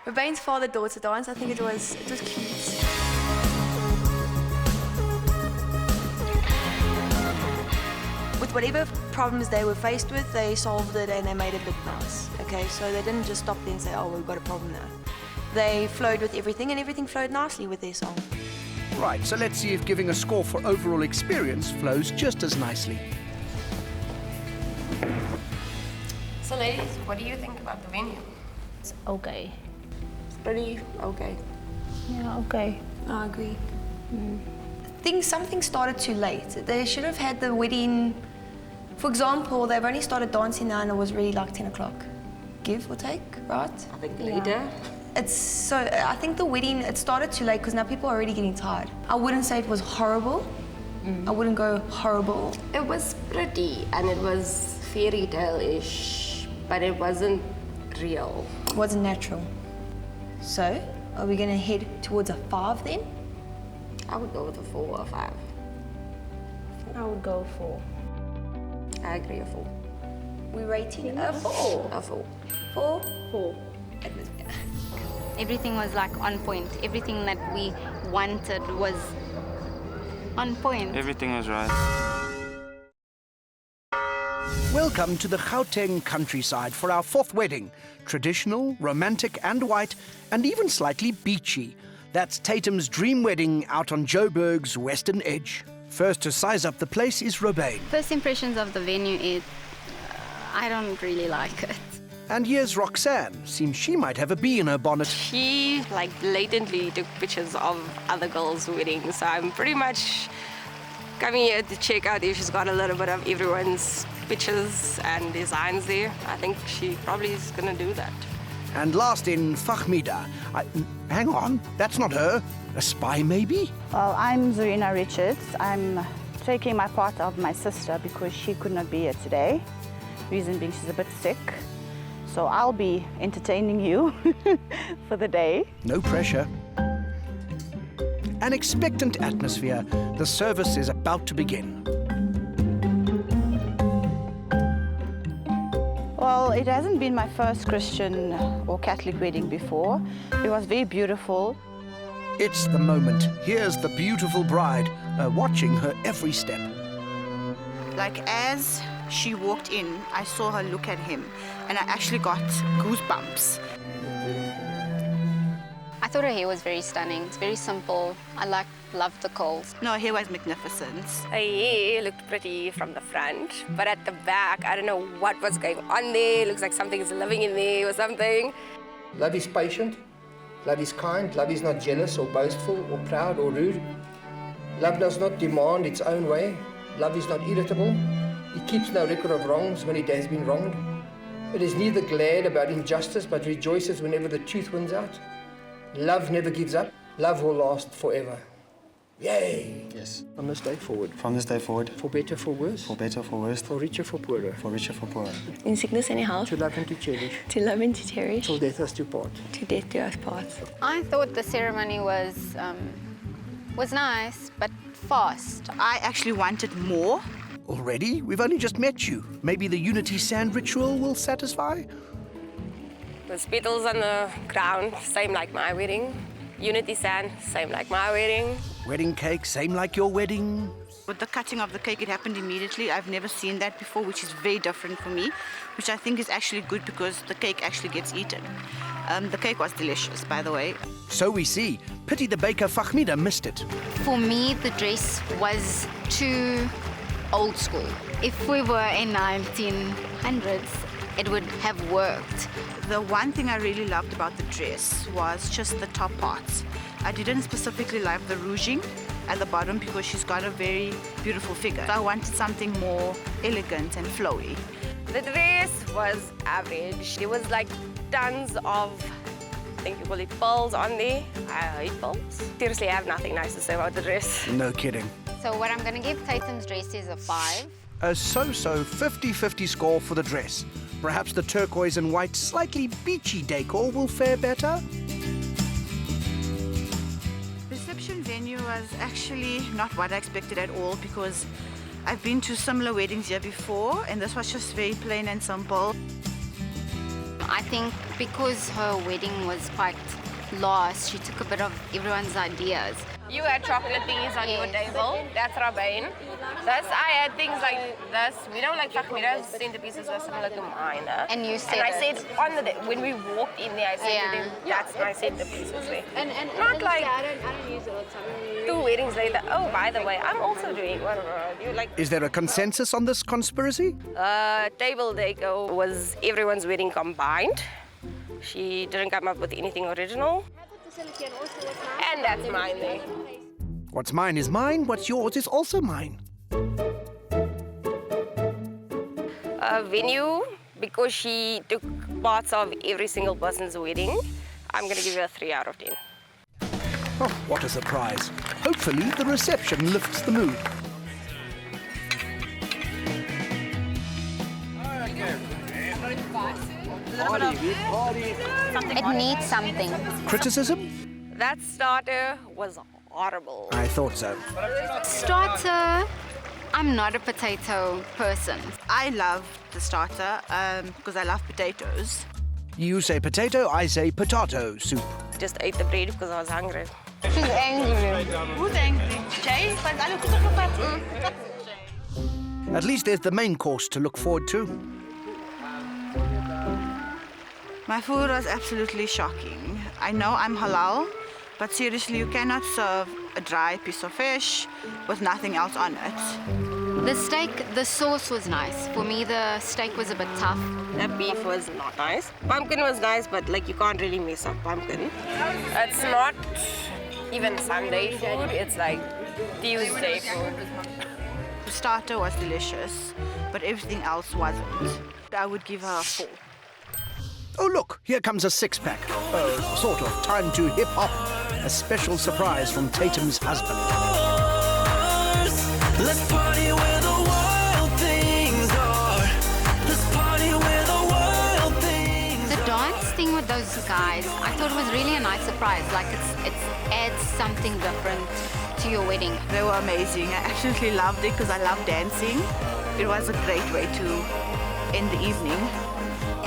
S27: Robein's father-daughter dance, I think it was cute. With whatever problems they were faced with, they solved it and they made it look nice. Okay, so they didn't just stop there and say, oh, we've got a problem now. They flowed with everything, and everything flowed nicely with their song.
S17: Right, so let's see if giving a score for overall experience flows just as nicely.
S18: So ladies, what do you think about the venue?
S3: It's okay.
S18: It's pretty okay.
S3: Yeah, okay.
S27: I agree. Something started too late. They should have had the wedding, for example, they've only started dancing now and it was really like 10 o'clock. Give or take, right?
S18: I think later.
S27: I think the wedding, it started too late because now people are already getting tired. I wouldn't say it was horrible. I wouldn't go horrible.
S18: It was pretty and it was fairy tale-ish, but it wasn't real.
S27: It wasn't natural. So, are we gonna head towards a 5 then?
S18: I would go with a 4 or 5.
S3: I would go 4.
S18: I agree, a 4.
S27: We're rating a 4.
S18: A 4.
S27: 4?
S3: 4.
S24: atmosphere. Everything was like on point. Everything that we wanted was on point.
S19: Everything was right.
S17: Welcome to the Gauteng countryside for our fourth wedding. Traditional, romantic and white, and even slightly beachy. That's Tatum's dream wedding out on Joburg's western edge. First to size up the place is Robin.
S24: First impressions of the venue is, I don't really like it.
S17: And here's Roxanne. Seems she might have a bee in her bonnet.
S18: She blatantly took pictures of other girls' weddings, so I'm pretty much coming here to check out if she's got a little bit of everyone's pictures and designs there. I think she probably is going to do that.
S17: And last in 𝗜παιχ𝗳cie. Hang on, that's not her. A spy, maybe?
S1: Well, I'm Zarina Richards. I'm taking my part of my sister because she could not be here today. Reason being she's a bit sick. So I'll be entertaining you for the day.
S17: No pressure. An expectant atmosphere. The service is about to begin.
S1: Well, it hasn't been my first Christian or Catholic wedding before. It was very beautiful.
S17: It's the moment. Here's the beautiful bride, watching her every step.
S1: Like as she walked in, I saw her look at him and I actually got goosebumps.
S24: I thought her hair was very stunning. It's very simple. I loved the curls.
S1: No, her hair was magnificent.
S18: Her hair looked pretty from the front, but at the back, I don't know what was going on there. Looks like something is living in there or something.
S11: Love is patient. Love is kind. Love is not jealous or boastful or proud or rude. Love does not demand its own way. Love is not irritable. It keeps no record of wrongs when it has been wronged. It is neither glad about injustice but rejoices whenever the truth wins out. Love never gives up. Love will last forever. Yay!
S8: Yes.
S11: From this day forward.
S8: From this day forward.
S11: For better, for worse.
S8: For better, for worse.
S11: For richer, for poorer.
S8: For richer, for poorer.
S27: In sickness and in health.
S11: To love and to cherish.
S27: To love and to cherish.
S11: Till death us do part.
S27: To death do us part.
S24: I thought the ceremony was nice, but fast.
S1: I actually wanted more.
S17: Already? We've only just met you. Maybe the unity sand ritual will satisfy?
S18: There's petals on the ground, same like my wedding. Unity sand, same like my wedding.
S17: Wedding cake, same like your wedding.
S1: With the cutting of the cake, it happened immediately. I've never seen that before, which is very different for me, which I think is actually good because the cake actually gets eaten. The cake was delicious, by the way.
S17: So we see. Pity the baker 𝗜παιχ𝗳cie missed it.
S24: For me, the dress was too old school. If we were in 1900s, it would have worked.
S1: The one thing I really loved about the dress was just the top parts. I didn't specifically like the rouging at the bottom because she's got a very beautiful figure. So I wanted something more elegant and flowy.
S18: The dress was average. There was tons of, I think you call it pearls on there. I hate pearls. Seriously, I have nothing nice to say about the dress.
S17: No kidding.
S24: So what I'm going to give Tatum's dress is a 5.
S17: A so-so 50-50 score for the dress. Perhaps the turquoise and white, slightly beachy decor will fare better?
S1: Reception venue was actually not what I expected at all because I've been to similar weddings here before and this was just very plain and simple.
S24: I think because her wedding was quite lost, she took a bit of everyone's ideas.
S18: You had chocolate thingies on your table. That's Rabin. I had things like this. We know 𝗜παιχ𝗳cie's centerpieces were similar to mine.
S24: And you said
S18: I said on the day, when we walked in there, I said to them, that's my centerpieces there.
S24: And
S18: not like
S24: I don't use it all the time.
S18: 2 weddings later, oh, by the way, I'm also doing one.
S17: Is there a consensus on this conspiracy?
S18: Table deco was everyone's wedding combined. She didn't come up with anything original. And that's mine there.
S17: What's mine is mine, what's yours is also mine.
S18: Venue, because she took parts of every single person's wedding, I'm going to give her a 3 out of 10.
S17: Oh, what a surprise. Hopefully the reception lifts the mood.
S24: It needs something.
S17: Criticism?
S18: That starter was horrible.
S17: I thought so.
S24: Starter, I'm not a potato person.
S1: I love the starter because I love potatoes.
S17: You say potato, I say potato soup.
S18: Just ate the bread because I was hungry.
S27: She's angry.
S1: Who's angry? Jay?
S17: At least there's the main course to look forward to.
S1: My food was absolutely shocking. I know I'm halal, but seriously, you cannot serve a dry piece of fish with nothing else on it.
S14: The steak, the sauce was nice. For me, the steak was a bit tough.
S18: The beef was not nice. Pumpkin was nice, but like you can't really mess up pumpkin. It's not even Sunday food, it's like Tuesday food.
S1: The starter was delicious, but everything else wasn't. I would give her a 4.
S17: Oh, look, here comes a six-pack. Sort of. Time to hip-hop. A special surprise from Tatum's husband.
S8: Let's party where the wild things are. Let's party where the wild things
S14: The dance thing with those guys, I thought it was really a nice surprise. Like it adds something different to your wedding.
S1: They were amazing. I absolutely loved it because I love dancing. It was a great way to end the evening.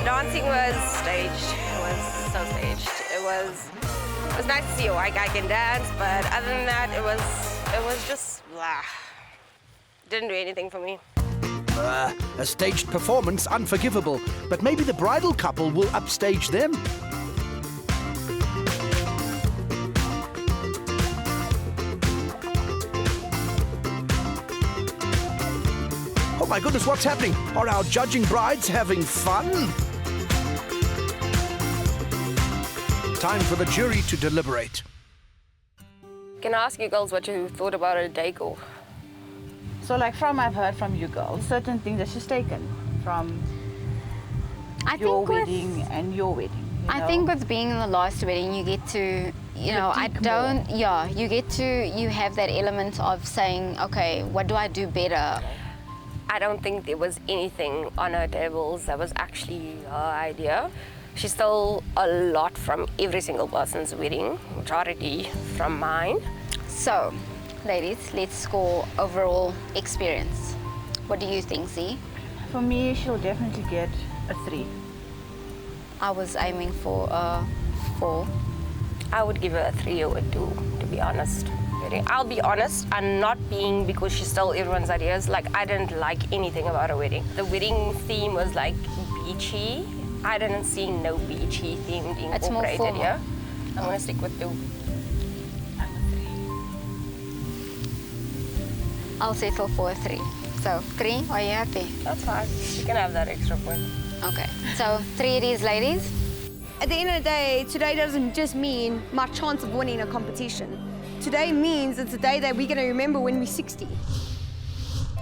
S18: Dancing was staged. It was so staged. It was nice to see a white guy can dance, but other than that, it was just blah. Didn't do anything for me.
S17: A staged performance, unforgivable. But maybe the bridal couple will upstage them. Oh my goodness, what's happening? Are our judging brides having fun? Time for the jury to deliberate.
S18: Can I ask you girls what you thought about a decor?
S1: So like I've heard from you girls, certain things that she's taken from your wedding and your wedding.
S14: I think with being in the last wedding, you get to, you have that element of saying, okay, what do I do better?
S18: I don't think there was anything on her tables that was actually her idea. She stole a lot from every single person's wedding, majority from mine.
S14: So, ladies, let's score overall experience. What do you think, Z?
S1: For me, she'll definitely get a 3.
S14: I was aiming for a 4.
S18: I would give her a 3 or a 2, to be honest. I'll be honest, and not being because she stole everyone's ideas. Like, I didn't like anything about her wedding. The wedding theme was like beachy. I didn't see no beachy theme being incorporated here. I'm gonna stick with 2.
S14: I'll settle for a 3. So, 3, are you happy?
S18: That's fine. You can have that extra point.
S14: Okay, so 3 it is, ladies.
S27: At the end of the day, today doesn't just mean my chance of winning a competition. Today means it's a day that we're going to remember when we're 60.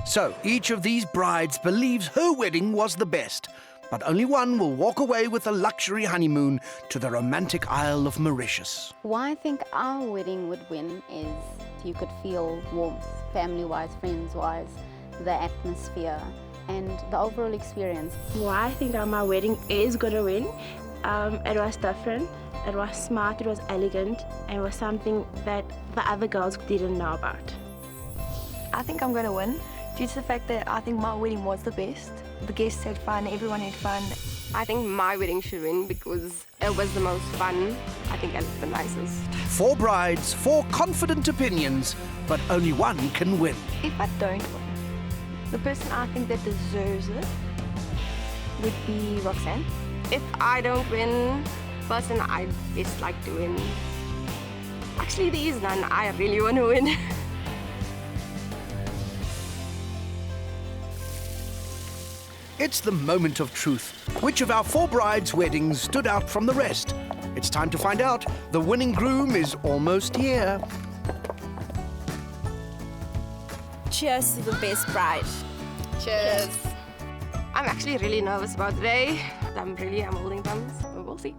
S17: So, each of these brides believes her wedding was the best, but only one will walk away with a luxury honeymoon to the romantic Isle of Mauritius.
S14: Why I think our wedding would win is you could feel warmth, family-wise, friends-wise, the atmosphere, and the overall experience.
S3: Why I think my wedding is going to win, it was different, it was smart, it was elegant, and it was something that the other girls didn't know about.
S27: I think I'm going to win due to the fact that I think my wedding was the best. The guests had fun, everyone had fun.
S18: I think my wedding should win because it was the most fun. I think I looked the nicest.
S17: 4 brides, 4 confident opinions, but only one can win.
S27: If I don't win, the person I think that deserves it would be Roxanne.
S18: If I don't win, the person I best like to win. Actually, there is none I really want to win.
S17: It's the moment of truth. Which of our 4 brides' weddings stood out from the rest? It's time to find out. The winning groom is almost here.
S27: Cheers to the best bride.
S18: Cheers. I'm actually really nervous about today. I'm holding thumbs, but we'll see.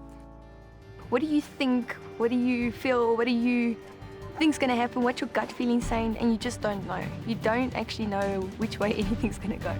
S27: What do you think? What do you feel? What do you think's going to happen? What's your gut feeling saying? And you just don't know. You don't actually know which way anything's going to go.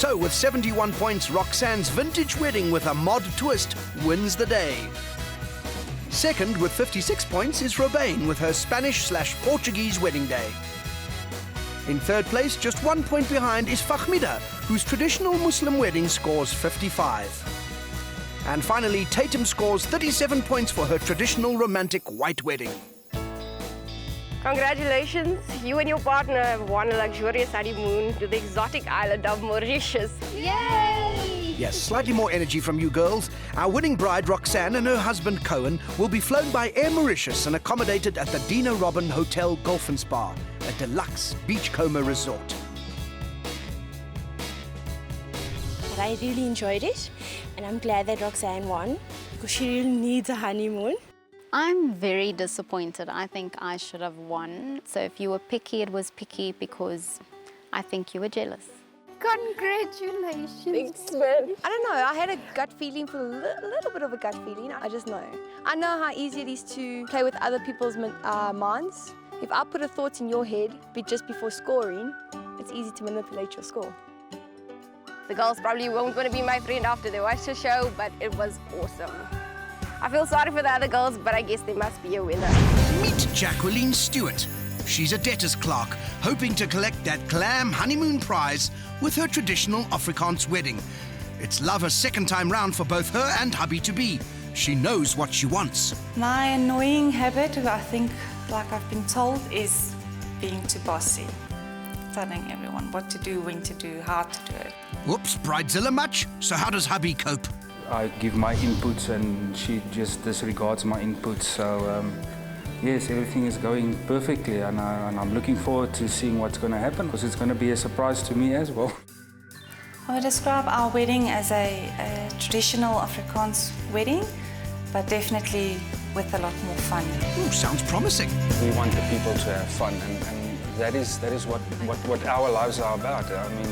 S17: So with 71 points, Roxanne's vintage wedding with a mod twist wins the day. Second with 56 points is Robin with her Spanish/Portuguese wedding day. In third place, just 1 point behind, is 𝗜παιχ𝗳cie, whose traditional Muslim wedding scores 55. And finally, Tatum scores 37 points for her traditional romantic white wedding.
S18: Congratulations, you and your partner have won a luxurious honeymoon to the exotic island of Mauritius. Yay!
S17: Yes, slightly more energy from you girls. Our winning bride, Roxanne, and her husband, 𝗂in, will be flown by Air Mauritius and accommodated at the Dina Robin Hotel Golf and Spa, a deluxe beachcomber resort.
S3: But I really enjoyed it, and I'm glad that Roxanne won, because she really needs a honeymoon.
S26: I'm very disappointed. I think I should have won. So if you were picky, it was picky because I think you were jealous.
S27: Congratulations. Thanks, man. I don't know, I had a gut feeling for a little bit of a gut feeling. I just know. I know how easy it is to play with other people's minds. If I put a thought in your head just before scoring, it's easy to manipulate your score.
S18: The girls probably won't want to be my friend after they watch the show, but it was awesome. I feel sorry for the other girls, but I guess there must be a winner.
S17: Meet Jacqueline Stewart. She's a debtors clerk, hoping to collect that glam honeymoon prize with her traditional Afrikaans wedding. It's lover's second time round for both her and hubby-to-be. She knows what she wants.
S5: My annoying habit, I think, like I've been told, is being too bossy. Telling everyone what to do, when to do, how to do it.
S17: Whoops, bridezilla much? So how does hubby cope?
S12: I give my inputs and she just disregards my inputs. So yes, everything is going perfectly, and I'm looking forward to seeing what's going to happen, because it's going to be a surprise to me as well.
S5: I would describe our wedding as a traditional Afrikaans wedding, but definitely with a lot more fun.
S17: Ooh, sounds promising.
S12: We want the people to have fun, and that is what our lives are about. I mean,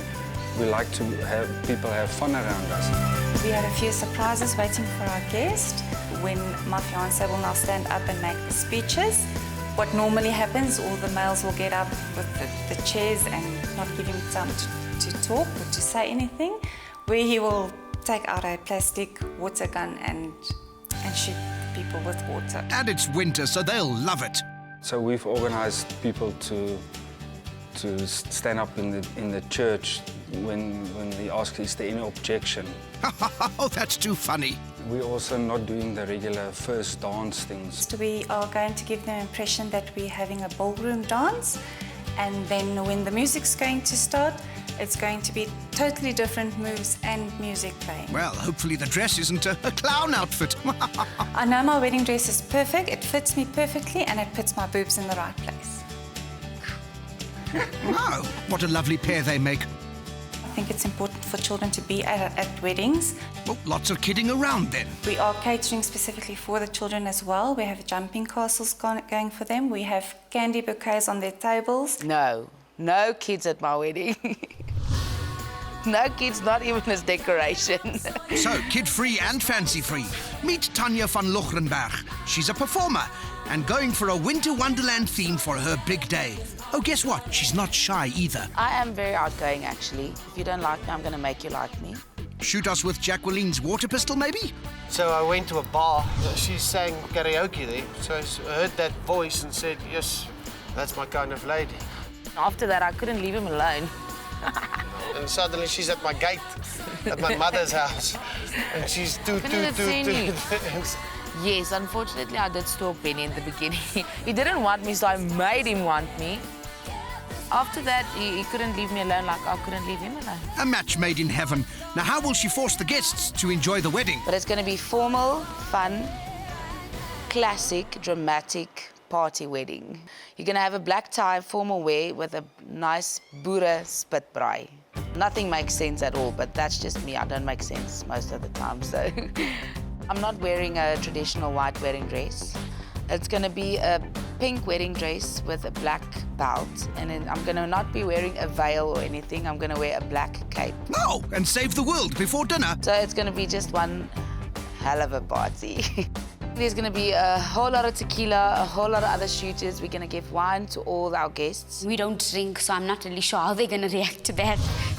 S12: we like to have people have fun around us.
S5: We have a few surprises waiting for our guest. When my fiancé will now stand up and make the speeches, what normally happens, all the males will get up with the chairs and not give him time to talk or to say anything, where he will take out a plastic water gun and shoot people with water.
S17: And it's winter, so they'll love it.
S12: So we've organized people to stand up in the church when they ask, is there any objection?
S17: Oh, that's too funny.
S12: We're also not doing the regular first dance things.
S5: So we are going to give them the impression that we're having a ballroom dance, and then when the music's going to start, it's going to be totally different moves and music playing.
S17: Well, hopefully the dress isn't a clown outfit.
S5: I know my wedding dress is perfect, it fits me perfectly, and it puts my boobs in the right place.
S17: Wow, what a lovely pair they make.
S5: I think it's important for children to be at weddings.
S17: Well, lots of kidding around then.
S5: We are catering specifically for the children as well. We have jumping castles going for them. We have candy bouquets on their tables.
S13: No kids at my wedding. No kids, not even as decoration.
S17: So, kid-free and fancy-free. Meet Tanya van Lochrenberg. She's a performer and going for a winter wonderland theme for her big day. Oh, guess what? She's not shy either.
S13: I am very outgoing, actually. If you don't like me, I'm going to make you like me.
S17: Shoot us with Jacqueline's water pistol, maybe?
S15: So I went to a bar. She sang karaoke there. So I heard that voice and said, yes, that's my kind of lady.
S13: After that, I couldn't leave him alone.
S15: And suddenly she's at my gate, at my mother's house. And she's toot.
S13: Yes, unfortunately, I did stalk Benny in the beginning. He didn't want me, so I made him want me. After that, he couldn't leave me alone like I couldn't leave him alone.
S17: A match made in heaven. Now, how will she force the guests to enjoy the wedding?
S13: But it's going to be formal, fun, classic, dramatic party wedding. You're going to have a black tie, formal wear with a nice boere spitbraai. Nothing makes sense at all, but that's just me. I don't make sense most of the time, so... I'm not wearing a traditional white wedding dress. It's going to be a pink wedding dress with a black belt, and then I'm going to not be wearing a veil or anything. I'm going to wear a black cape.
S17: Oh, and save the world before dinner.
S13: So it's going to be just one hell of a party. There's going to be a whole lot of tequila, a whole lot of other shooters. We're going to give wine to all our guests.
S24: We don't drink, so I'm not really sure how they're going to react to that.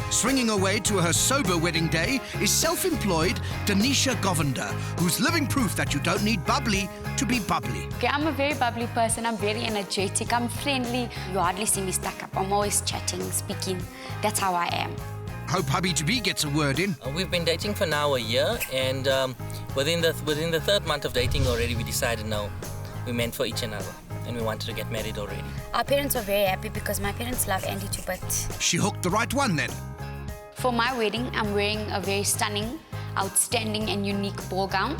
S17: Swinging away to her sober wedding day is self-employed 𝗜παιχ𝗳cie, who's living proof that you don't need bubbly to be bubbly.
S24: Okay, I'm a very bubbly person. I'm very energetic. I'm friendly. You hardly see me stuck up. I'm always chatting, speaking. That's how I am.
S17: Hope hubby-to-be gets a word in.
S4: We've been dating for now a year, and within the third month of dating already, we decided no, we're meant for each another, and we wanted to get married already.
S24: Our parents were very happy because my parents love Andy too, but...
S17: She hooked the right one then.
S24: For my wedding, I'm wearing a very stunning, outstanding and unique ball gown.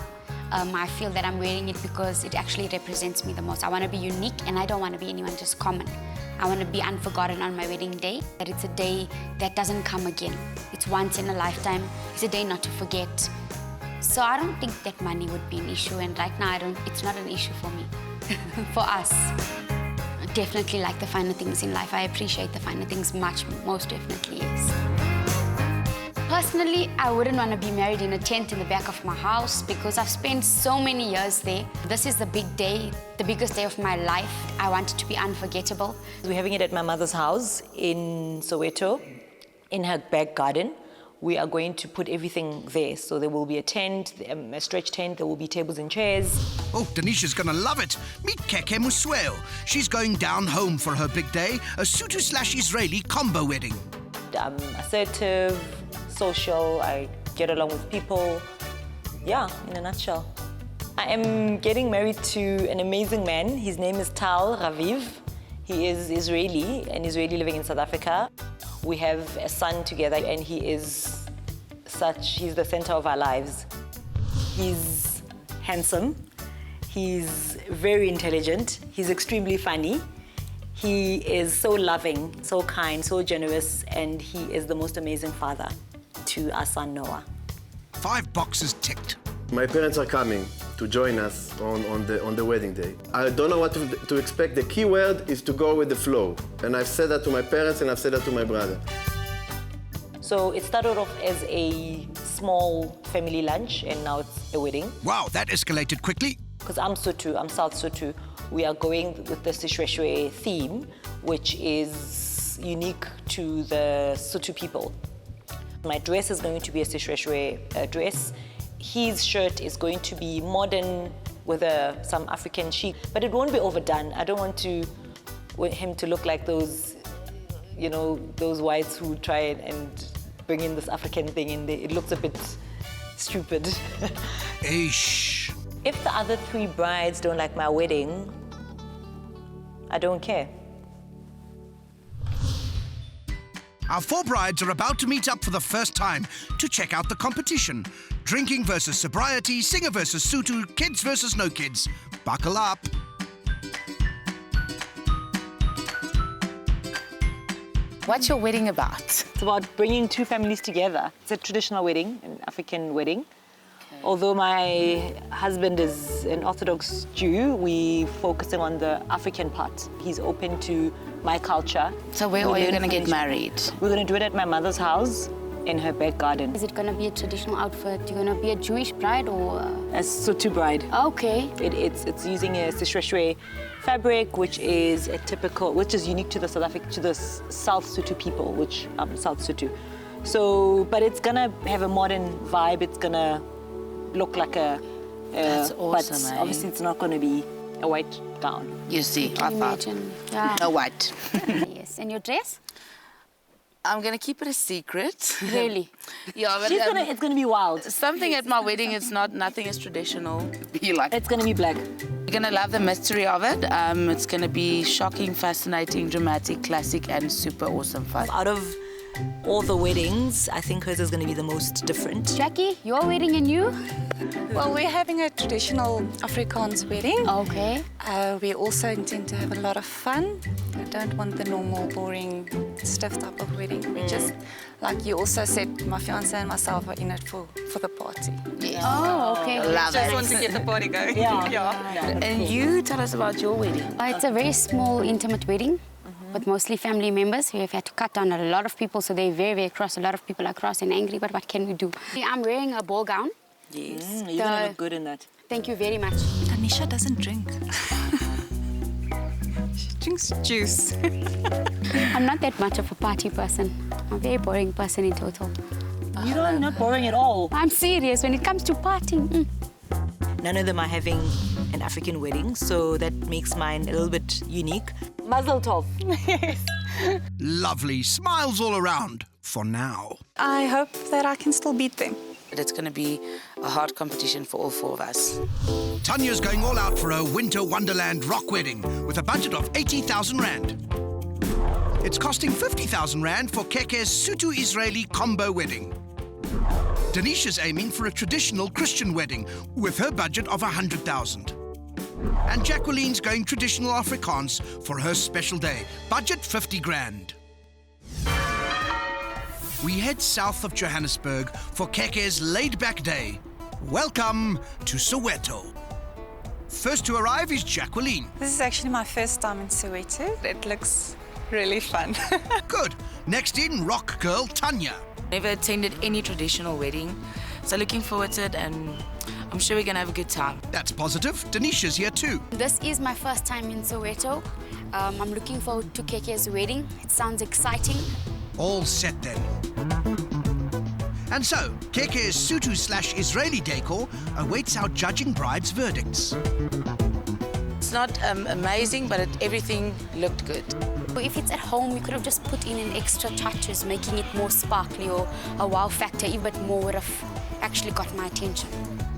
S24: I feel that I'm wearing it because it actually represents me the most. I want to be unique and I don't want to be anyone just common. I want to be unforgotten on my wedding day. That it's a day that doesn't come again. It's once in a lifetime. It's a day not to forget. So I don't think that money would be an issue, and right now it's not an issue for me. For us. I definitely like the finer things in life. I appreciate the finer things most definitely, yes. Personally, I wouldn't want to be married in a tent in the back of my house because I've spent so many years there. This is the big day, the biggest day of my life. I want it to be unforgettable.
S7: We're having it at my mother's house in Soweto, in her back garden. We are going to put everything there. So there will be a tent, a stretch tent, there will be tables and chairs.
S17: Oh, Denisha's gonna love it. Meet 𝗜παιχ𝗳cie. She's going down home for her big day, a Sotho/Israeli combo wedding.
S7: I'm assertive, social, I get along with people. Yeah, in a nutshell. I am getting married to an amazing man. His name is 𝗜παιχ𝗳cie. He is Israeli, an Israeli living in South Africa. We have a son together and he's the center of our lives. He's handsome, he's very intelligent, he's extremely funny. He is so loving, so kind, so generous, and he is the most amazing father to our son Noah.
S17: 5 boxes ticked.
S15: My parents are coming to join us on the wedding day. I don't know what to expect. The key word is to go with the flow. And I've said that to my parents and I've said that to my brother.
S7: So it started off as a small family lunch and now it's a wedding.
S17: Wow, that escalated quickly.
S7: Because I'm Sotho, I'm South Sotho. We are going with the 𝗜ʰ𝗳cie theme, which is unique to the Sotho people. My dress is going to be a 𝗜ʰ𝗳cie dress. His shirt is going to be modern with some African chic, but it won't be overdone. I don't want him to look like those, those whites who try and bring in this African thing in there. It looks a bit stupid.
S17: Eish.
S7: If the other 3 brides don't like my wedding, I don't care.
S17: Our 4 brides are about to meet up for the first time to check out the competition. Drinking versus sobriety, singer versus Sotho, kids versus no kids. Buckle up.
S13: What's your wedding about?
S7: It's about bringing 2 families together. It's a traditional wedding, an African wedding. Okay. Although my husband is an Orthodox Jew, we're focusing on the African part. He's open to my culture.
S13: So where are you going to get married?
S7: We're going to do it at my mother's house in her back garden.
S24: Is it going to be a traditional outfit? You're going to be a Jewish bride or...?
S7: A Sotho bride.
S24: Okay.
S7: It's using a 𝗜ʰ𝗳cie fabric, which is unique to the South Sotho people, which I'm South Sotho. So, but it's going to have a modern vibe. It's going to look like
S13: That's awesome,
S7: but obviously it's not going to be a white gown.
S13: You see,
S24: Can you imagine? Yeah.
S13: No white.
S24: Yes, and your dress?
S13: I'm going to keep it a secret.
S24: Really?
S13: Yeah, but
S7: it's going to be wild.
S13: Something at my wedding, nothing is traditional.
S7: It's going to be black.
S13: You're going to love the mystery of it. It's going to be shocking, fascinating, dramatic, classic, and super awesome fun.
S7: Out of all the weddings, I think hers is going to be the most different.
S24: Jackie, your wedding and you?
S5: Well, we're having a traditional Afrikaans wedding.
S24: Okay.
S5: We also intend to have a lot of fun. I don't want the normal, boring, stiff type of wedding. We just, like you also said, my fiancé and myself are in it for the party.
S13: Yeah.
S24: Oh, okay.
S13: Love
S5: just
S13: it.
S5: want to get the party going.
S7: Yeah.
S13: And you tell us about your wedding.
S24: It's a very small, intimate wedding. With mostly family members. We have had to cut down a lot of people, so they're very, very cross. A lot of people are cross and angry, but what can we do? I'm wearing a ball gown.
S7: Yes. You're going to look good in that.
S24: Thank you very much.
S2: Tanisha doesn't drink. She drinks juice.
S24: I'm not that much of a party person. I'm a very boring person in total.
S7: You're not boring at all.
S24: I'm serious when it comes to partying.
S7: None of them are having an African wedding, so that makes mine a little bit unique. Mazel tov.
S2: Yes.
S17: Lovely. Smiles all around. For now.
S2: I hope that I can still beat them.
S13: It's going to be a hard competition for all 4 of us.
S17: Tanya's going all out for a winter wonderland rock wedding with a budget of 80,000 rand. It's costing 50,000 rand for 𝗜παι's Sotho-Israeli combo wedding. Denisha's aiming for a traditional Christian wedding with her budget of 100,000. And Jacqueline's going traditional Afrikaans for her special day, budget 50 grand. We head south of Johannesburg for 𝗜παι's laid-back day. Welcome to Soweto. First to arrive is Jacqueline.
S2: This is actually my first time in Soweto. It looks really fun.
S17: Good. Next in, rock girl Tanya.
S13: Never attended any traditional wedding, so looking forward to it, and I'm sure we're going to have a good time.
S17: That's positive. Denisha's here too.
S24: This is my first time in Soweto. I'm looking forward to 𝗜παι's wedding. It sounds exciting.
S17: All set then. And so, 𝗜παι's Sotho/Israeli decor awaits our judging bride's verdicts.
S13: It's not amazing, but everything looked good.
S24: If it's at home, we could have just put in an extra touches, making it more sparkly or a wow factor, even more would have actually got my attention.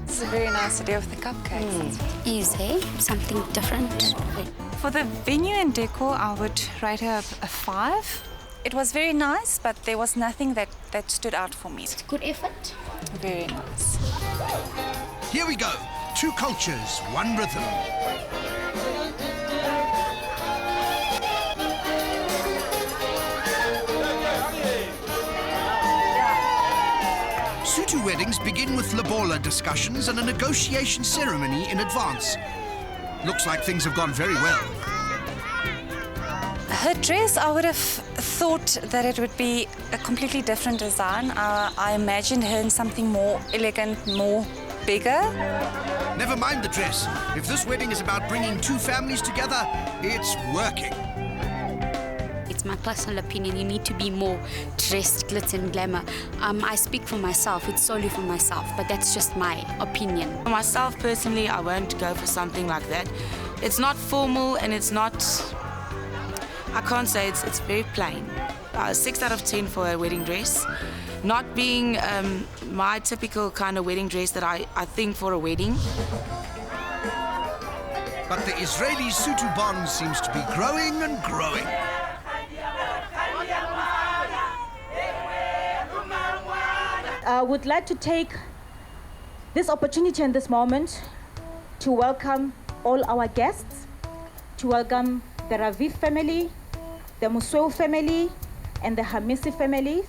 S2: This is a very nice idea with the cupcakes.
S24: Easy, something different.
S2: For the venue and decor, I would rate her a 5. It was very nice, but there was nothing that stood out for me.
S24: Good effort.
S2: Very nice.
S17: Here we go. 2 cultures, 1 rhythm. Sotho weddings begin with lobola discussions and a negotiation ceremony in advance. Looks like things have gone very well.
S2: Her dress, I would have thought that it would be a completely different design. I imagined her in something more elegant, more bigger.
S17: Never mind the dress. If this wedding is about bringing 2 families together, it's working.
S24: It's my personal opinion. You need to be more dressed, glitz and glamour. I speak for myself. It's solely for myself, but that's just my opinion.
S13: For myself, personally, I won't go for something like that. It's not formal and it's not... I can't say it's very plain. 6 out of 10 for a wedding dress. Not being my typical kind of wedding dress that I think for a wedding.
S17: But the Israeli-Sotho bond seems to be growing and growing.
S16: I would like to take this opportunity and this moment to welcome all our guests, to welcome the Raviv family, the Musou family, and the 𝗜παιcie family.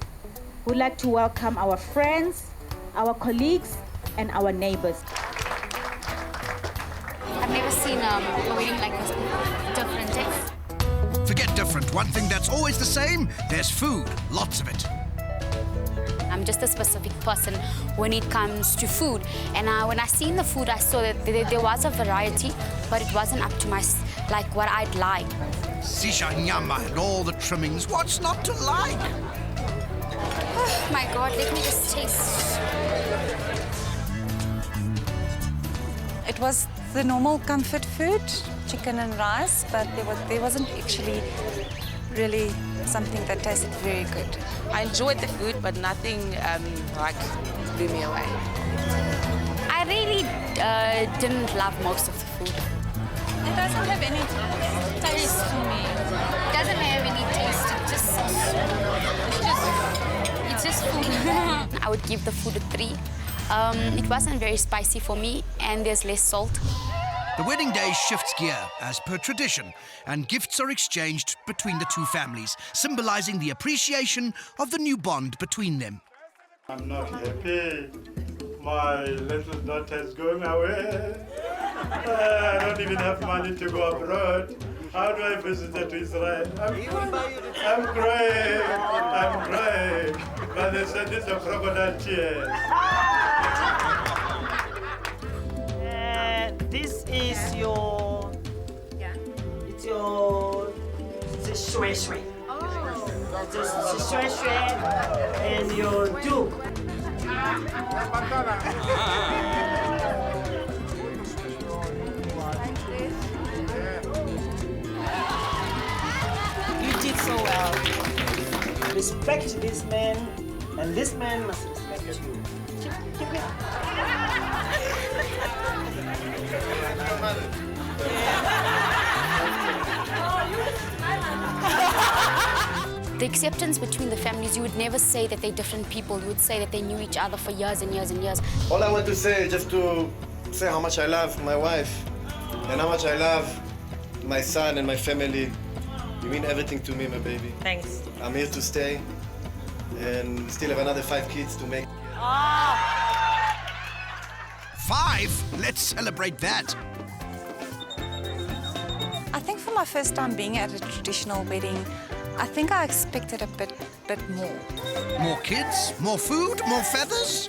S16: We'd like to welcome our friends, our colleagues, and our neighbors.
S24: I've never seen a wedding like this before. Different, eh?
S17: Forget different. One thing that's always the same, there's food. Lots of it.
S24: I'm just a specific person when it comes to food. And when I seen the food, I saw that there was a variety, but it wasn't up to what I'd like.
S17: Sisha nyama and all the trimmings. What's not to like?
S24: Oh my God, let me just taste.
S2: It was the normal comfort food, chicken and rice, but there wasn't actually really something that tasted very good.
S13: I enjoyed the food, but nothing blew me away.
S24: I really didn't love most of the food.
S2: It doesn't have any taste to me.
S24: It doesn't have any taste. It's just food. I would give the food a 3. It wasn't very spicy for me, and there's less salt.
S17: The wedding day shifts gear, as per tradition, and gifts are exchanged between the 2 families, symbolizing the appreciation of the new bond between them.
S20: I'm not happy. My little daughter's going away. I don't even have money to go abroad. How do I visit her to Israel? I'm crying. But they said it's a crocodile tears.
S6: your shwe. That's just shwe and your doek. You did so well. Respect this man, and this man must respect you.
S9: The acceptance between the families, you would never say that they're different people. You would say that they knew each other for years and years and years.
S15: All I want to say is just to say how much I love my wife and how much I love my son and my family. You mean everything to me, my baby.
S7: Thanks.
S15: I'm here to stay and still have another 5 kids to make.
S17: 5? Let's celebrate that.
S2: I think for my first time being at a traditional wedding, I think I expected a bit more.
S17: More kids, more food, more feathers?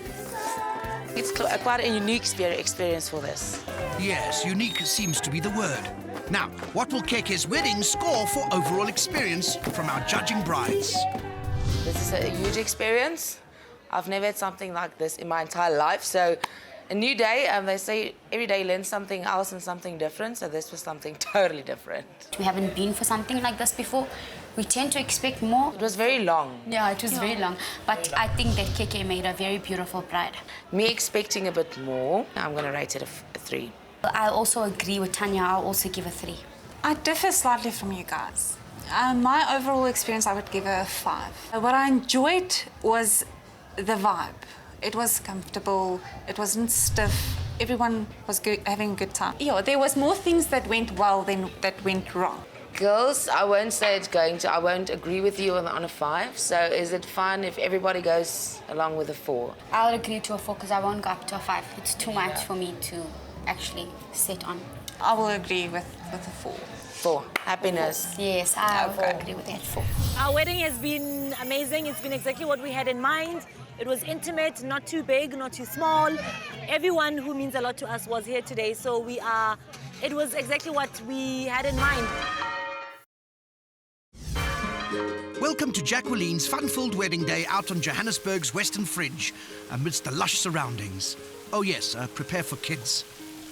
S13: It's quite a unique experience for this.
S17: Yes, unique seems to be the word. Now, what will 𝗜παι's wedding score for overall experience from our judging brides?
S13: This is a huge experience. I've never had something like this in my entire life. So a new day, they say every day learns something else and something different. So this was something totally different.
S9: We haven't been for something like this before. We tend to expect more.
S13: It was very long.
S9: Yeah, it was very long. But I think that 𝗜παι made a very beautiful bride.
S13: Me expecting a bit more, I'm going to rate it a 3.
S9: I also agree with Tanya. I'll also give a 3.
S2: I differ slightly from you guys. My overall experience, I would give a 5. What I enjoyed was the vibe. It was comfortable, it wasn't stiff, everyone was having a good time. Yeah, there was more things that went well than that went wrong.
S13: Girls, I won't say it's going to, I won't agree with you on a 5. So is it fine if everybody goes along with a 4?
S9: I'll agree to a 4 because I won't go up to a 5. It's too much for me to actually set on.
S2: I will agree with a 4.
S13: 4. Happiness.
S9: Yes, I will agree with that 4.
S10: Our wedding has been amazing. It's been exactly what we had in mind. It was intimate, not too big, not too small. Everyone who means a lot to us was here today, so it was exactly what we had in mind.
S17: Welcome to Jacqueline's fun-filled wedding day out on Johannesburg's Western Fringe, amidst the lush surroundings. Oh yes, prepare for kids.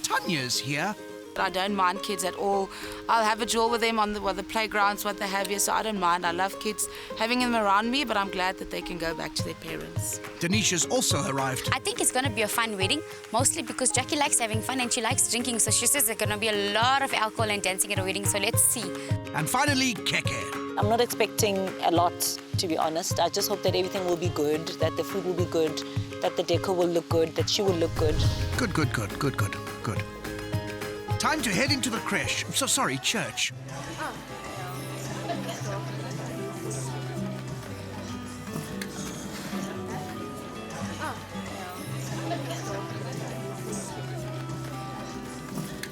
S17: Tanya's here.
S13: I don't mind kids at all. I'll have a jewel with them on the playgrounds, what they have here, so I don't mind. I love kids, having them around me, but I'm glad that they can go back to their parents.
S17: Denisha's also arrived.
S9: I think it's going to be a fun wedding, mostly because Jackie likes having fun and she likes drinking, so she says there's going to be a lot of alcohol and dancing at a wedding, so let's see.
S17: And finally, 𝗜παι.
S7: I'm not expecting a lot, to be honest. I just hope that everything will be good, that the food will be good, that the decor will look good, that she will look good.
S17: Good. Time to head into the creche. Church.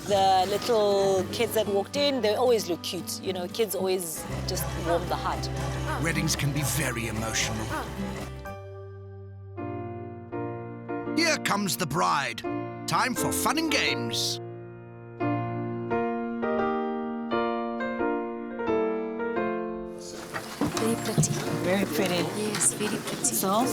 S7: The little kids that walked in, they always look cute. You know, kids always just warm the heart.
S17: Weddings can be very emotional. Here comes the bride. Time for fun and games.
S9: Very pretty.
S7: Very pretty.
S9: Yes, very pretty.
S7: So,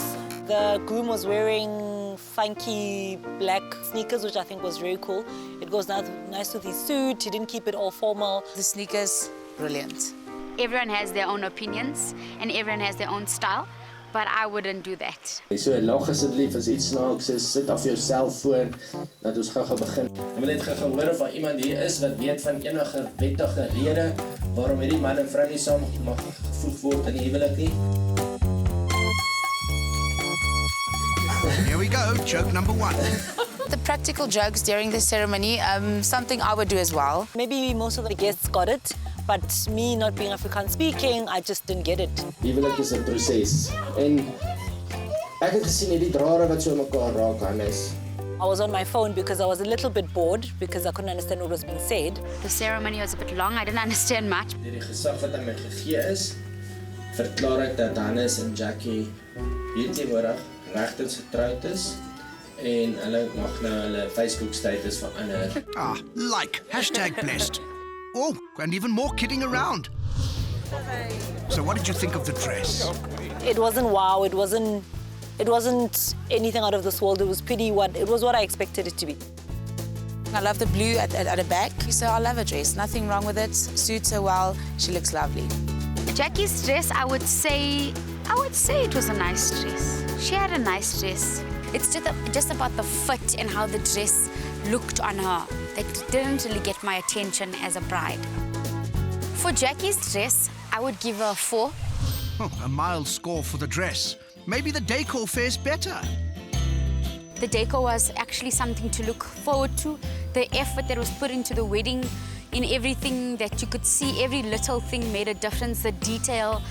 S7: the groom was wearing funky black sneakers, which I think was very cool. It goes nice with his suit. He didn't keep it all formal.
S13: The sneakers, brilliant.
S9: Everyone has their own opinions and everyone has their own style, but I wouldn't do that.
S11: So lag asseblief as iets snaaks is, sit af jou selfoon dat ons gou begin. Ek wil net gou hoor of daar iemand hier is wat weet van enige wettige rede waarom hierdie man en vrou nie saam mag gevoeg word in die huwelik nie.
S17: Here we go, joke number 1.
S13: The practical jokes during the ceremony, something I would do as well.
S7: Maybe most of the guests got it, but me not being Afrikaans speaking, I just didn't get it.
S11: Huwelik is 'n proses en ek het gesien hierdie drade wat so mekaar raak Hannes.
S7: I was on my phone because I was a little bit bored because I couldn't understand what was being said.
S9: The ceremony was a bit long. I didn't understand much.
S11: Die gesag wat aan my gegee is, verklaar ek dat Hannes en Jackie hier teenwoordig regtens getroud is en hulle mag nou hulle Facebook status verander.
S17: Like, #blessed. Oh, and even more kidding around. So what did you think of the dress?
S10: It wasn't wow. It wasn't anything out of this world. It was it was what I expected it to be.
S13: I love the blue at the back, so I love her dress. Nothing wrong with it. Suits her well. She looks lovely.
S9: Jackie's dress, I would say it was a nice dress. She had a nice dress. It's just about the fit and how the dress looked on her that didn't really get my attention as a bride. For Jackie's dress, I would give her a 4.
S17: Oh, a mild score for the dress. Maybe the decor fares better.
S9: The decor was actually something to look forward to. The effort that was put into the wedding, in everything that you could see, every little thing made a difference. The detail,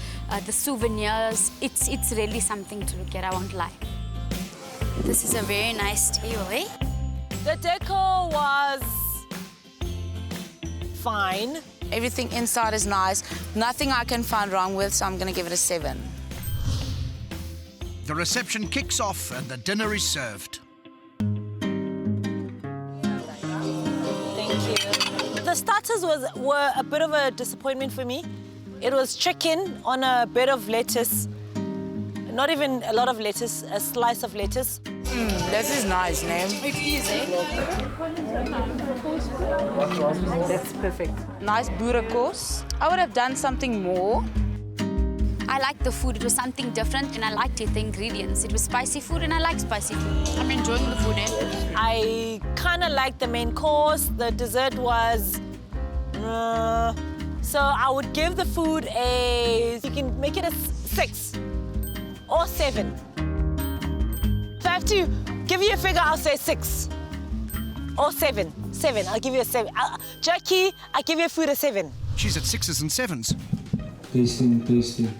S9: the souvenirs, it's really something to look at, I won't lie. This is a very nice table, eh?
S10: The decor was fine.
S13: Everything inside is nice. Nothing I can find wrong with, so I'm going to give it a 7.
S17: The reception kicks off and the dinner is served.
S10: Thank you. The starters were a bit of a disappointment for me. It was chicken on a bed of lettuce. Not even a lot of lettuce, a slice of lettuce.
S13: This is nice, name.
S10: It is, eh?
S13: That's perfect. Nice boerenkoos. I would have done something more.
S9: I liked the food. It was something different, and I liked it, the ingredients. It was spicy food, and I like spicy food. I'm enjoying the food, eh?
S10: I kind of liked the main course. The dessert was... so I would give the food a... You can make it a 6 or 7. If I have to give you a figure, I'll say 6 or 7. 7. I'll give you a 7. Jackie, I give your food a 7.
S17: She's at 6s and 7s.
S12: Tasting.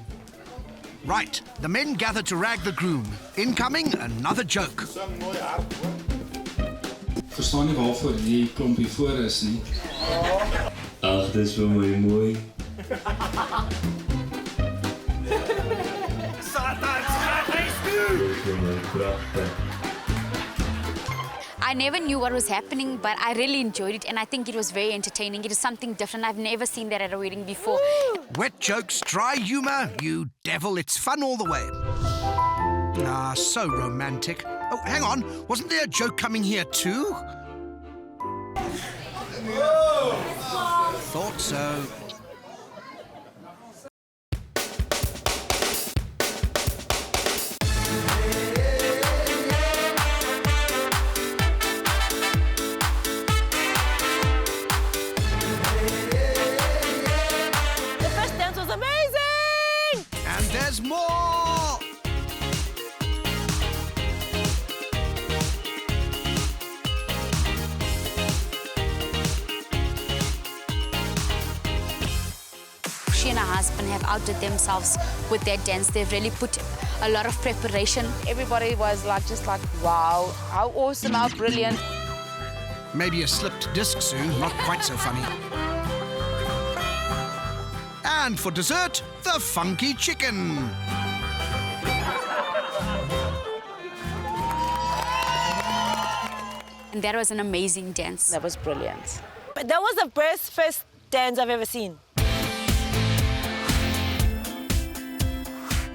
S17: Right, the men gather to rag the groom. Incoming, another joke.
S12: Verstaan nie waarvoor die klompie voor is nie.
S1: Ag, dis vir my mooi.
S9: I never knew what was happening, but I really enjoyed it, and I think it was very entertaining. It is something different. I've never seen that at a wedding before.
S17: Wet jokes, dry humour, you devil, it's fun all the way. Ah, so romantic. Oh, hang on, wasn't there a joke coming here too? Thought so. There's more!
S9: She and her husband have outdid themselves with their dance. They've really put a lot of preparation.
S13: Everybody was just like, wow, how awesome, how brilliant.
S17: Maybe a slipped disc soon, not quite so funny. And for dessert, the funky chicken.
S9: And that was an amazing dance.
S13: That was brilliant.
S10: But that was the best first dance I've ever seen.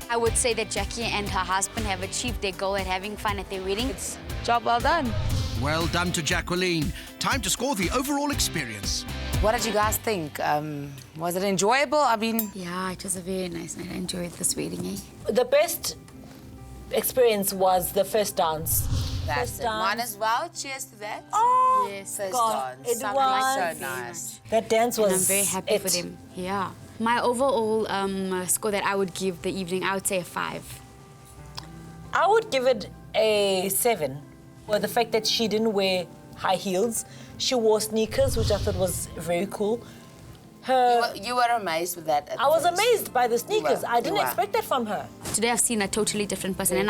S9: I would say that Jackie and her husband have achieved their goal at having fun at their wedding.
S13: It's job well done.
S17: Well done to Jacqueline. Time to score the overall experience.
S13: What did you guys think? Was it enjoyable? I mean...
S9: Yeah, it was a very nice night. I enjoyed this wedding, eh?
S10: The best experience was the first dance.
S13: That's it. Mine as well. Cheers to that.
S10: Oh,
S13: yes, first
S10: God,
S13: dance.
S10: it was
S13: so nice.
S10: That dance was...
S9: And I'm very happy for them. Yeah. My overall score that I would give the evening, I would say a 5.
S10: I would give it a 7. For the fact that she didn't wear high heels. She wore sneakers, which I thought was very cool.
S13: You were amazed with that.
S10: I was amazed by the sneakers. I didn't expect that from her.
S9: Today I've seen a totally different person,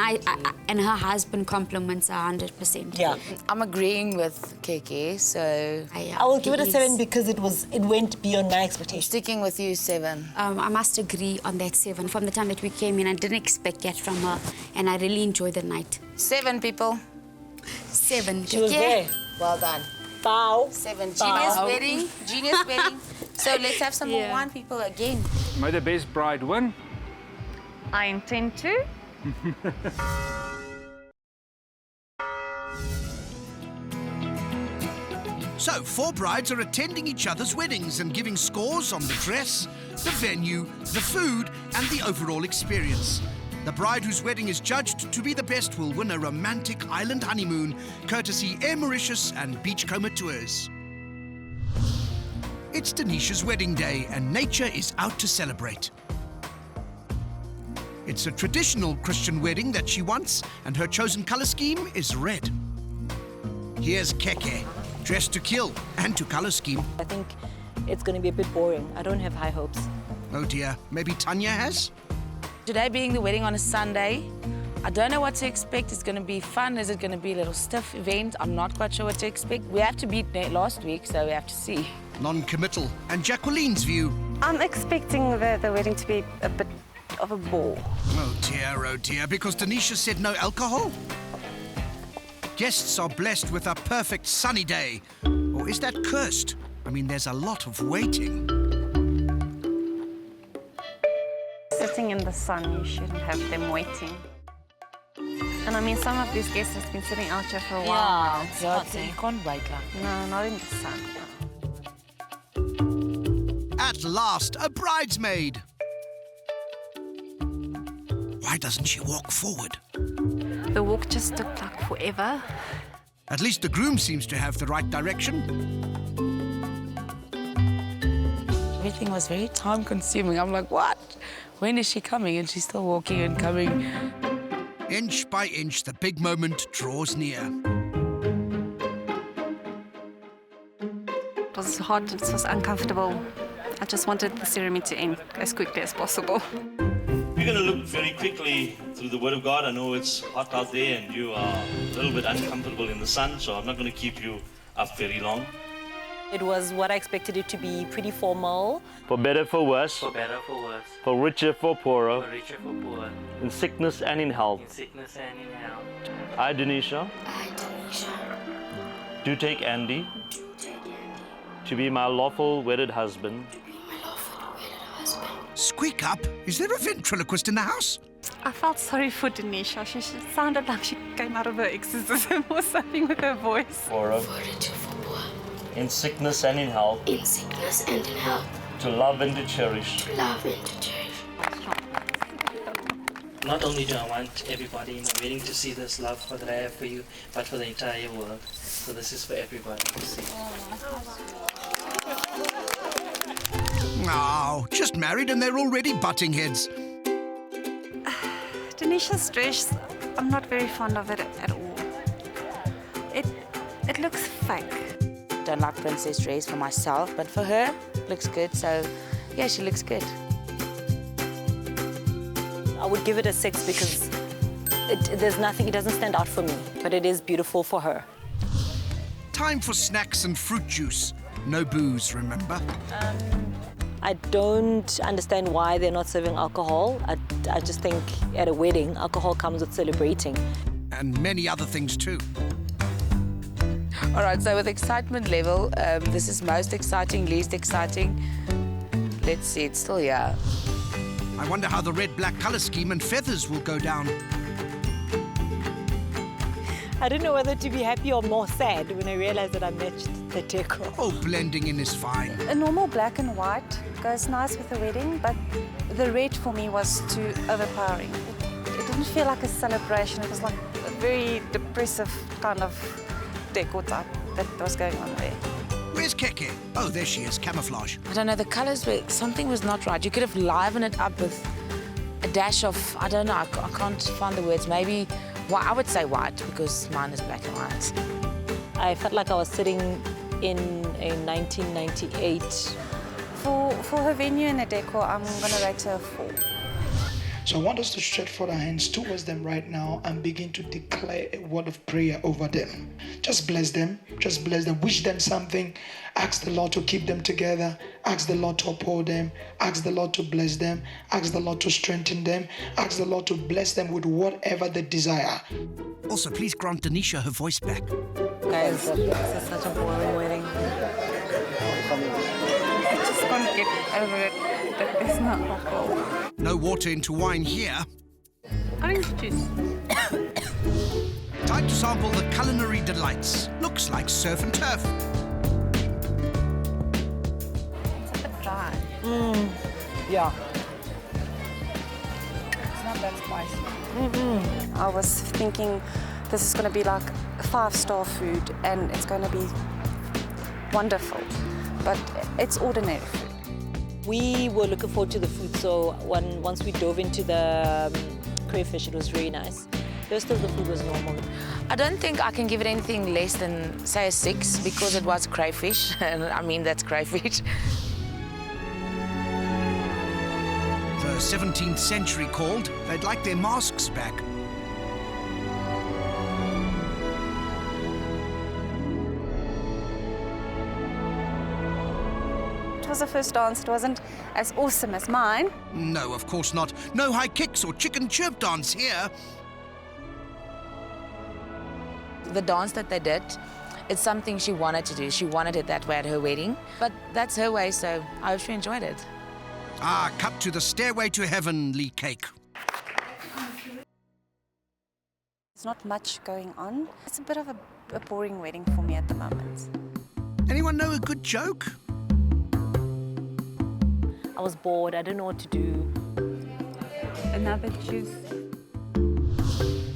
S9: and her husband compliments her 100%.
S10: Yeah.
S13: I'm agreeing with Keke, so...
S10: I will give it a 7 because it went beyond my expectations.
S13: Sticking with you, 7.
S9: I must agree on that 7. From the time that we came in, I didn't expect that from her, and I really enjoyed the night.
S13: 7, people.
S9: 7.
S10: She was there.
S13: Well done.
S10: Bow.
S13: 7.
S10: Bow.
S13: Genius wedding. So let's have some more wine, people, again.
S12: May the best bride win.
S5: I intend to.
S17: So, 4 brides are attending each other's weddings and giving scores on the dress, the venue, the food, and the overall experience. The bride whose wedding is judged to be the best will win a romantic island honeymoon, courtesy 𝗜παιχ𝗳cie and 𝗜脾𝗳cie Tours. It's 𝗜νişa's wedding day, and nature is out to celebrate. It's a traditional Christian wedding that she wants, and her chosen colour scheme is red. Here's 𝗜ฉิ่, dressed to kill and to colour scheme.
S7: I think it's going to be a bit boring. I don't have high hopes.
S17: Oh dear, maybe Tanya has?
S13: Today being the wedding on a Sunday, I don't know what to expect. It's going to be fun. Is it going to be a little stiff event? I'm not quite sure what to expect. We have to beat last week, so we have to see.
S17: Non-committal. And Jacqueline's view?
S5: I'm expecting the wedding to be a bit of a bore.
S17: Oh dear, because 𝗜νişa said no alcohol? Guests are blessed with a perfect sunny day. Or is that cursed? I mean, there's a lot of waiting.
S5: Sitting in the sun, you shouldn't have them waiting. And I mean, some of these guests have been sitting out here for a while now.
S13: It's hot, so you can't wait like.
S5: No, not in the sun.
S17: At last, a bridesmaid. Why doesn't she walk forward?
S5: The walk just took like forever.
S17: At least the groom seems to have the right direction.
S13: Everything was very time-consuming. I'm like, what? When is she coming? And she's still walking and coming.
S17: Inch by inch, the big moment draws near.
S5: It was hot, it was uncomfortable. I just wanted the ceremony to end as quickly as possible.
S8: We're going to look very quickly through the Word of God. I know it's hot out there and you are a little bit uncomfortable in the sun, so I'm not going to keep you up very long.
S4: It was what I expected it to be, pretty formal.
S8: For better, for worse.
S4: For better, for worse.
S8: For richer, for poorer.
S4: For richer, for poorer.
S8: In sickness and in health.
S4: In sickness and in health.
S8: I, 𝗜νişa. Do take Andy. To be my lawful wedded husband.
S17: Squeak up. Is there a ventriloquist in the house?
S5: I felt sorry for 𝗜νişa. She sounded like she came out of her exorcism or something with her voice.
S8: In sickness and in health.
S18: In sickness and in health.
S8: To love and to cherish.
S18: To love and to cherish.
S4: Not only do I want everybody in the wedding to see this love that I have for you, but for the entire world. So this is for everybody to see.
S17: Oh, just married and they're already butting heads.
S5: 𝗜νişa's dress, I'm not very fond of it at all. It looks fake.
S13: I don't like princess dress for myself, but for her, looks good. So, yeah, she looks good.
S4: I would give it a 6 because there's nothing, it doesn't stand out for me, but it is beautiful for her.
S17: Time for snacks and fruit juice. No booze, remember?
S4: I don't understand why they're not serving alcohol. I just think at a wedding, alcohol comes with celebrating.
S17: And many other things too.
S13: All right, so with excitement level, this is most exciting, least exciting. Let's see, it's still here.
S17: I wonder how the red-black colour scheme and feathers will go down.
S4: I didn't know whether to be happy or more sad when I realized that I matched the decor.
S17: Oh, blending in is fine.
S2: A normal black and white goes nice with the wedding, but the red for me was too overpowering. It didn't feel like a celebration. It was like a very depressive kind of decor type that was going on there.
S17: Where's 𝗜𝗌𝗳cie? Oh, there she is, camouflage.
S13: I don't know, the colours were, something was not right. You could have livened it up with a dash of, I don't know, I can't find the words. Maybe, well, I would say white because mine is black and white.
S4: I felt like I was sitting in a 1998.
S2: For her venue and the decor, I'm going to rate her a 4.
S14: So I want us to stretch forth our hands towards them right now and begin to declare a word of prayer over them. Just bless them. Just bless them. Wish them something. Ask the Lord to keep them together. Ask the Lord to uphold them. Ask the Lord to bless them. Ask the Lord to strengthen them. Ask the Lord to bless them with whatever they desire.
S17: Also, please grant 𝗜νişa her voice back.
S4: Guys, this is such a boring wedding.
S2: can't get over it that there's no alcohol.
S17: No water into wine here.
S2: Orange juice.
S17: Time to sample the culinary delights. Looks like surf and turf.
S2: It's a bit dry.
S7: Yeah.
S2: It's not that spicy.
S5: I was thinking this is going to be like a 5-star food and it's going to be wonderful, but it's ordinary food.
S7: We were looking forward to the food, so once we dove into the crayfish, it was very nice. The rest of the food was normal.
S13: I don't think I can give it anything less than, say, a 6 because it was crayfish. And I mean, that's crayfish.
S17: The 17th century called. They'd like their masks back.
S5: It was the first dance. It wasn't as awesome as mine.
S17: No, of course not. No high kicks or chicken chirp dance here.
S13: The dance that they did, it's something she wanted to do. She wanted it that way at her wedding. But that's her way, so I hope she enjoyed it.
S17: Ah, cut to the stairway to heavenly cake.
S5: There's not much going on. It's a bit of a boring wedding for me at the moment.
S17: Anyone know a good joke?
S10: I was bored. I didn't know what to do.
S2: Another juice.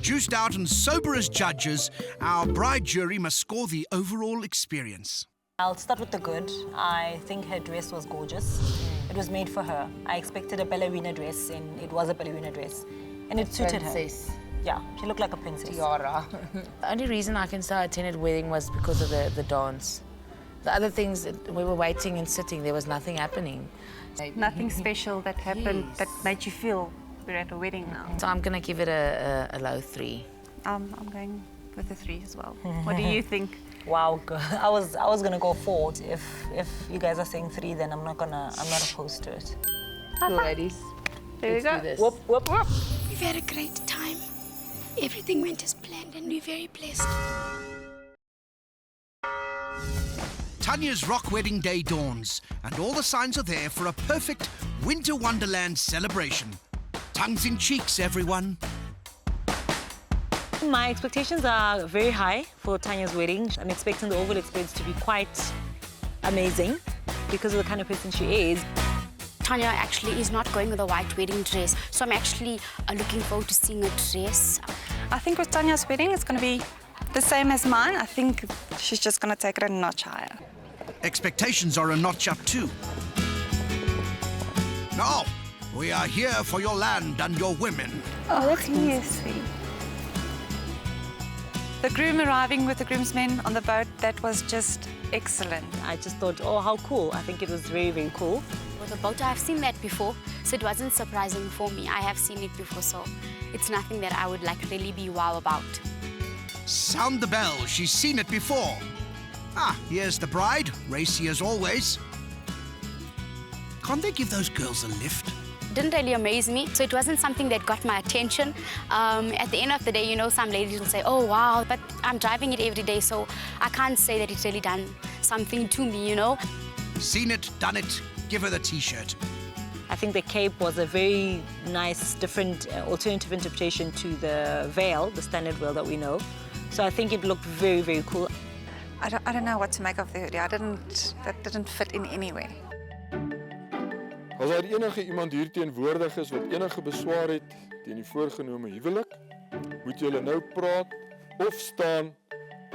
S17: Juiced out and sober as judges, our bride jury must score the overall experience.
S10: I'll start with the good. I think her dress was gorgeous. It was made for her. I expected a ballerina dress, and it was a ballerina dress. And it suited
S13: Princess.
S10: her. Yeah, she looked like a princess.
S13: Tiara. The only reason I can say I attended wedding was because of the dance. The other things, we were waiting and sitting, there was nothing happening.
S2: Nothing special that happened that made you feel we're at a wedding now.
S13: So I'm going to give it a low 3.
S2: I'm going with a 3 as well. What do you think?
S10: Wow, I was gonna go 4. If you guys are saying 3, then I'm not opposed to it.
S13: Cool, ladies.
S2: There we go.
S10: Whoop, whoop, whoop.
S9: We've had a great time. Everything went as planned and we're very blessed.
S17: Tanya's rock wedding day dawns, and all the signs are there for a perfect winter wonderland celebration. Tongues in cheeks, everyone.
S10: My expectations are very high for Tanya's wedding. I'm expecting the overall experience to be quite amazing because of the kind of person she is.
S9: Tanya actually is not going with a white wedding dress, so I'm actually looking forward to seeing her dress.
S5: I think with Tanya's wedding, it's going to be the same as mine. I think she's just going to take it a notch higher.
S17: Expectations are a notch up too. Now, we are here for your land and your women.
S5: Oh, that's really sweet. The groom arriving with the groomsmen on the boat, that was just excellent.
S10: I just thought, oh, how cool. I think it was very, very cool.
S9: With a boat, I've seen that before, so it wasn't surprising for me. I have seen it before, so it's nothing that I would really be wow about.
S17: Sound the bell, she's seen it before. Ah, here's the bride, racy as always. Can't they give those girls a lift?
S9: Didn't really amaze me, so it wasn't something that got my attention. At the end of the day, you know, some ladies will say, oh wow, but I'm driving it every day, so I can't say that it's really done something to me, you know.
S17: Seen it, done it, give her the t-shirt.
S10: I think the cape was a very nice, different, alternative interpretation to the veil, the standard veil that we know. So I think it looked very, very cool.
S5: I don't know what to make of the hoodie. That didn't fit in any way.
S3: As daar enige iemand hier teenwoordig is wat enige beswaar het teen die voorgenome huwelik, moet julle nou praat of staan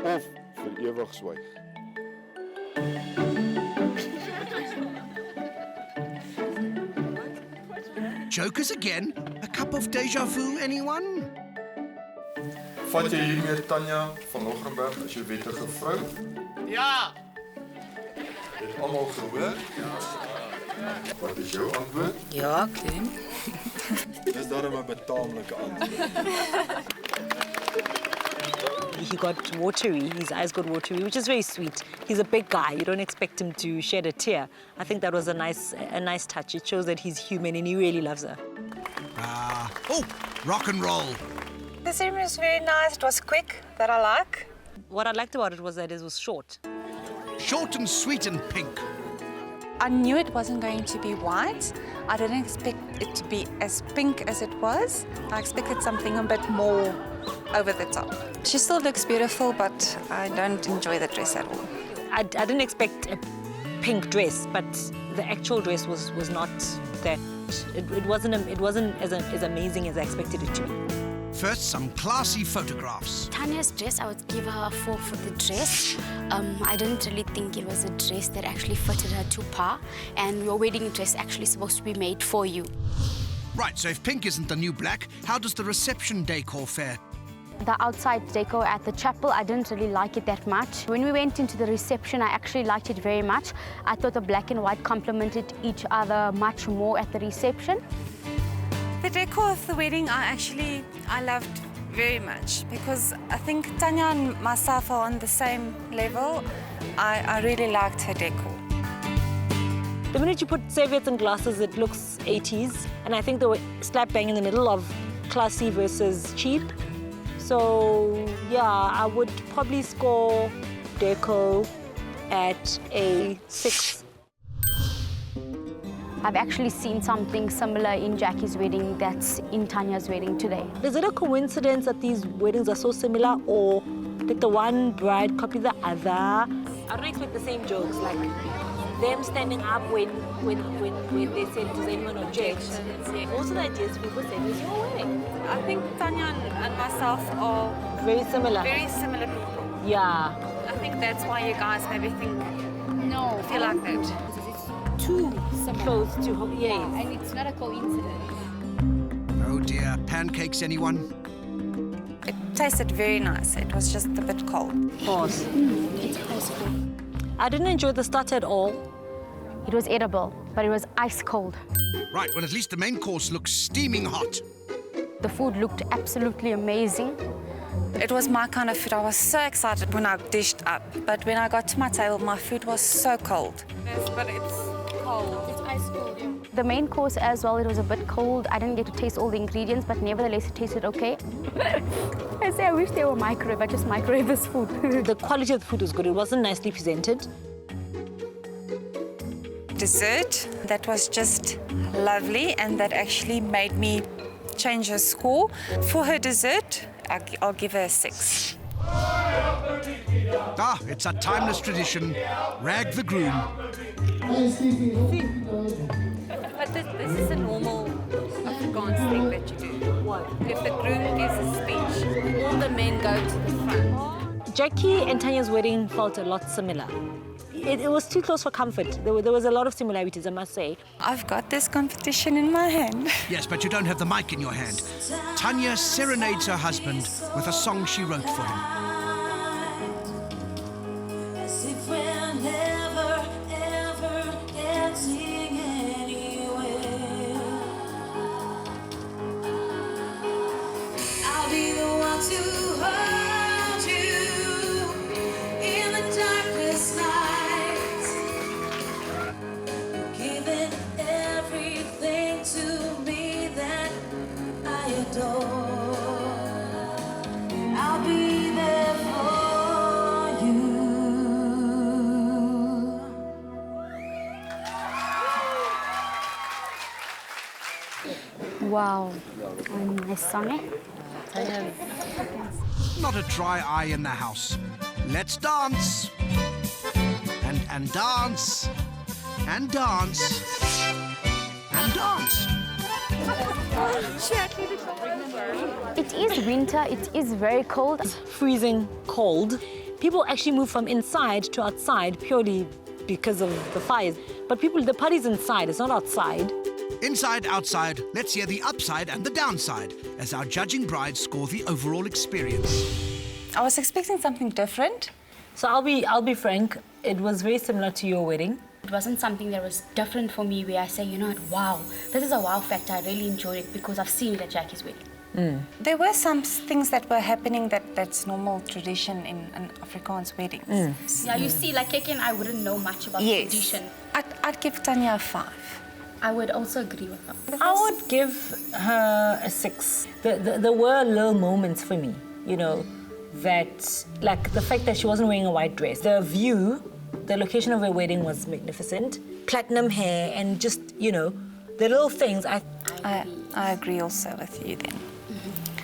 S3: of vir ewig swyg.
S17: Jokers again? A cup of déjà vu, anyone?
S3: Vat jy hiermee Tanya van Logrenberg as jou wettige vrou?
S17: Ja!
S3: Het almal gehoor? Ja. Wat is jou antwoord?
S13: Ja, Kim.
S3: Dis daarom 'n betaamlike antwoord.
S10: He got watery, his eyes got watery, which is very sweet. He's a big guy, you don't expect him to shed a tear. I think that was a nice touch. It shows that he's human and he really loves her.
S17: Oh, rock and roll.
S5: The ceremony was very nice. It was quick, that I like.
S10: What I liked about it was that it was short.
S17: Short and sweet and pink.
S2: I knew it wasn't going to be white. I didn't expect it to be as pink as it was. I expected something a bit more over the top. She still looks beautiful, but I don't enjoy the dress at all.
S10: I didn't expect a pink dress, but the actual dress was not that. It wasn't as amazing as I expected it to be.
S17: First, some classy photographs.
S9: Tanya's dress, I would give her a 4 for the dress. I didn't really think it was a dress that actually fitted her to par, and your wedding dress actually supposed to be made for you.
S17: Right, so if pink isn't the new black, how does the reception decor fare?
S9: The outside decor at the chapel, I didn't really like it that much. When we went into the reception, I actually liked it very much. I thought the black and white complemented each other much more at the reception.
S2: The decor of the wedding, I loved very much because I think Tanya and myself are on the same level. I really liked her decor.
S10: The minute you put serviettes and glasses, it looks 80s, and I think they were slap bang in the middle of classy versus cheap. So yeah, I would probably score deco at a 6.
S9: I've actually seen something similar in Jackie's wedding that's in Tanya's wedding today.
S10: Is it a coincidence that these weddings are so similar, or did the one bride copy the other? I don't expect the same jokes, like them standing up when they said, does anyone object? Most of the ideas people said was your wedding.
S2: I think Tanya and myself are
S10: very similar.
S2: Very similar people.
S10: Yeah.
S2: I think that's why you guys maybe think, feel like that.
S9: It's too
S10: close to, yes.
S9: And it's not a coincidence.
S17: Oh dear, pancakes, anyone?
S2: It tasted very nice. It was just a bit cold.
S10: Pause.
S9: It's possible.
S10: I didn't enjoy the starter at all.
S9: It was edible, but it was ice cold.
S17: Right, well, at least the main course looks steaming hot.
S9: The food looked absolutely amazing.
S2: It was my kind of food. I was so excited when I dished up, but when I got to my table, my food was so cold. Yes, but it's cold.
S9: It's ice cold, yeah. The main course as well, it was a bit cold. I didn't get to taste all the ingredients, but nevertheless, it tasted okay. I say I wish they were microwave. I just microwave this food.
S10: The quality of the food was good. It wasn't nicely presented.
S2: Dessert, that was just lovely, and that actually made me change her score. For her dessert, I'll give her a 6.
S17: Ah, it's a timeless tradition. Rag the groom.
S2: But this is a normal Afrikaans thing that you do.
S10: What?
S2: If the groom gives a speech, all the men go to the front.
S10: Jackie and Tanya's wedding felt a lot similar. It was too close for comfort. There was a lot of similarities, I must say.
S2: I've got this competition in my hand.
S17: Yes, but you don't have the mic in your hand. Tanya serenades her husband with a song she wrote for him.
S19: As if we're never, ever getting anywhere. I'll be the one to hold you in the darkest night. Giving everything to me that I adore. I'll be there for you.
S9: Wow. Nice song, eh?
S17: Not a dry eye in the house. Let's dance. And dance. And dance. And dance.
S9: It is winter, it is very cold.
S10: It's freezing cold. People actually move from inside to outside purely because of the fires. But the party's inside, it's not outside.
S17: Inside, outside, let's hear the upside and the downside as our judging brides score the overall experience.
S2: I was expecting something different.
S10: So I'll be frank, it was very similar to your wedding.
S9: It wasn't something that was different for me where I say, you know what, wow, this is a wow factor. I really enjoyed it because I've seen it at Jackie's wedding.
S2: There were some things that were happening that's normal tradition in an Afrikaans wedding.
S9: Yeah, you see, like Keke and I wouldn't know much about tradition.
S2: I'd give Tanya a 5.
S9: I would also agree with her.
S10: I would give her a 6. There were little moments for me, you know, that, like the fact that she wasn't wearing a white dress. The view The location of her wedding was magnificent. Platinum hair and just, you know, the little things.
S5: I agree also with you then.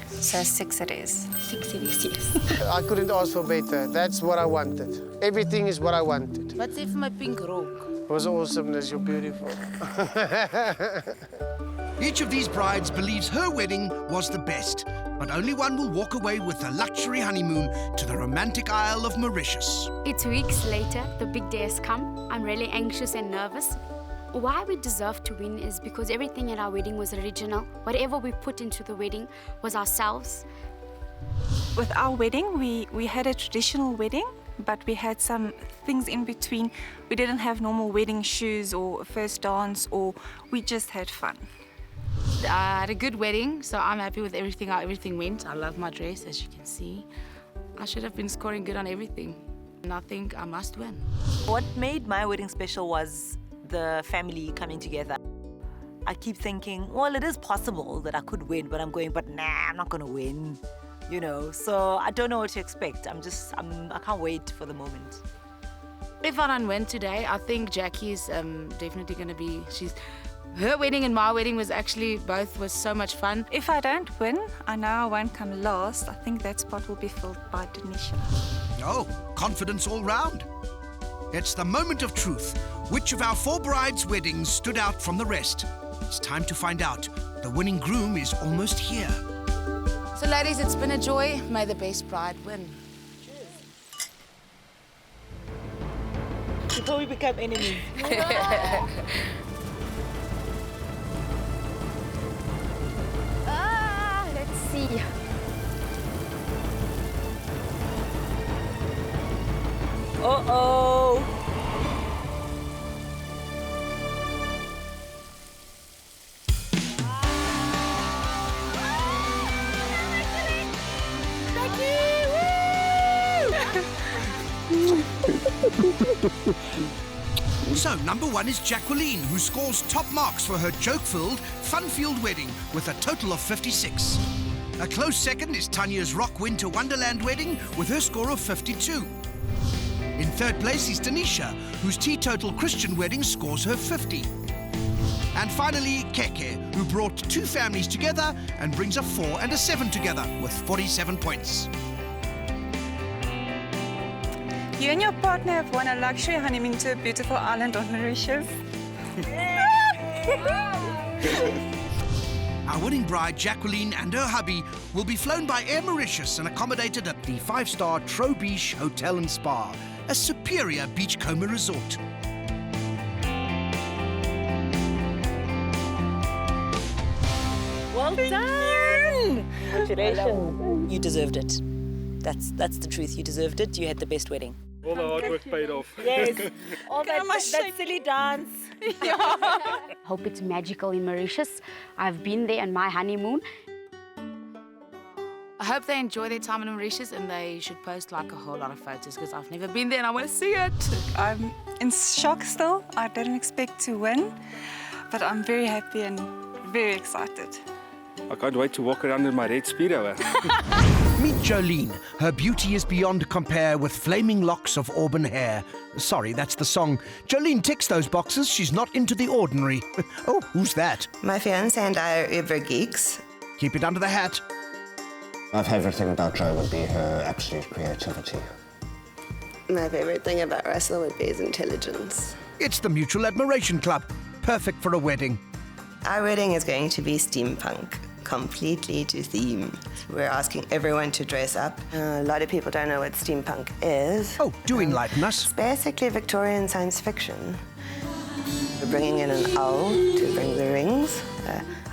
S5: So 6 it is.
S9: 6 it is, yes.
S16: I couldn't ask for better. That's what I wanted. Everything is what I wanted.
S13: What's if my pink rock?
S16: It was awesomeness. You're beautiful.
S17: Each of these brides believes her wedding was the best, but only one will walk away with a luxury honeymoon to the romantic Isle of Mauritius.
S9: It's weeks later, the big day has come. I'm really anxious and nervous. Why we deserve to win is because everything at our wedding was original. Whatever we put into the wedding was ourselves.
S5: With our wedding, we had a traditional wedding, but we had some things in between. We didn't have normal wedding shoes or a first dance, or we just had fun.
S21: I had a good wedding, so I'm happy with everything, how everything went. I love my dress, as you can see. I should have been scoring good on everything. And I think I must win.
S7: What made my wedding special was the family coming together. I keep thinking, well, it is possible that I could win, but nah, I'm not gonna win, you know. So I don't know what to expect. I can't wait for the moment.
S21: If I don't win today, I think Jackie's definitely gonna be, her wedding and my wedding was so much fun.
S5: If I don't win, I know I won't come last. I think that spot will be filled by Denisha.
S17: Oh, confidence all round. It's the moment of truth. Which of our 4 brides' weddings stood out from the rest? It's time to find out. The winning groom is almost here.
S21: So ladies, it's been a joy. May the best bride win.
S7: Before we become enemies.
S9: Let's see.
S7: Uh-oh.
S17: So, number 1 is Jacqueline, who scores top marks for her joke-filled, fun-filled wedding with a total of 56. A close second is Tanya's Rock Winter Wonderland wedding with her score of 52. In third place is Denisha, whose teetotal Christian wedding scores her 50. And finally, 𝗜παι, who brought 2 families together and brings a 4 and a 7 together with 47 points.
S5: You and your partner have won a luxury honeymoon to a beautiful island on Mauritius.
S17: Our winning bride, Jacqueline, and her hubby will be flown by Air Mauritius and accommodated at the 5-star Beach Hotel and Spa, a superior beachcomber resort.
S7: Well done! Congratulations. You deserved it. That's the truth. You deserved it. You had the best wedding.
S3: All the hard work paid off.
S10: Yes. All that silly dance.
S9: Hope it's magical in Mauritius. I've been there on my honeymoon.
S21: I hope they enjoy their time in Mauritius and they should post like a whole lot of photos because I've never been there and I want to see it.
S5: I'm in shock still. I didn't expect to win, but I'm very happy and very excited.
S12: I can't wait to walk around in my red Speedo.
S17: Meet Jolene. Her beauty is beyond compare with flaming locks of auburn hair. Sorry, that's the song. Jolene ticks those boxes. She's not into the ordinary. Oh, who's that?
S22: My fiancé and I are Uber geeks.
S17: Keep it under the hat.
S23: My favourite thing about Jo would be her absolute creativity.
S22: My favourite thing about Russell would be his intelligence.
S17: It's the Mutual Admiration Club. Perfect for a wedding.
S22: Our wedding is going to be steampunk, completely to theme. We're asking everyone to dress up. A lot of people don't know what steampunk is.
S17: Oh, do enlighten us.
S22: It's basically Victorian science fiction. We're bringing in an owl to bring the rings.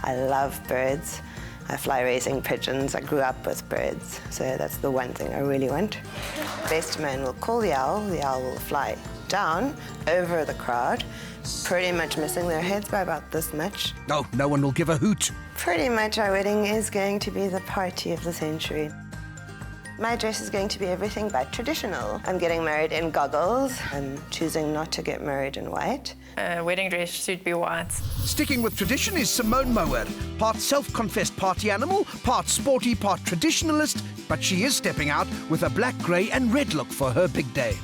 S22: I love birds. I fly racing pigeons. I grew up with birds, so that's the one thing I really want. Best man will call the owl will fly down over the crowd, pretty much missing their heads by about this much.
S17: Oh, no one will give a hoot.
S22: Pretty much our wedding is going to be the party of the century. My dress is going to be everything but traditional. I'm getting married in goggles. I'm choosing not to get married in white.
S5: Wedding dress should be white.
S17: Sticking with tradition is Simone Mower, part self-confessed party animal, part sporty, part traditionalist, but she is stepping out with a black, grey and red look for her big day.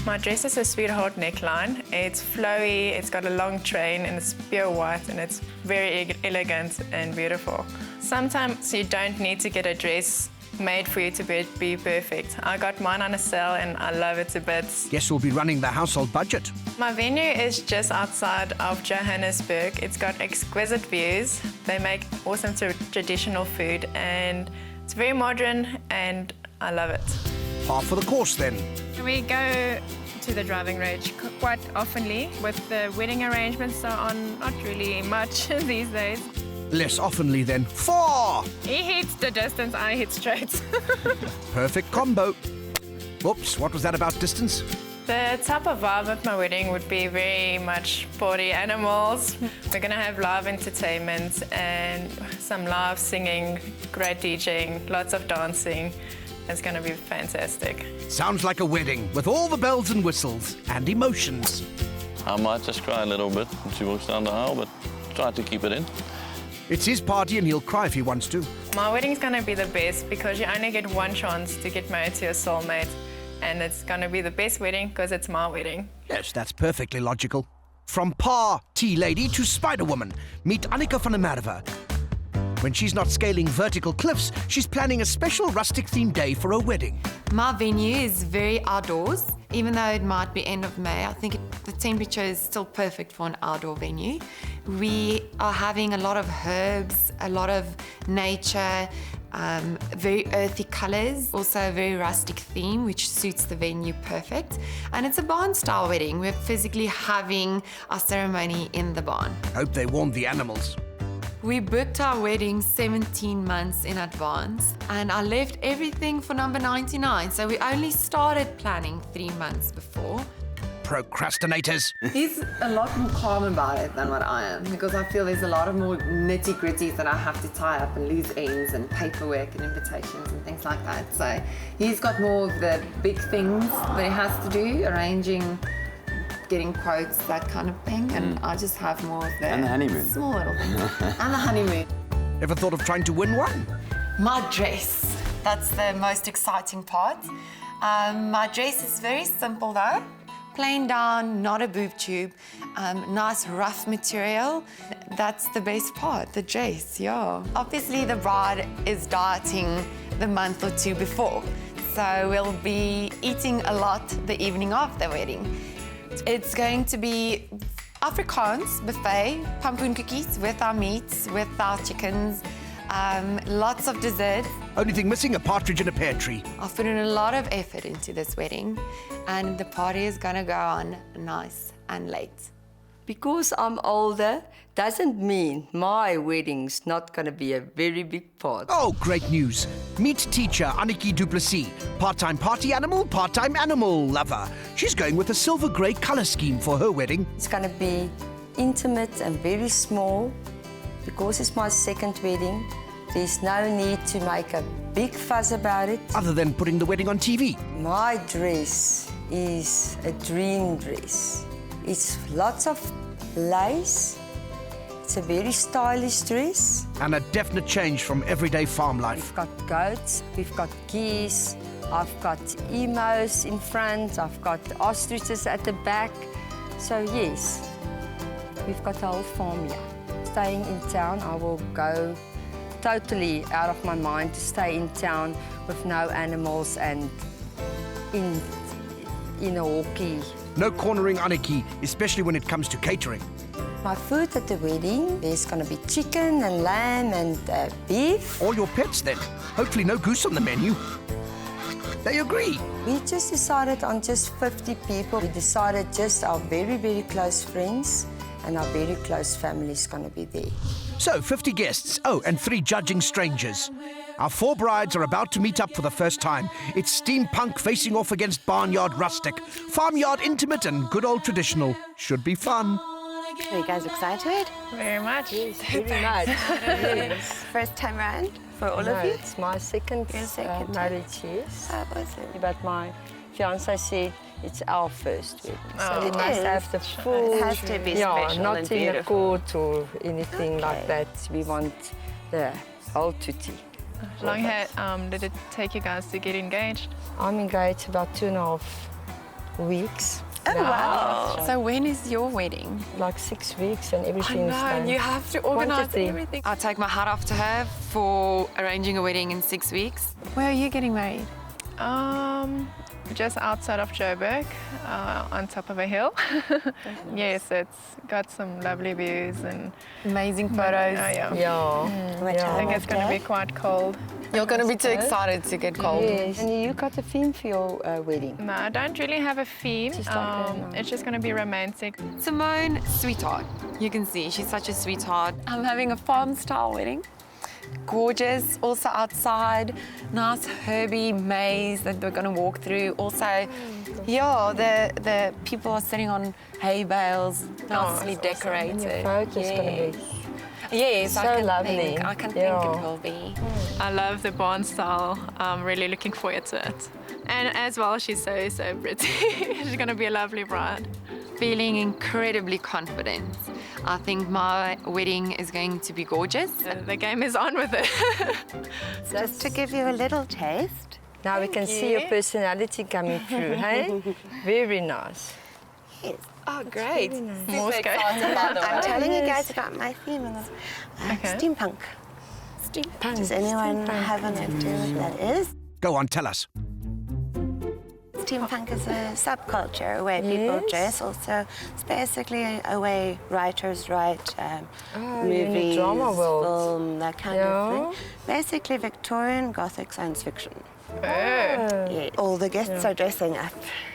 S6: My dress is a sweetheart neckline. It's flowy, it's got a long train, and it's pure white, and it's very elegant and beautiful. Sometimes you don't need to get a dress made for you to be perfect. I got mine on a sale and I love it to bits.
S17: Guess we'll be running the household budget.
S6: My venue is just outside of Johannesburg. It's got exquisite views. They make awesome traditional food and it's very modern and I love it.
S17: Par for the course then.
S6: We go to the driving range quite oftenly with the wedding arrangements so on, not really much these days.
S17: Less oftenly then. 4!
S6: He hits the distance, I hit straight.
S17: Perfect combo. Whoops, what was that about distance?
S6: The type of vibe at my wedding would be very much party animals. We're going to have live entertainment and some live singing, great DJing, lots of dancing. It's going to be fantastic.
S17: Sounds like a wedding with all the bells and whistles and emotions.
S15: I might just cry a little bit when she walks down the aisle, but try to keep it in.
S17: It's his party and he'll cry if he wants to.
S6: My wedding's going to be the best because you only get one chance to get married to your soulmate. And it's going to be the best wedding because it's my wedding.
S17: Yes, that's perfectly logical. From Tea Lady to Spider-Woman, meet 𝗜παιχ𝗳cie. When she's not scaling vertical cliffs, she's planning a special rustic-themed day for her wedding.
S20: My venue is very outdoors. Even though it might be end of May, I think the temperature is still perfect for an outdoor venue. We are having a lot of herbs, a lot of nature, very earthy colors, also a very rustic theme, which suits the venue perfect. And it's a barn-style wedding. We're physically having our ceremony in the barn.
S17: Hope they warned the animals.
S20: We booked our wedding 17 months in advance, and I left everything for number 99, so we only started planning 3 months before.
S17: Procrastinators.
S20: He's a lot more calm about it than what I am, because I feel there's a lot of more nitty-gritties that I have to tie up and loose ends and paperwork and invitations and things like that. So he's got more of the big things that he has to do, arranging, getting quotes, that kind of thing, and I just have more of the
S24: And the honeymoon.
S20: Small little things. And the honeymoon.
S17: Ever thought of trying to win one?
S20: My dress. That's the most exciting part. My dress is very simple though. Plain down, not a boob tube, nice rough material. That's the best part, the dress, yeah. Obviously the bride is dieting the month or two before, so we'll be eating a lot the evening of the wedding. It's going to be Afrikaans buffet, pompoen cookies with our meats, with our chickens, lots of desserts.
S17: Only thing missing, a partridge in a pear tree.
S20: I've put in a lot of effort into this wedding, and the party is going to go on nice and late.
S25: Because I'm older doesn't mean my wedding's not going to be a very big part.
S17: Oh, great news. Meet teacher 𝗜ʰ𝗳cie, part-time party animal, part-time animal lover. She's going with a silver grey colour scheme for her wedding.
S25: It's going to be intimate and very small. Because it's my second wedding, there's no need to make a big fuss about it.
S17: Other than putting the wedding on TV.
S25: My dress is a dream dress. It's lots of lace. It's a very stylish dress.
S17: And a definite change from everyday farm life.
S25: We've got goats, we've got geese, I've got emos in front, I've got ostriches at the back. So yes, we've got a whole farm here. Staying in town, I will go totally out of my mind to stay in town with no animals and in a walkie.
S17: No cornering 𝗜ʰ𝗳cie, especially when it comes to catering.
S25: My food at the wedding, there's going to be chicken and lamb and beef.
S17: All your pets then. Hopefully no goose on the menu. They agree.
S25: We just decided on just 50 people. We decided just our very, very close friends and our very close family is going to be there.
S17: So, 50 guests. Oh, and 3 judging strangers. Our 4 brides are about to meet up for the first time. It's steampunk facing off against barnyard rustic, farmyard intimate and good old traditional. Should be fun.
S22: Are you guys excited?
S6: Very much.
S25: Yes, very much. Yes.
S22: First time around for all
S25: No,
S22: of you?
S25: It's my second, marriage, yes. But my fiancé said it's our first wedding. So we must have the full...
S22: It has to be special
S25: not
S22: and
S25: in a
S22: beautiful.
S25: court or anything like that. We want the whole tutti.
S6: How long did it take you guys to get engaged?
S25: I'm engaged about weeks.
S20: Oh,
S25: now.
S20: wow. So when is your wedding?
S25: Like 6 weeks and
S20: I
S25: everything's
S20: know,
S25: done.
S20: you have to
S25: 1 to
S20: organise
S25: 3.
S20: everything. I'll take my hat off to her for arranging a wedding in 6 weeks. Where are you getting married?
S6: Just outside of Joburg, on top of a hill. Yes, it's got some lovely views and
S20: amazing photos.
S6: I think it's going to be quite cold.
S20: You're going to be too excited to get cold.
S25: Yes. And you got a theme for your wedding?
S6: No, I don't really have a theme. It's just going to be romantic.
S20: Simone, sweetheart. You can see she's such a sweetheart. I'm having a farm-style wedding. Gorgeous, also outside, nice herby maze that we're going to walk through. Also, the people are sitting on hay bales, nicely decorated.
S25: And your photo's going to be
S20: yes,
S25: so
S20: I can think it will be.
S6: I love the barn style. I'm really looking forward to it. And as well, she's so pretty. She's going to be a lovely bride.
S20: Feeling incredibly confident. I think my wedding is going to be gorgeous.
S6: The game is on with it.
S22: Just to give you a little taste.
S25: Now we can see your personality coming through, hey? Very nice.
S22: Yes.
S20: Oh, great.
S22: Really nice.
S20: Super excited, by the way.
S22: I'm telling you guys about my theme in this. Steampunk.
S25: Steampunk.
S22: Does anyone have an idea what that is?
S17: Go on, tell us.
S22: Steampunk is a subculture, a way people dress. Also, it's basically a way writers write movies,
S25: drama world.
S22: film, that kind of thing. Basically, Victorian Gothic science fiction. Yeah. All the guests are dressing up.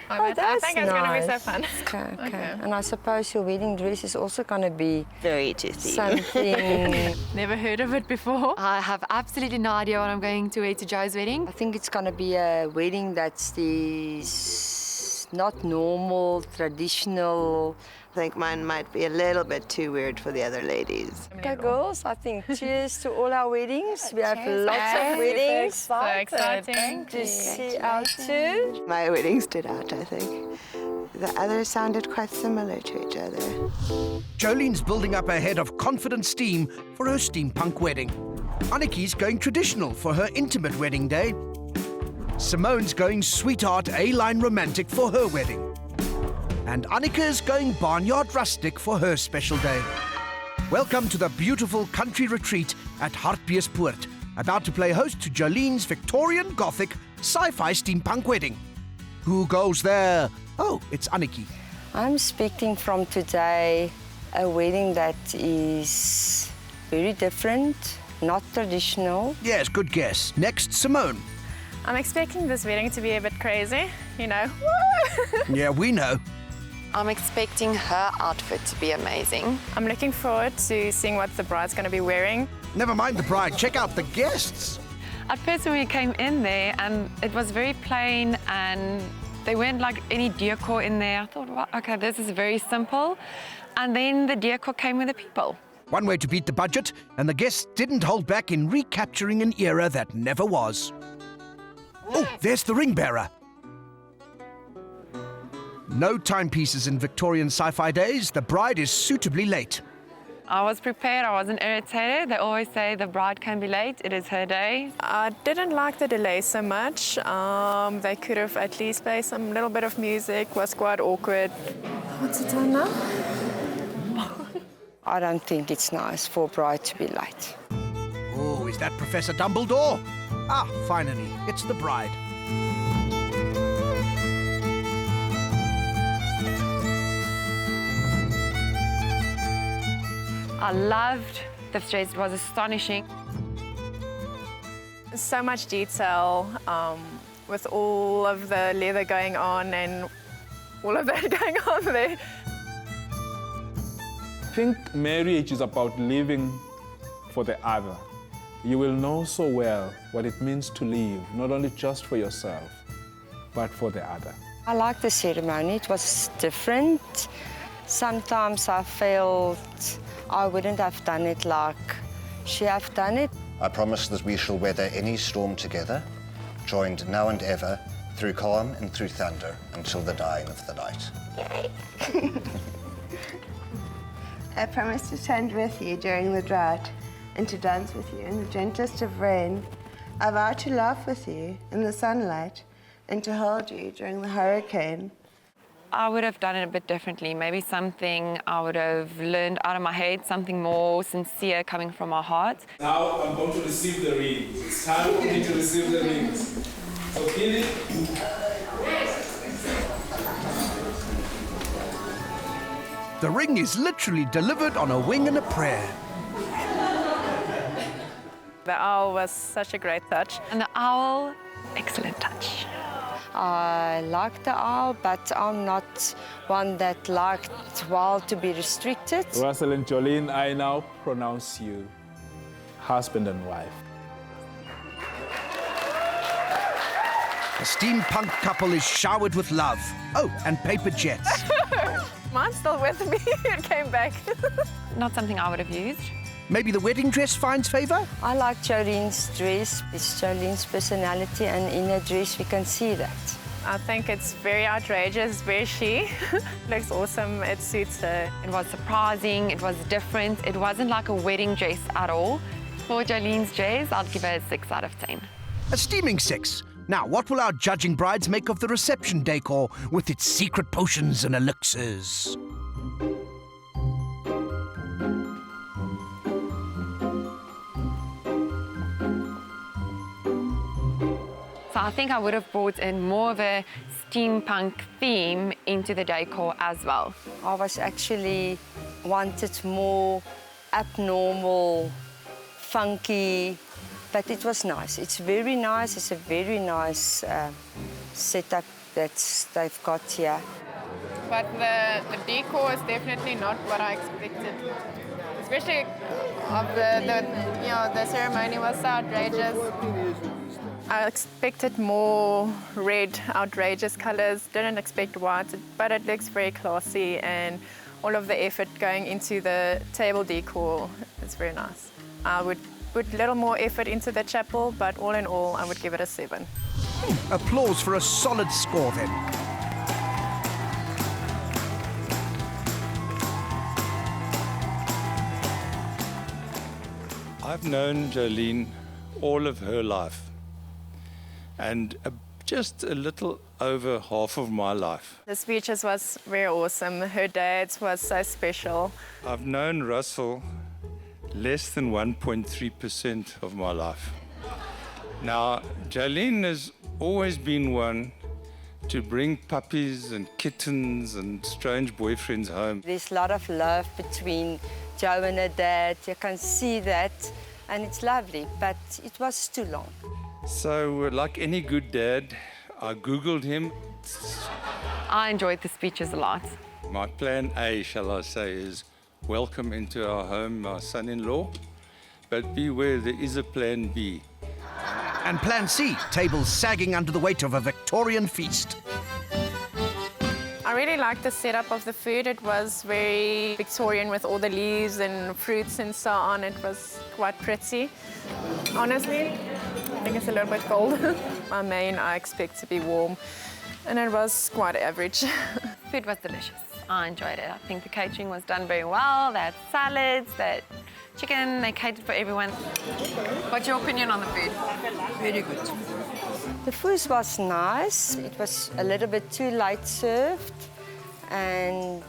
S6: I think it's going to be so fun.
S25: Okay. And I suppose your wedding dress is also going to be
S22: very toothy.
S25: Something.
S6: Never heard of it before.
S20: I have absolutely no idea what I'm going to wear to Joe's wedding.
S25: I think it's going to be a wedding that's not normal, traditional.
S22: I think mine might be a little bit too weird for the other ladies.
S25: Okay, girls, I think cheers to all our weddings. We have
S22: Cheers,
S25: lots
S22: guys.
S25: of weddings.
S6: So exciting.
S25: To see out too.
S22: My wedding stood out, I think. The others sounded quite similar to each other.
S17: Jolene's building up a head of confident steam for her steampunk wedding. Annickie's going traditional for her intimate wedding day. Simone's going sweetheart A-line romantic for her wedding. And Annika's going barnyard rustic for her special day. Welcome to the beautiful country retreat at 𝗜παι's, about to play host to Jolene's Victorian Gothic sci-fi steampunk wedding. Who goes there? Oh, it's Annikie.
S25: I'm expecting from today a wedding that is very different, not traditional.
S17: Yes, good guess. Next, Simone.
S6: I'm expecting this wedding to be a bit crazy, you know.
S17: Yeah, we know.
S20: I'm expecting her outfit to be amazing.
S6: I'm looking forward to seeing what the bride's going to be wearing.
S17: Never mind the bride, check out the guests.
S6: At first when we came in there, and it was very plain and there weren't like any decor in there. I thought, well, okay, this is very simple. And then the decor came with the people.
S17: One way to beat the budget, and the guests didn't hold back in recapturing an era that never was. Oh, there's the ring bearer. No timepieces in Victorian sci-fi days. The bride is suitably late.
S6: I was prepared, I wasn't irritated. They always say the bride can be late, it is her day. I didn't like the delay so much. They could have at least played some little bit of music, was quite awkward. What's the time now?
S25: I don't think it's nice for a bride to be late.
S17: Oh, is that Professor Dumbledore? Ah, finally, it's the bride.
S6: I loved the dress, it was astonishing. So much detail with all of the leather going on and all of that going on there.
S1: I think marriage is about living for the other. You will know so well what it means to live, not only just for yourself, but for the other.
S25: I like the ceremony, it was different. Sometimes I felt I wouldn't have done it like she have done it.
S23: I promise that we shall weather any storm together, joined now and ever, through calm and through thunder, until the dying of the light.
S22: Yay! I promise to stand with you during the drought and to dance with you in the gentlest of rain. I vow to laugh with you in the sunlight and to hold you during the hurricane.
S6: I would have done it a bit differently. Maybe something I would have learned out of my head, something more sincere coming from my heart.
S1: Now I'm going to receive the rings. It's time for me to receive the rings. So 𝗜lich.
S17: The ring is literally delivered on a wing and a prayer.
S6: The owl was such a great touch. And the owl, excellent touch.
S25: I like the owl, but I'm not one that liked wild to be restricted.
S1: Russell and Jolene, I now pronounce you husband and wife.
S17: The steampunk couple is showered with love. Oh, and paper jets.
S6: Mine's still with me. It came back. Not something I would have used.
S17: Maybe the wedding dress finds favour?
S25: I like Jolene's dress. It's Jolene's personality, and in her dress we can see that.
S6: I think it's very outrageous, very she. Looks awesome, it suits her. It was surprising, it was different. It wasn't like a wedding dress at all. For Jolene's dress, I'd give her a 6 out of 10.
S17: A steaming 6. Now, what will our judging brides make of the reception decor with its secret potions and elixirs?
S6: So I think I would have brought in more of a steampunk theme into the decor as well.
S25: I was actually wanted more abnormal, funky, but it was nice. It's very nice. It's a very nice setup that they've got here.
S6: But the decor is definitely not what I expected. Especially of the ceremony was so outrageous. I expected more red, outrageous colors. Didn't expect white, but it looks very classy, and all of the effort going into the table decor is very nice. I would put a little more effort into the chapel, but all in all, I would give it a 7.
S17: Applause for a solid score then.
S8: I've known Jolene all of her life, and just a little over half of my life.
S6: The speeches was very awesome. Her dad's was so special.
S8: I've known Russell less than 1.3% of my life. Now, Jolene has always been one to bring puppies and kittens and strange boyfriends home.
S25: There's a lot of love between Joe and her dad. You can see that, and it's lovely, but it was too long.
S8: So, like any good dad, I Googled him.
S6: I enjoyed the speeches a lot.
S8: My plan A, shall I say, is welcome into our home, my son-in-law. But beware, there is a plan B.
S17: And plan C, tables sagging under the weight of a Victorian feast.
S6: I really liked the setup of the food. It was very Victorian with all the leaves and fruits and so on. It was quite pretty. Honestly, I think it's a little bit cold. My main I expect to be warm, and it was quite average. Food was delicious. I enjoyed it. I think the catering was done very well. They had salads, they had chicken, they catered for everyone. What's your opinion on the food?
S25: Very good. The food was nice. It was a little bit too light served, and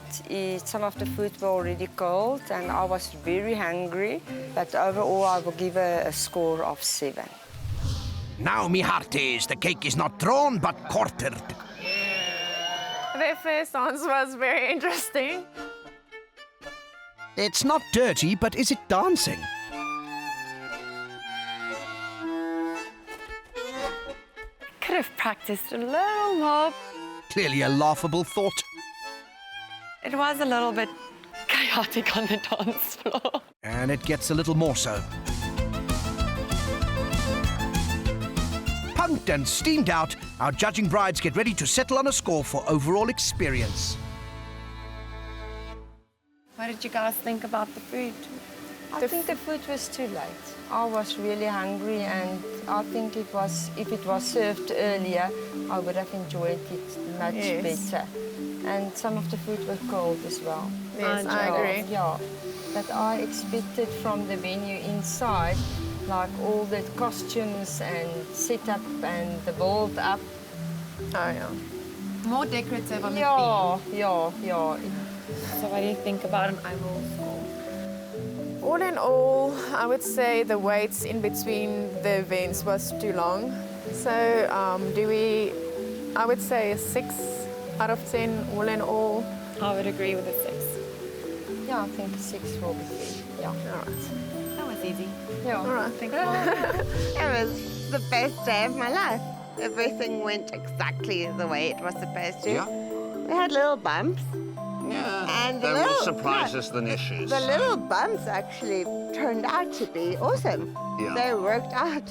S25: some of the food were already cold, and I was very hungry. But overall, I will give a score of 7.
S17: Now, me hearties, the cake is not thrown but quartered.
S6: Their first dance was very interesting.
S17: It's not dirty, but is it dancing?
S6: Could have practiced a little more.
S17: Clearly a laughable thought.
S6: It was a little bit chaotic on the dance floor.
S17: And it gets a little more so. Punked and steamed out, our judging brides get ready to settle on a score for overall experience.
S6: What did you guys think about the food?
S25: I think the food was too late. I was really hungry, and I think if it was served earlier, I would have enjoyed it much better. And some of the food was cold as well.
S6: Yes, I agree.
S25: Yeah, but I expected from the venue inside, like all the costumes and setup and the build-up.
S6: Oh, yeah. more decorative on the
S25: Yeah.
S6: So what do you think about an overall score?
S4: All in all, I would say the waits in between the events was too long. So I would say a 6 out of 10 all in all.
S6: I would agree with a 6.
S25: Yeah, I think 6 will be good. Yeah.
S4: All right.
S6: That was easy.
S25: Yeah.
S4: All right.
S6: Thank you.
S22: It was the best day of my life. Everything went exactly the way it was supposed to.
S23: Yeah.
S22: We had little bumps.
S23: Yeah,
S22: And
S23: there
S22: the
S23: were
S22: little,
S23: surprises than issues.
S22: The little bumps actually turned out to be awesome.
S23: Yeah.
S22: They worked out.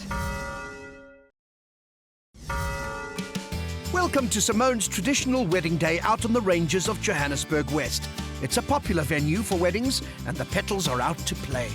S17: Welcome to Simone's traditional wedding day out on the ranges of Johannesburg West. It's a popular venue for weddings and the petals are out to play.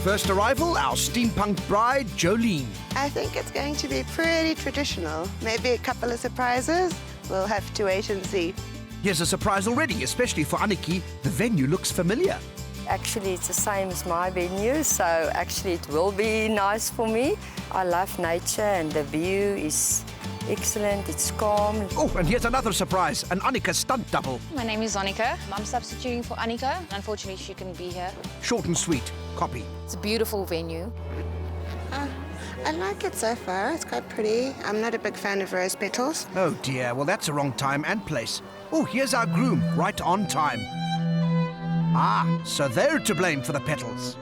S17: First arrival, our steampunk bride, Jolene.
S22: I think it's going to be pretty traditional. Maybe a couple of surprises. We'll have to wait and see.
S17: Here's a surprise already, especially for 𝗜ʰickie. The venue looks familiar.
S25: Actually, it's the same as my venue, so actually it will be nice for me. I love nature and the view is excellent, it's calm.
S17: Oh, and here's another surprise, an 𝗜ʰickie stunt double.
S11: My name is Annika. I'm substituting for Annika. Unfortunately, she couldn't be here.
S17: Short and sweet, copy.
S11: It's a beautiful venue.
S22: I like it so far. It's quite pretty. I'm not a big fan of rose petals.
S17: Oh dear, well that's the wrong time and place. Oh, here's our groom, right on time. Ah, so they're to blame for the petals.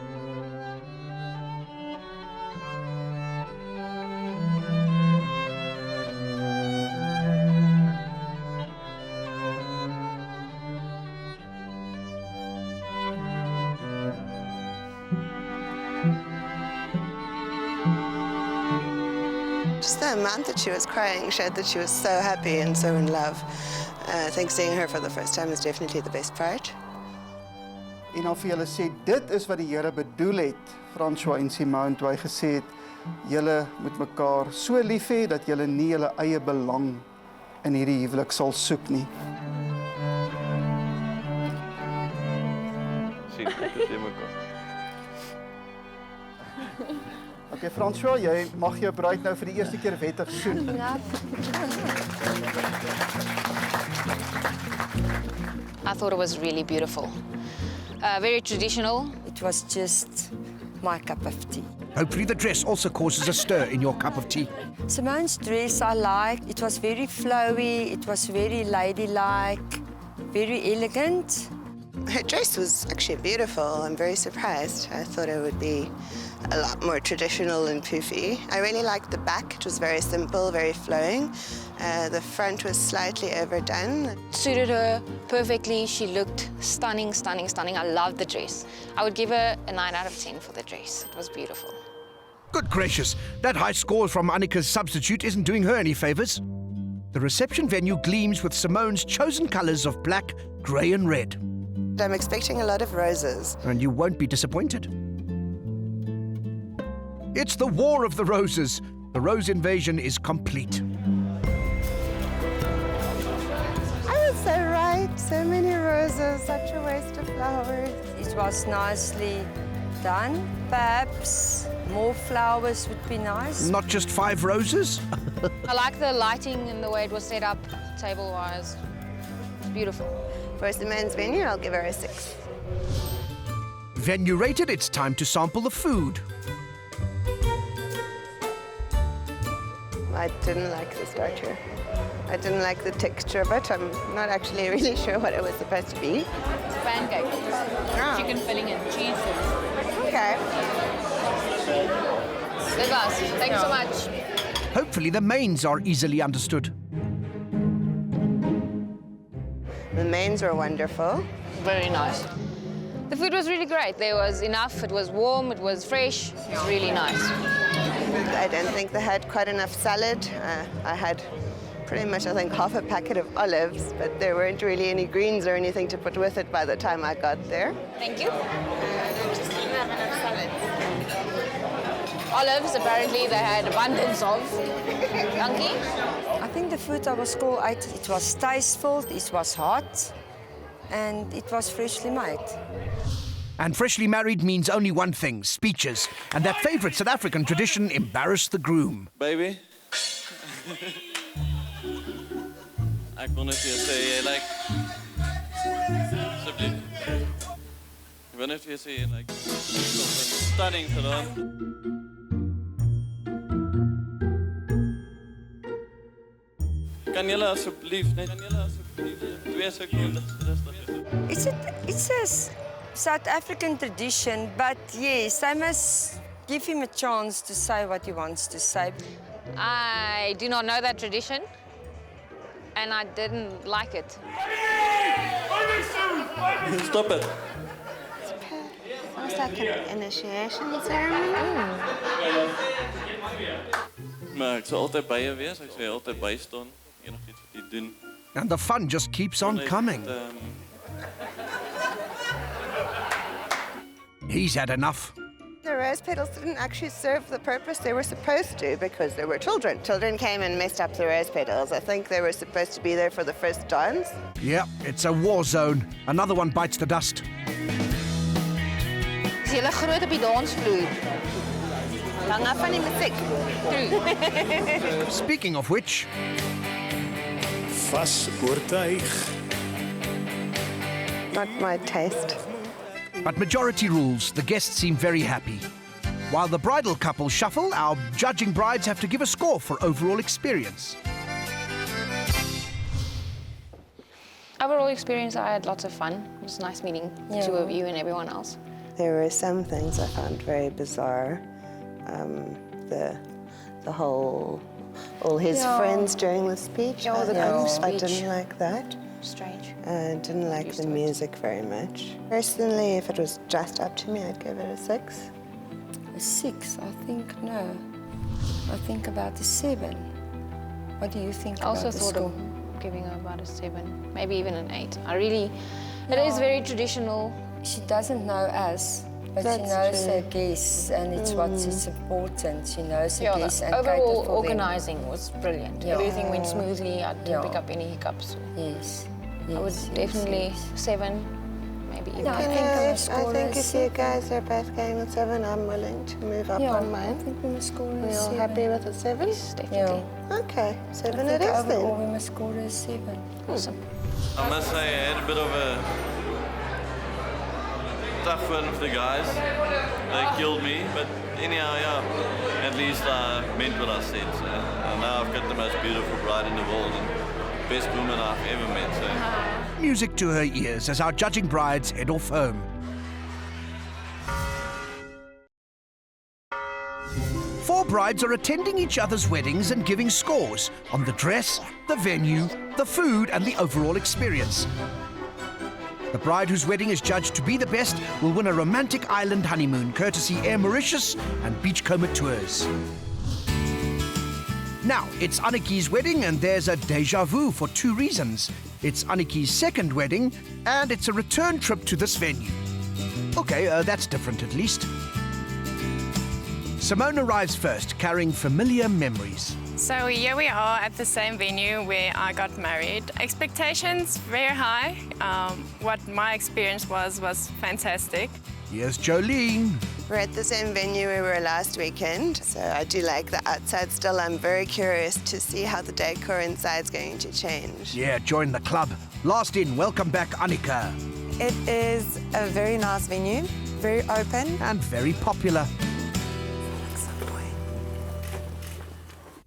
S22: Just the amount that she was crying showed that she was so happy and so in love. I think seeing her for the first time is definitely the best part.
S14: En dan vir julle sê, dit is wat die Here bedoel het, François en Simone, toe hy gesê het, julle moet mekaar so lief hê dat julle nie julle eie belang in hierdie huwelik sal soek nie.
S15: Sien, dit is mekaar.
S14: Okay, François, jy mag jou bruid nou vir die eerste keer wettig soen.
S11: I thought it was really beautiful. Very traditional.
S25: It was just my cup of tea.
S17: Hopefully the dress also causes a stir in your cup of tea.
S25: Simone's dress I liked. It was very flowy, it was very ladylike, very elegant.
S22: Her dress was actually beautiful. I'm very surprised. I thought it would be a lot more traditional and poofy. I really liked the back. It was very simple, very flowing. The front was slightly overdone.
S11: Suited her perfectly. She looked stunning, stunning, stunning. I loved the dress. I would give her a 9 out of 10 for the dress. It was beautiful.
S17: Good gracious, that high score from 𝗜ʰickie's substitute isn't doing her any favours. The reception venue gleams with Simone's chosen colours of black, grey and red.
S22: I'm expecting a lot of roses.
S17: And you won't be disappointed. It's the war of the roses. The rose invasion is complete.
S22: I was so right. So many roses, such a waste of flowers.
S25: It was nicely done. Perhaps more flowers would be nice.
S17: Not just 5 roses?
S11: I like the lighting and the way it was set up, table-wise. It's beautiful.
S22: For Simone's venue, I'll give her a 6.
S17: Venue rated, it's time to sample the food.
S22: I didn't like the starter. I didn't like the texture of it. I'm not actually really sure what it was supposed to be.
S11: It's pancake. Chicken filling and cheese.
S22: Okay.
S11: Good guys. Thanks so much.
S17: Hopefully the mains are easily understood.
S22: The mains were wonderful.
S11: Very nice. The food was really great. There was enough. It was warm. It was fresh. It was really nice.
S22: I don't think they had quite enough salad. I had pretty much, I think, half a packet of olives, but there weren't really any greens or anything to put with it by the time I got there.
S11: Thank you. Olives, apparently they had abundance of. Dankie.
S25: I think the food I was score 8. It was tasteful, it was hot, and it was freshly made.
S17: And freshly married means only one thing, speeches. And that favourite South African tradition embarrassed the groom.
S15: Baby. Ek wil net vir jou sê jy lyk asseblief. Ek wil net vir jou sê jy lyk stunning gedaan. Kan julle asseblief net 2 sekondes rustig is?
S25: It's a South African tradition, but yes, I must give him a chance to say what he wants to say.
S11: I do not know that tradition, and I didn't like it.
S15: Stop it.
S22: Sounds like an initiation ceremony.
S15: Maar ek sal altyd by jou wees, ek sal altyd by staan, enigiets wat jy doen.
S17: And the fun just keeps on coming. He's had enough.
S22: The rose petals didn't actually serve the purpose they were supposed to because there were children. Children came and messed up the rose petals. I think they were supposed to be there for the first dance.
S17: Yeah, it's a war zone. Another one bites the dust.
S11: Is julle groot op die dansvloer?
S22: Hang af van die musiek.
S17: Speaking of which...
S2: Vas oortuig.
S22: Not my taste.
S17: But majority rules, the guests seem very happy. While the bridal couple shuffle, our judging brides have to give a score for overall experience.
S11: Overall experience, I had lots of fun. It was nice meeting the two of you and everyone else.
S22: There were some things I found very bizarre. The whole, all his friends during the speech.
S11: Yeah, the
S22: I didn't like that.
S11: Strange.
S22: I didn't like the music very much. Personally, if it was just up to me, I'd give it a 6.
S25: A 6? I think no. I think about a 7. What do you think
S11: I
S22: about
S11: also
S22: the
S11: thought
S22: score?
S11: of giving her about a 7, maybe even an 8. It is very traditional.
S25: She doesn't know us, but she
S22: That's
S25: knows
S22: true.
S25: her guests, and it's what's important. She knows her
S11: Yeah,
S25: guests
S11: the
S25: and cater
S11: overall
S25: for
S11: organising was brilliant.
S25: Yeah.
S11: Everything went smoothly. I didn't
S25: Yeah.
S11: pick up any hiccups.
S25: Yes.
S11: I would definitely 7, maybe even.
S25: Yeah, I think
S22: I think if you guys are both going with 7, I'm willing to move up on mine.
S25: I think we must score a
S22: We're all
S25: 7.
S22: happy with a 7?
S11: Yes, definitely.
S22: Okay, 7
S25: I
S22: it
S25: think
S22: is
S25: overall
S22: then.
S25: we must score a 7.
S11: Awesome.
S15: I must say I had a bit of a tough one with the guys. They killed me, but anyhow, yeah, at least I meant what I said. So, and now I've got the most beautiful bride in the world and best woman I've ever met. So.
S17: Music to her ears as our judging brides head off home. Four brides are attending each other's weddings and giving scores on the dress, the venue, the food and the overall experience. The bride whose wedding is judged to be the best will win a romantic island honeymoon courtesy Air Mauritius and Beachcomber Tours. Now, it's 𝗜παιχ's wedding and there's a déjà vu for 2 reasons. It's 𝗜παιχ's second wedding and it's a return trip to this venue. Okay, that's different at least. Simone arrives first, carrying familiar memories.
S6: So here we are at the same venue where I got married. Expectations very high. What my experience was fantastic.
S17: Here's Jolene.
S22: We're at the same venue we were last weekend, so I do like the outside still. I'm very curious to see how the decor inside's going to change.
S17: Yeah, join the club. Last in, welcome back 𝗜παιχ.
S13: It is a very nice venue, very open.
S17: And very popular.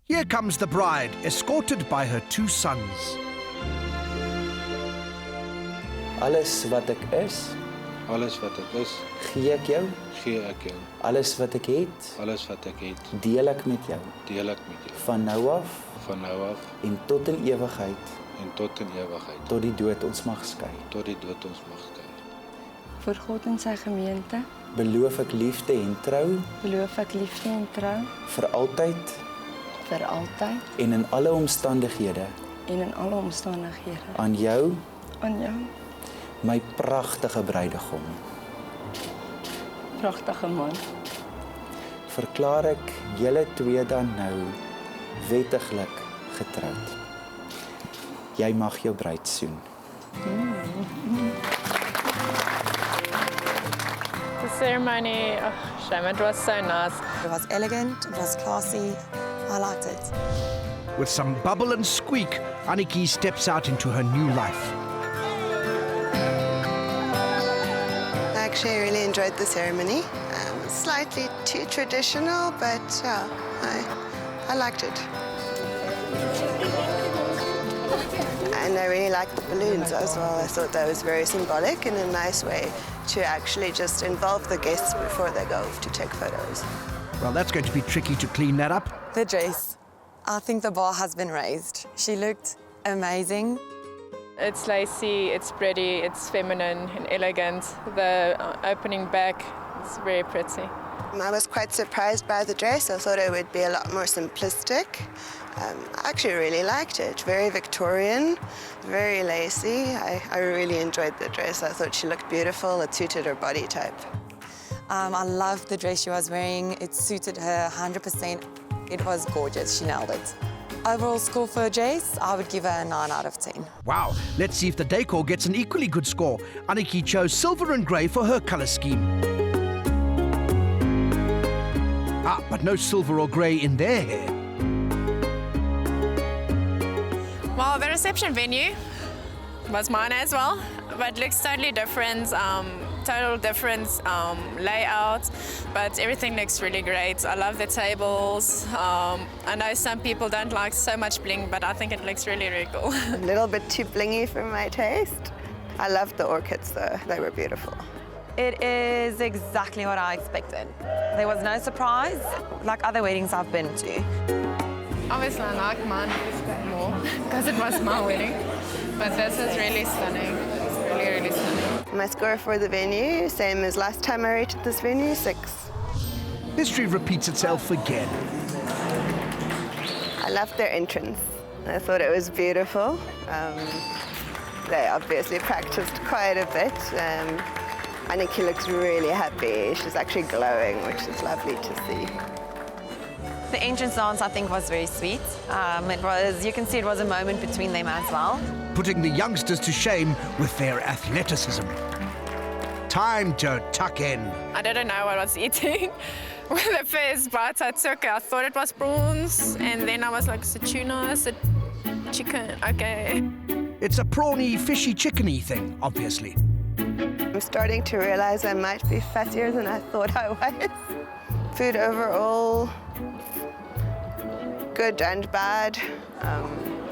S17: Here comes the bride, escorted by her 2 sons.
S18: Alles wat ek is, gee ek jou. Alles wat ek het, deel ek met jou. Van nou af, en tot in ewigheid, tot die dood ons mag skei.
S25: Vir God en sy gemeente
S18: Beloof ek liefde en trou,
S25: beloof ek liefde en trou
S18: vir altyd
S25: vir altyd
S18: en in alle omstandighede,
S25: en in alle omstandighede
S18: aan jou,
S25: my
S18: pragtige bruidegom.
S25: pragtige man.
S18: Verklaar ek julle 2 dan nou wettiglik getroud. Jy mag jou bruid soen.
S6: The ceremony, it was so nice.
S13: It was elegant, it was classy,
S11: I liked it.
S17: With some bubble and squeak, 𝗜ʰikie steps out into her new life.
S22: Actually, I really enjoyed the ceremony. Slightly too traditional, but I liked it. And I really liked the balloons as well. I thought that was very symbolic in a nice way to actually just involve the guests before they go to take photos.
S17: Well, that's going to be tricky to clean that up.
S13: The dress. I think the bar has been raised. She looked amazing.
S6: It's lacy, it's pretty, it's feminine and elegant. The opening back is very pretty.
S22: I was quite surprised by the dress. I thought it would be a lot more simplistic. I actually really liked it. Very Victorian, very lacy. I really enjoyed the dress. I thought she looked beautiful. It suited her body type.
S13: I loved the dress she was wearing. It suited her 100%. It was gorgeous. She nailed it. Overall score for dress, I would give her a 9 out of 10.
S17: Wow, let's see if the decor gets an equally good score. 𝗜ʰikie chose silver and grey for her colour scheme. Ah, but no silver or grey in their hair.
S6: Well, the reception venue was mine as well, but looks totally different. Total different layout, but everything looks really great. I love the tables. I know some people don't like so much bling, but I think it looks really, really cool.
S22: A little bit too blingy for my taste. I loved the orchids though, they were beautiful.
S13: It is exactly what I expected. There was no surprise, like other weddings I've been to.
S6: Obviously, I like mine more because it was my wedding, but this is really stunning. It's really, really stunning.
S22: My score for the venue, same as last time I rated this venue, 6.
S17: History repeats itself again.
S22: I loved their entrance. I thought it was beautiful. They obviously practiced quite a bit. 𝗜ʰikie looks really happy. She's actually glowing, which is lovely to see.
S13: The entrance dance, I think, was very sweet. You can see it was a moment between them as well.
S17: Putting the youngsters to shame with their athleticism. Time to tuck in.
S6: I didn't know what I was eating. With the first bite I took, I thought it was prawns, and then I was like, is it tuna, is it chicken? Okay.
S17: It's a prawny, fishy, chickeny thing, obviously.
S22: I'm starting to realize I might be fattier than I thought I was. Food overall, good and bad.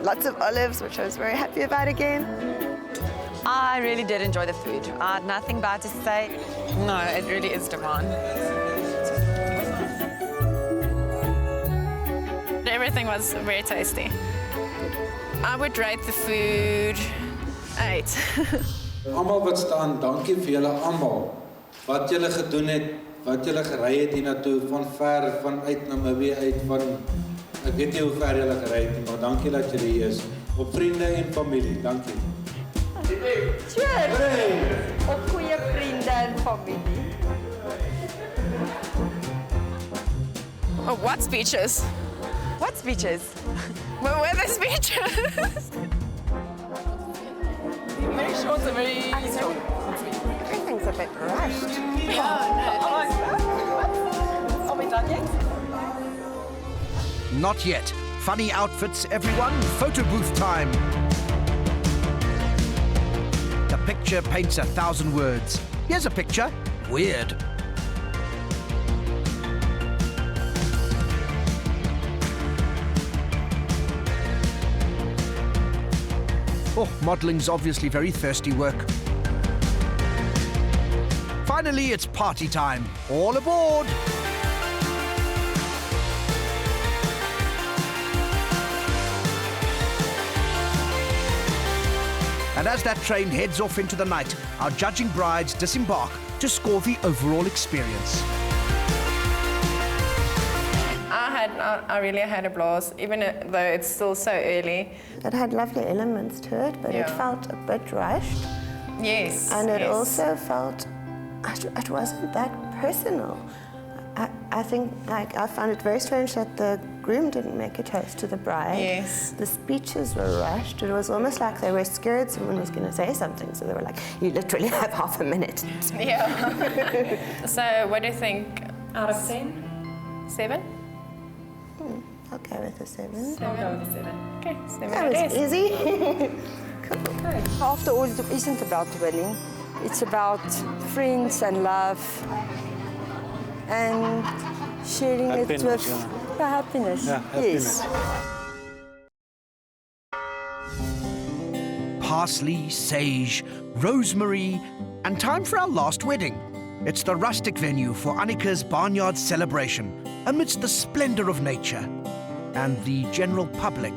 S22: Lots of olives, which I was very happy about again.
S13: I really did enjoy the food. I had nothing bad to say. No, it really is divine.
S6: Everything was very tasty. I would rate the food 8.
S2: Almal wat staan, dankie vir julle almal. Wat julle gedoen het, wat julle gery het hiernatoe van ver, vanuit Namibië uit, van ek weet nie hoe ver julle gery het nie, maar dankie dat julle hier is. Op vriende en familie, dankie.
S25: Cheers! Op goeie vriende en familie.
S6: Oh, what speeches?
S13: What speeches?
S6: Where were the speeches? Very short and very short.
S22: Everything's a bit rushed.
S13: Are we done yet?
S17: Not yet. Funny outfits, everyone. Photo booth time. The picture paints 1,000 words. Here's a picture. Weird. Oh, modelling's obviously very thirsty work. Finally, it's party time. All aboard! And as that train heads off into the night, our judging brides disembark to score the overall experience.
S6: I really had a blast, even though it's still so early.
S22: It had lovely elements to it, but it felt a bit rushed.
S6: Yes.
S22: And it also felt, it wasn't that personal. I think, I found it very strange that the groom didn't make a toast to the bride.
S6: Yes.
S22: The speeches were rushed. It was almost like they were scared someone was going to say something, so they were like, you literally have half a minute.
S6: Yeah. So what do you think? Out of 10? 7?
S22: I'll Go with a 7.
S6: I'll go with a 7. Okay, 7
S22: That was easy.
S21: After all, it isn't about winning. It's about friends and love and sharing it with the happiness.
S18: Yeah,
S21: Yes.
S17: Parsley, sage, rosemary, and time for our last wedding. It's the rustic venue for 𝗜ʰici's barnyard celebration amidst the splendor of nature and the general public.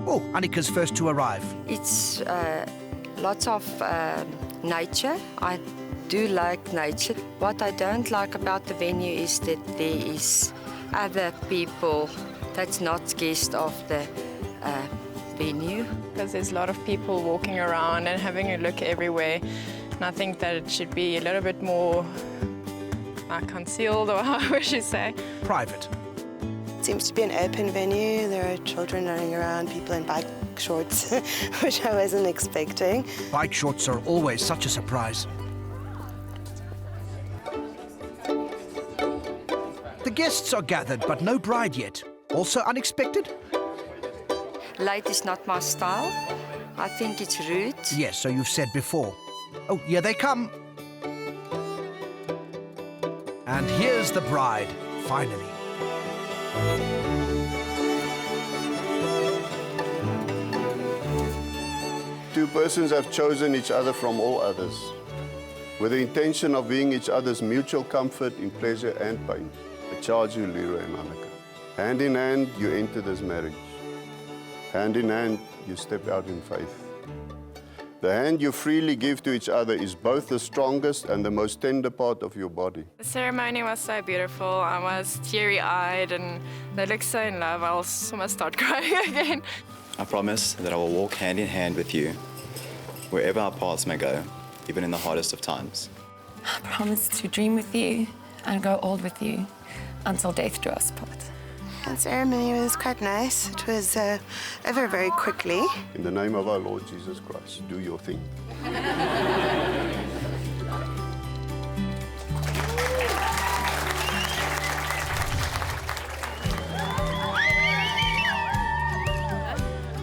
S17: Oh, 𝗜ʰici's first to arrive.
S21: It's lots of nature. I do like nature. What I don't like about the venue is that there is other people that's not guests of the venue.
S6: Because there's a lot of people walking around and having a look everywhere. And I think that it should be a little bit more concealed, or how would you say?
S17: Private.
S22: It seems to be an open venue. There are children running around, people in bike shorts, which I wasn't expecting.
S17: Bike shorts are always such a surprise. The guests are gathered, but no bride yet. Also unexpected?
S21: Late is not my style. I think it's rude.
S17: Yes, so you've said before. Oh, here they come. And here's the bride, finally.
S3: Two persons have chosen each other from all others, with the intention of being each other's mutual comfort in pleasure and pain. I charge you, Leroy and 𝗜ʰica. Hand in hand, you enter this marriage. Hand in hand, you step out in faith. The hand you freely give to each other is both the strongest and the most tender part of your body.
S6: The ceremony was so beautiful. I was teary-eyed and they looked so in love. I almost start crying again.
S7: I promise that I will walk hand in hand with you wherever our paths may go, even in the hardest of times.
S16: I promise to dream with you and grow old with you until death do us part.
S22: The ceremony was quite nice. It was over very quickly.
S3: In the name of our Lord Jesus Christ, do your thing.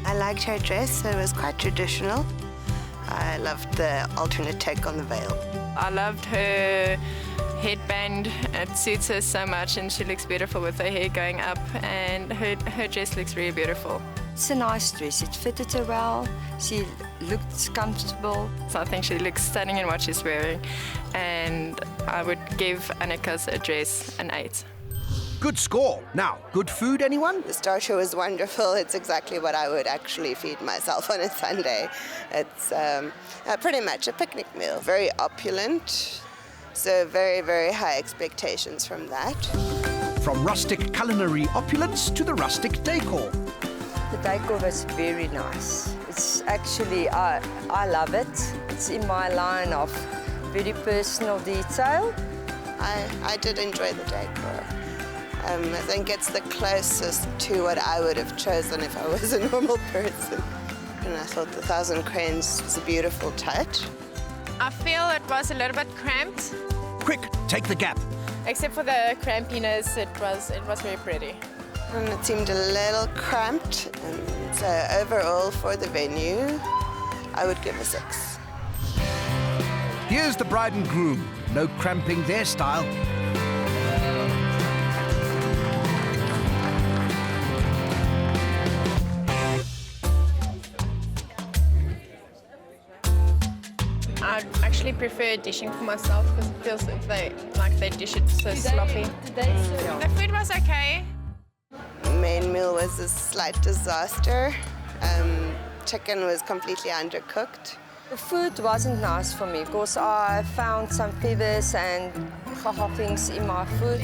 S22: I liked her dress, so it was quite traditional. I loved the alternate take on the veil.
S6: I loved her headband. It suits her so much and she looks beautiful with her hair going up, and her dress looks really beautiful.
S21: It's a nice dress. It fitted her well. She looked comfortable.
S6: So I think she looks stunning in what she's wearing, and I would give 𝗜ʰica's dress an 8.
S17: Good score. Now, good food, anyone?
S22: The starter was wonderful. It's exactly what I would actually feed myself on a Sunday. It's pretty much a picnic meal. Very opulent, so very, very high expectations from that.
S17: From rustic culinary opulence to the rustic decor.
S21: The decor was very nice. It's actually, I love it. It's in my line of very personal detail.
S22: I did enjoy the decor. I think it's the closest to what I would have chosen if I was a normal person. And I thought the 1,000 cranes was a beautiful touch.
S6: I feel it was a little bit cramped.
S17: Quick, take the gap.
S6: Except for the crampiness, it was very pretty.
S22: And it seemed a little cramped. And so overall for the venue, I would give a 6.
S17: Here's the bride and groom. No cramping their style.
S6: I'd actually prefer dishing for myself because it feels like they dish it so sloppy. The food was okay.
S22: The main meal was a slight disaster. Chicken was completely undercooked.
S21: The food wasn't nice for me because I found some feathers and things in my food.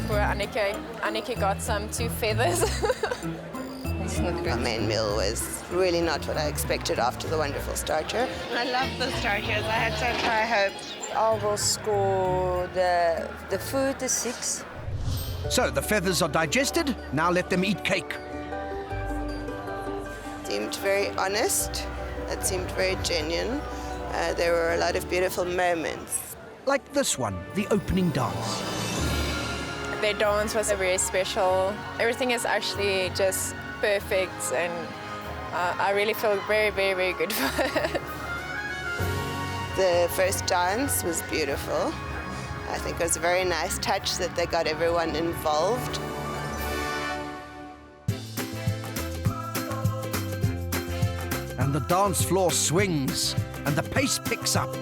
S6: For 𝗜ʰica got some 2 feathers.
S22: The main meal was really not what I expected after the wonderful starter.
S21: I love the starters. I had such high hopes. I will score the food a 6.
S17: So the feathers are digested. Now let them eat cake.
S22: Seemed very honest. It seemed very genuine. There were a lot of beautiful moments.
S17: Like this one, the opening dance.
S6: Their dance was very special. Everything is actually just perfect, and I really feel very, very, very good for it.
S22: The first dance was beautiful. I think it was a very nice touch that they got everyone involved.
S17: And the dance floor swings, and the pace picks up.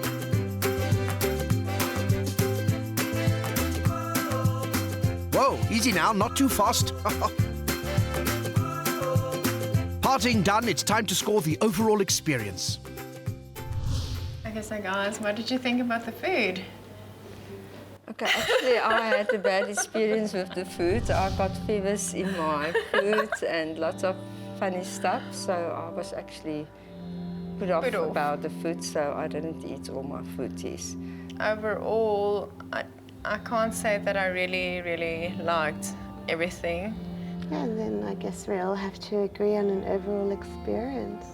S17: Whoa, easy now, not too fast. Partying done, it's time to score the overall experience.
S6: Okay, so guys, what did you think about the food?
S25: Okay, actually, I had a bad experience with the food. I got fevers in my food and lots of funny stuff, so I was actually put off about the food, so I didn't eat all my food, yes.
S6: Overall, I can't say that I really, really liked everything.
S22: Yeah, and then I guess we all have to agree on an overall experience.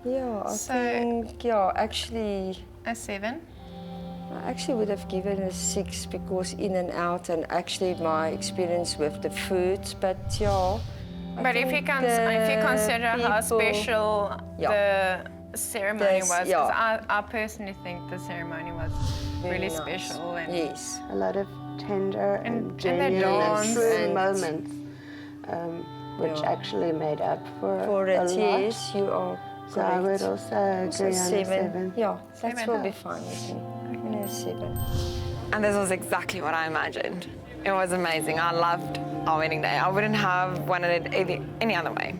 S25: Yeah, I think, yeah, actually...
S6: A 7?
S25: I actually would have given a 6 because in and out, and actually my experience with the food, but yeah...
S6: But if you consider how special the ceremony was, because I personally think the ceremony was really special. And
S25: yes.
S22: A lot of tender and genuine and true moments, which actually made up for a lot.
S25: Yes, you are correct.
S22: So I would also agree on a 7.
S25: Yeah, that will be fine with me. I'm going to 7.
S13: And this was exactly what I imagined. It was amazing. I loved our wedding day. I wouldn't have wanted it any other way.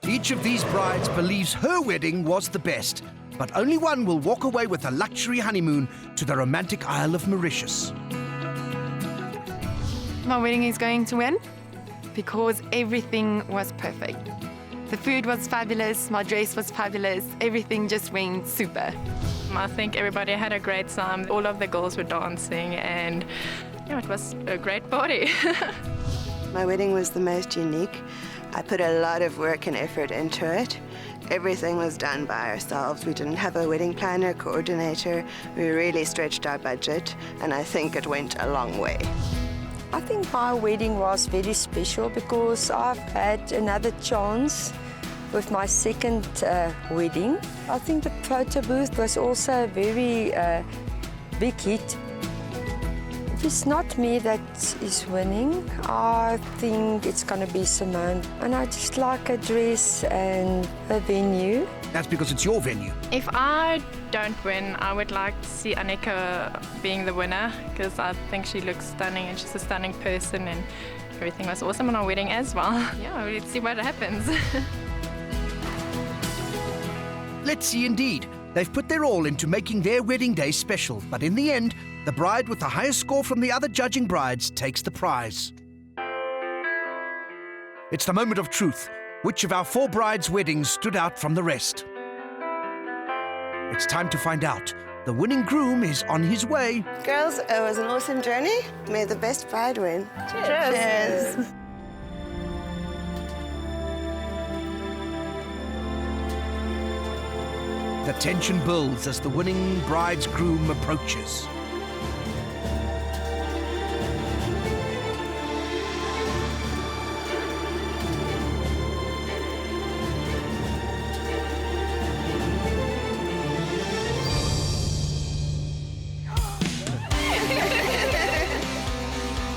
S17: Each of these brides believes her wedding was the best, but only one will walk away with a luxury honeymoon to the romantic Isle of Mauritius.
S9: My wedding is going to win because everything was perfect. The food was fabulous, my dress was fabulous, everything just went super.
S6: I think everybody had a great time. All of the girls were dancing, and yeah, it was a great party.
S22: My wedding was the most unique. I put a lot of work and effort into it. Everything was done by ourselves. We didn't have a wedding planner, coordinator. We really stretched our budget, and I think it went a long way.
S25: I think my wedding was very special because I've had another chance with my second wedding. I think the photo booth was also a very big hit. If it's not me that is winning, I think it's going to be Simone. And I just like her dress and her venue.
S17: That's because it's your venue.
S6: If I don't win, I would like to see Annika being the winner, because I think she looks stunning and she's a stunning person, and everything was awesome on our wedding as well. Yeah, let's see what happens.
S17: Let's see indeed. They've put their all into making their wedding day special, but in the end, the bride with the highest score from the other judging brides takes the prize. It's the moment of truth. Which of our 4 brides' weddings stood out from the rest? It's time to find out. The winning groom is on his way.
S22: Girls, it was an awesome journey. May the best bride win.
S6: Cheers.
S22: Cheers.
S17: The tension builds as the winning bride's groom approaches.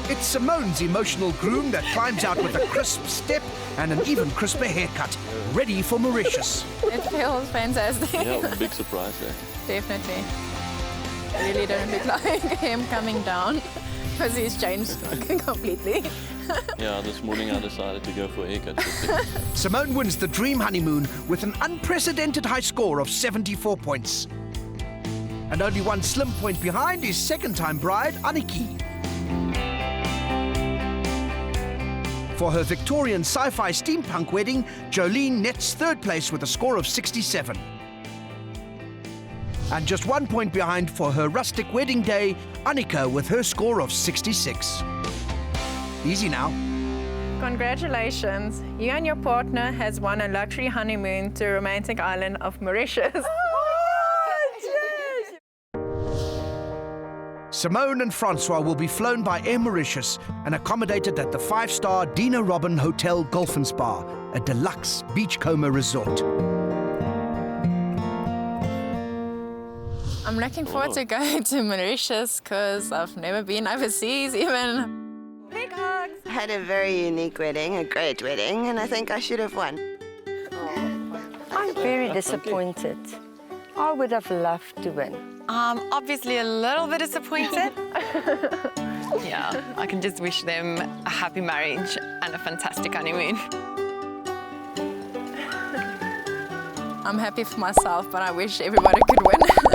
S17: It's Simone's emotional groom that climbs out with a crisp step and an even crisper haircut, ready for Mauritius.
S6: It feels fantastic.
S15: Yeah, big surprise there.
S6: Definitely. I really don't look like him coming down, because he's changed completely.
S15: Yeah, this morning I decided to go for a haircut.
S17: Simone wins the dream honeymoon with an unprecedented high score of 74 points. And only one slim point behind is second-time bride 𝗜παιχ𝗳cie. For her Victorian sci-fi steampunk wedding, Jolene nets 3rd place with a score of 67. And just 1 point behind for her rustic wedding day, Annika with her score of 66. Easy now.
S6: Congratulations. You and your partner has won a luxury honeymoon to a romantic island of Mauritius.
S17: Simone and Francois will be flown by Air Mauritius and accommodated at the 5-star Dina Robin Hotel Golf and Spa, a deluxe beachcomber resort.
S6: I'm looking forward to going to Mauritius because I've never been overseas even.
S22: Big hugs! I had a very unique wedding, a great wedding, and I think I should have won.
S25: I'm very disappointed. I would have loved to win.
S20: Obviously a little bit disappointed. Yeah, I can just wish them a happy marriage and a fantastic honeymoon.
S6: I'm happy for myself, but I wish everybody could win.